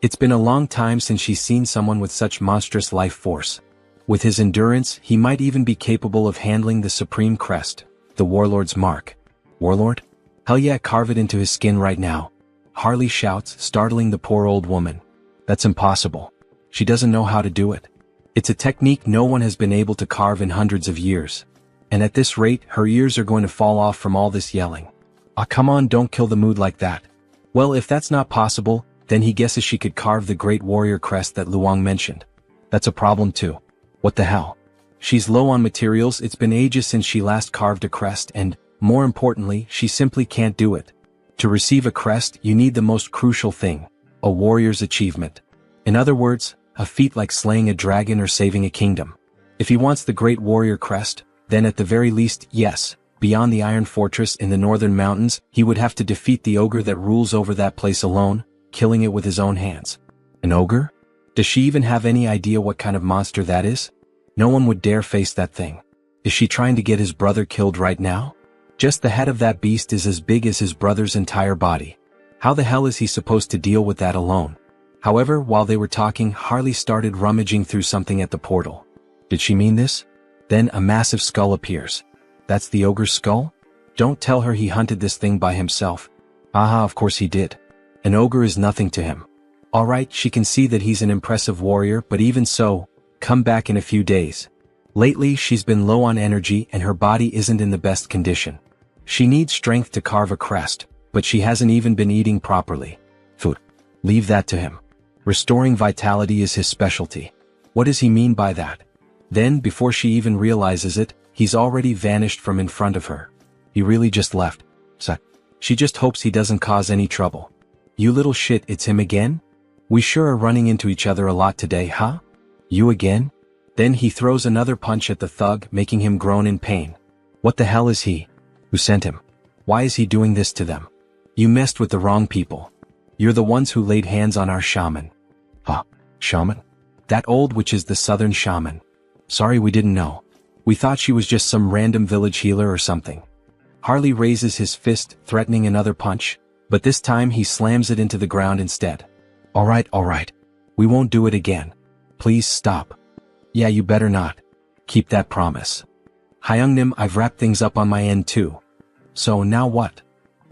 It's been a long time since she's seen someone with such monstrous life force. With his endurance, he might even be capable of handling the supreme crest, the warlord's mark. Warlord? Hell yeah, carve it into his skin right now. Harley shouts, startling the poor old woman. That's impossible. She doesn't know how to do it. It's a technique no one has been able to carve in hundreds of years. And at this rate, her ears are going to fall off from all this yelling. Ah, come on, don't kill the mood like that. Well, if that's not possible, then he guesses she could carve the great warrior crest that Luong mentioned. That's a problem too. What the hell? She's low on materials, it's been ages since she last carved a crest and, more importantly, she simply can't do it. To receive a crest, you need the most crucial thing, a warrior's achievement. In other words, a feat like slaying a dragon or saving a kingdom. If he wants the great warrior crest, then at the very least, yes, beyond the Iron Fortress in the northern mountains, he would have to defeat the ogre that rules over that place alone, killing it with his own hands. An ogre? Does she even have any idea what kind of monster that is? No one would dare face that thing. Is she trying to get his brother killed right now? Just the head of that beast is as big as his brother's entire body. How the hell is he supposed to deal with that alone? However, while they were talking, Harley started rummaging through something at the portal. Did she mean this? Then a massive skull appears. That's the ogre's skull? Don't tell her he hunted this thing by himself. Aha, of course he did. An ogre is nothing to him. Alright, she can see that he's an impressive warrior, but even so, come back in a few days. Lately, she's been low on energy and her body isn't in the best condition. She needs strength to carve a crest, but she hasn't even been eating properly. Food. Leave that to him. Restoring vitality is his specialty. What does he mean by that? Then, before she even realizes it, he's already vanished from in front of her. He really just left. So, she just hopes he doesn't cause any trouble. You little shit, it's him again? We sure are running into each other a lot today, huh? You again? Then he throws another punch at the thug, making him groan in pain. What the hell is he? Who sent him? Why is he doing this to them? You messed with the wrong people. You're the ones who laid hands on our shaman. Huh? Shaman? That old witch is the southern shaman. Sorry, we didn't know. We thought she was just some random village healer or something. Harley raises his fist, threatening another punch, but this time he slams it into the ground instead. Alright. We won't do it again. Please stop. Yeah, you better not. Keep that promise. Hyungnim, I've wrapped things up on my end too. So now what?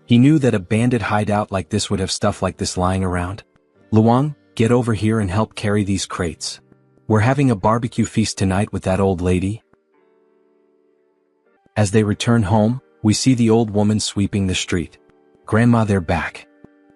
He knew that a bandit hideout like this would have stuff like this lying around. Luong, get over here and help carry these crates. We're having a barbecue feast tonight with that old lady. As they return home, we see the old woman sweeping the street. Grandma, they're back.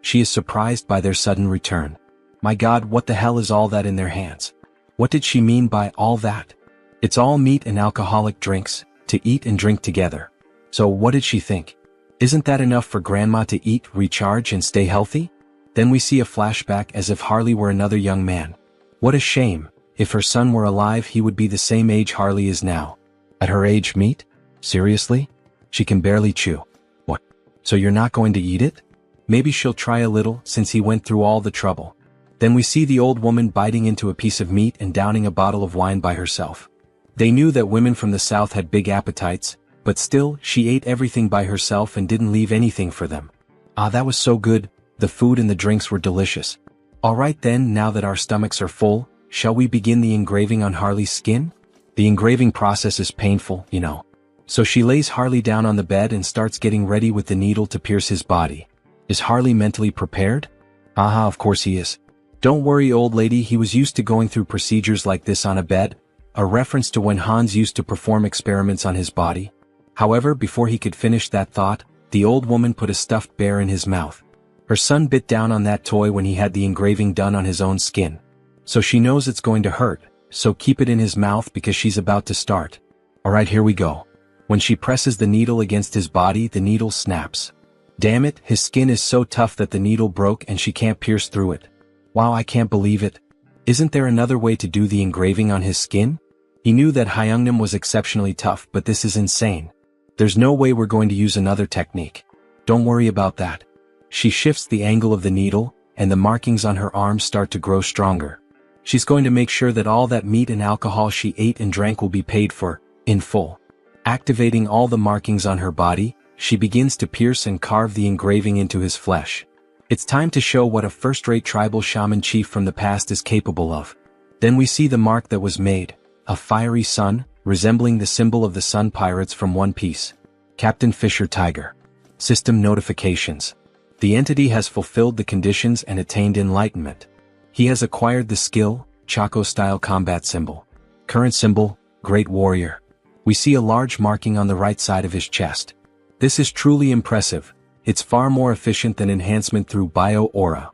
She is surprised by their sudden return. My God, what the hell is all that in their hands? What did she mean by all that? It's all meat and alcoholic drinks, to eat and drink together. So what did she think? Isn't that enough for Grandma to eat, recharge and stay healthy? Then we see a flashback as if Harley were another young man. What a shame. If her son were alive, he would be the same age Harley is now. At her age, meat? Seriously? She can barely chew. What? So you're not going to eat it? Maybe she'll try a little, since he went through all the trouble. Then we see the old woman biting into a piece of meat and downing a bottle of wine by herself. They knew that women from the south had big appetites, But still, she ate everything by herself and didn't leave anything for them. Ah, that was so good, the food and the drinks were delicious. Alright then, now that our stomachs are full, shall we begin the engraving on Harley's skin? The engraving process is painful, you know. So she lays Harley down on the bed and starts getting ready with the needle to pierce his body. Is Harley mentally prepared? Aha, of course he is. Don't worry, old lady, he was used to going through procedures like this on a bed, a reference to when Hans used to perform experiments on his body. However, before he could finish that thought, the old woman put a stuffed bear in his mouth. Her son bit down on that toy when he had the engraving done on his own skin. So she knows it's going to hurt, so keep it in his mouth because she's about to start. Alright, here we go. When she presses the needle against his body, the needle snaps. Damn it, his skin is so tough that the needle broke and she can't pierce through it. Wow, I can't believe it. Isn't there another way to do the engraving on his skin? He knew that Hyungnam was exceptionally tough, but this is insane. There's no way we're going to use another technique. Don't worry about that. She shifts the angle of the needle, and the markings on her arms start to grow stronger. She's going to make sure that all that meat and alcohol she ate and drank will be paid for, in full. Activating all the markings on her body, she begins to pierce and carve the engraving into his flesh. It's time to show what a first-rate tribal shaman chief from the past is capable of. Then we see the mark that was made, a fiery sun, resembling the symbol of the Sun Pirates from One Piece. Captain Fisher Tiger. System notifications. The entity has fulfilled the conditions and attained enlightenment. He has acquired the skill, Chaco-style combat symbol. Current symbol, Great Warrior. We see a large marking on the right side of his chest. This is truly impressive. It's far more efficient than enhancement through bio-aura.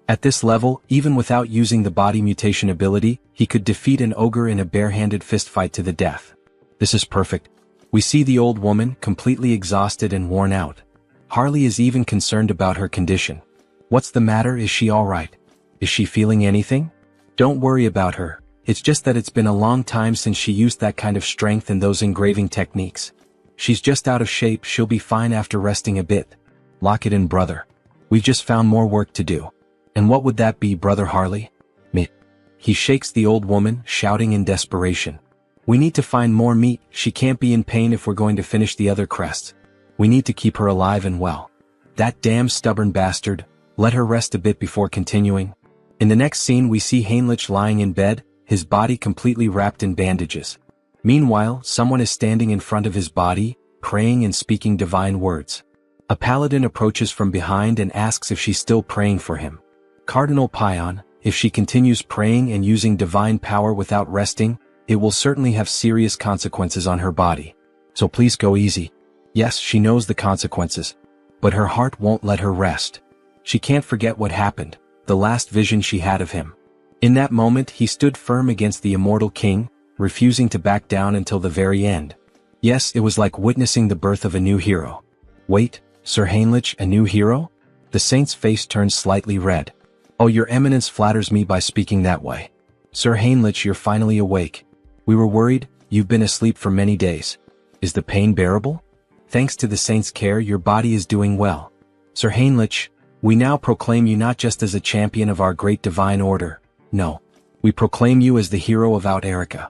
At this level, even without using the body mutation ability, he could defeat an ogre in a bare-handed fistfight to the death. This is perfect. We see the old woman, completely exhausted and worn out. Harley is even concerned about her condition. What's the matter? Is she alright? Is she feeling anything? Don't worry about her. It's just that it's been a long time since she used that kind of strength and those engraving techniques. She's just out of shape. She'll be fine after resting a bit. Lock it in, brother. We've just found more work to do. And what would that be, Brother Harley? Meat. He shakes the old woman, shouting in desperation. We need to find more meat. She can't be in pain if we're going to finish the other crests. We need to keep her alive and well. That damn stubborn bastard. Let her rest a bit before continuing. In the next scene we see Heinrich lying in bed, his body completely wrapped in bandages. Meanwhile, someone is standing in front of his body, praying and speaking divine words. A paladin approaches from behind and asks if she's still praying for him. Cardinal Pion, if she continues praying and using divine power without resting, it will certainly have serious consequences on her body. So please go easy. Yes, she knows the consequences. But her heart won't let her rest. She can't forget what happened, the last vision she had of him. In that moment he stood firm against the immortal king, refusing to back down until the very end. Yes, it was like witnessing the birth of a new hero. Wait, Sir Heinrich, a new hero? The saint's face turned slightly red. Oh, your eminence flatters me by speaking that way. Sir Heinrich, you're finally awake. We were worried, you've been asleep for many days. Is the pain bearable? Thanks to the saint's care, your body is doing well. Sir Heinrich, we now proclaim you not just as a champion of our great divine order. No. We proclaim you as the hero of Out Erica.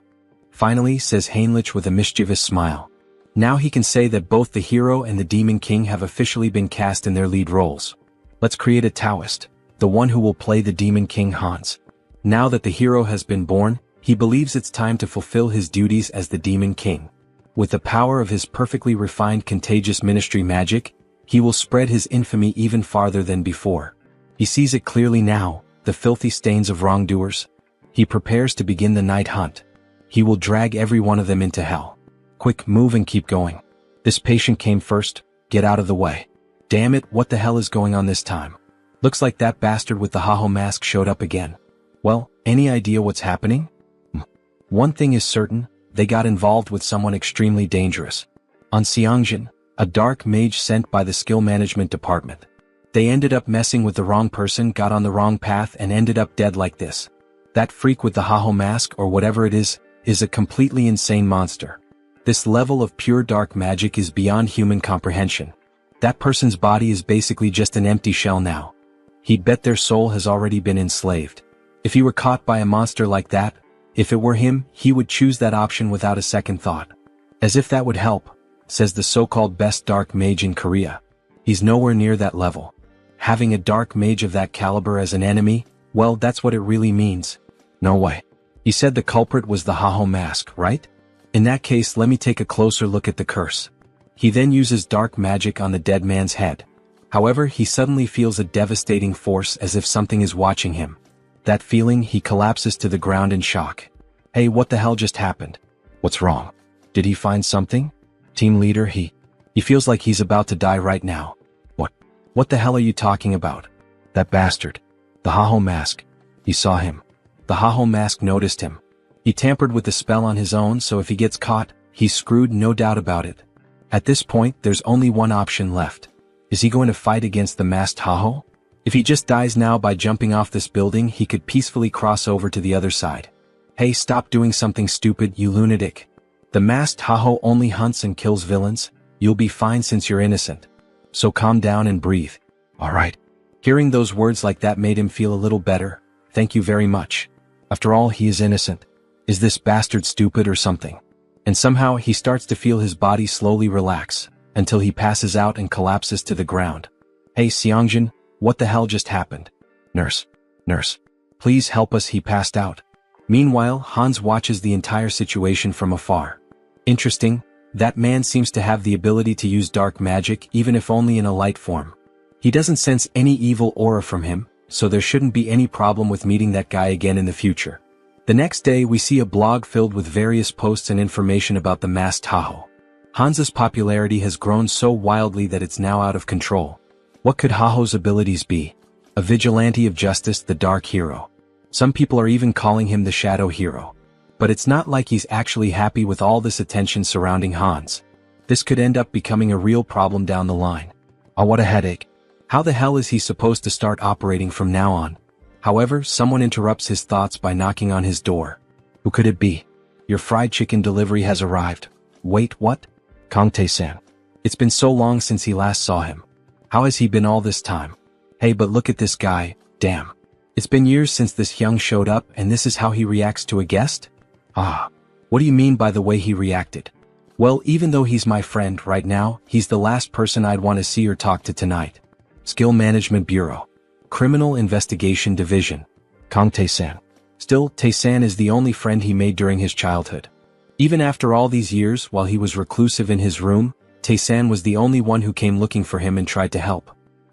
Finally, says Heinrich with a mischievous smile. Now he can say that both the hero and the demon king have officially been cast in their lead roles. Let's create a Taoist, the one who will play the demon king Hans. Now that the hero has been born, he believes it's time to fulfill his duties as the demon king. With the power of his perfectly refined contagious ministry magic, he will spread his infamy even farther than before. He sees it clearly now, the filthy stains of wrongdoers. He prepares to begin the night hunt. He will drag every one of them into hell. Quick, move and keep going. This patient came first, get out of the way. Damn it, what the hell is going on this time? Looks like that bastard with the Haho mask showed up again. Well, any idea what's happening? One thing is certain, they got involved with someone extremely dangerous. On Xiangjin, a dark mage sent by the skill management department. They ended up messing with the wrong person, got on the wrong path and ended up dead like this. That freak with the Haho mask or whatever it is a completely insane monster. This level of pure dark magic is beyond human comprehension. That person's body is basically just an empty shell now. He'd bet their soul has already been enslaved. If he were caught by a monster like that, if it were him, he would choose that option without a second thought. As if that would help. says the so-called best dark mage in Korea. He's nowhere near that level. Having a dark mage of that caliber as an enemy, well, that's what it really means. No way. He said the culprit was the Haho mask, right? In that case, let me take a closer look at the curse. He then uses dark magic on the dead man's head. However, he suddenly feels a devastating force as if something is watching him. That feeling, he collapses to the ground in shock. Hey, what the hell just happened? What's wrong? Did he find something? Team leader, he feels like he's about to die right now. What the hell are you talking about? That bastard. The Haho mask. He saw him. The Haho mask noticed him. He tampered with the spell on his own, so if he gets caught, he's screwed, no doubt about it. At this point, there's only one option left. Is he going to fight against the masked Haho? If he just dies now by jumping off this building, he could peacefully cross over to the other side. Hey, stop doing something stupid, you lunatic. The masked Haho only hunts and kills villains. You'll be fine since you're innocent. So calm down and breathe. Alright. Hearing those words like that made him feel a little better. Thank you very much. After all, he is innocent. Is this bastard stupid or something? And somehow he starts to feel his body slowly relax, until he passes out and collapses to the ground. Hey Seongjin, what the hell just happened? Nurse. Please help us, he passed out. Meanwhile, Hans watches the entire situation from afar. Interesting, that man seems to have the ability to use dark magic even if only in a light form. He doesn't sense any evil aura from him, so there shouldn't be any problem with meeting that guy again in the future. The next day we see a blog filled with various posts and information about the masked Haho. Hans's popularity has grown so wildly that it's now out of control. What could Haho's abilities be? A vigilante of justice, the dark hero. Some people are even calling him the shadow hero. But it's not like he's actually happy with all this attention surrounding Hans. This could end up becoming a real problem down the line. Oh, what a headache. How the hell is he supposed to start operating from now on? However, someone interrupts his thoughts by knocking on his door. Who could it be? Your fried chicken delivery has arrived. Wait, what? Kang Tae-san. It's been so long since he last saw him. How has he been all this time? Hey, but look at this guy, damn. It's been years since this Hyung showed up and this is how he reacts to a guest? Ah, what do you mean by the way he reacted? Well, even though he's my friend right now, he's the last person I'd want to see or talk to tonight. Skill Management Bureau. Criminal Investigation Division. Kang Tae-san. Still, Tae-san is the only friend he made during his childhood. Even after all these years, while he was reclusive in his room, Tae-san was the only one who came looking for him and tried to help.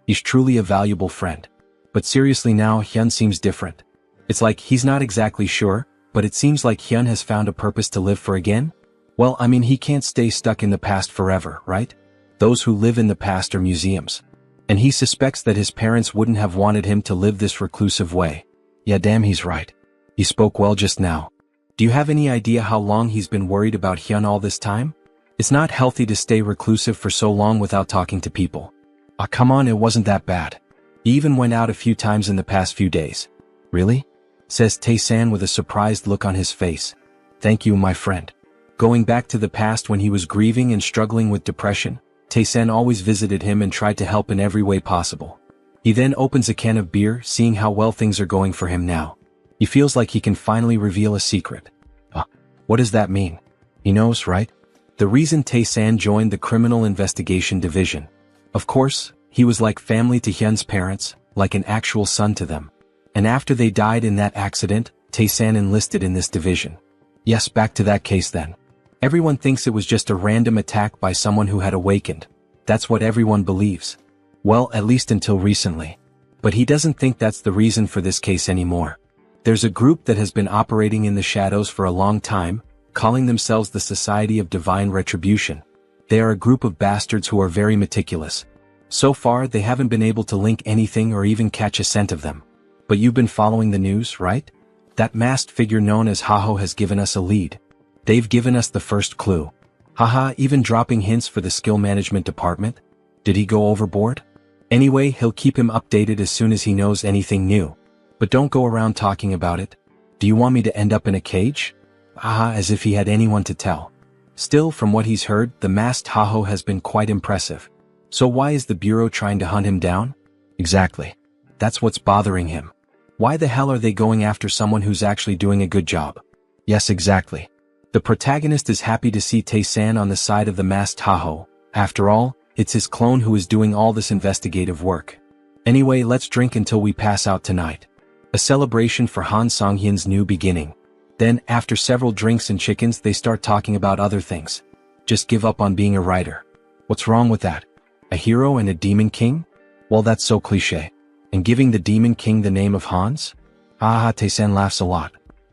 He's truly a valuable friend. But seriously now, Hyun seems different. It's like he's not exactly sure, but it seems like Hyun has found a purpose to live for again? Well, I mean, he can't stay stuck in the past forever, right? Those who live in the past are museums. And he suspects that his parents wouldn't have wanted him to live this reclusive way. Yeah, damn, he's right. He spoke well just now. Do you have any idea how long he's been worried about Hyun all this time? It's not healthy to stay reclusive for so long without talking to people. Ah, come on, it wasn't that bad. He even went out a few times in the past few days. Really? Says Tae-san with a surprised look on his face. Thank you, my friend. Going back to the past when he was grieving and struggling with depression, Tae-san always visited him and tried to help in every way possible. He then opens a can of beer, seeing how well things are going for him now. He feels like he can finally reveal a secret. What does that mean? He knows, right? The reason Tae-san joined the Criminal Investigation Division. Of course, he was like family to Hyun's parents, like an actual son to them. And after they died in that accident, Tae-san enlisted in this division. Yes, back to that case then. Everyone thinks it was just a random attack by someone who had awakened. That's what everyone believes. Well, at least until recently. But he doesn't think that's the reason for this case anymore. There's a group that has been operating in the shadows for a long time, calling themselves the Society of Divine Retribution. They are a group of bastards who are very meticulous. So far, they haven't been able to link anything or even catch a scent of them. But you've been following the news, right? That masked figure known as Haho has given us a lead. They've given us the first clue. Haha, even dropping hints for the skill management department? Did he go overboard? Anyway, he'll keep him updated as soon as he knows anything new. But don't go around talking about it. Do you want me to end up in a cage? Haha, as if he had anyone to tell. Still, from what he's heard, the masked Haho has been quite impressive. So why is the Bureau trying to hunt him down? Exactly. That's what's bothering him. Why the hell are they going after someone who's actually doing a good job? Yes, exactly. The protagonist is happy to see Tae-san on the side of the masked Tahoe. After all, it's his clone who is doing all this investigative work. Anyway, let's drink until we pass out tonight. A celebration for Han Song-hyun's new beginning. Then, after several drinks and chickens, they start talking about other things. Just give up on being a writer. What's wrong with that? A hero and a demon king? Well, that's so cliché. And giving the demon king the name of Hans? Tae-san laughs a lot.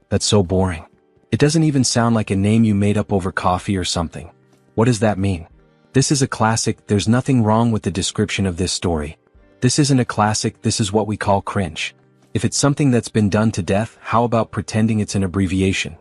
That's so boring. It doesn't even sound like a name you made up over coffee or something. What does that mean? This is a classic. There's nothing wrong with the description of this story. This isn't a classic, this is what we call cringe. If it's something that's been done to death, how about pretending it's an abbreviation?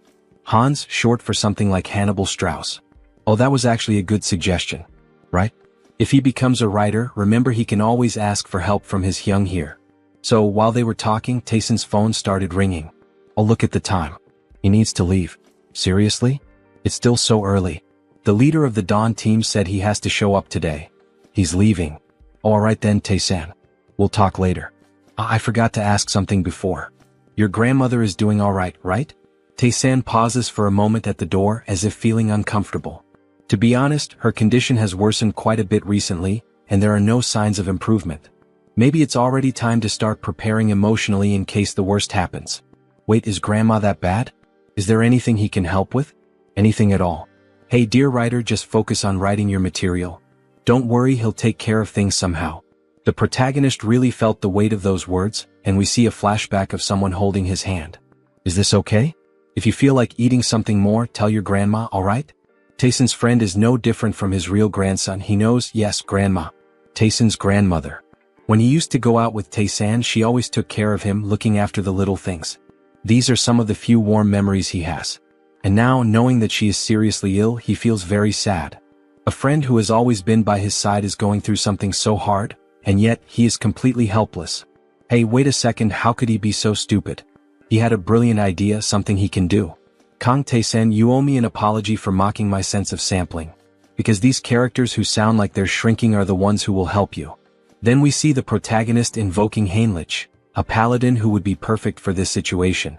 Hans, short for something like Hannibal Strauss. Oh, that was actually a good suggestion. Right? If he becomes a writer, remember he can always ask for help from his hyung here. So, while they were talking, Tae-san's phone started ringing. Oh, look at the time. He needs to leave. Seriously? It's still so early. The leader of the Dawn team said he has to show up today. He's leaving. Alright then, Tae-san. We'll talk later. I forgot to ask something before. Your grandmother is doing alright, right? Tae-san pauses for a moment at the door as if feeling uncomfortable. To be honest, her condition has worsened quite a bit recently, and there are no signs of improvement. Maybe it's already time to start preparing emotionally in case the worst happens. Wait, is Grandma that bad? Is there anything he can help with? Anything at all? Hey dear writer, just focus on writing your material. Don't worry, he'll take care of things somehow. The protagonist really felt the weight of those words, and we see a flashback of someone holding his hand. Is this okay? If you feel like eating something more, tell your grandma, alright? Tae-san's friend is no different from his real grandson. He knows, yes, grandma. Tae-san's grandmother. When he used to go out with Tae-san, she always took care of him, looking after the little things. These are some of the few warm memories he has. And now, knowing that she is seriously ill, he feels very sad. A friend who has always been by his side is going through something so hard, and yet, he is completely helpless. Hey, wait a second, how could he be so stupid? He had a brilliant idea, something he can do. Kang Tae-san, you owe me an apology for mocking my sense of sampling. Because these characters who sound like they're shrinking are the ones who will help you. Then we see the protagonist invoking Heinrich, a paladin who would be perfect for this situation.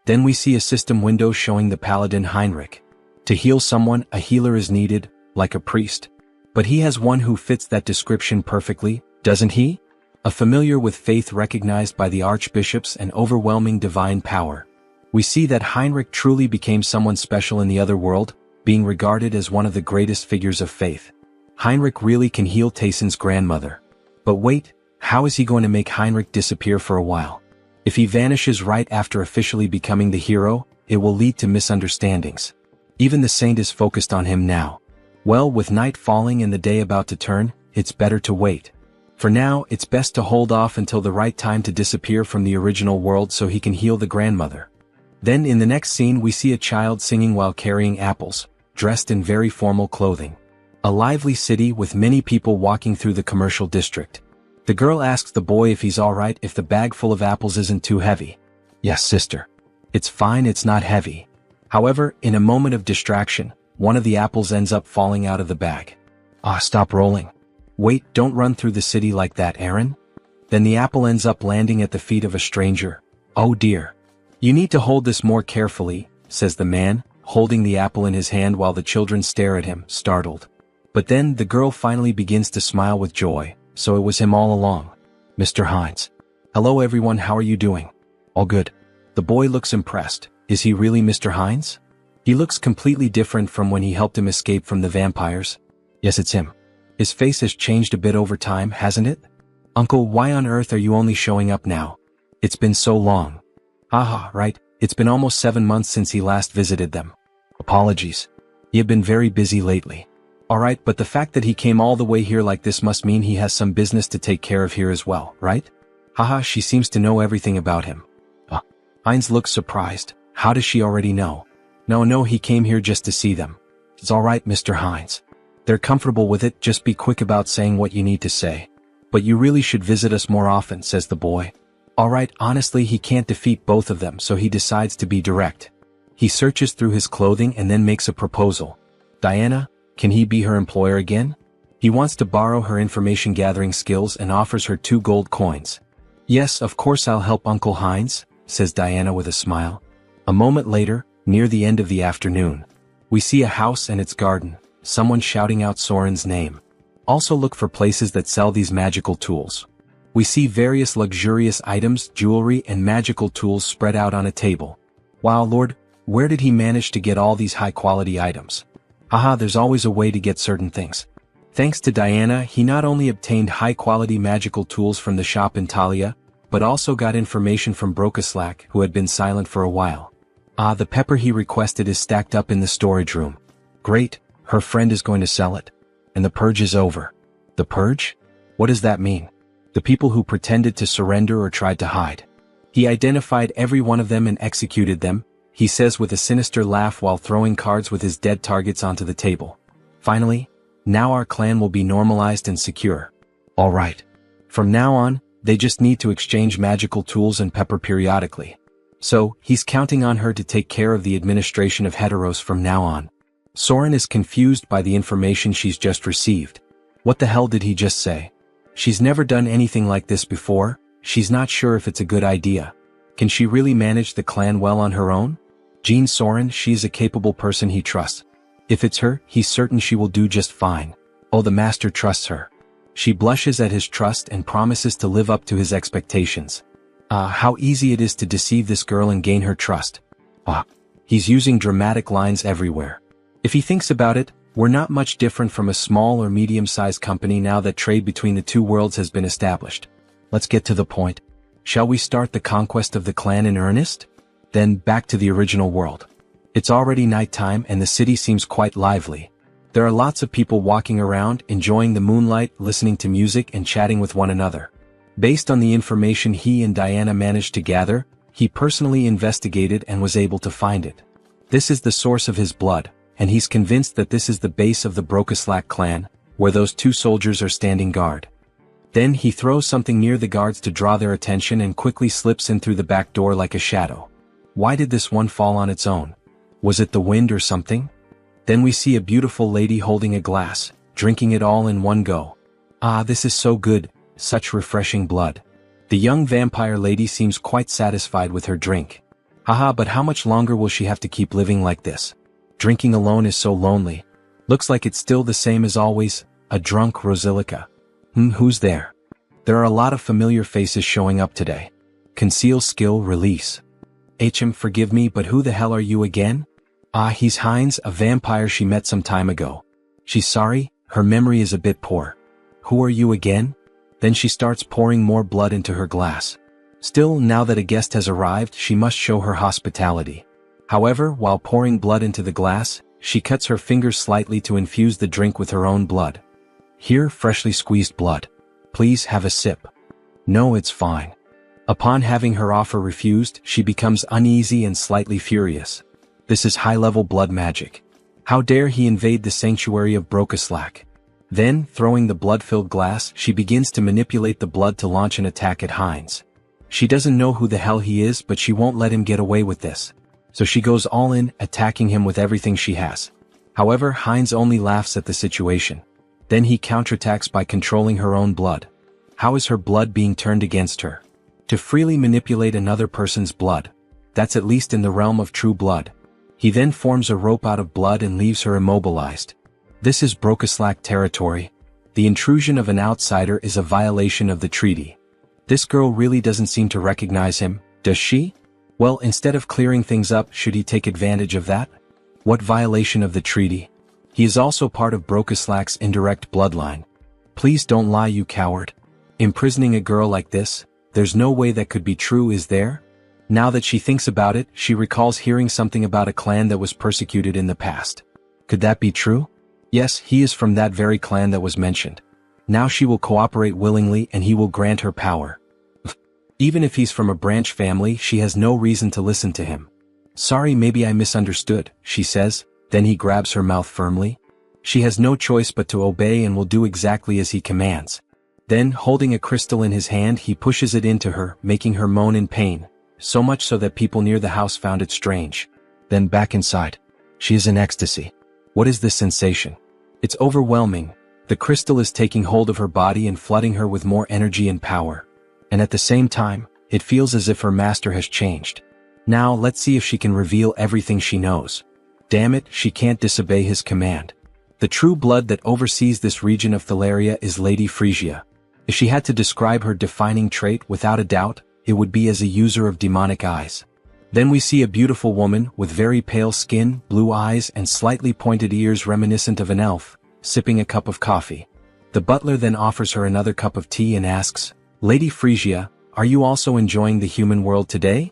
Then we see a system window showing the paladin Heinrich. To heal someone, a healer is needed, like a priest. But he has one who fits that description perfectly, doesn't he? A familiar with faith recognized by the archbishops and overwhelming divine power. We see that Heinrich truly became someone special in the other world, being regarded as one of the greatest figures of faith. Heinrich really can heal Tae-san's grandmother. But wait, how is he going to make Heinrich disappear for a while? If he vanishes right after officially becoming the hero, it will lead to misunderstandings. Even the saint is focused on him now. Well, with night falling and the day about to turn, it's better to wait. For now, it's best to hold off until the right time to disappear from the original world so he can heal the grandmother. Then in the next scene we see a child singing while carrying apples, dressed in very formal clothing. A lively city with many people walking through the commercial district. The girl asks the boy if he's alright if the bag full of apples isn't too heavy. Yes, sister. It's fine, it's not heavy. However, in a moment of distraction, one of the apples ends up falling out of the bag. Stop rolling. Wait, don't run through the city like that, Aaron. Then the apple ends up landing at the feet of a stranger. Oh dear. You need to hold this more carefully, says the man, holding the apple in his hand while the children stare at him, startled. But then the girl finally begins to smile with joy, so it was him all along. Mr. Hines. Hello everyone, how are you doing? All good. The boy looks impressed. Is he really Mr. Hines? He looks completely different from when he helped him escape from the vampires. Yes, it's him. His face has changed a bit over time, hasn't it? Uncle, why on earth are you only showing up now? It's been so long. Haha, right, it's been almost 7 months since he last visited them. Apologies. He had been very busy lately. Alright, but the fact that he came all the way here like this must mean he has some business to take care of here as well, right? Haha, she seems to know everything about him. Hines looks surprised. How does she already know? No, he came here just to see them. It's alright, Mr. Hines. They're comfortable with it, just be quick about saying what you need to say. But you really should visit us more often, says the boy. Alright, honestly he can't defeat both of them, so he decides to be direct. He searches through his clothing and then makes a proposal. Diana, can he be her employer again? He wants to borrow her information gathering skills and offers her 2 gold coins. Yes, of course I'll help Uncle Hines, says Diana with a smile. A moment later, Near the end of the afternoon, we see a house and its garden, someone shouting out Soren's name. Also look for places that sell these magical tools. We see various luxurious items, jewelry and magical tools spread out on a table. Wow Lord, where did he manage to get all these high-quality items? Haha, there's always a way to get certain things. Thanks to Diana, he not only obtained high-quality magical tools from the shop in Talia, but also got information from Brokaslak, who had been silent for a while. The pepper he requested is stacked up in the storage room. Great, her friend is going to sell it. And the purge is over. The purge? What does that mean? The people who pretended to surrender or tried to hide. He identified every one of them and executed them, he says with a sinister laugh while throwing cards with his dead targets onto the table. Finally, now our clan will be normalized and secure. Alright. From now on, they just need to exchange magical tools and pepper periodically. So, he's counting on her to take care of the administration of Heteros from now on. Soren is confused by the information she's just received. What the hell did he just say? She's never done anything like this before, she's not sure if it's a good idea. Can she really manage the clan well on her own? Jean Soren, she's a capable person he trusts. If it's her, he's certain she will do just fine. Oh, the master trusts her. She blushes at his trust and promises to live up to his expectations. How easy it is to deceive this girl and gain her trust. He's using dramatic lines everywhere. If he thinks about it, we're not much different from a small or medium-sized company now that trade between the two worlds has been established. Let's get to the point. Shall we start the conquest of the clan in earnest? Then back to the original world. It's already nighttime and the city seems quite lively. There are lots of people walking around, enjoying the moonlight, listening to music and chatting with one another. Based on the information he and Diana managed to gather, he personally investigated and was able to find it. This is the source of his blood, and he's convinced that this is the base of the Brokaslak clan, where those two soldiers are standing guard. Then he throws something near the guards to draw their attention and quickly slips in through the back door like a shadow. Why did this one fall on its own? Was it the wind or something? Then we see a beautiful lady holding a glass, drinking it all in one go. This is so good, such refreshing blood. The young vampire lady seems quite satisfied with her drink. But how much longer will she have to keep living like this? Drinking alone is so lonely. Looks like it's still the same as always, a drunk Rosilica. Who's there? There are a lot of familiar faces showing up today. Conceal skill release. Forgive me, but who the hell are you again? He's Heinz, a vampire she met some time ago. She's sorry, her memory is a bit poor. Who are you again? Then she starts pouring more blood into her glass. Still, now that a guest has arrived, she must show her hospitality. However, while pouring blood into the glass, she cuts her fingers slightly to infuse the drink with her own blood. Here, freshly squeezed blood. Please have a sip. No, it's fine. Upon having her offer refused, she becomes uneasy and slightly furious. This is high-level blood magic. How dare he invade the sanctuary of Brokaslak? Then, throwing the blood-filled glass, she begins to manipulate the blood to launch an attack at Heinz. She doesn't know who the hell he is, but she won't let him get away with this. So she goes all in, attacking him with everything she has. However, Heinz only laughs at the situation. Then he counterattacks by controlling her own blood. How is her blood being turned against her? To freely manipulate another person's blood. That's at least in the realm of true blood. He then forms a rope out of blood and leaves her immobilized. This is Brokaslak territory. The intrusion of an outsider is a violation of the treaty. This girl really doesn't seem to recognize him, does she? Well, instead of clearing things up, should he take advantage of that? What violation of the treaty? He is also part of Brokaslak's indirect bloodline. Please don't lie, you coward. Imprisoning a girl like this, there's no way that could be true, is there? Now that she thinks about it, she recalls hearing something about a clan that was persecuted in the past. Could that be true? Yes, he is from that very clan that was mentioned. Now she will cooperate willingly and he will grant her power. Even if he's from a branch family, she has no reason to listen to him. Sorry, maybe I misunderstood, she says, then he grabs her mouth firmly. She has no choice but to obey and will do exactly as he commands. Then, holding a crystal in his hand, he pushes it into her, making her moan in pain, so much so that people near the house found it strange. Then back inside. She is in ecstasy. What is this sensation? It's overwhelming. The crystal is taking hold of her body and flooding her with more energy and power. And at the same time, it feels as if her master has changed. Now let's see if she can reveal everything she knows. Damn it, she can't disobey his command. The true blood that oversees this region of Thalaria is Lady Frisia. If she had to describe her defining trait without a doubt, it would be as a user of demonic eyes. Then we see a beautiful woman with very pale skin, blue eyes and slightly pointed ears reminiscent of an elf, sipping a cup of coffee. The butler then offers her another cup of tea and asks, "Lady Frisia, are you also enjoying the human world today?"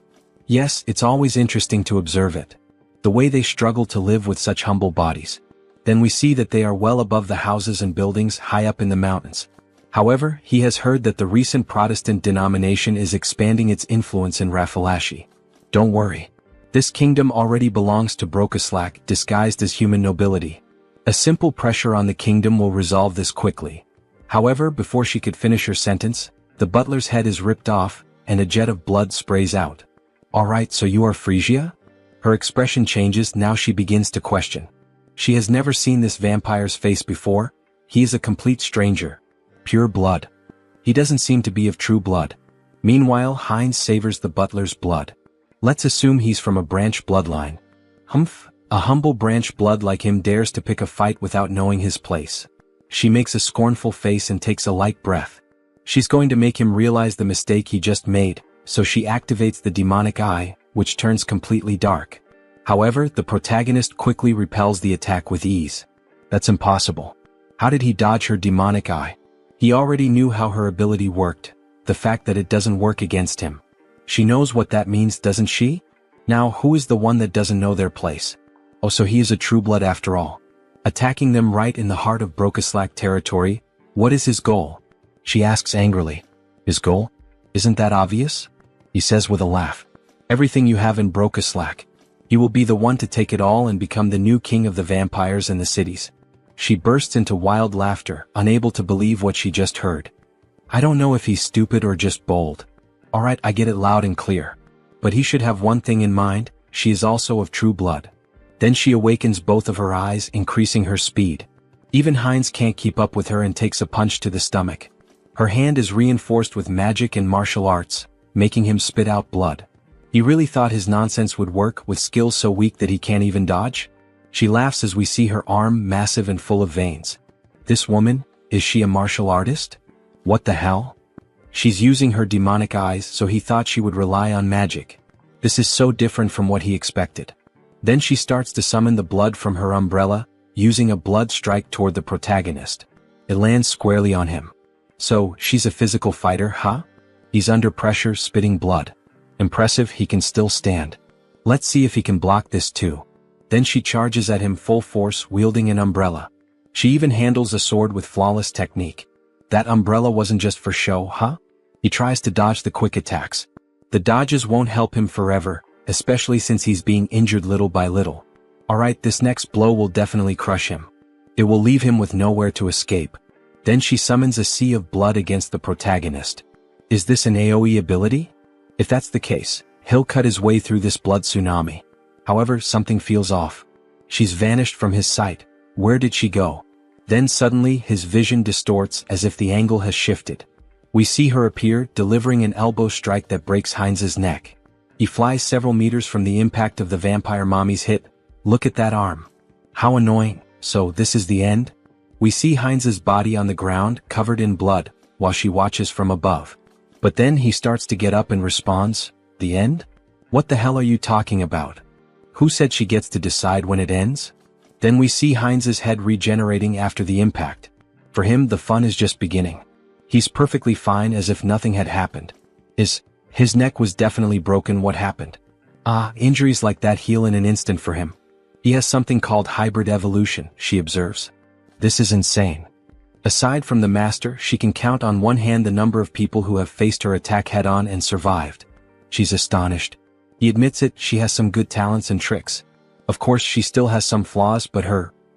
Yes, it's always interesting to observe it. The way they struggle to live with such humble bodies. Then we see that they are well above the houses and buildings high up in the mountains. However, he has heard that the recent Protestant denomination is expanding its influence in Rafalashi. Don't worry. This kingdom already belongs to Brokaslak, disguised as human nobility. A simple pressure on the kingdom will resolve this quickly. However, before she could finish her sentence, the butler's head is ripped off, and a jet of blood sprays out. "Alright, so you are Frisia?" Her expression changes, now she begins to question. She has never seen this vampire's face before. He is a complete stranger. Pure blood. He doesn't seem to be of true blood. Meanwhile, Heinz savors the butler's blood. Let's assume he's from a branch bloodline. Humph, a humble branch blood like him dares to pick a fight without knowing his place. She makes a scornful face and takes a light breath. She's going to make him realize the mistake he just made, so she activates the demonic eye, which turns completely dark. However, the protagonist quickly repels the attack with ease. That's impossible. How did he dodge her demonic eye? He already knew how her ability worked, the fact that it doesn't work against him. She knows what that means, doesn't she? Now, who is the one that doesn't know their place? Oh, so he is a true blood after all. Attacking them right in the heart of Brokaslak territory, what is his goal? She asks angrily. His goal? Isn't that obvious? He says with a laugh. Everything you have in Brokaslak. He will be the one to take it all and become the new king of the vampires and the cities. She bursts into wild laughter, unable to believe what she just heard. I don't know if he's stupid or just bold. Alright, I get it loud and clear. But he should have one thing in mind, she is also of true blood. Then she awakens both of her eyes, increasing her speed. Even Heinz can't keep up with her and takes a punch to the stomach. Her hand is reinforced with magic and martial arts, making him spit out blood. He really thought his nonsense would work with skills so weak that he can't even dodge? She laughs as we see her arm massive and full of veins. This woman, is she a martial artist? What the hell? She's using her demonic eyes, so he thought she would rely on magic. This is so different from what he expected. Then she starts to summon the blood from her umbrella, using a blood strike toward the protagonist. It lands squarely on him. So, she's a physical fighter, huh? He's under pressure, spitting blood. Impressive, he can still stand. Let's see if he can block this too. Then she charges at him full force, wielding an umbrella. She even handles a sword with flawless technique. That umbrella wasn't just for show, huh? He tries to dodge the quick attacks. The dodges won't help him forever, especially since he's being injured little by little. Alright, this next blow will definitely crush him. It will leave him with nowhere to escape. Then she summons a sea of blood against the protagonist. Is this an AoE ability? If that's the case, he'll cut his way through this blood tsunami. However, something feels off. She's vanished from his sight. Where did she go? Then suddenly his vision distorts as if the angle has shifted. We see her appear, delivering an elbow strike that breaks Heinz's neck. He flies several meters from the impact of the vampire mommy's hit. Look at that arm. How annoying. So this is the end? We see Heinz's body on the ground, covered in blood, while she watches from above. But then he starts to get up and responds, "The end? What the hell are you talking about? Who said she gets to decide when it ends?" Then we see Heinz's head regenerating after the impact. For him, the fun is just beginning. He's perfectly fine as if nothing had happened. His neck was definitely broken. What happened? Injuries like that heal in an instant for him. He has something called hybrid evolution, she observes. This is insane. Aside from the master, she can count on one hand the number of people who have faced her attack head-on and survived. She's astonished. He admits it, she has some good talents and tricks. Of course, she still has some flaws, but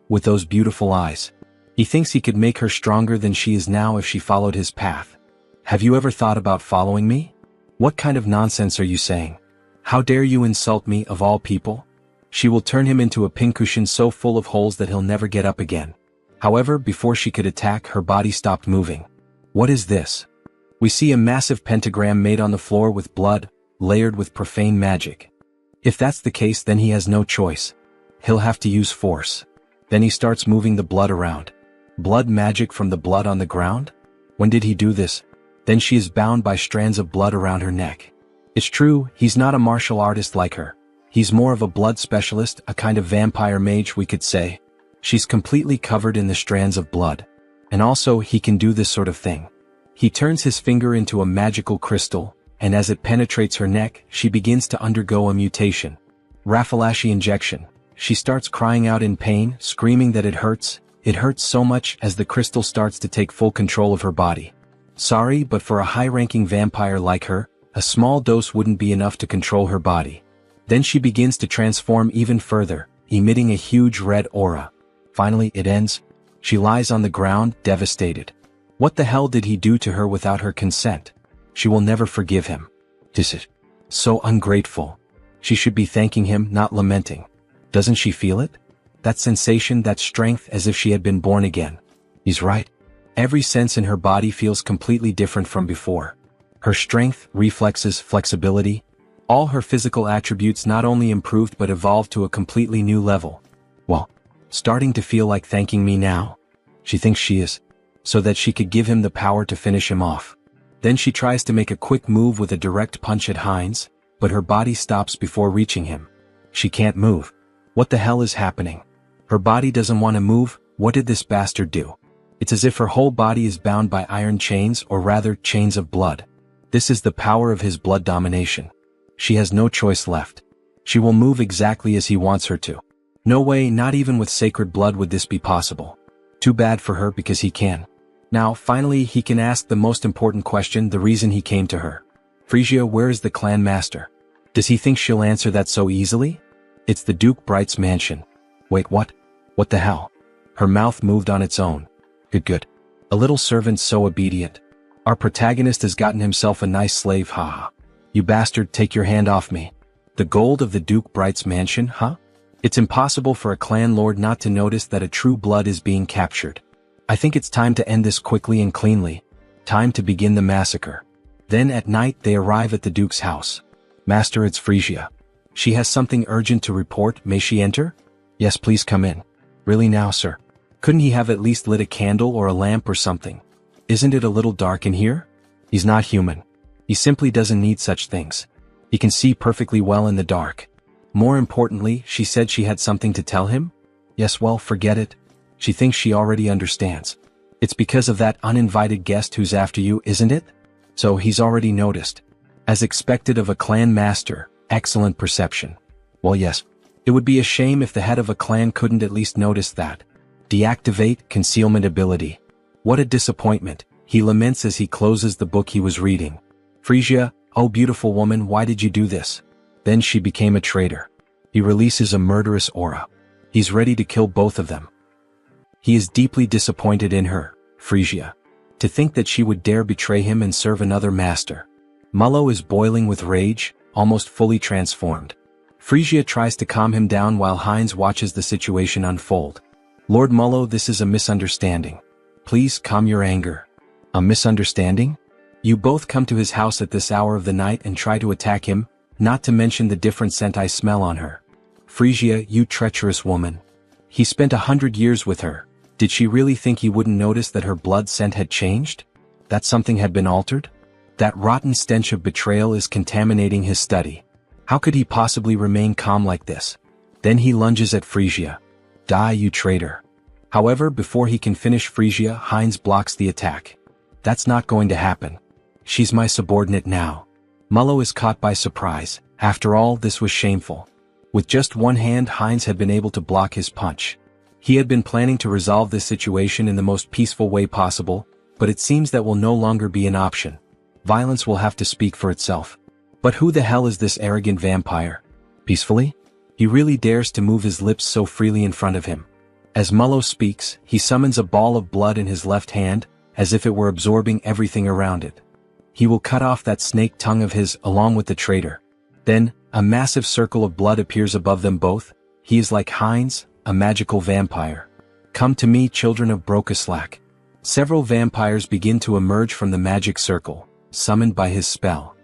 with those beautiful eyes. He thinks he could make her stronger than she is now if she followed his path. Have you ever thought about following me? What kind of nonsense are you saying? How dare you insult me, of all people? She will turn him into a pincushion so full of holes that he'll never get up again. However, before she could attack, her body stopped moving. What is this? We see a massive pentagram made on the floor with blood, layered with profane magic. If that's the case, then he has no choice. He'll have to use force. Then he starts moving the blood around. Blood magic from the blood on the ground? When did he do this? Then she is bound by strands of blood around her neck. It's true, he's not a martial artist like her. He's more of a blood specialist, a kind of vampire mage, we could say. She's completely covered in the strands of blood. And also, he can do this sort of thing. He turns his finger into a magical crystal, and as it penetrates her neck, she begins to undergo a mutation. Raffalashi injection. She starts crying out in pain, screaming that it hurts so much as the crystal starts to take full control of her body. Sorry, but for a high-ranking vampire like her, a small dose wouldn't be enough to control her body. Then she begins to transform even further, emitting a huge red aura. Finally, it ends. She lies on the ground, devastated. What the hell did he do to her without her consent? She will never forgive him. Is it? So ungrateful. She should be thanking him, not lamenting. Doesn't she feel it? That sensation, that strength, as if she had been born again. He's right. Every sense in her body feels completely different from before. Her strength, reflexes, flexibility, all her physical attributes not only improved but evolved to a completely new level. Well, starting to feel like thanking me now. She thinks she is. So that she could give him the power to finish him off. Then she tries to make a quick move with a direct punch at Heinz, but her body stops before reaching him. She can't move. What the hell is happening? Her body doesn't want to move. What did this bastard do? It's as if her whole body is bound by iron chains, or rather, chains of blood. This is the power of his blood domination. She has no choice left. She will move exactly as he wants her to. No way, not even with sacred blood would this be possible. Too bad for her because he can. Now, finally, he can ask the most important question, the reason he came to her. Frisia, where is the clan master? Does he think she'll answer that so easily? It's the Duke Bright's mansion. Wait, what? What the hell? Her mouth moved on its own. Good. A little servant so obedient. Our protagonist has gotten himself a nice slave, haha. You bastard, take your hand off me. The gold of the Duke Bright's mansion, huh? It's impossible for a clan lord not to notice that a true blood is being captured. I think it's time to end this quickly and cleanly. Time to begin the massacre. Then at night they arrive at the Duke's house. Master, it's Frisia. She has something urgent to report, may she enter? Yes, please come in. Really now, sir? Couldn't he have at least lit a candle or a lamp or something? Isn't it a little dark in here? He's not human. He simply doesn't need such things. He can see perfectly well in the dark. More importantly, she said she had something to tell him? Yes, well, forget it. She thinks she already understands. It's because of that uninvited guest who's after you, isn't it? So he's already noticed. As expected of a clan master, excellent perception. Well, yes. It would be a shame if the head of a clan couldn't at least notice that. Deactivate concealment ability. What a disappointment, he laments as he closes the book he was reading. Frisia, oh beautiful woman, why did you do this? Then she became a traitor. He releases a murderous aura. He's ready to kill both of them. He is deeply disappointed in her, Frisia. To think that she would dare betray him and serve another master. Mullo is boiling with rage, almost fully transformed. Frisia tries to calm him down while Heinz watches the situation unfold. Lord Mullo, this is a misunderstanding. Please calm your anger. A misunderstanding? You both come to his house at this hour of the night and try to attack him, not to mention the different scent I smell on her. Frisia, you treacherous woman. He spent 100 years with her. Did she really think he wouldn't notice that her blood scent had changed? That something had been altered? That rotten stench of betrayal is contaminating his study. How could he possibly remain calm like this? Then he lunges at Frisia. Die, you traitor. However, before he can finish Frisia, Heinz blocks the attack. That's not going to happen. She's my subordinate now. Mullo is caught by surprise. After all, this was shameful. With just one hand, Heinz had been able to block his punch. He had been planning to resolve this situation in the most peaceful way possible, but it seems that will no longer be an option. Violence will have to speak for itself. But who the hell is this arrogant vampire? Peacefully? He really dares to move his lips so freely in front of him. As Mullo speaks, he summons a ball of blood in his left hand, as if it were absorbing everything around it. He will cut off that snake tongue of his, along with the traitor. Then, a massive circle of blood appears above them both. He is like Heinz, a magical vampire. Come to me, children of Brokaslak. Several vampires begin to emerge from the magic circle, summoned by his spell.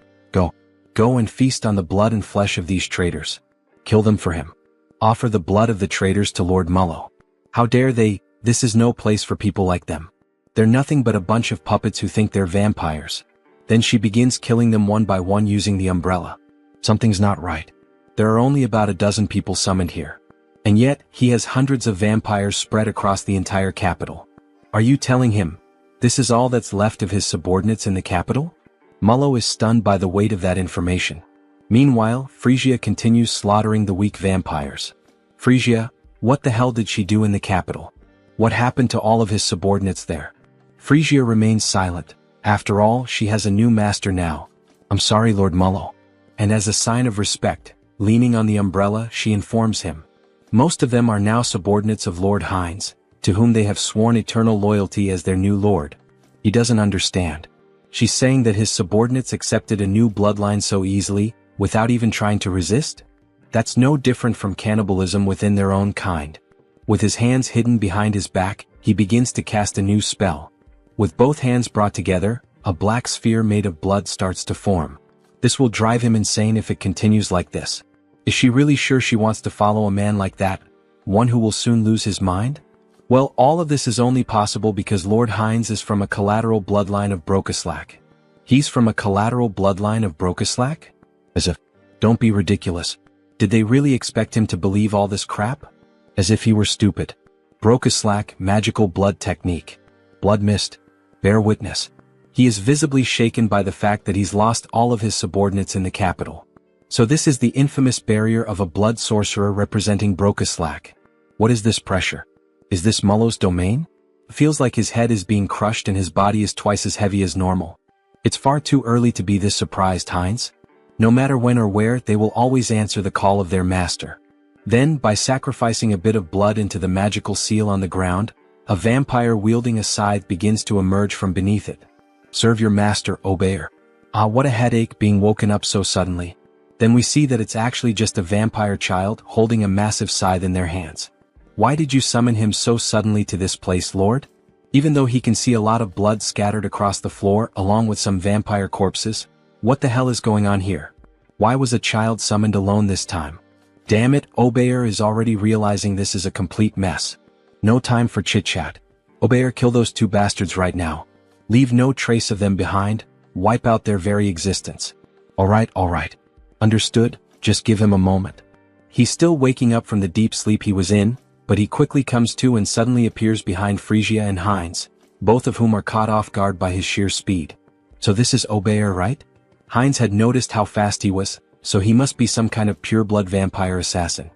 Go and feast on the blood and flesh of these traitors. Kill them for him. Offer the blood of the traitors to Lord Mullo. How dare they? This is no place for people like them. They're nothing but a bunch of puppets who think they're vampires. Then she begins killing them one by one using the umbrella. Something's not right. There are only about a dozen people summoned here. And yet, he has hundreds of vampires spread across the entire capital. Are you telling him this is all that's left of his subordinates in the capital? Mullo is stunned by the weight of that information. Meanwhile, Frisia continues slaughtering the weak vampires. Frisia, what the hell did she do in the capital? What happened to all of his subordinates there? Frisia remains silent. After all, she has a new master now. I'm sorry, Lord Mullo. And as a sign of respect, leaning on the umbrella, she informs him. Most of them are now subordinates of Lord Hines, to whom they have sworn eternal loyalty as their new lord. He doesn't understand. She's saying that his subordinates accepted a new bloodline so easily, without even trying to resist? That's no different from cannibalism within their own kind. With his hands hidden behind his back, he begins to cast a new spell. With both hands brought together, a black sphere made of blood starts to form. This will drive him insane if it continues like this. Is she really sure she wants to follow a man like that, one who will soon lose his mind? Well, all of this is only possible because Lord Hines is from a collateral bloodline of Brokeslack. He's from a collateral bloodline of Brokeslack? As if, don't be ridiculous. Did they really expect him to believe all this crap? As if he were stupid. Brokeslack, magical blood technique. Blood mist. Bear witness. He is visibly shaken by the fact that he's lost all of his subordinates in the capital. So this is the infamous barrier of a blood sorcerer representing Brokeslack. What is this pressure? Is this Mullo's domain? Feels like his head is being crushed and his body is twice as heavy as normal. It's far too early to be this surprised, Hines. No matter when or where, they will always answer the call of their master. Then, by sacrificing a bit of blood into the magical seal on the ground, a vampire wielding a scythe begins to emerge from beneath it. Serve your master, Obeyer. Ah, what a headache being woken up so suddenly. Then we see that it's actually just a vampire child holding a massive scythe in their hands. Why did you summon him so suddenly to this place, Lord? Even though he can see a lot of blood scattered across the floor along with some vampire corpses, what the hell is going on here? Why was a child summoned alone this time? Damn it, Obeyer is already realizing this is a complete mess. No time for chit-chat. Obeyer, kill those two bastards right now. Leave no trace of them behind, wipe out their very existence. Alright. Understood, just give him a moment. He's still waking up from the deep sleep he was in, but he quickly comes to and suddenly appears behind Frisia and Hines, both of whom are caught off guard by his sheer speed. So this is Obeyer, right? Hines had noticed how fast he was, so he must be some kind of pure-blood vampire assassin.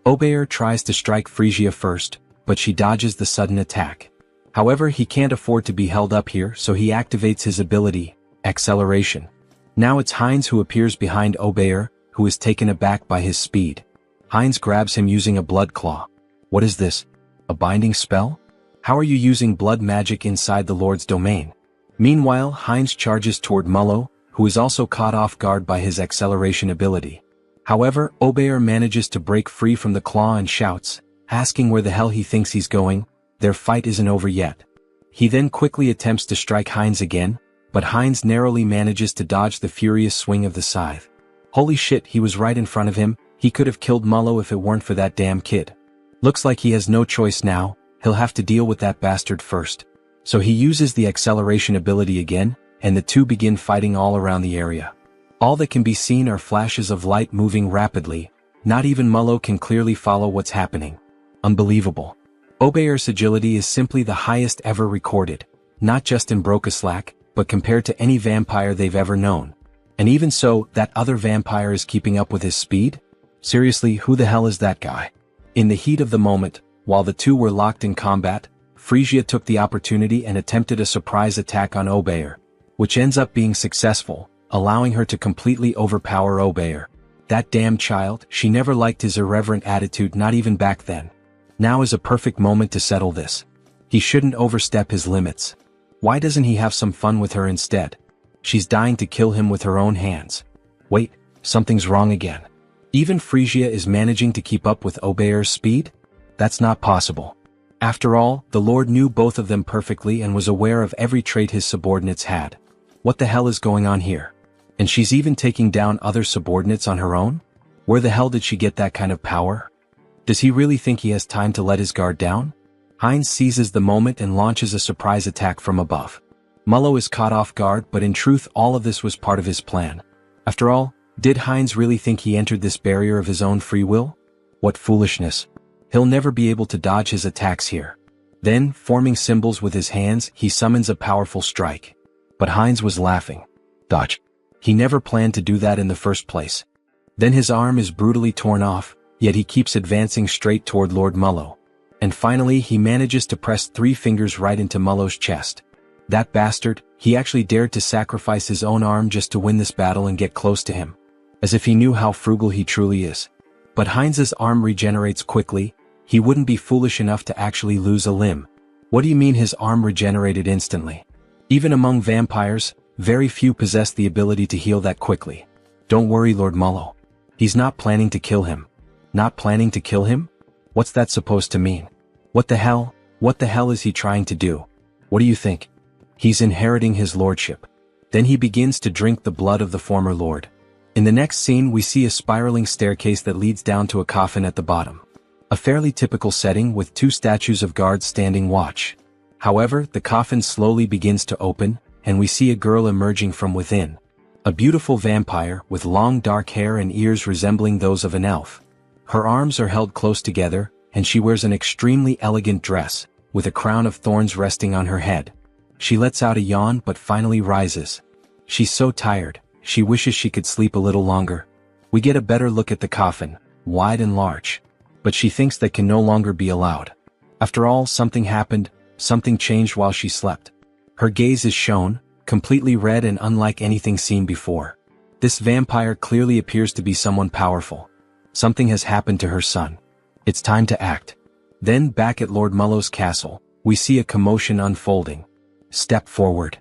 Obeyer tries to strike Frisia first, but she dodges the sudden attack. However, he can't afford to be held up here, so he activates his ability, acceleration. Now it's Hines who appears behind Obeyer, who is taken aback by his speed. Hines grabs him using a blood claw. What is this? A binding spell? How are you using blood magic inside the Lord's domain? Meanwhile, Hines charges toward Mullo, who is also caught off guard by his acceleration ability. However, Obeyer manages to break free from the claw and shouts, asking where the hell he thinks he's going. Their fight isn't over yet. He then quickly attempts to strike Hines again, but Hines narrowly manages to dodge the furious swing of the scythe. Holy shit, he was right in front of him. He could have killed Mullo if it weren't for that damn kid. Looks like he has no choice now, he'll have to deal with that bastard first. So he uses the acceleration ability again, and the two begin fighting all around the area. All that can be seen are flashes of light moving rapidly. Not even Mullo can clearly follow what's happening. Unbelievable. Obeyer's agility is simply the highest ever recorded, not just in Brokeslack, but compared to any vampire they've ever known. And even so, that other vampire is keeping up with his speed? Seriously, who the hell is that guy? In the heat of the moment, while the two were locked in combat, Frisia took the opportunity and attempted a surprise attack on Obeyer, which ends up being successful, allowing her to completely overpower Obeyer. That damn child, she never liked his irreverent attitude, not even back then. Now is a perfect moment to settle this. He shouldn't overstep his limits. Why doesn't he have some fun with her instead? She's dying to kill him with her own hands. Wait, something's wrong again. Even Frisia is managing to keep up with Obeyer's speed? That's not possible. After all, the Lord knew both of them perfectly and was aware of every trait his subordinates had. What the hell is going on here? And she's even taking down other subordinates on her own? Where the hell did she get that kind of power? Does he really think he has time to let his guard down? Heinz seizes the moment and launches a surprise attack from above. Mullo is caught off guard, but in truth all of this was part of his plan. After all, did Heinz really think he entered this barrier of his own free will? What foolishness. He'll never be able to dodge his attacks here. Then, forming symbols with his hands, he summons a powerful strike. But Heinz was laughing. Dodge. He never planned to do that in the first place. Then his arm is brutally torn off, yet he keeps advancing straight toward Lord Mullo. And finally he manages to press 3 fingers right into Mullo's chest. That bastard, he actually dared to sacrifice his own arm just to win this battle and get close to him. As if he knew how frugal he truly is. But Heinz's arm regenerates quickly. He wouldn't be foolish enough to actually lose a limb. What do you mean his arm regenerated instantly? Even among vampires, very few possess the ability to heal that quickly. Don't worry, Lord Mullo. He's not planning to kill him. Not planning to kill him? What's that supposed to mean? What the hell is he trying to do? What do you think? He's inheriting his lordship. Then he begins to drink the blood of the former lord. In the next scene we see a spiraling staircase that leads down to a coffin at the bottom. A fairly typical setting with 2 statues of guards standing watch. However, the coffin slowly begins to open, and we see a girl emerging from within. A beautiful vampire with long dark hair and ears resembling those of an elf. Her arms are held close together, and she wears an extremely elegant dress, with a crown of thorns resting on her head. She lets out a yawn but finally rises. She's so tired, she wishes she could sleep a little longer. We get a better look at the coffin, wide and large. But she thinks that can no longer be allowed. After all, something happened, something changed while she slept. Her gaze is shown, completely red and unlike anything seen before. This vampire clearly appears to be someone powerful. Something has happened to her son. It's time to act. Then back at Lord Mullo's castle, we see a commotion unfolding. Step forward.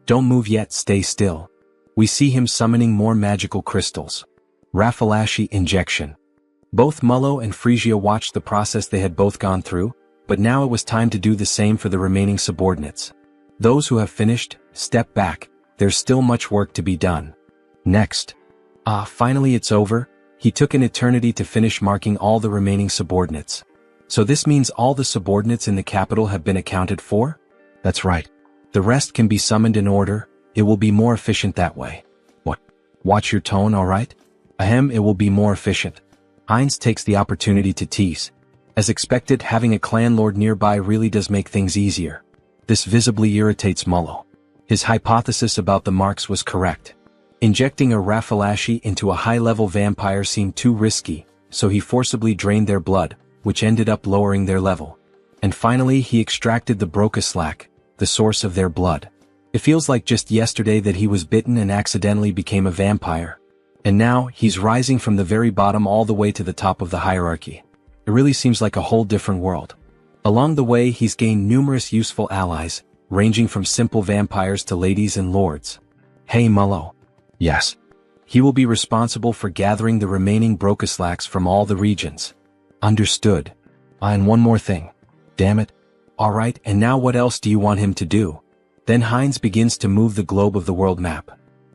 Don't move yet, stay still. We see him summoning more magical crystals. Raffalashi injection. Both Mullo and Frisia watched the process they had both gone through, but now it was time to do the same for the remaining subordinates. Those who have finished, step back, there's still much work to be done. Next. Finally it's over. He took an eternity to finish marking all the remaining subordinates. So this means all the subordinates in the capital have been accounted for? That's right. The rest can be summoned in order, it will be more efficient that way. What? Watch your tone, alright? Ahem, it will be more efficient. Heinz takes the opportunity to tease. As expected, having a clan lord nearby really does make things easier. This visibly irritates Mullo. His hypothesis about the marks was correct. Injecting a Raffalashi into a high-level vampire seemed too risky, so he forcibly drained their blood, which ended up lowering their level. And finally he extracted the Brocaslack, the source of their blood. It feels like just yesterday that he was bitten and accidentally became a vampire. And now, he's rising from the very bottom all the way to the top of the hierarchy. It really seems like a whole different world. Along the way he's gained numerous useful allies, ranging from simple vampires to ladies and lords. Hey Mullo. Yes. He will be responsible for gathering the remaining Brocaslacks from all the regions. Understood. And one more thing. Damn it. Alright, and now what else do you want him to do? Then Heinz begins to move the globe of the world map.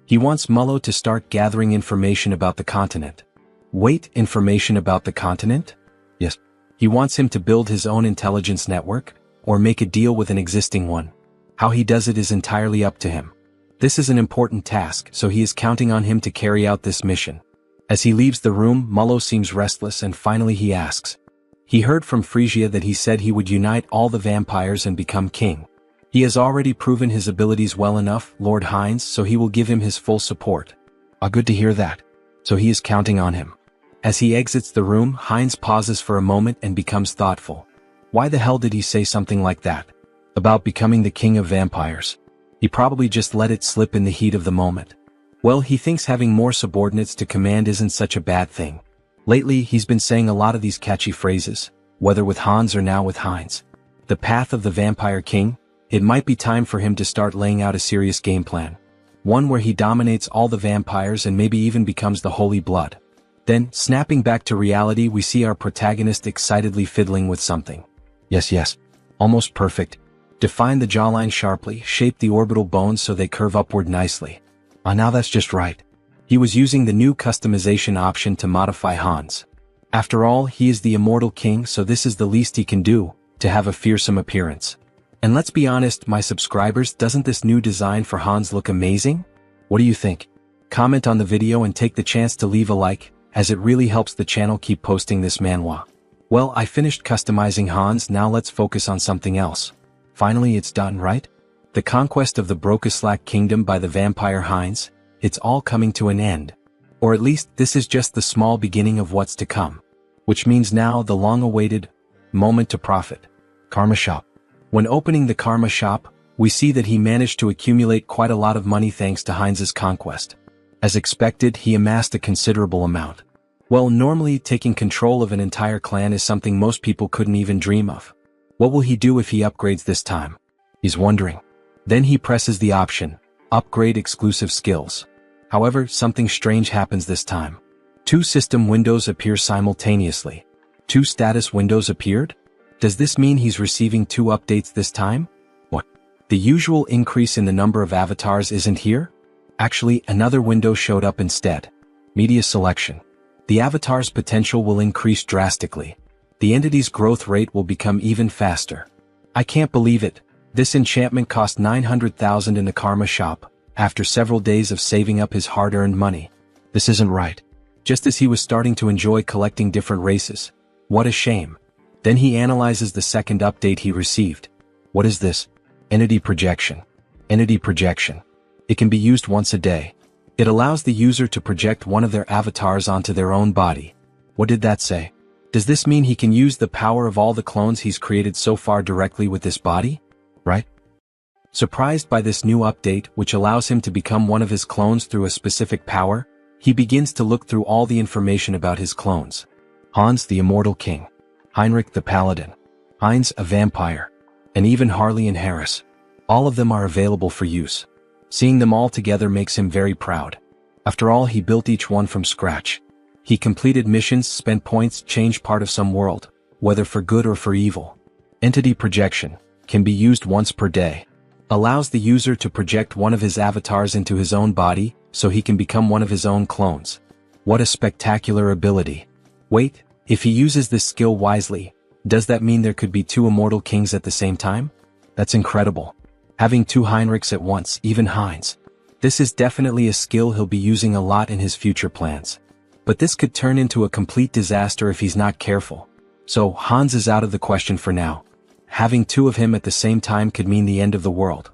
He wants Mullo to start gathering information about the continent. Wait, information about the continent? Yes. He wants him to build his own intelligence network, or make a deal with an existing one. How he does it is entirely up to him. This is an important task, so he is counting on him to carry out this mission. As he leaves the room, Mullo seems restless and finally he asks. He heard from Frisia that he said he would unite all the vampires and become king. He has already proven his abilities well enough, Lord Heinz, so he will give him his full support. Good to hear that. So he is counting on him. As he exits the room, Heinz pauses for a moment and becomes thoughtful. Why the hell did he say something like that? About becoming the king of vampires. He probably just let it slip in the heat of the moment. Well, he thinks having more subordinates to command isn't such a bad thing. Lately, he's been saying a lot of these catchy phrases, whether with Hans or now with Heinz. The path of the vampire king? It might be time for him to start laying out a serious game plan. One where he dominates all the vampires and maybe even becomes the Holy Blood. Then, snapping back to reality, we see our protagonist excitedly fiddling with something. Yes. Almost perfect. Define the jawline sharply, shape the orbital bones so they curve upward nicely. Now that's just right. He was using the new customization option to modify Hans. After all, he is the immortal king, so this is the least he can do, to have a fearsome appearance. And let's be honest, my subscribers, doesn't this new design for Hans look amazing? What do you think? Comment on the video and take the chance to leave a like, as it really helps the channel keep posting this manhwa. Well, I finished customizing Hans, now let's focus on something else. Finally it's done, right? The conquest of the Brokeslack kingdom by the vampire Heinz, it's all coming to an end. Or at least this is just the small beginning of what's to come. Which means now the long-awaited moment to profit. Karma Shop. When opening the Karma Shop, we see that he managed to accumulate quite a lot of money thanks to Heinz's conquest. As expected, he amassed a considerable amount. Well, normally taking control of an entire clan is something most people couldn't even dream of. What will he do if he upgrades this time? He's wondering. Then he presses the option, Upgrade Exclusive Skills. However, something strange happens this time. 2 system windows appear simultaneously. 2 status windows appeared? Does this mean he's receiving 2 updates this time? What? The usual increase in the number of avatars isn't here? Actually, another window showed up instead. Media Selection. The avatar's potential will increase drastically. The entity's growth rate will become even faster. I can't believe it. This enchantment cost 900,000 in the Karma Shop, after several days of saving up his hard-earned money. This isn't right. Just as he was starting to enjoy collecting different races. What a shame. Then he analyzes the second update he received. What is this? Entity Projection. Entity Projection. It can be used once a day. It allows the user to project one of their avatars onto their own body. What did that say? Does this mean he can use the power of all the clones he's created so far directly with this body? Right? Surprised by this new update, which allows him to become one of his clones through a specific power, he begins to look through all the information about his clones. Hans the Immortal King. Heinrich the Paladin. Heinz a Vampire. And even Harley and Harris. All of them are available for use. Seeing them all together makes him very proud. After all, he built each one from scratch. He completed missions, spent points, changed part of some world, whether for good or for evil. Entity Projection. Can be used once per day. Allows the user to project one of his avatars into his own body, so he can become one of his own clones. What a spectacular ability. Wait, if he uses this skill wisely, does that mean there could be 2 immortal kings at the same time? That's incredible. Having 2 Heinrichs at once, even Heinz. This is definitely a skill he'll be using a lot in his future plans. But this could turn into a complete disaster if he's not careful. So Hans is out of the question for now. Having 2 of him at the same time could mean the end of the world.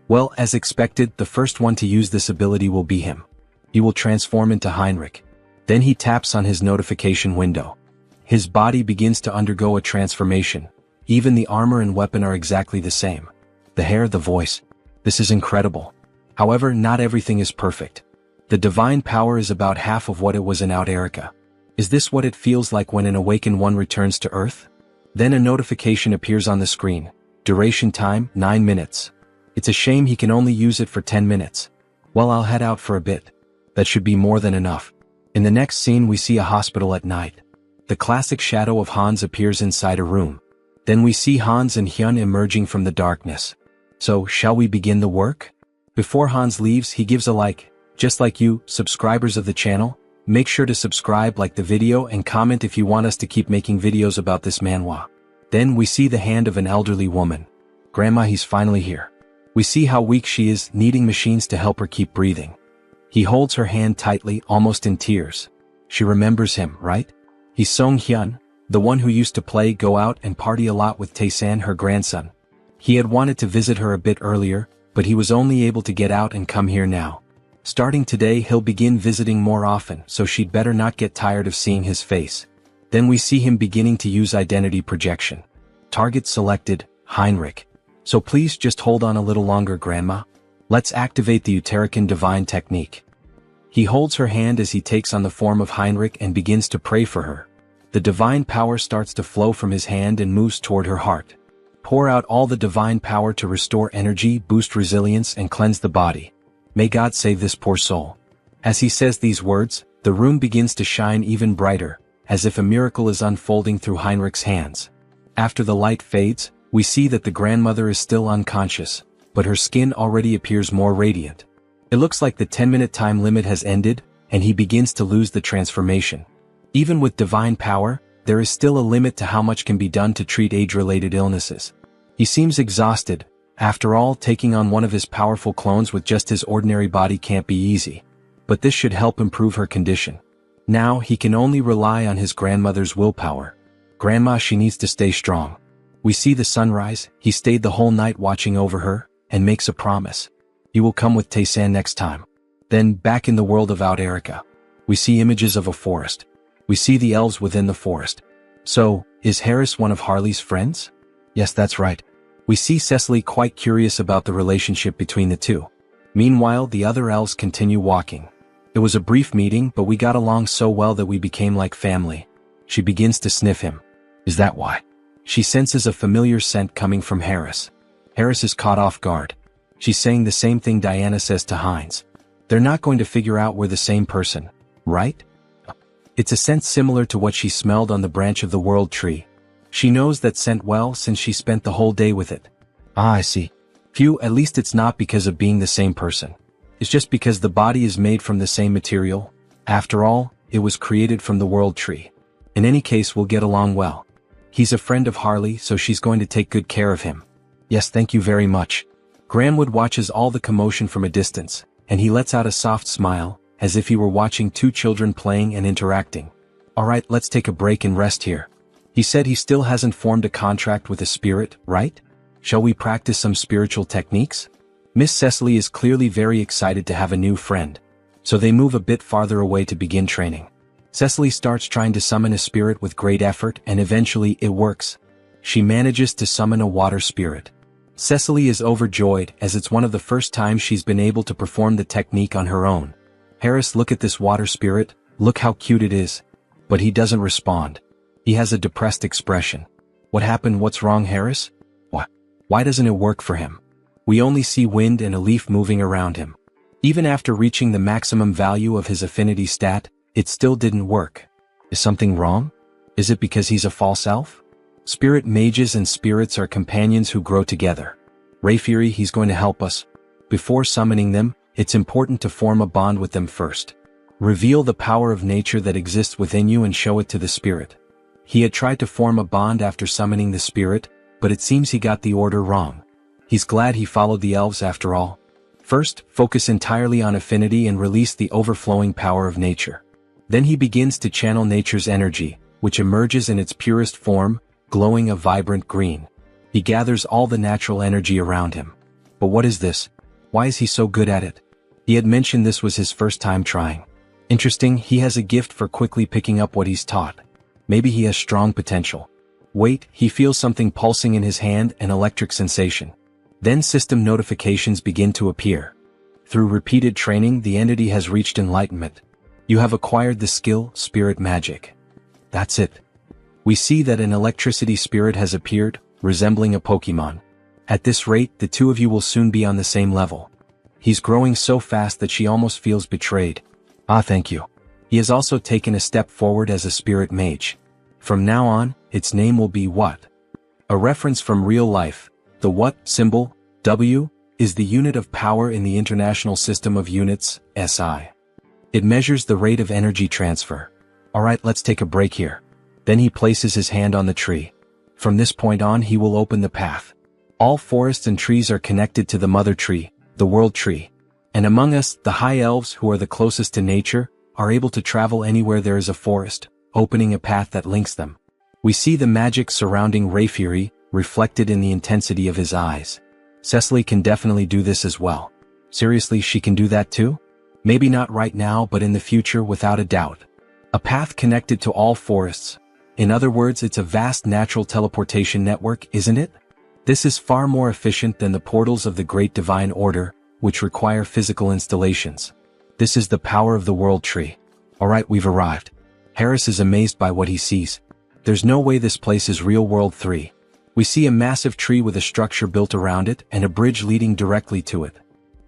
Well, as expected, the first one to use this ability will be him. He will transform into Heinrich. Then he taps on his notification window. His body begins to undergo a transformation. Even the armor and weapon are exactly the same. The hair, the voice. This is incredible. However, not everything is perfect. The divine power is about half of what it was in Out Erica. Is this what it feels like when an awakened one returns to Earth? Then a notification appears on the screen. Duration time, 9 minutes. It's a shame he can only use it for 10 minutes. Well, I'll head out for a bit. That should be more than enough. In the next scene we see a hospital at night. The classic shadow of Hans appears inside a room. Then we see Hans and Hyun emerging from the darkness. So, shall we begin the work? Before Hans leaves, he gives a like. Just like you, subscribers of the channel, make sure to subscribe, like the video, and comment if you want us to keep making videos about this manhwa. Then we see the hand of an elderly woman. Grandma, he's finally here. We see how weak she is, needing machines to help her keep breathing. He holds her hand tightly, almost in tears. She remembers him, right? He's Song Hyun, the one who used to play, go out, and party a lot with Tae-san, her grandson. He had wanted to visit her a bit earlier, but he was only able to get out and come here now. Starting today, he'll begin visiting more often, so she'd better not get tired of seeing his face. Then we see him beginning to use identity projection. Target selected, Heinrich. So please just hold on a little longer, Grandma. Let's activate the Uterican divine technique. He holds her hand as he takes on the form of Heinrich and begins to pray for her. The divine power starts to flow from his hand and moves toward her heart. Pour out all the divine power to restore energy, boost resilience, and cleanse the body. May God save this poor soul. As he says these words, the room begins to shine even brighter, as if a miracle is unfolding through Heinrich's hands. After the light fades, we see that the grandmother is still unconscious, but her skin already appears more radiant. It looks like the 10-minute time limit has ended, and he begins to lose the transformation. Even with divine power, there is still a limit to how much can be done to treat age-related illnesses. He seems exhausted. After all, taking on one of his powerful clones with just his ordinary body can't be easy. But this should help improve her condition. Now, he can only rely on his grandmother's willpower. Grandma, she needs to stay strong. We see the sunrise. He stayed the whole night watching over her, and makes a promise. He will come with Tae-san next time. Then, back in the world of Out Erica, we see images of a forest. We see the elves within the forest. So, is Harris one of Harley's friends? Yes, that's right. We see Cecily quite curious about the relationship between the two. Meanwhile, the other elves continue walking. It was a brief meeting, but we got along so well that we became like family. She begins to sniff him. Is that why? She senses a familiar scent coming from Harris. Harris is caught off guard. She's saying the same thing Diana says to Hines. They're not going to figure out we're the same person, right? It's a scent similar to what she smelled on the branch of the world tree. She knows that scent well since she spent the whole day with it. Ah, I see. Phew, at least it's not because of being the same person. It's just because the body is made from the same material. After all, it was created from the world tree. In any case, we'll get along well. He's a friend of Harley, so she's going to take good care of him. Yes, thank you very much. Granwood watches all the commotion from a distance, and he lets out a soft smile, as if he were watching two children playing and interacting. Alright, let's take a break and rest here. He said he still hasn't formed a contract with a spirit, right? Shall we practice some spiritual techniques? Miss Cecily is clearly very excited to have a new friend. So they move a bit farther away to begin training. Cecily starts trying to summon a spirit with great effort, and eventually it works. She manages to summon a water spirit. Cecily is overjoyed, as it's one of the first times she's been able to perform the technique on her own. Harris, look at this water spirit, look how cute it is. But he doesn't respond. He has a depressed expression. What happened? What's wrong, Harris? Why doesn't it work for him? We only see wind and a leaf moving around him. Even after reaching the maximum value of his affinity stat, it still didn't work. Is something wrong? Is it because he's a false elf? Spirit mages and spirits are companions who grow together. Rayfury, he's going to help us. Before summoning them, it's important to form a bond with them first. Reveal the power of nature that exists within you and show it to the spirit. He had tried to form a bond after summoning the spirit, but it seems he got the order wrong. He's glad he followed the elves after all. First, focus entirely on affinity and release the overflowing power of nature. Then he begins to channel nature's energy, which emerges in its purest form, glowing a vibrant green. He gathers all the natural energy around him. But what is this? Why is he so good at it? He had mentioned this was his first time trying. Interesting, he has a gift for quickly picking up what he's taught. Maybe he has strong potential. Wait, he feels something pulsing in his hand, an electric sensation. Then system notifications begin to appear. Through repeated training, the entity has reached enlightenment. You have acquired the skill, Spirit Magic. That's it. We see that an electricity spirit has appeared, resembling a Pokemon. At this rate, the two of you will soon be on the same level. He's growing so fast that she almost feels betrayed. Ah, thank you. He has also taken a step forward as a spirit mage. From now on, its name will be What? A reference from real life. The What symbol, W, is the unit of power in the International System of Units, SI. It measures the rate of energy transfer. Alright, let's take a break here. Then he places his hand on the tree. From this point on, he will open the path. All forests and trees are connected to the mother tree, the world tree. And among us, the high elves, who are the closest to nature, are able to travel anywhere there is a forest, opening a path that links them. We see the magic surrounding Rayfury, reflected in the intensity of his eyes. Cecily can definitely do this as well. Seriously, she can do that too? Maybe not right now, but in the future, without a doubt. A path connected to all forests. In other words, it's a vast natural teleportation network, isn't it? This is far more efficient than the portals of the Great Divine Order, which require physical installations. This is the power of the world tree. Alright, we've arrived. Harris is amazed by what he sees. There's no way this place is real world 3. We see a massive tree with a structure built around it and a bridge leading directly to it.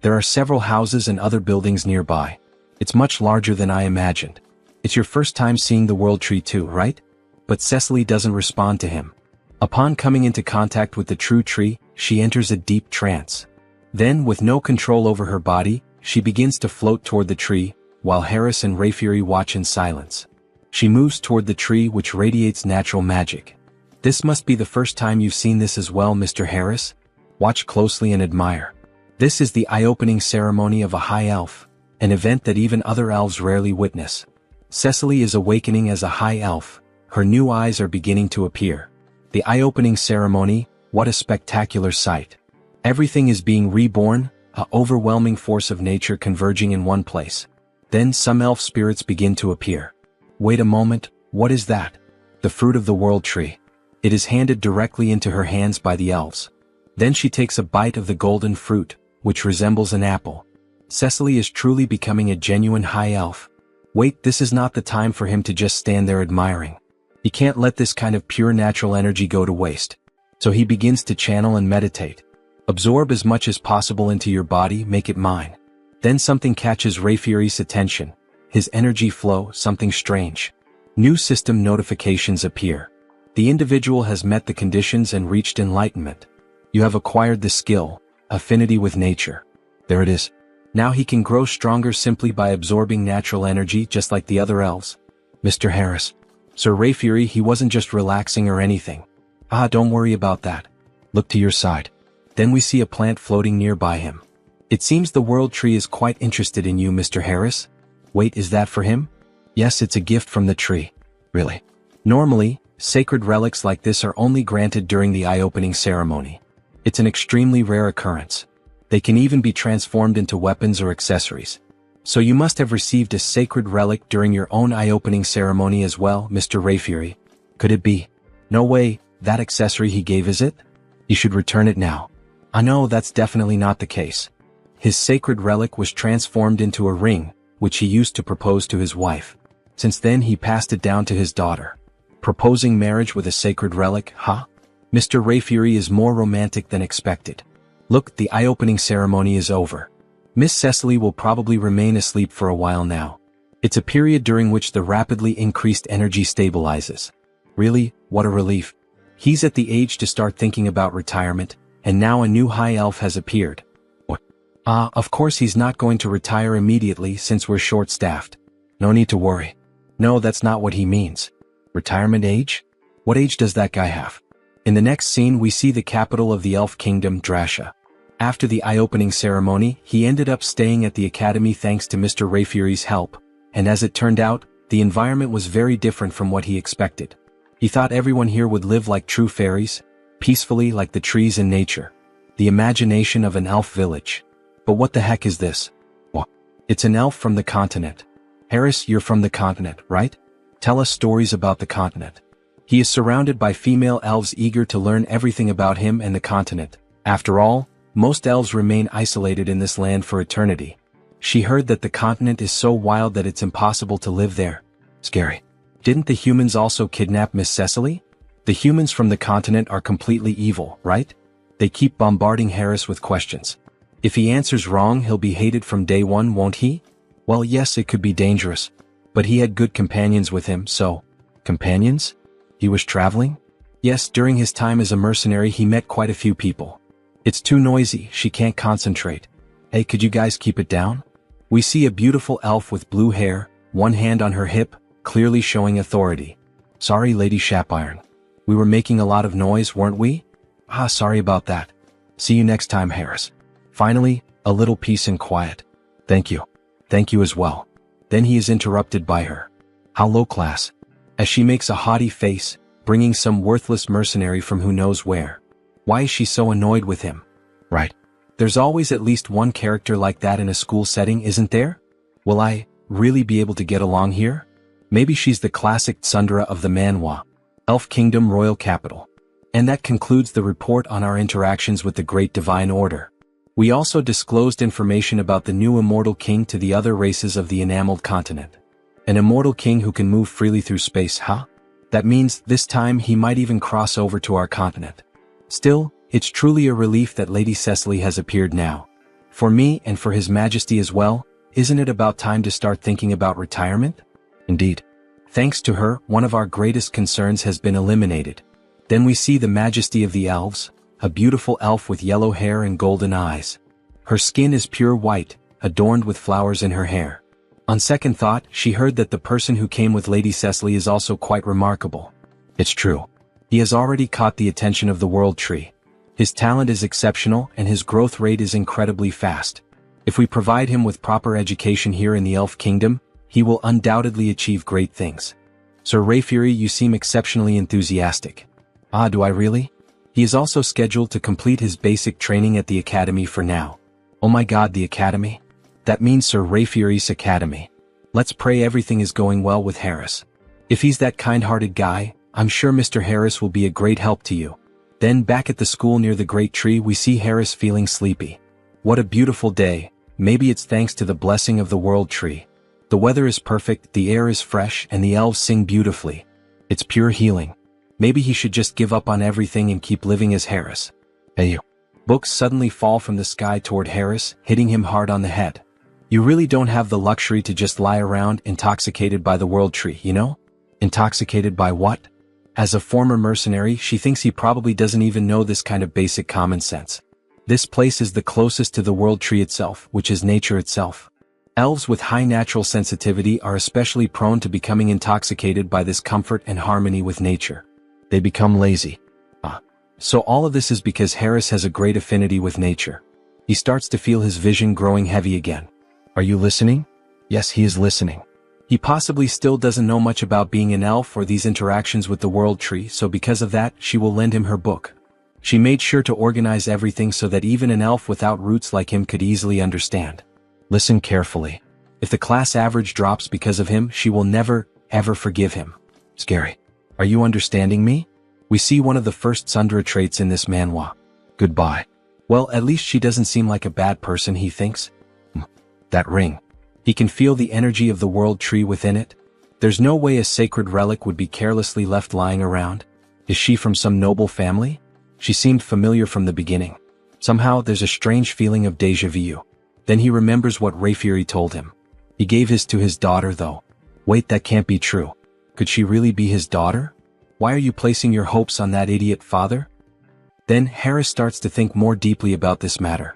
There are several houses and other buildings nearby. It's much larger than I imagined. It's your first time seeing the world tree too, right? But Cecily doesn't respond to him. Upon coming into contact with the true tree, she enters a deep trance. Then, with no control over her body, she begins to float toward the tree, while Harris and Rayfury watch in silence. She moves toward the tree which radiates natural magic. This must be the first time you've seen this as well, Mr. Harris. Watch closely and admire. This is the eye-opening ceremony of a high elf, an event that even other elves rarely witness. Cecily is awakening as a high elf. Her new eyes are beginning to appear. The eye-opening ceremony, what a spectacular sight. Everything is being reborn, an overwhelming force of nature converging in one place. Then some elf spirits begin to appear. Wait a moment, what is that? The fruit of the world tree. It is handed directly into her hands by the elves. Then she takes a bite of the golden fruit, which resembles an apple. Cecily is truly becoming a genuine high elf. Wait, this is not the time for him to just stand there admiring. He can't let this kind of pure natural energy go to waste. So he begins to channel and meditate. Absorb as much as possible into your body, make it mine. Then something catches Rayfury's attention. His energy flow, something strange. New system notifications appear. The individual has met the conditions and reached enlightenment. You have acquired the skill, affinity with nature. There it is. Now he can grow stronger simply by absorbing natural energy just like the other elves. Mr. Harris. Sir Rayfury, he wasn't just relaxing or anything. Don't worry about that. Look to your side. Then we see a plant floating nearby him. It seems the world tree is quite interested in you, Mr. Harris. Wait, is that for him? Yes, it's a gift from the tree. Really? Normally, sacred relics like this are only granted during the eye-opening ceremony. It's an extremely rare occurrence. They can even be transformed into weapons or accessories. So you must have received a sacred relic during your own eye-opening ceremony as well, Mr. Rayfury. Could it be? No way, that accessory he gave, is it? You should return it now. I know that's definitely not the case. His sacred relic was transformed into a ring, which he used to propose to his wife. Since then he passed it down to his daughter. Proposing marriage with a sacred relic, huh? Mr. Rayfury is more romantic than expected. Look, the eye-opening ceremony is over. Miss Cecily will probably remain asleep for a while now. It's a period during which the rapidly increased energy stabilizes. Really, what a relief. He's at the age to start thinking about retirement, and now a new high elf has appeared. Of course he's not going to retire immediately since we're short-staffed. No need to worry. No, that's not what he means. Retirement age? What age does that guy have? In the next scene we see the capital of the elf kingdom, Drasha. After the eye-opening ceremony, he ended up staying at the academy thanks to Mr. Rayfury's help, and as it turned out, the environment was very different from what he expected. He thought everyone here would live like true fairies, peacefully like the trees in nature. The imagination of an elf village. But what the heck is this? What? It's an elf from the continent. Harris, you're from the continent, right? Tell us stories about the continent. He is surrounded by female elves eager to learn everything about him and the continent. After all, most elves remain isolated in this land for eternity. She heard that the continent is so wild that it's impossible to live there. Scary. Didn't the humans also kidnap Miss Cecily? The humans from the continent are completely evil, right? They keep bombarding Harris with questions. If he answers wrong, he'll be hated from day one, won't he? Well, yes, it could be dangerous. But he had good companions with him, so... Companions? He was traveling? Yes, during his time as a mercenary he met quite a few people. It's too noisy, she can't concentrate. Hey, could you guys keep it down? We see a beautiful elf with blue hair, one hand on her hip, clearly showing authority. Sorry, Lady Shapiron. We were making a lot of noise, weren't we? Sorry about that. See you next time, Harris. Finally, a little peace and quiet. Thank you. Thank you as well. Then he is interrupted by her. How low class. As she makes a haughty face, bringing some worthless mercenary from who knows where. Why is she so annoyed with him? Right. There's always at least one character like that in a school setting, isn't there? Will I really be able to get along here? Maybe she's the classic tsundere of the manhwa. Elf Kingdom Royal Capital. And that concludes the report on our interactions with the Great Divine Order. We also disclosed information about the new immortal king to the other races of the enameled continent. An immortal king who can move freely through space, huh? That means this time he might even cross over to our continent. Still, it's truly a relief that Lady Cecily has appeared now. For me and for His Majesty as well, isn't it about time to start thinking about retirement? Indeed. Thanks to her, one of our greatest concerns has been eliminated. Then we see the Majesty of the Elves, a beautiful elf with yellow hair and golden eyes. Her skin is pure white, adorned with flowers in her hair. On second thought, she heard that the person who came with Lady Cecily is also quite remarkable. It's true. He has already caught the attention of the World Tree. His talent is exceptional and his growth rate is incredibly fast. If we provide him with proper education here in the Elf Kingdom, he will undoubtedly achieve great things. Sir Rayfury, you seem exceptionally enthusiastic. Ah, do I really? He is also scheduled to complete his basic training at the Academy for now. Oh my god, the Academy? That means Sir Rayfury's Academy. Let's pray everything is going well with Harris. If he's that kind-hearted guy, I'm sure Mr. Harris will be a great help to you. Then back at the school near the great tree we see Harris feeling sleepy. What a beautiful day, maybe it's thanks to the blessing of the World Tree. The weather is perfect, the air is fresh, and the elves sing beautifully. It's pure healing. Maybe he should just give up on everything and keep living as Harris. Hey you. Books suddenly fall from the sky toward Harris, hitting him hard on the head. You really don't have the luxury to just lie around intoxicated by the World Tree, you know? Intoxicated by what? As a former mercenary, she thinks he probably doesn't even know this kind of basic common sense. This place is the closest to the World Tree itself, which is nature itself. Elves with high natural sensitivity are especially prone to becoming intoxicated by this comfort and harmony with nature. They become lazy. So all of this is because Harris has a great affinity with nature. He starts to feel his vision growing heavy again. Are you listening? Yes, he is listening. He possibly still doesn't know much about being an elf or these interactions with the World Tree, so because of that, she will lend him her book. She made sure to organize everything so that even an elf without roots like him could easily understand. Listen carefully. If the class average drops because of him, she will never, ever forgive him. Scary. Are you understanding me? We see one of the first Sundra traits in this manhwa. Goodbye. Well, at least she doesn't seem like a bad person, he thinks. That ring. He can feel the energy of the World Tree within it. There's no way a sacred relic would be carelessly left lying around. Is she from some noble family? She seemed familiar from the beginning. Somehow, there's a strange feeling of déjà vu. Then he remembers what Rayfury told him. He gave his to his daughter, though. Wait, that can't be true. Could she really be his daughter? Why are you placing your hopes on that idiot father? Then Harris starts to think more deeply about this matter.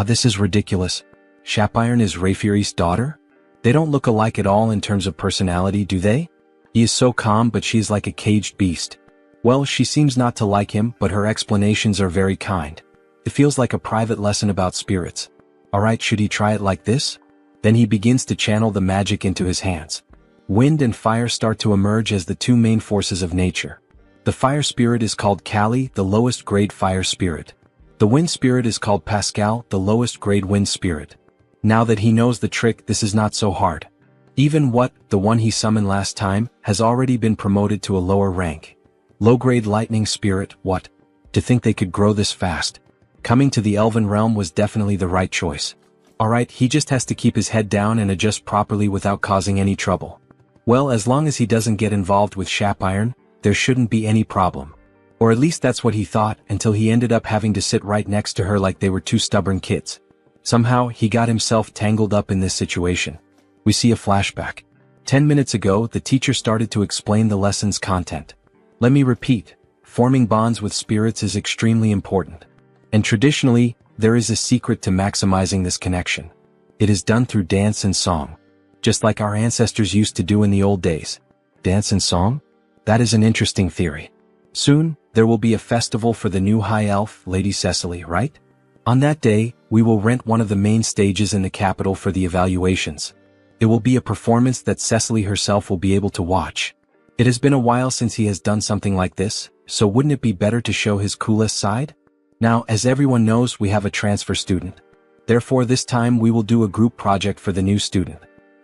This is ridiculous. Shapiron is Rayfury's daughter? They don't look alike at all in terms of personality, do they? He is so calm, but she's like a caged beast. Well, she seems not to like him, but her explanations are very kind. It feels like a private lesson about spirits. Alright, should he try it like this? Then he begins to channel the magic into his hands. Wind and fire start to emerge as the two main forces of nature. The fire spirit is called Kali, the lowest grade fire spirit. The wind spirit is called Pascal, the lowest grade wind spirit. Now that he knows the trick, this is not so hard. Even the one he summoned last time, has already been promoted to a lower rank. Low-grade lightning spirit, what? To think they could grow this fast. Coming to the elven realm was definitely the right choice. Alright, he just has to keep his head down and adjust properly without causing any trouble. Well, as long as he doesn't get involved with Shapiron, there shouldn't be any problem. Or at least that's what he thought, until he ended up having to sit right next to her like they were two stubborn kids. Somehow, he got himself tangled up in this situation. We see a flashback. 10 minutes ago, the teacher started to explain the lesson's content. Let me repeat, forming bonds with spirits is extremely important. And traditionally, there is a secret to maximizing this connection. It is done through dance and song. Just like our ancestors used to do in the old days. Dance and song? That is an interesting theory. Soon, there will be a festival for the new High Elf, Lady Cecily, right? On that day, we will rent one of the main stages in the capital for the evaluations. It will be a performance that Cecily herself will be able to watch. It has been a while since he has done something like this, so wouldn't it be better to show his coolest side? Now, as everyone knows, we have a transfer student. Therefore, this time we will do a group project for the new student.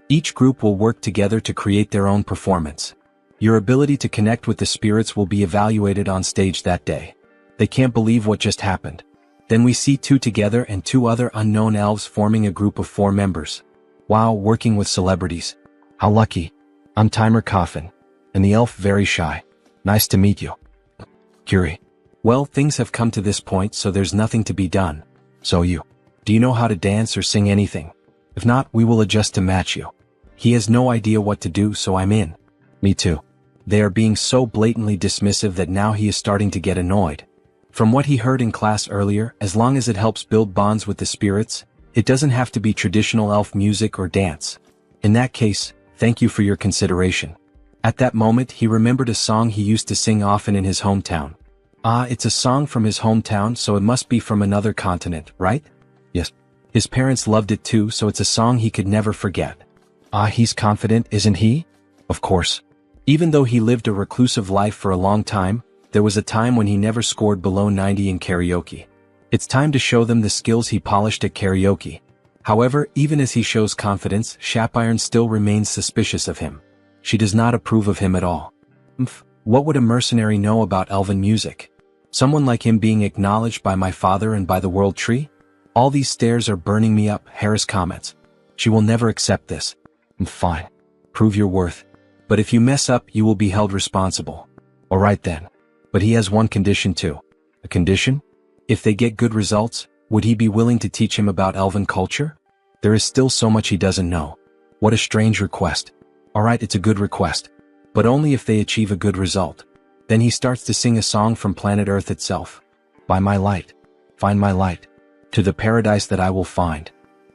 Each group will work together to create their own performance. Your ability to connect with the spirits will be evaluated on stage that day. They can't believe what just happened. Then we see two together and two other unknown elves forming a group of 4 members. Wow, working with celebrities. How lucky. I'm Timer Coffin. And the elf very shy. Nice to meet you. Curie. Well, things have come to this point, so there's nothing to be done. So do you know how to dance or sing anything? If not, we will adjust to match you. He has no idea what to do, so I'm in. Me too. They are being so blatantly dismissive that now he is starting to get annoyed. From what he heard in class earlier, as long as it helps build bonds with the spirits, it doesn't have to be traditional elf music or dance. In that case, thank you for your consideration. At that moment he remembered a song he used to sing often in his hometown. Ah, it's a song from his hometown, so it must be from another continent, right? Yes. His parents loved it too, so it's a song he could never forget. Ah, he's confident, isn't he? Of course. Even though he lived a reclusive life for a long time, there was a time when he never scored below 90 in karaoke. It's time to show them the skills he polished at karaoke. However, even as he shows confidence, Shapiron still remains suspicious of him. She does not approve of him at all. What would a mercenary know about elven music? Someone like him being acknowledged by my father and by the world tree? All these stares are burning me up, Harris comments. She will never accept this. Fine. Prove your worth. But if you mess up, you will be held responsible. Alright then. But he has one condition too. A condition? If they get good results, would he be willing to teach him about elven culture? There is still so much he doesn't know. What a strange request. Alright, it's a good request. But only if they achieve a good result. Then he starts to sing a song from planet Earth itself. By my light. Find my light. To the paradise that I will find.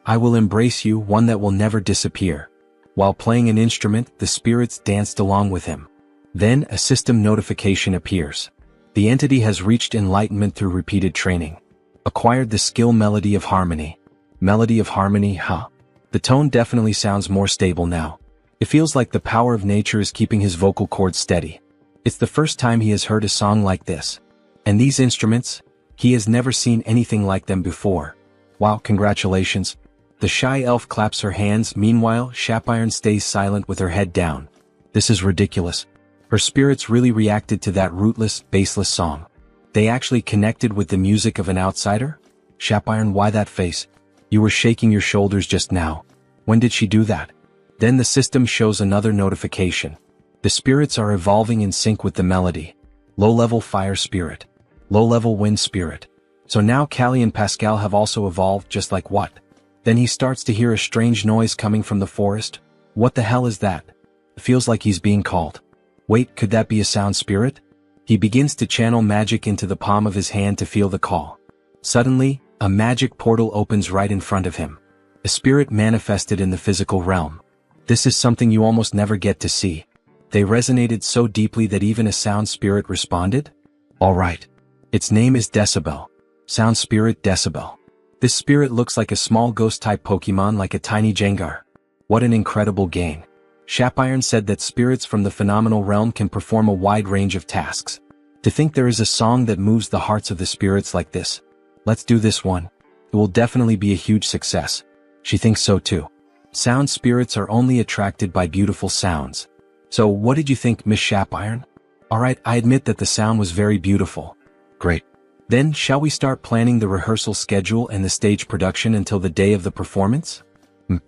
I will embrace you, one that will never disappear. While playing an instrument, the spirits danced along with him. Then a system notification appears. The entity has reached enlightenment through repeated training. Acquired the skill melody of harmony. Melody of harmony, huh? The tone definitely sounds more stable now. It feels like the power of nature is keeping his vocal cords steady. It's the first time he has heard a song like this. And these instruments? He has never seen anything like them before. Wow, congratulations. The shy elf claps her hands, meanwhile, Shapiron stays silent with her head down. This is ridiculous. Her spirits really reacted to that rootless, baseless song. They actually connected with the music of an outsider? Shapiron, why that face? You were shaking your shoulders just now. When did she do that? Then the system shows another notification. The spirits are evolving in sync with the melody. Low-level fire spirit. Low-level wind spirit. So now Callie and Pascal have also evolved, just like what? Then he starts to hear a strange noise coming from the forest. What the hell is that? It feels like he's being called. Wait, could that be a sound spirit? He begins to channel magic into the palm of his hand to feel the call. Suddenly, a magic portal opens right in front of him. A spirit manifested in the physical realm. This is something you almost never get to see. They resonated so deeply that even a sound spirit responded? Alright. Its name is Decibel. Sound spirit Decibel. This spirit looks like a small ghost-type Pokemon, like a tiny Jengar. What an incredible gain. Shapiron said that spirits from the phenomenal realm can perform a wide range of tasks. To think there is a song that moves the hearts of the spirits like this. Let's do this one. It will definitely be a huge success. She thinks so too. Sound spirits are only attracted by beautiful sounds. So what did you think, Miss Shapiron? Alright, I admit that the sound was very beautiful. Great. Then, shall we start planning the rehearsal schedule and the stage production until the day of the performance?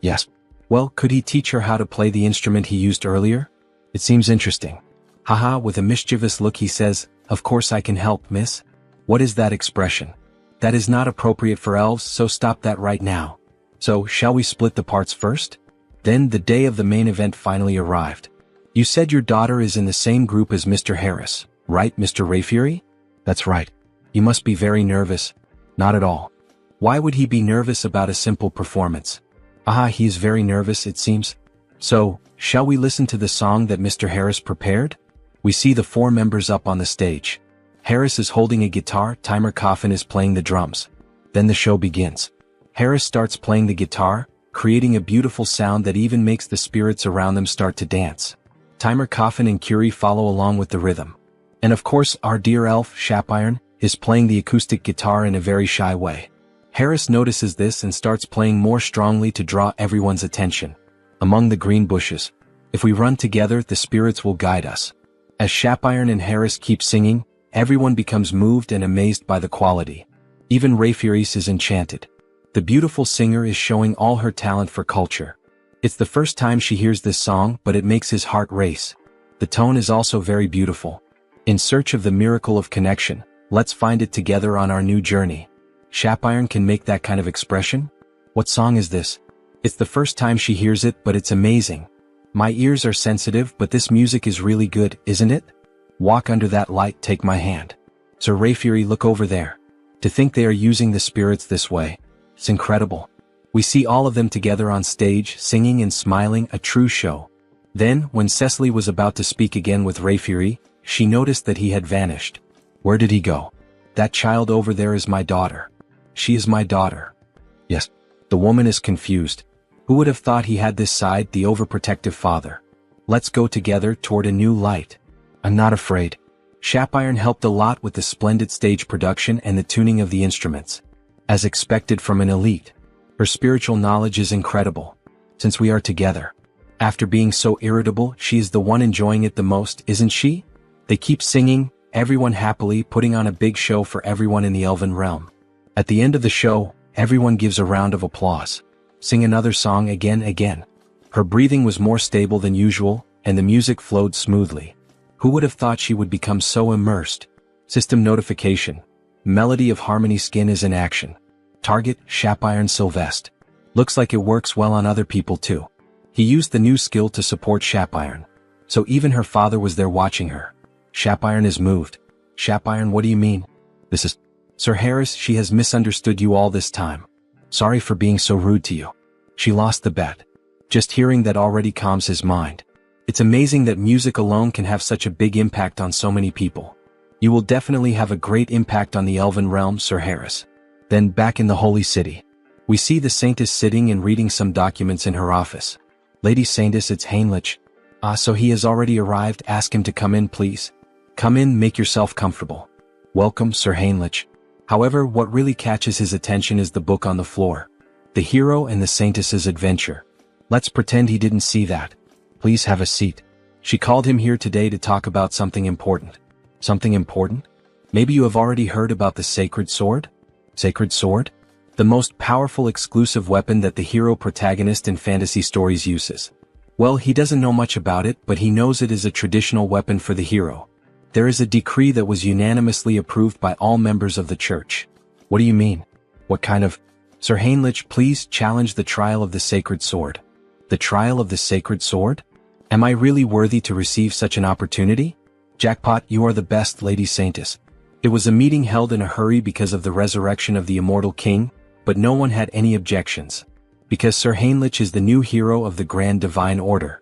Yes. Well, could he teach her how to play the instrument he used earlier? It seems interesting. Haha, with a mischievous look he says, of course I can help, miss. What is that expression? That is not appropriate for elves, so stop that right now. So, shall we split the parts first? Then the day of the main event finally arrived. You said your daughter is in the same group as Mr. Harris, right, Mr. Rayfury? That's right. You must be very nervous. Not at all. Why would he be nervous about a simple performance? Ah, he is very nervous, it seems. So, shall we listen to the song that Mr. Harris prepared? We see the 4 members up on the stage. Harris is holding a guitar, Timer Coffin is playing the drums. Then the show begins. Harris starts playing the guitar, creating a beautiful sound that even makes the spirits around them start to dance. Timer Coffin and Curie follow along with the rhythm. And of course, our dear elf, Shapiron, is playing the acoustic guitar in a very shy way. Harris notices this and starts playing more strongly to draw everyone's attention. Among the green bushes. If we run together, the spirits will guide us. As Shapiron and Harris keep singing, everyone becomes moved and amazed by the quality. Even Rayfury is enchanted. The beautiful singer is showing all her talent for culture. It's the first time she hears this song, but it makes his heart race. The tone is also very beautiful. In search of the miracle of connection, let's find it together on our new journey. Shapiron can make that kind of expression? What song is this? It's the first time she hears it, but it's amazing. My ears are sensitive, but this music is really good, isn't it? Walk under that light, take my hand. Sir Rayfury, look over there. To think they are using the spirits this way. It's incredible. We see all of them together on stage, singing and smiling, a true show. Then, when Cecily was about to speak again with Rayfury, she noticed that he had vanished. Where did he go? That child over there is my daughter. She is my daughter. Yes. The woman is confused. Who would have thought he had this side, the overprotective father? Let's go together toward a new light. I'm not afraid. Shapiron helped a lot with the splendid stage production and the tuning of the instruments. As expected from an elite. Her spiritual knowledge is incredible. Since we are together. After being so irritable, she is the one enjoying it the most, isn't she? They keep singing, everyone happily putting on a big show for everyone in the elven realm. At the end of the show, everyone gives a round of applause. Sing another song again. Her breathing was more stable than usual, and the music flowed smoothly. Who would have thought she would become so immersed? System notification. Melody of Harmony Skin is in action. Target, Shapiron Sylvest. Looks like it works well on other people too. He used the new skill to support Shapiron. So even her father was there watching her. Shapiron is moved. Shapiron, what do you mean? This is... Sir Harris, she has misunderstood you all this time. Sorry for being so rude to you. She lost the bet. Just hearing that already calms his mind. It's amazing that music alone can have such a big impact on so many people. You will definitely have a great impact on the elven realm, Sir Harris. Then back in the Holy City. We see the Saintess sitting and reading some documents in her office. Lady Saintess, it's Heinrich. So he has already arrived, ask him to come in please. Come in, make yourself comfortable. Welcome, Sir Heinrich. However, what really catches his attention is the book on the floor. The Hero and the Saintess's Adventure. Let's pretend he didn't see that. Please have a seat. She called him here today to talk about something important. Something important? Maybe you have already heard about the Sacred Sword? Sacred Sword? The most powerful exclusive weapon that the hero protagonist in fantasy stories uses. Well, he doesn't know much about it, but he knows it is a traditional weapon for the hero. There is a decree that was unanimously approved by all members of the church. What do you mean? What kind of... Sir Heinrich, please challenge the trial of the Sacred Sword. The trial of the Sacred Sword? Am I really worthy to receive such an opportunity? Jackpot, you are the best, Lady Saintess. It was a meeting held in a hurry because of the resurrection of the immortal king, but no one had any objections. Because Sir Heinrich is the new hero of the Grand Divine Order.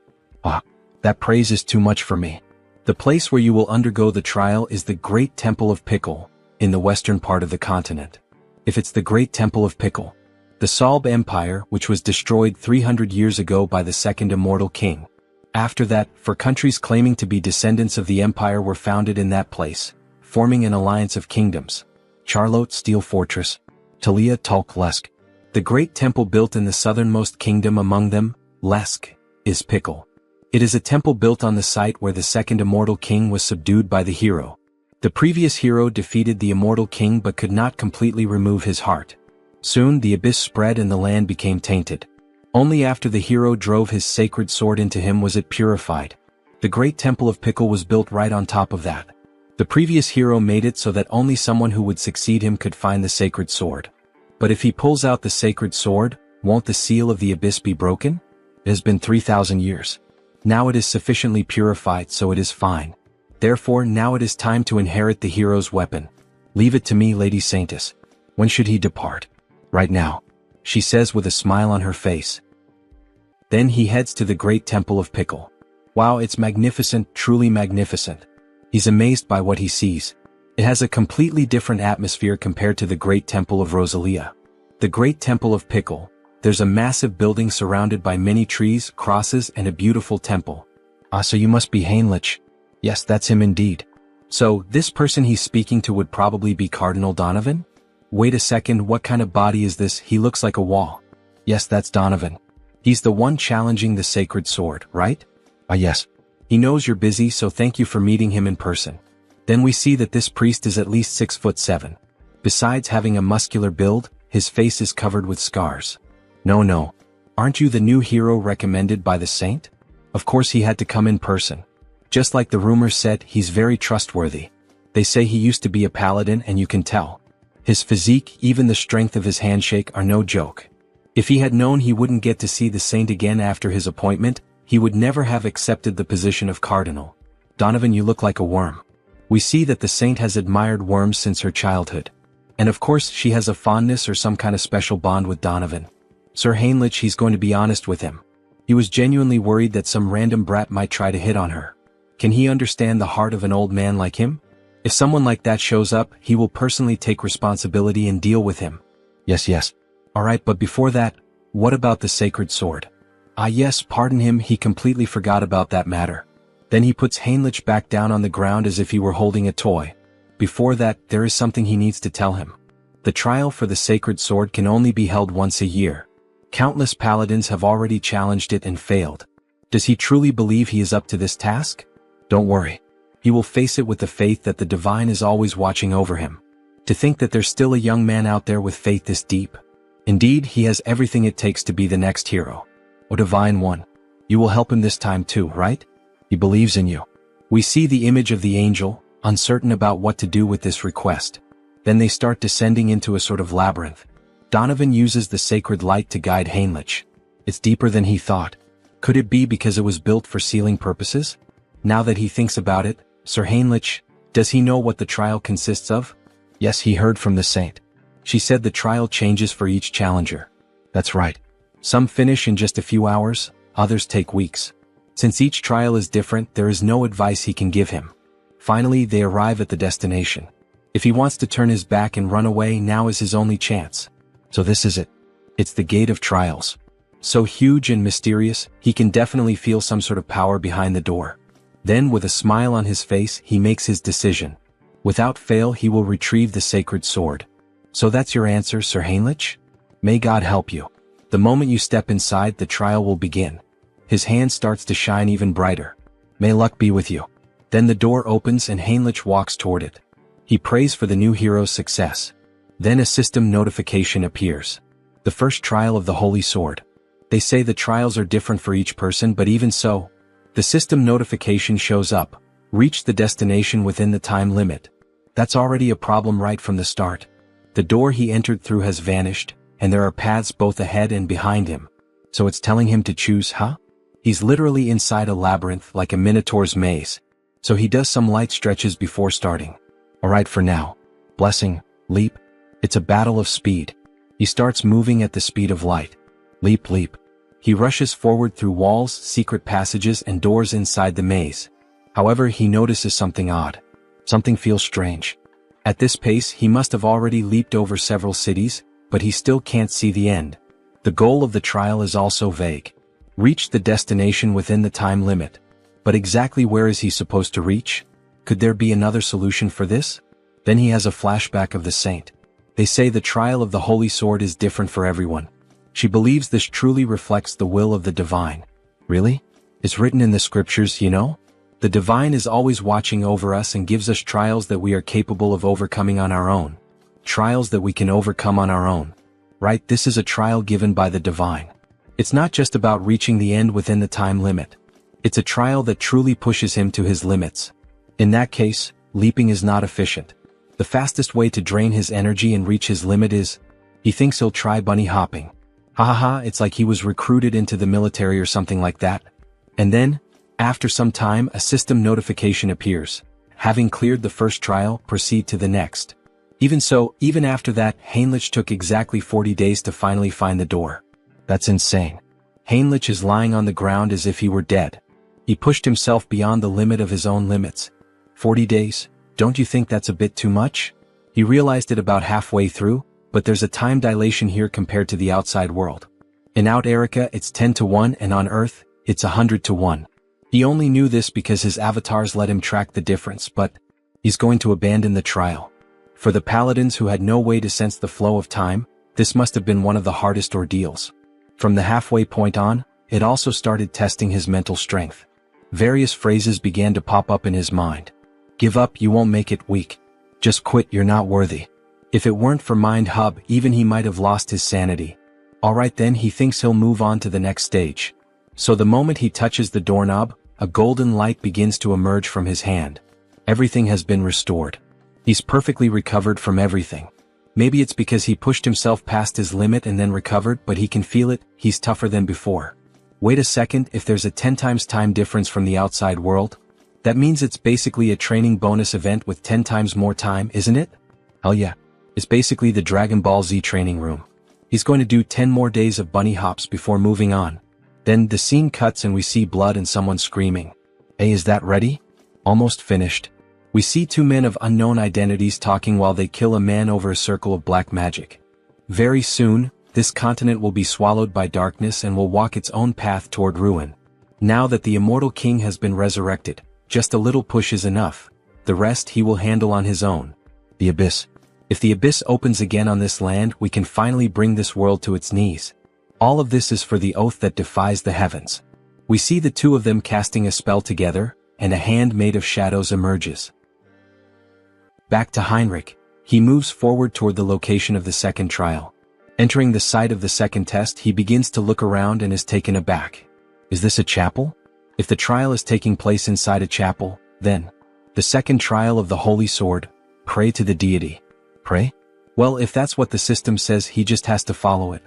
That praise is too much for me. The place where you will undergo the trial is the Great Temple of Pickle, in the western part of the continent. If it's the Great Temple of Pickle, the Salb Empire, which was destroyed 300 years ago by the second immortal king. After that, four countries claiming to be descendants of the empire were founded in that place, forming an alliance of kingdoms. Charlotte Steel Fortress, Talia Tulk Lesk. The great temple built in the southernmost kingdom among them, Lesk, is Pickle. It is a temple built on the site where the second immortal king was subdued by the hero. The previous hero defeated the immortal king but could not completely remove his heart. Soon the abyss spread and the land became tainted. Only after the hero drove his sacred sword into him was it purified. The great temple of Pickle was built right on top of that. The previous hero made it so that only someone who would succeed him could find the sacred sword. But if he pulls out the sacred sword, won't the seal of the abyss be broken? It has been 3,000 years. Now it is sufficiently purified, so it is fine. Therefore now it is time to inherit the hero's weapon. Leave it to me, Lady Saintess. When should he depart? Right now, she says with a smile on her face. Then he heads to the great temple of Pickle. Wow, it's magnificent, truly magnificent. He's amazed by what he sees. It has a completely different atmosphere compared to the great temple of Rosalia. The great temple of Pickle, there's a massive building surrounded by many trees, crosses, and a beautiful temple. So you must be Heinrich. Yes, that's him indeed. So, this person he's speaking to would probably be Cardinal Donovan? Wait a second, what kind of body is this? He looks like a wall. Yes, that's Donovan. He's the one challenging the sacred sword, right? Yes. He knows you're busy, so thank you for meeting him in person. Then we see that this priest is at least 6'7". Besides having a muscular build, his face is covered with scars. No. Aren't you the new hero recommended by the saint? Of course he had to come in person. Just like the rumors said, he's very trustworthy. They say he used to be a paladin and you can tell. His physique, even the strength of his handshake are no joke. If he had known he wouldn't get to see the saint again after his appointment, he would never have accepted the position of cardinal. Donovan, you look like a worm. We see that the saint has admired worms since her childhood. And of course she has a fondness or some kind of special bond with Donovan. Sir Heinrich, he's going to be honest with him. He was genuinely worried that some random brat might try to hit on her. Can he understand the heart of an old man like him? If someone like that shows up, he will personally take responsibility and deal with him. Yes. Alright, but before that, what about the sacred sword? Ah yes, pardon him, he completely forgot about that matter. Then he puts Heinrich back down on the ground as if he were holding a toy. Before that, there is something he needs to tell him. The trial for the sacred sword can only be held once a year. Countless paladins have already challenged it and failed. Does he truly believe he is up to this task? Don't worry. He will face it with the faith that the divine is always watching over him. To think that there's still a young man out there with faith this deep. Indeed, he has everything it takes to be the next hero. O Divine One, you will help him this time too, right? He believes in you. We see the image of the angel, uncertain about what to do with this request. Then they start descending into a sort of labyrinth. Donovan uses the sacred light to guide Heinrich. It's deeper than he thought. Could it be because it was built for sealing purposes? Now that he thinks about it, Sir Heinrich, does he know what the trial consists of? Yes, he heard from the saint. She said the trial changes for each challenger. That's right. Some finish in just a few hours, others take weeks. Since each trial is different, there is no advice he can give him. Finally, they arrive at the destination. If he wants to turn his back and run away, now is his only chance. So this is it. It's the Gate of Trials. So huge and mysterious, he can definitely feel some sort of power behind the door. Then, with a smile on his face, he makes his decision. Without fail, he will retrieve the sacred sword. So that's your answer, Sir Heinrich? May God help you. The moment you step inside, the trial will begin. His hand starts to shine even brighter. May luck be with you. Then the door opens and Heinrich walks toward it. He prays for the new hero's success. Then a system notification appears. The first trial of the Holy Sword. They say the trials are different for each person, but even so, the system notification shows up. Reach the destination within the time limit. That's already a problem right from the start. The door he entered through has vanished, and there are paths both ahead and behind him. So it's telling him to choose, huh? He's literally inside a labyrinth like a minotaur's maze. So he does some light stretches before starting. Alright, for now. Blessing, leap. It's a battle of speed. He starts moving at the speed of light. Leap, leap. He rushes forward through walls, secret passages, and doors inside the maze. However, he notices something odd. Something feels strange. At this pace, he must have already leaped over several cities, but he still can't see the end. The goal of the trial is also vague. Reach the destination within the time limit. But exactly where is he supposed to reach? Could there be another solution for this? Then he has a flashback of the saint. They say the trial of the Holy Sword is different for everyone. She believes this truly reflects the will of the divine. Really? It's written in the scriptures, you know? The divine is always watching over us and gives us trials that we are capable of overcoming on our own. Trials that we can overcome on our own. Right, this is a trial given by the divine. It's not just about reaching the end within the time limit. It's a trial that truly pushes him to his limits. In that case, leaping is not efficient. The fastest way to drain his energy and reach his limit is, he thinks he'll try bunny hopping. Ha ha ha, it's like he was recruited into the military or something like that. And then, after some time, a system notification appears. Having cleared the first trial, proceed to the next. Even so, even after that, Heinrich took exactly 40 days to finally find the door. That's insane. Heinrich is lying on the ground as if he were dead. He pushed himself beyond the limit of his own limits. 40 days? Don't you think that's a bit too much? He realized it about halfway through, but there's a time dilation here compared to the outside world. In Out Erica, it's 10 to 1, and on Earth, it's 100 to 1. He only knew this because his avatars let him track the difference, but he's going to abandon the trial. For the paladins who had no way to sense the flow of time, this must have been one of the hardest ordeals. From the halfway point on, it also started testing his mental strength. Various phrases began to pop up in his mind. Give up, you won't make it, weak. Just quit, you're not worthy. If it weren't for Mind Hub, even he might have lost his sanity. Alright then, he thinks he'll move on to the next stage. So the moment he touches the doorknob, a golden light begins to emerge from his hand. Everything has been restored. He's perfectly recovered from everything. Maybe it's because he pushed himself past his limit and then recovered, but he can feel it, he's tougher than before. Wait a second, if there's a 10 times time difference from the outside world, that means it's basically a training bonus event with 10 times more time, isn't it? Hell yeah. It's basically the Dragon Ball Z training room. He's going to do 10 more days of bunny hops before moving on. Then the scene cuts and we see blood and someone screaming. Hey, is that ready? Almost finished. We see two men of unknown identities talking while they kill a man over a circle of black magic. Very soon, this continent will be swallowed by darkness and will walk its own path toward ruin. Now that the immortal king has been resurrected, just a little push is enough. The rest he will handle on his own. The abyss. If the abyss opens again on this land, we can finally bring this world to its knees. All of this is for the oath that defies the heavens. We see the two of them casting a spell together, and a hand made of shadows emerges. Back to Heinrich. He moves forward toward the location of the second trial. Entering the site of the second test, he begins to look around and is taken aback. Is this a chapel? If the trial is taking place inside a chapel, then the second trial of the Holy Sword, pray to the deity. Pray? Well, if that's what the system says, he just has to follow it.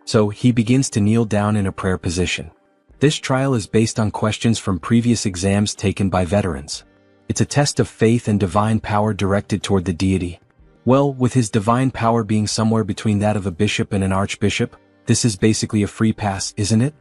So he begins to kneel down in a prayer position. This trial is based on questions from previous exams taken by veterans. It's a test of faith and divine power directed toward the deity. Well, with his divine power being somewhere between that of a bishop and an archbishop, this is basically a free pass, isn't it?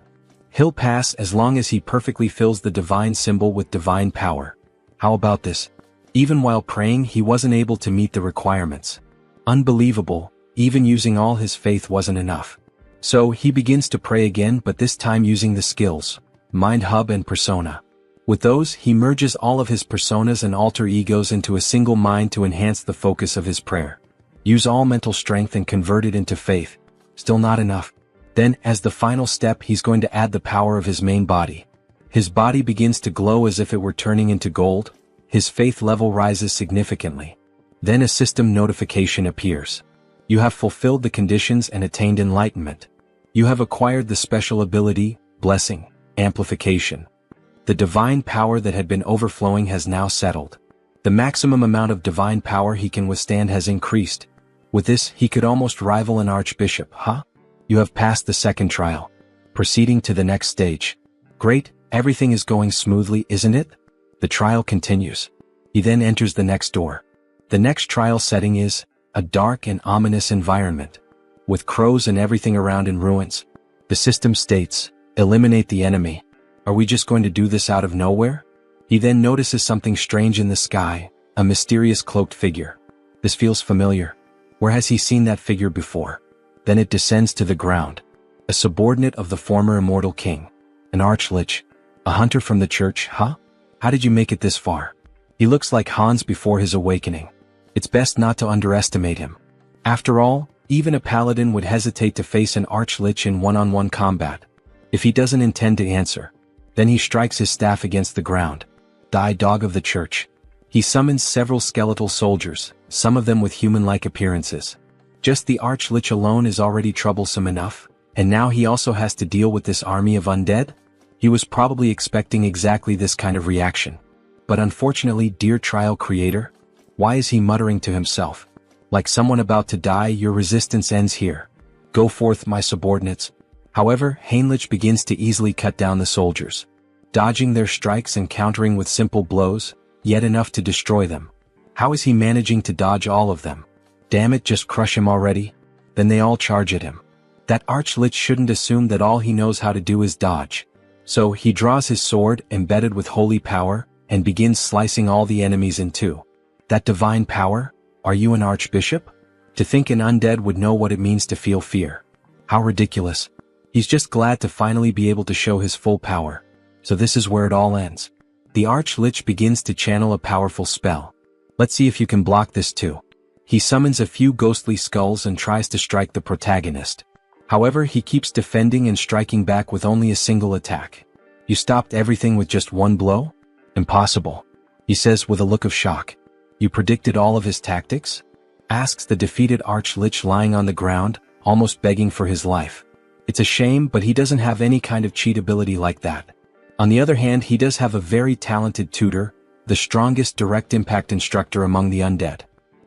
He'll pass as long as he perfectly fills the divine symbol with divine power. How about this? Even while praying, he wasn't able to meet the requirements. Unbelievable, even using all his faith wasn't enough. So he begins to pray again, but this time using the skills, Mind Hub and Persona. With those, he merges all of his personas and alter egos into a single mind to enhance the focus of his prayer. Use all mental strength and convert it into faith. Still not enough. Then, as the final step, he's going to add the power of his main body. His body begins to glow as if it were turning into gold. His faith level rises significantly. Then a system notification appears. You have fulfilled the conditions and attained enlightenment. You have acquired the special ability, blessing, amplification. The divine power that had been overflowing has now settled. The maximum amount of divine power he can withstand has increased. With this, he could almost rival an archbishop, huh? You have passed the second trial. Proceeding to the next stage. Great, everything is going smoothly, isn't it? The trial continues. He then enters the next door. The next trial setting is a dark and ominous environment, with crows and everything around in ruins. The system states, eliminate the enemy. Are we just going to do this out of nowhere? He then notices something strange in the sky, a mysterious cloaked figure. This feels familiar. Where has he seen that figure before? Then it descends to the ground. A subordinate of the former immortal king. An archlich. A hunter from the church, huh? How did you make it this far? He looks like Hans before his awakening. It's best not to underestimate him. After all, even a paladin would hesitate to face an archlich in one-on-one combat. If he doesn't intend to answer, then he strikes his staff against the ground. Die, dog of the church. He summons several skeletal soldiers, some of them with human-like appearances. Just the archlich alone is already troublesome enough, and now he also has to deal with this army of undead? He was probably expecting exactly this kind of reaction. But unfortunately, dear trial creator, why is he muttering to himself? Like someone about to die, your resistance ends here. Go forth, my subordinates. However, Heinrich begins to easily cut down the soldiers, dodging their strikes and countering with simple blows, yet enough to destroy them. How is he managing to dodge all of them? Damn it, just crush him already. Then they all charge at him. That archlich shouldn't assume that all he knows how to do is dodge. So he draws his sword, embedded with holy power, and begins slicing all the enemies in two. That divine power? Are you an archbishop? To think an undead would know what it means to feel fear. How ridiculous. He's just glad to finally be able to show his full power. So this is where it all ends. The archlich begins to channel a powerful spell. Let's see if you can block this too. He summons a few ghostly skulls and tries to strike the protagonist. However, he keeps defending and striking back with only a single attack. You stopped everything with just one blow? Impossible. He says with a look of shock. You predicted all of his tactics? Asks the defeated archlich lying on the ground, almost begging for his life. It's a shame, but he doesn't have any kind of cheat ability like that. On the other hand, he does have a very talented tutor, the strongest direct impact instructor among the undead.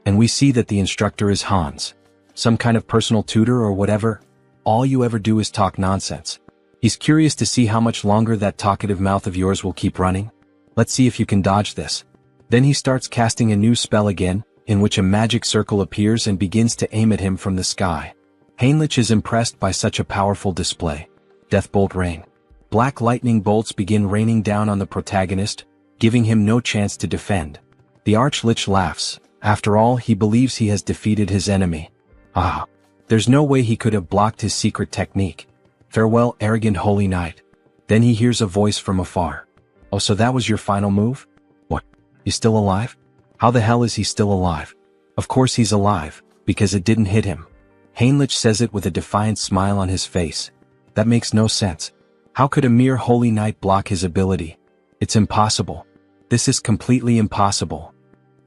And we see that the instructor is Hans. Some kind of personal tutor or whatever. All you ever do is talk nonsense. He's curious to see how much longer that talkative mouth of yours will keep running. Let's see if you can dodge this. Then he starts casting a new spell again, in which a magic circle appears and begins to aim at him from the sky. Heinrich is impressed by such a powerful display. Deathbolt rain. Black lightning bolts begin raining down on the protagonist, giving him no chance to defend. The Archlich laughs. After all, he believes he has defeated his enemy. Ah! There's no way he could have blocked his secret technique. Farewell, arrogant holy knight. Then he hears a voice from afar. Oh, so that was your final move? What? He's still alive? How the hell is he still alive? Of course he's alive, because it didn't hit him. Heinrich says it with a defiant smile on his face. That makes no sense. How could a mere holy knight block his ability? It's impossible. This is completely impossible.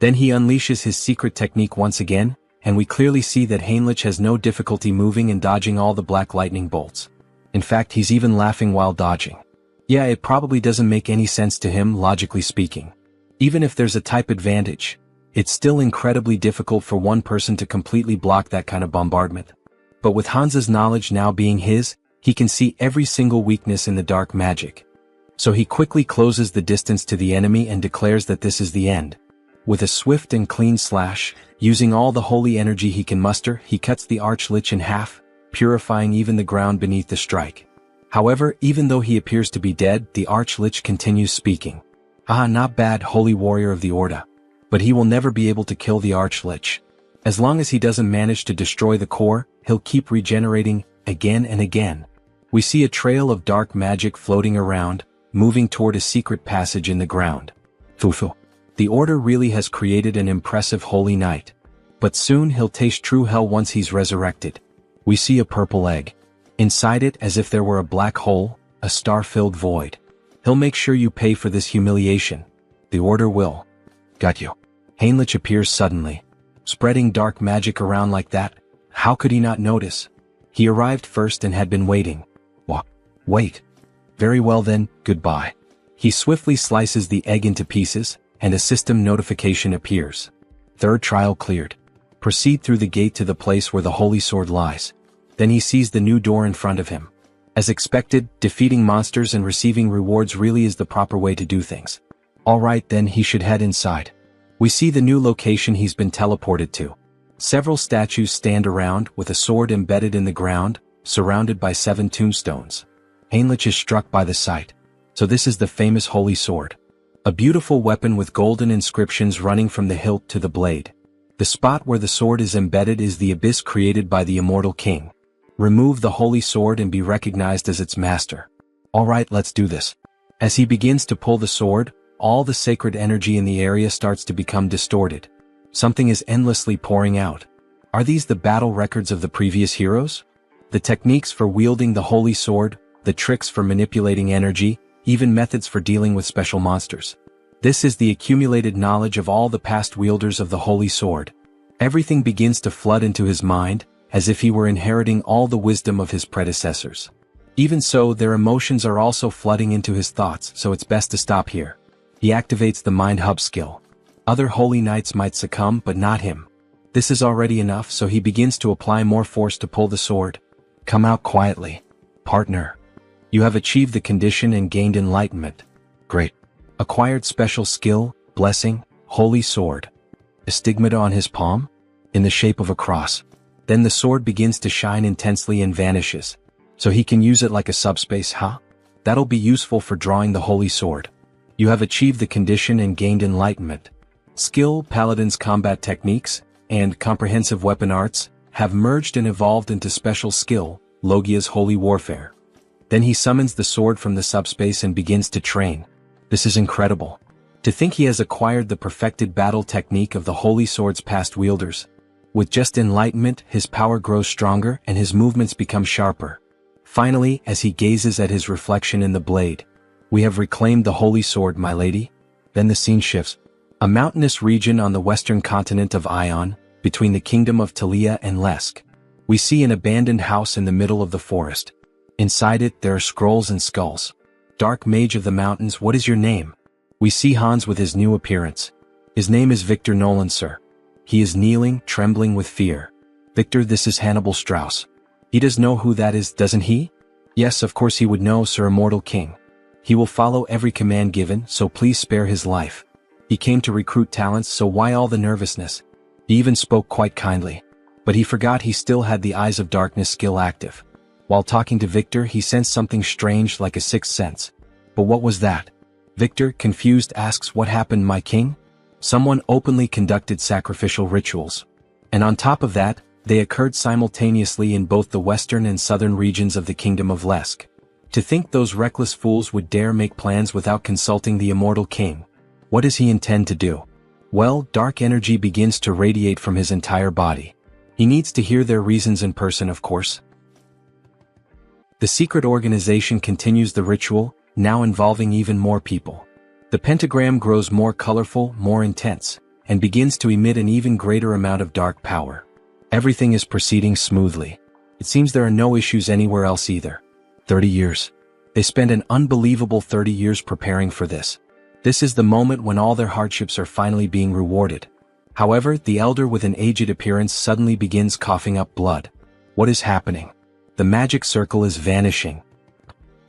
Then he unleashes his secret technique once again, and we clearly see that Heinrich has no difficulty moving and dodging all the black lightning bolts. In fact, he's even laughing while dodging. Yeah, it probably doesn't make any sense to him, logically speaking. Even if there's a type advantage, it's still incredibly difficult for one person to completely block that kind of bombardment. But with Hans's knowledge now being his, he can see every single weakness in the dark magic. So he quickly closes the distance to the enemy and declares that this is the end. With a swift and clean slash, using all the holy energy he can muster, he cuts the Archlich in half, purifying even the ground beneath the strike. However, even though he appears to be dead, the Archlich continues speaking. Ah, not bad, holy warrior of the Orda. But he will never be able to kill the Archlich. As long as he doesn't manage to destroy the core, he'll keep regenerating, again and again. We see a trail of dark magic floating around, moving toward a secret passage in the ground. Fufu. The Order really has created an impressive holy knight. But soon he'll taste true hell once he's resurrected. We see a purple egg. Inside it, as if there were a black hole, a star-filled void. He'll make sure you pay for this humiliation. The Order will. Got you. Heinrich appears suddenly. Spreading dark magic around like that, how could he not notice? He arrived first and had been waiting. What? Wait. Very well then, goodbye. He swiftly slices the egg into pieces, and a system notification appears. Third trial cleared. Proceed through the gate to the place where the holy sword lies. Then he sees the new door in front of him. As expected, defeating monsters and receiving rewards really is the proper way to do things. Alright then, he should head inside. We see the new location he's been teleported to. Several statues stand around with a sword embedded in the ground, surrounded by 7 tombstones. Heinrich is struck by the sight. So this is the famous holy sword. A beautiful weapon with golden inscriptions running from the hilt to the blade. The spot where the sword is embedded is the abyss created by the immortal king. Remove the holy sword and be recognized as its master. Alright, let's do this. As he begins to pull the sword, all the sacred energy in the area starts to become distorted. Something is endlessly pouring out. Are these the battle records of the previous heroes? The techniques for wielding the holy sword, the tricks for manipulating energy, even methods for dealing with special monsters. This is the accumulated knowledge of all the past wielders of the holy sword. Everything begins to flood into his mind, as if he were inheriting all the wisdom of his predecessors. Even so, their emotions are also flooding into his thoughts, so it's best to stop here. He activates the Mind Hub skill. Other holy knights might succumb, but not him. This is already enough, so he begins to apply more force to pull the sword. Come out quietly. Partner. You have achieved the condition and gained enlightenment. Great. Acquired special skill, blessing, holy sword. A stigmata on his palm? In the shape of a cross. Then the sword begins to shine intensely and vanishes. So he can use it like a subspace, huh? That'll be useful for drawing the holy sword. You have achieved the condition and gained enlightenment. Skill, Paladin's combat techniques, and comprehensive weapon arts, have merged and evolved into special skill, Logia's holy warfare. Then he summons the sword from the subspace and begins to train. This is incredible. To think he has acquired the perfected battle technique of the holy sword's past wielders. With just enlightenment, his power grows stronger and his movements become sharper. Finally, as he gazes at his reflection in the blade, we have reclaimed the holy sword, my lady. Then the scene shifts. A mountainous region on the western continent of Ion, between the kingdom of Talia and Lesk. We see an abandoned house in the middle of the forest. Inside it, there are scrolls and skulls. Dark mage of the mountains, what is your name? We see Hans with his new appearance. His name is Victor Nolan, sir. He is kneeling, trembling with fear. Victor, this is Hannibal Strauss. He does know who that is, doesn't he? Yes, of course he would know, sir, immortal king. He will follow every command given, so please spare his life. He came to recruit talents, so why all the nervousness? He even spoke quite kindly. But he forgot he still had the Eyes of Darkness skill active. While talking to Victor, he sensed something strange like a sixth sense. But what was that? Victor, confused, asks, "What happened, my king?" Someone openly conducted sacrificial rituals. And on top of that, they occurred simultaneously in both the western and southern regions of the Kingdom of Lesk. To think those reckless fools would dare make plans without consulting the immortal king. What does he intend to do? Well, dark energy begins to radiate from his entire body. He needs to hear their reasons in person, of course. The secret organization continues the ritual, now involving even more people. The pentagram grows more colorful, more intense, and begins to emit an even greater amount of dark power. Everything is proceeding smoothly. It seems there are no issues anywhere else either. 30 years. They spend an unbelievable 30 years preparing for this. This is the moment when all their hardships are finally being rewarded. However, the elder with an aged appearance suddenly begins coughing up blood. What is happening? The magic circle is vanishing.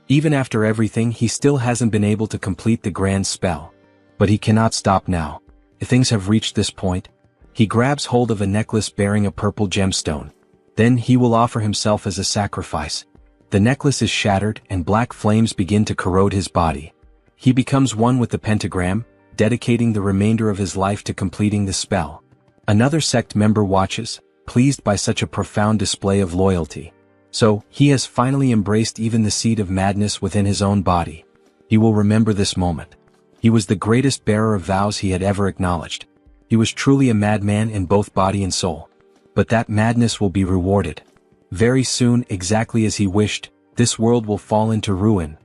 Even after everything, he still hasn't been able to complete the grand spell. But he cannot stop now. If things have reached this point, he grabs hold of a necklace bearing a purple gemstone. Then he will offer himself as a sacrifice. The necklace is shattered and black flames begin to corrode his body. He becomes one with the pentagram, dedicating the remainder of his life to completing the spell. Another sect member watches, pleased by such a profound display of loyalty. So, he has finally embraced even the seed of madness within his own body. He will remember this moment. He was the greatest bearer of vows he had ever acknowledged. He was truly a madman in both body and soul. But that madness will be rewarded. Very soon, exactly as he wished, this world will fall into ruin.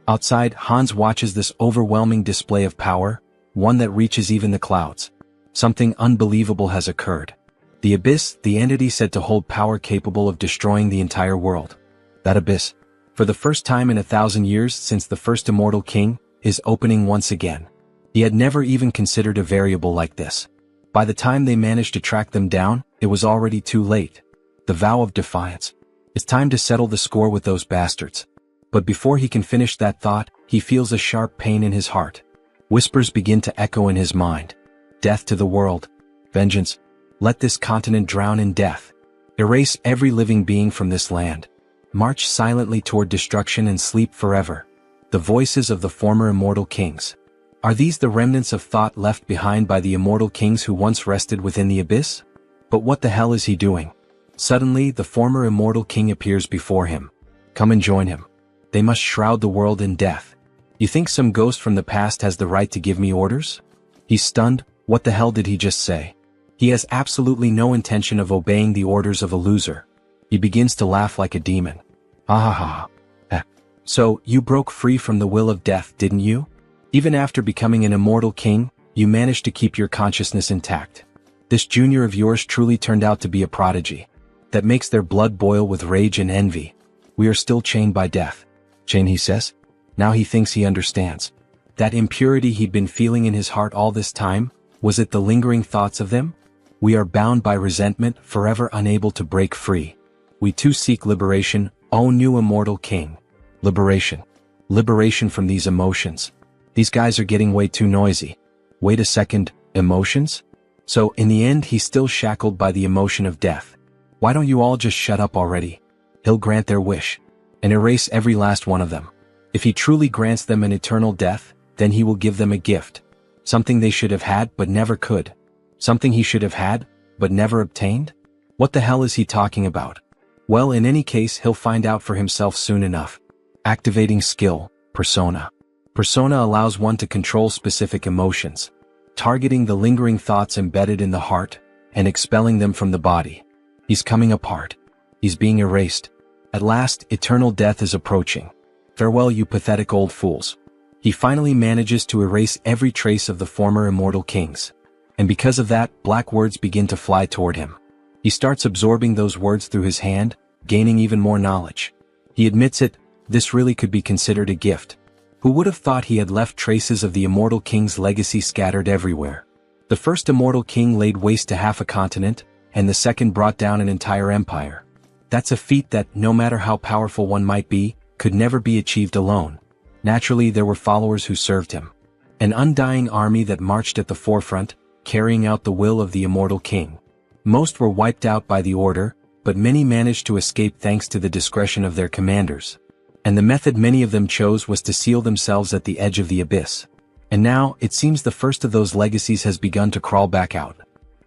Outside, Hans watches this overwhelming display of power, one that reaches even the clouds. Something unbelievable has occurred. The abyss, the entity said to hold power capable of destroying the entire world. That abyss, for the first time in 1,000 years since the first immortal king, is opening once again. He had never even considered a variable like this. By the time they managed to track them down, it was already too late. The vow of defiance. It's time to settle the score with those bastards. But before he can finish that thought, he feels a sharp pain in his heart. Whispers begin to echo in his mind. Death to the world. Vengeance. Let this continent drown in death. Erase every living being from this land. March silently toward destruction and sleep forever. The voices of the former immortal kings. Are these the remnants of thought left behind by the immortal kings who once rested within the abyss? But what the hell is he doing? Suddenly, the former immortal king appears before him. Come and join him. They must shroud the world in death. You think some ghost from the past has the right to give me orders? He's stunned. What the hell did he just say? He has absolutely no intention of obeying the orders of a loser. He begins to laugh like a demon. Ha ha ha. So, you broke free from the will of death, didn't you? Even after becoming an immortal king, you managed to keep your consciousness intact. This junior of yours truly turned out to be a prodigy. That makes their blood boil with rage and envy. We are still chained by death. Chain, he says. Now he thinks he understands. That impurity he'd been feeling in his heart all this time, was it the lingering thoughts of them? We are bound by resentment, forever unable to break free. We too seek liberation, O new immortal king. Liberation. Liberation from these emotions. These guys are getting way too noisy. Wait a second, emotions? So, in the end, he's still shackled by the emotion of death. Why don't you all just shut up already? He'll grant their wish. And erase every last one of them. If he truly grants them an eternal death, then he will give them a gift. Something they should have had but never could. Something he should have had, but never obtained? What the hell is he talking about? Well, in any case, he'll find out for himself soon enough. Activating skill, persona. Persona allows one to control specific emotions, targeting the lingering thoughts embedded in the heart, and expelling them from the body. He's coming apart. He's being erased. At last, eternal death is approaching. Farewell, you pathetic old fools. He finally manages to erase every trace of the former immortal kings. And because of that, black words begin to fly toward him. He starts absorbing those words through his hand, gaining even more knowledge. He admits it, this really could be considered a gift. Who would have thought he had left traces of the immortal king's legacy scattered everywhere? The first immortal king laid waste to half a continent, and the second brought down an entire empire. That's a feat that, no matter how powerful one might be, could never be achieved alone. Naturally, there were followers who served him. An undying army that marched at the forefront, carrying out the will of the immortal king. Most were wiped out by the order, but many managed to escape thanks to the discretion of their commanders. And the method many of them chose was to seal themselves at the edge of the abyss. And now, it seems the first of those legacies has begun to crawl back out.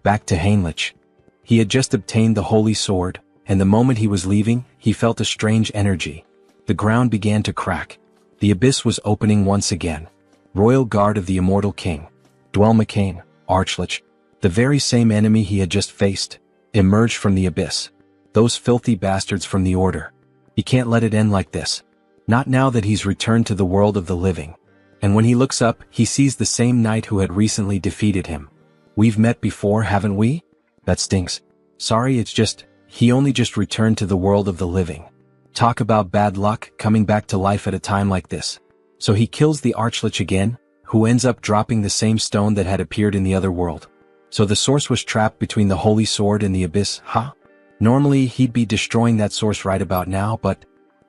Back to Heinrich. He had just obtained the holy sword, and the moment he was leaving, he felt a strange energy. The ground began to crack. The abyss was opening once again. Royal Guard of the Immortal King. Dwell McCain, Archlich, the very same enemy he had just faced, emerged from the abyss. Those filthy bastards from the Order. He can't let it end like this. Not now that he's returned to the world of the living. And when he looks up, he sees the same knight who had recently defeated him. We've met before, haven't we? That stinks. Sorry, it's just, he only just returned to the world of the living. Talk about bad luck, coming back to life at a time like this. So he kills the Archlich again, who ends up dropping the same stone that had appeared in the other world. So the source was trapped between the holy sword and the abyss, huh? Normally, he'd be destroying that source right about now, but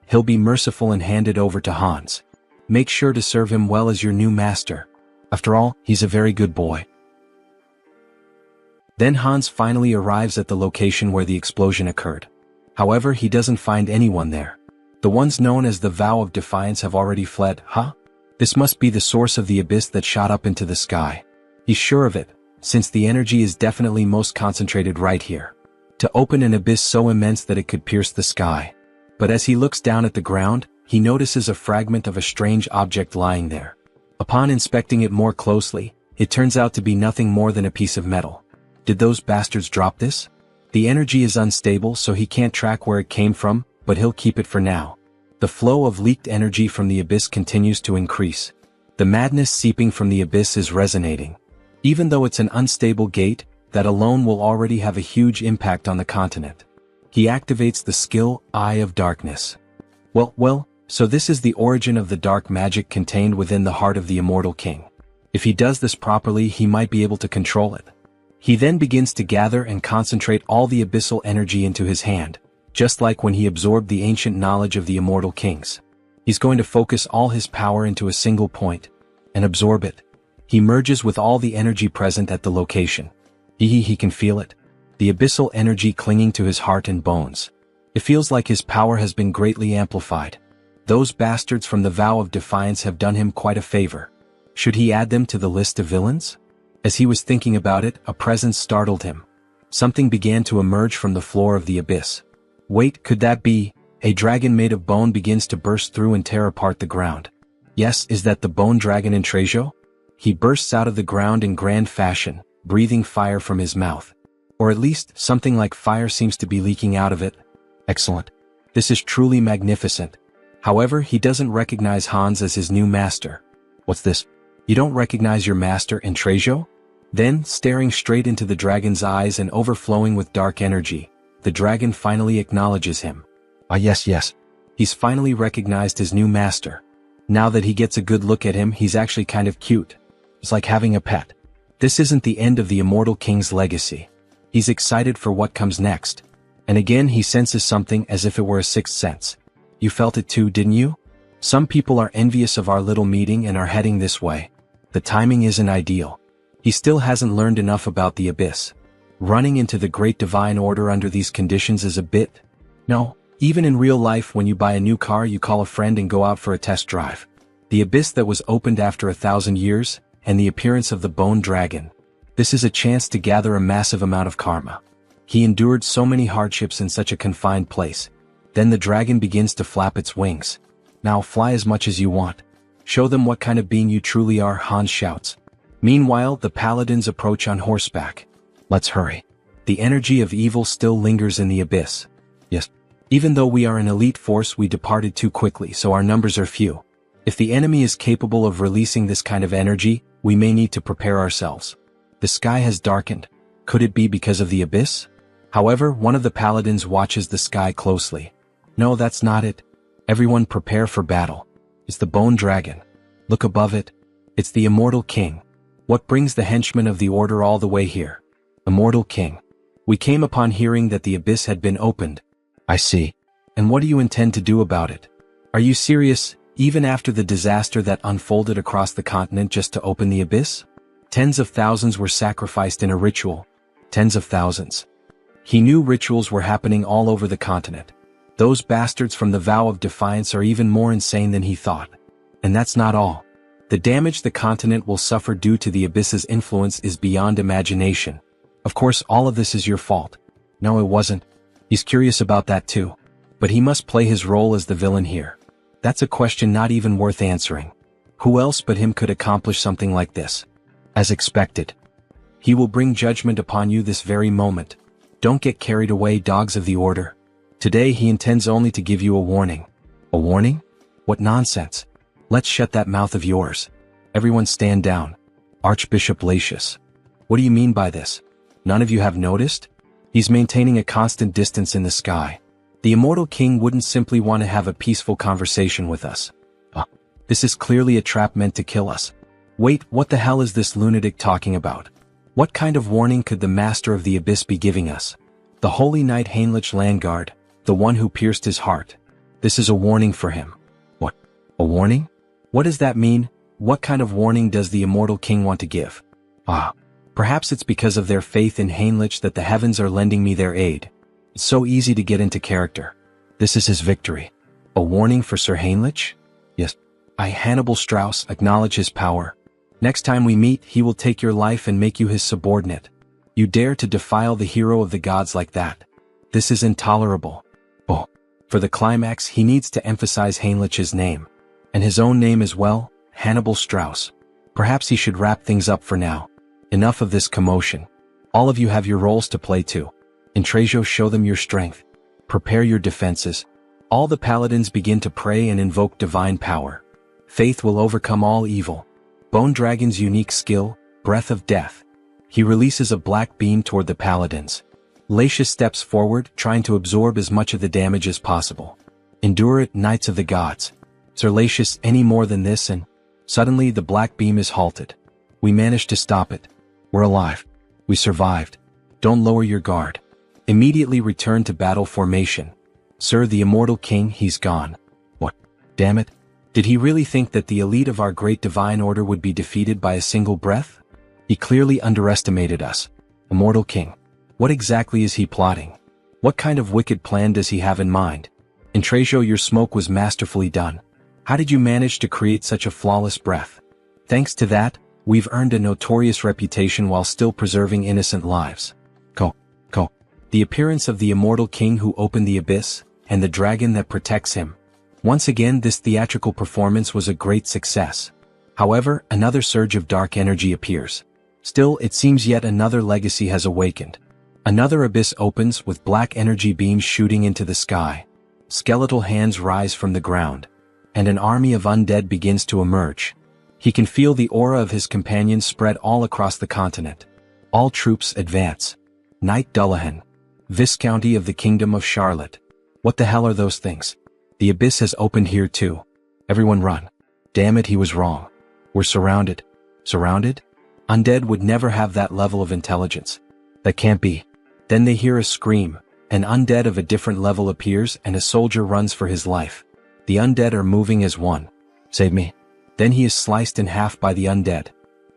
he'll be merciful and hand it over to Hans. Make sure to serve him well as your new master. After all, he's a very good boy. Then Hans finally arrives at the location where the explosion occurred. However, he doesn't find anyone there. The ones known as the Vow of Defiance have already fled, huh? This must be the source of the abyss that shot up into the sky. He's sure of it, since the energy is definitely most concentrated right here. To open an abyss so immense that it could pierce the sky. But as he looks down at the ground, he notices a fragment of a strange object lying there. Upon inspecting it more closely, it turns out to be nothing more than a piece of metal. Did those bastards drop this? The energy is unstable, so he can't track where it came from, but he'll keep it for now. The flow of leaked energy from the abyss continues to increase. The madness seeping from the abyss is resonating. Even though it's an unstable gate, that alone will already have a huge impact on the continent. He activates the skill, Eye of Darkness. Well, so this is the origin of the dark magic contained within the heart of the Immortal King. If he does this properly, he might be able to control it. He then begins to gather and concentrate all the abyssal energy into his hand, just like when he absorbed the ancient knowledge of the Immortal Kings. He's going to focus all his power into a single point, and absorb it. He merges with all the energy present at the location. He can feel it. The abyssal energy clinging to his heart and bones. It feels like his power has been greatly amplified. Those bastards from the Vow of Defiance have done him quite a favor. Should he add them to the list of villains? As he was thinking about it, a presence startled him. Something began to emerge from the floor of the abyss. Wait, could that be? A dragon made of bone begins to burst through and tear apart the ground. Yes, is that the bone dragon in Trejo? He bursts out of the ground in grand fashion, breathing fire from his mouth. Or at least, something like fire seems to be leaking out of it. Excellent. This is truly magnificent. However, he doesn't recognize Hans as his new master. What's this? You don't recognize your master in Trejo? Then, staring straight into the dragon's eyes and overflowing with dark energy, the dragon finally acknowledges him. Ah yes. He's finally recognized his new master. Now that he gets a good look at him, he's actually kind of cute. It's like having a pet. This isn't the end of the Immortal King's legacy. He's excited for what comes next. And again he senses something as if it were a sixth sense. You felt it too, didn't you? Some people are envious of our little meeting and are heading this way. The timing isn't ideal. He still hasn't learned enough about the abyss. Running into the Great Divine Order under these conditions is a bit... No, even in real life when you buy a new car you call a friend and go out for a test drive. The abyss that was opened after 1,000 years, and the appearance of the bone dragon. This is a chance to gather a massive amount of karma. He endured so many hardships in such a confined place. Then the dragon begins to flap its wings. Now fly as much as you want. Show them what kind of being you truly are, Hans shouts. Meanwhile, the paladins approach on horseback. Let's hurry. The energy of evil still lingers in the abyss. Yes. Even though we are an elite force, we departed too quickly, so our numbers are few. If the enemy is capable of releasing this kind of energy, we may need to prepare ourselves. The sky has darkened. Could it be because of the abyss? However, one of the paladins watches the sky closely. No, that's not it. Everyone prepare for battle. It's the bone dragon. Look above it. It's the Immortal King. What brings the henchmen of the Order all the way here? Immortal King. We came upon hearing that the abyss had been opened. I see. And what do you intend to do about it? Are you serious, even after the disaster that unfolded across the continent just to open the abyss? Tens of thousands were sacrificed in a ritual. Tens of thousands. He knew rituals were happening all over the continent. Those bastards from the Vow of Defiance are even more insane than he thought. And that's not all. The damage the continent will suffer due to the Abyss's influence is beyond imagination. Of course, all of this is your fault. No, it wasn't. He's curious about that too. But he must play his role as the villain here. That's a question not even worth answering. Who else but him could accomplish something like this? As expected. He will bring judgment upon you this very moment. Don't get carried away, dogs of the Order. Today he intends only to give you a warning. A warning? What nonsense. Let's shut that mouth of yours. Everyone stand down. Archbishop Latius. What do you mean by this? None of you have noticed? He's maintaining a constant distance in the sky. The immortal king wouldn't simply want to have a peaceful conversation with us. This is clearly a trap meant to kill us. Wait, what the hell is this lunatic talking about? What kind of warning could the Master of the Abyss be giving us? The Holy Knight Heinrich Landgard, the one who pierced his heart. This is a warning for him. What? A warning? What does that mean? What kind of warning does the immortal king want to give? Perhaps it's because of their faith in Heinrich that the heavens are lending me their aid. It's so easy to get into character. This is his victory. A warning for Sir Heinrich? Yes. I, Hannibal Strauss, acknowledge his power. Next time we meet, he will take your life and make you his subordinate. You dare to defile the hero of the gods like that. This is intolerable. For the climax, he needs to emphasize Heinrich's name. And his own name as well, Hannibal Strauss. Perhaps he should wrap things up for now. Enough of this commotion. All of you have your roles to play too. Intrasio, show them your strength. Prepare your defenses. All the paladins begin to pray and invoke divine power. Faith will overcome all evil. Bone Dragon's unique skill, Breath of Death. He releases a black beam toward the paladins. Latius steps forward, trying to absorb as much of the damage as possible. Endure it, Knights of the Gods. Sir Latius, any more than this and... Suddenly the black beam is halted. We managed to stop it. We're alive. We survived. Don't lower your guard. Immediately return to battle formation. Sir, the immortal king, he's gone. What? Damn it. Did he really think that the elite of our great divine order would be defeated by a single breath? He clearly underestimated us. Immortal king. What exactly is he plotting? What kind of wicked plan does he have in mind? Intrasio, your smoke was masterfully done. How did you manage to create such a flawless breath? Thanks to that, we've earned a notorious reputation while still preserving innocent lives. The appearance of the immortal king who opened the abyss, and the dragon that protects him. Once again, this theatrical performance was a great success. However, another surge of dark energy appears. Still, it seems yet another legacy has awakened. Another abyss opens with black energy beams shooting into the sky. Skeletal hands rise from the ground. And an army of undead begins to emerge. He can feel the aura of his companions spread all across the continent. All troops advance. Knight Dullahan. Viscounty of the Kingdom of Charlotte. What the hell are those things? The abyss has opened here too. Everyone run. Damn it, he was wrong. We're surrounded. Surrounded? Undead would never have that level of intelligence. That can't be. Then they hear a scream. An undead of a different level appears and a soldier runs for his life. The undead are moving as one. Save me. Then he is sliced in half by the undead.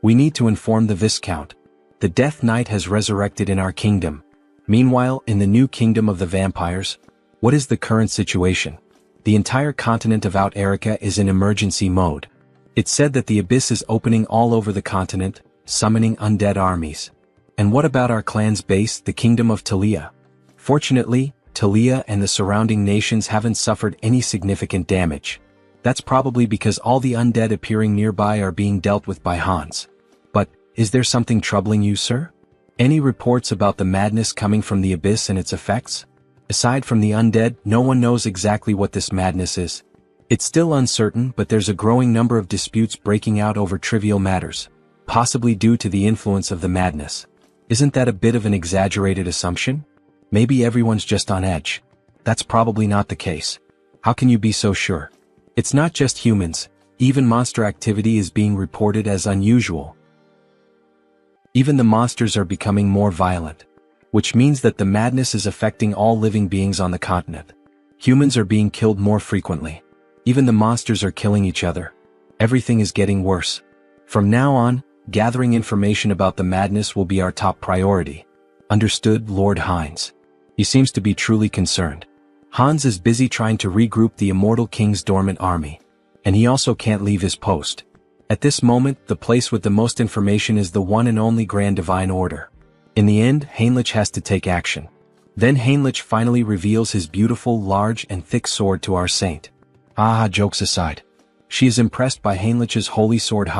We need to inform the Viscount. The Death Knight has resurrected in our kingdom. Meanwhile, in the new kingdom of the vampires, what is the current situation? The entire continent of Out Erica is in emergency mode. It's said that the abyss is opening all over the continent, summoning undead armies. And what about our clan's base, the kingdom of Talia? Fortunately, Talia and the surrounding nations haven't suffered any significant damage. That's probably because all the undead appearing nearby are being dealt with by Hans. But, is there something troubling you, sir? Any reports about the madness coming from the abyss and its effects? Aside from the undead, no one knows exactly what this madness is. It's still uncertain, but there's a growing number of disputes breaking out over trivial matters, possibly due to the influence of the madness. Isn't that a bit of an exaggerated assumption? Maybe everyone's just on edge. That's probably not the case. How can you be so sure? It's not just humans, even monster activity is being reported as unusual. Even the monsters are becoming more violent, which means that the madness is affecting all living beings on the continent. Humans are being killed more frequently. Even the monsters are killing each other. Everything is getting worse. From now on, gathering information about the madness will be our top priority. Understood, Lord Hines. He seems to be truly concerned. Hans is busy trying to regroup the immortal king's dormant army. And he also can't leave his post. At this moment, the place with the most information is the one and only Grand Divine Order. In the end, Heinrich has to take action. Then Heinrich finally reveals his beautiful, large and thick sword to our saint. Jokes aside. She is impressed by Heinrich's holy sword.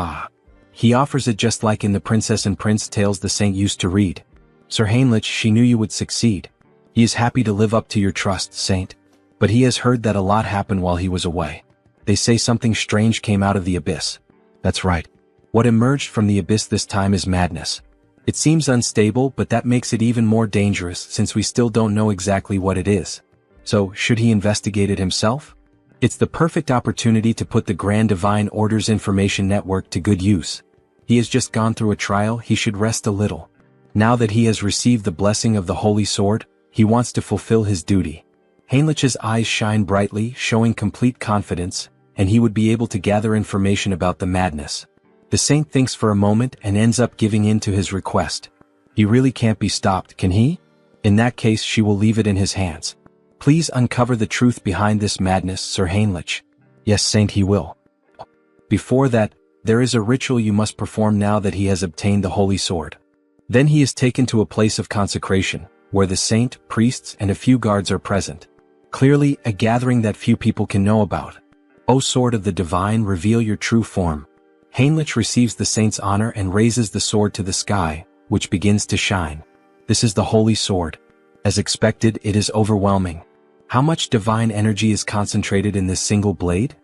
He offers it just like in the Princess and Prince tales the saint used to read. Sir Heinrich, she knew you would succeed. He is happy to live up to your trust, saint. But he has heard that a lot happened while he was away. They say something strange came out of the abyss. That's right. What emerged from the abyss this time is madness. It seems unstable, but that makes it even more dangerous since we still don't know exactly what it is. So, should he investigate it himself? It's the perfect opportunity to put the Grand Divine Order's information network to good use. He has just gone through a trial, he should rest a little. Now that he has received the blessing of the Holy Sword, he wants to fulfill his duty. Heinrich's eyes shine brightly, showing complete confidence, and he would be able to gather information about the madness. The saint thinks for a moment and ends up giving in to his request. He really can't be stopped, can he? In that case, she will leave it in his hands. Please uncover the truth behind this madness, Sir Heinrich. Yes, saint, he will. Before that, there is a ritual you must perform now that he has obtained the holy sword. Then he is taken to a place of consecration, where the saint, priests, and a few guards are present. Clearly, a gathering that few people can know about. O sword of the divine, reveal your true form. Heinrich receives the saint's honor and raises the sword to the sky, which begins to shine. This is the holy sword. As expected, it is overwhelming. How much divine energy is concentrated in this single blade?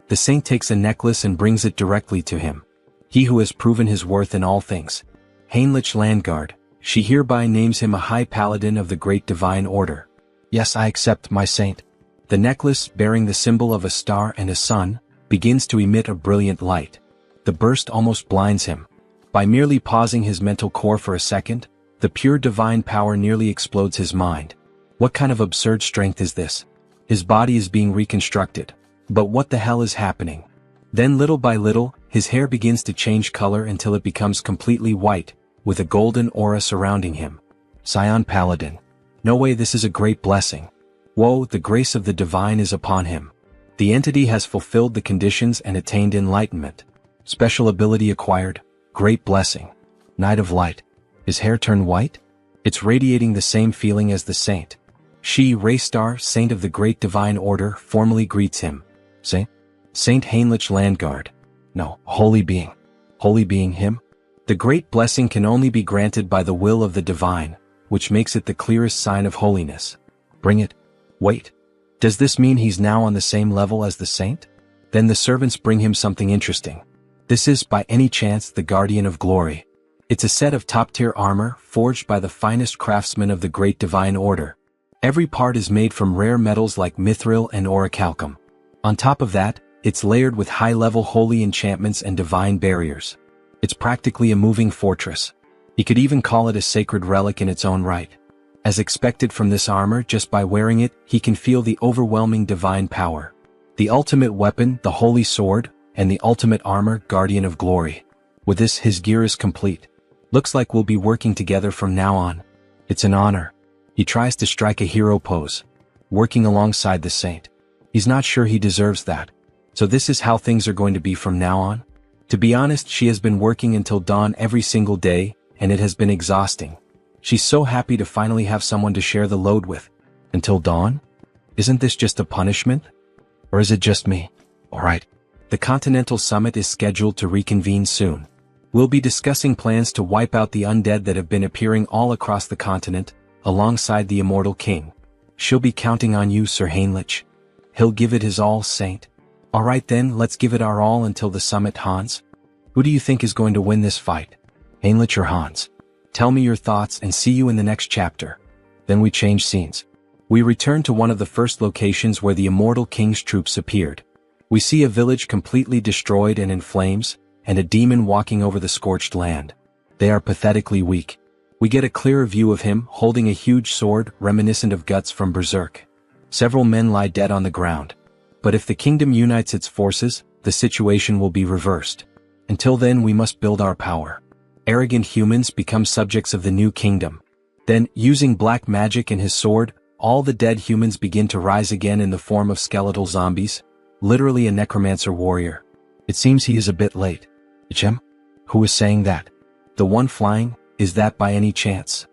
The saint takes a necklace and brings it directly to him. He who has proven his worth in all things. Heinrich Landguard, she hereby names him a high paladin of the great divine order. Yes, I accept, my saint. The necklace, bearing the symbol of a star and a sun, begins to emit a brilliant light. The burst almost blinds him. By merely pausing his mental core for a second, the pure divine power nearly explodes his mind. What kind of absurd strength is this? His body is being reconstructed. But what the hell is happening? Then little by little, his hair begins to change color until it becomes completely white, with a golden aura surrounding him. Scion Paladin. No way, this is a great blessing. Whoa, the grace of the divine is upon him. The entity has fulfilled the conditions and attained enlightenment. Special ability acquired. Great blessing. Night of Light. His hair turned white? It's radiating the same feeling as the saint. She, Raystar, saint of the great divine order, formally greets him. Saint Heinrich Landguard. No, holy being. Holy being him? The great blessing can only be granted by the will of the divine, which makes it the clearest sign of holiness. Bring it. Wait. Does this mean he's now on the same level as the saint? Then the servants bring him something interesting. This is, by any chance, the Guardian of Glory. It's a set of top-tier armor, forged by the finest craftsmen of the great divine order. Every part is made from rare metals like mithril and orichalcum. On top of that, it's layered with high-level holy enchantments and divine barriers. It's practically a moving fortress. You could even call it a sacred relic in its own right. As expected from this armor, just by wearing it, he can feel the overwhelming divine power. The ultimate weapon, the holy sword, and the ultimate armor, Guardian of Glory. With this, his gear is complete. Looks like we'll be working together from now on. It's an honor. He tries to strike a hero pose, working alongside the saint. He's not sure he deserves that. So this is how things are going to be from now on? To be honest, she has been working until dawn every single day, and it has been exhausting. She's so happy to finally have someone to share the load with. Until dawn? Isn't this just a punishment? Or is it just me? Alright. The Continental Summit is scheduled to reconvene soon. We'll be discussing plans to wipe out the undead that have been appearing all across the continent, alongside the Immortal King. She'll be counting on you, Sir Heinrich. He'll give it his all, Saint. Alright then, let's give it our all until the summit, Hans. Who do you think is going to win this fight? Heinrich or Hans? Tell me your thoughts and see you in the next chapter. Then we change scenes. We return to one of the first locations where the Immortal King's troops appeared. We see a village completely destroyed and in flames, and a demon walking over the scorched land. They are pathetically weak. We get a clearer view of him holding a huge sword reminiscent of Guts from Berserk. Several men lie dead on the ground. But if the kingdom unites its forces, the situation will be reversed. Until then, we must build our power. Arrogant humans become subjects of the new kingdom. Then, using black magic and his sword, all the dead humans begin to rise again in the form of skeletal zombies, literally a necromancer warrior. It seems he is a bit late. Ichem? Who is saying that? The one flying, is that by any chance?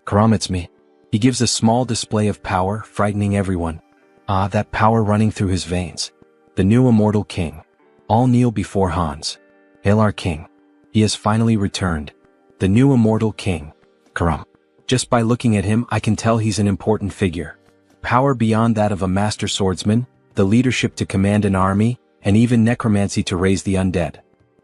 Karam, it's me. He gives a small display of power, frightening everyone. Ah, that power running through his veins. The new immortal king. All kneel before Hans. Hail our king. He has finally returned. The new immortal king. Karam. Just by looking at him, I can tell he's an important figure. Power beyond that of a master swordsman, the leadership to command an army, and even necromancy to raise the undead.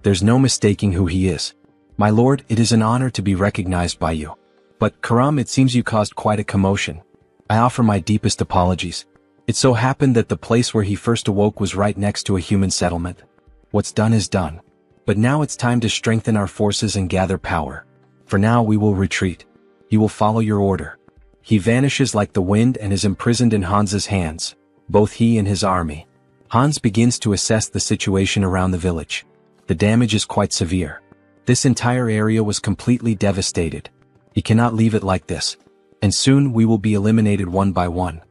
There's no mistaking who he is. My lord, it is an honor to be recognized by you. But, Karam, it seems you caused quite a commotion. I offer my deepest apologies. It so happened that the place where he first awoke was right next to a human settlement. What's done is done. But now it's time to strengthen our forces and gather power. For now we will retreat. He will follow your order. He vanishes like the wind and is imprisoned in Hans's hands, both he and his army. Hans begins to assess the situation around the village. The damage is quite severe. This entire area was completely devastated. He cannot leave it like this. And soon we will be eliminated one by one.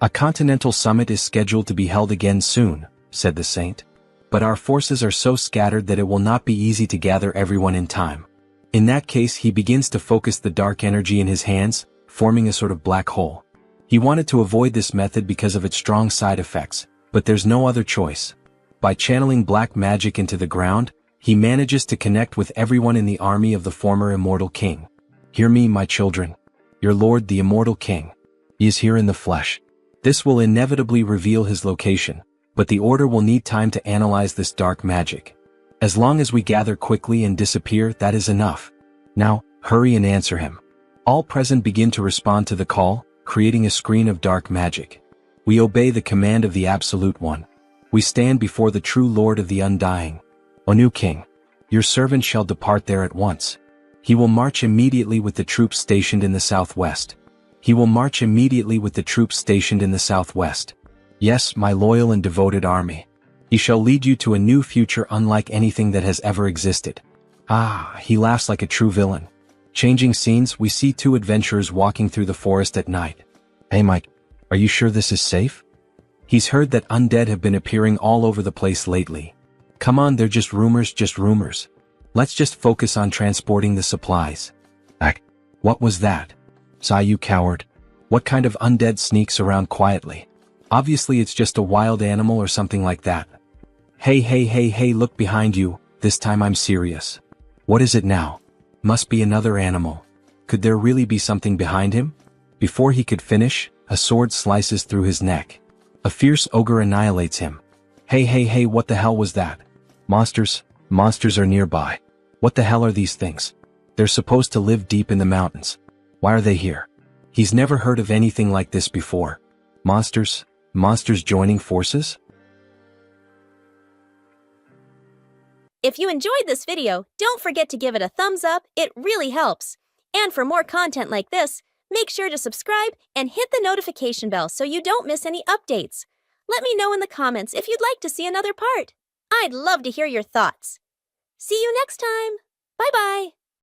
A continental summit is scheduled to be held again soon, said the saint. But our forces are so scattered that it will not be easy to gather everyone in time. In that case, he begins to focus the dark energy in his hands, forming a sort of black hole. He wanted to avoid this method because of its strong side effects, but there's no other choice. By channeling black magic into the ground, he manages to connect with everyone in the army of the former immortal king. Hear me, my children. Your lord, the immortal king. He is here in the flesh. This will inevitably reveal his location, but the order will need time to analyze this dark magic. As long as we gather quickly and disappear, that is enough. Now, hurry and answer him. All present begin to respond to the call, creating a screen of dark magic. We obey the command of the Absolute One. We stand before the true Lord of the Undying. O new king, your servant shall depart there at once. He will march immediately with the troops stationed in the southwest. He will march immediately with the troops stationed in the southwest. Yes, my loyal and devoted army. He shall lead you to a new future unlike anything that has ever existed. Ah, he laughs like a true villain. Changing scenes, we see two adventurers walking through the forest at night. Hey Mike, are you sure this is safe? He's heard that undead have been appearing all over the place lately. Come on, they're just rumors, just rumors. Let's just focus on transporting the supplies. What was that? Sigh, you coward. What kind of undead sneaks around quietly? Obviously it's just a wild animal or something like that. Hey, look behind you, this time I'm serious. What is it now? Must be another animal. Could there really be something behind him? Before he could finish, a sword slices through his neck. A fierce ogre annihilates him. Hey, what the hell was that? Monsters are nearby. What the hell are these things? They're supposed to live deep in the mountains. Why are they here? He's never heard of anything like this before. Monsters joining forces? If you enjoyed this video, don't forget to give it a thumbs up, it really helps. And for more content like this, make sure to subscribe and hit the notification bell so you don't miss any updates. Let me know in the comments if you'd like to see another part. I'd love to hear your thoughts. See you next time. Bye-bye.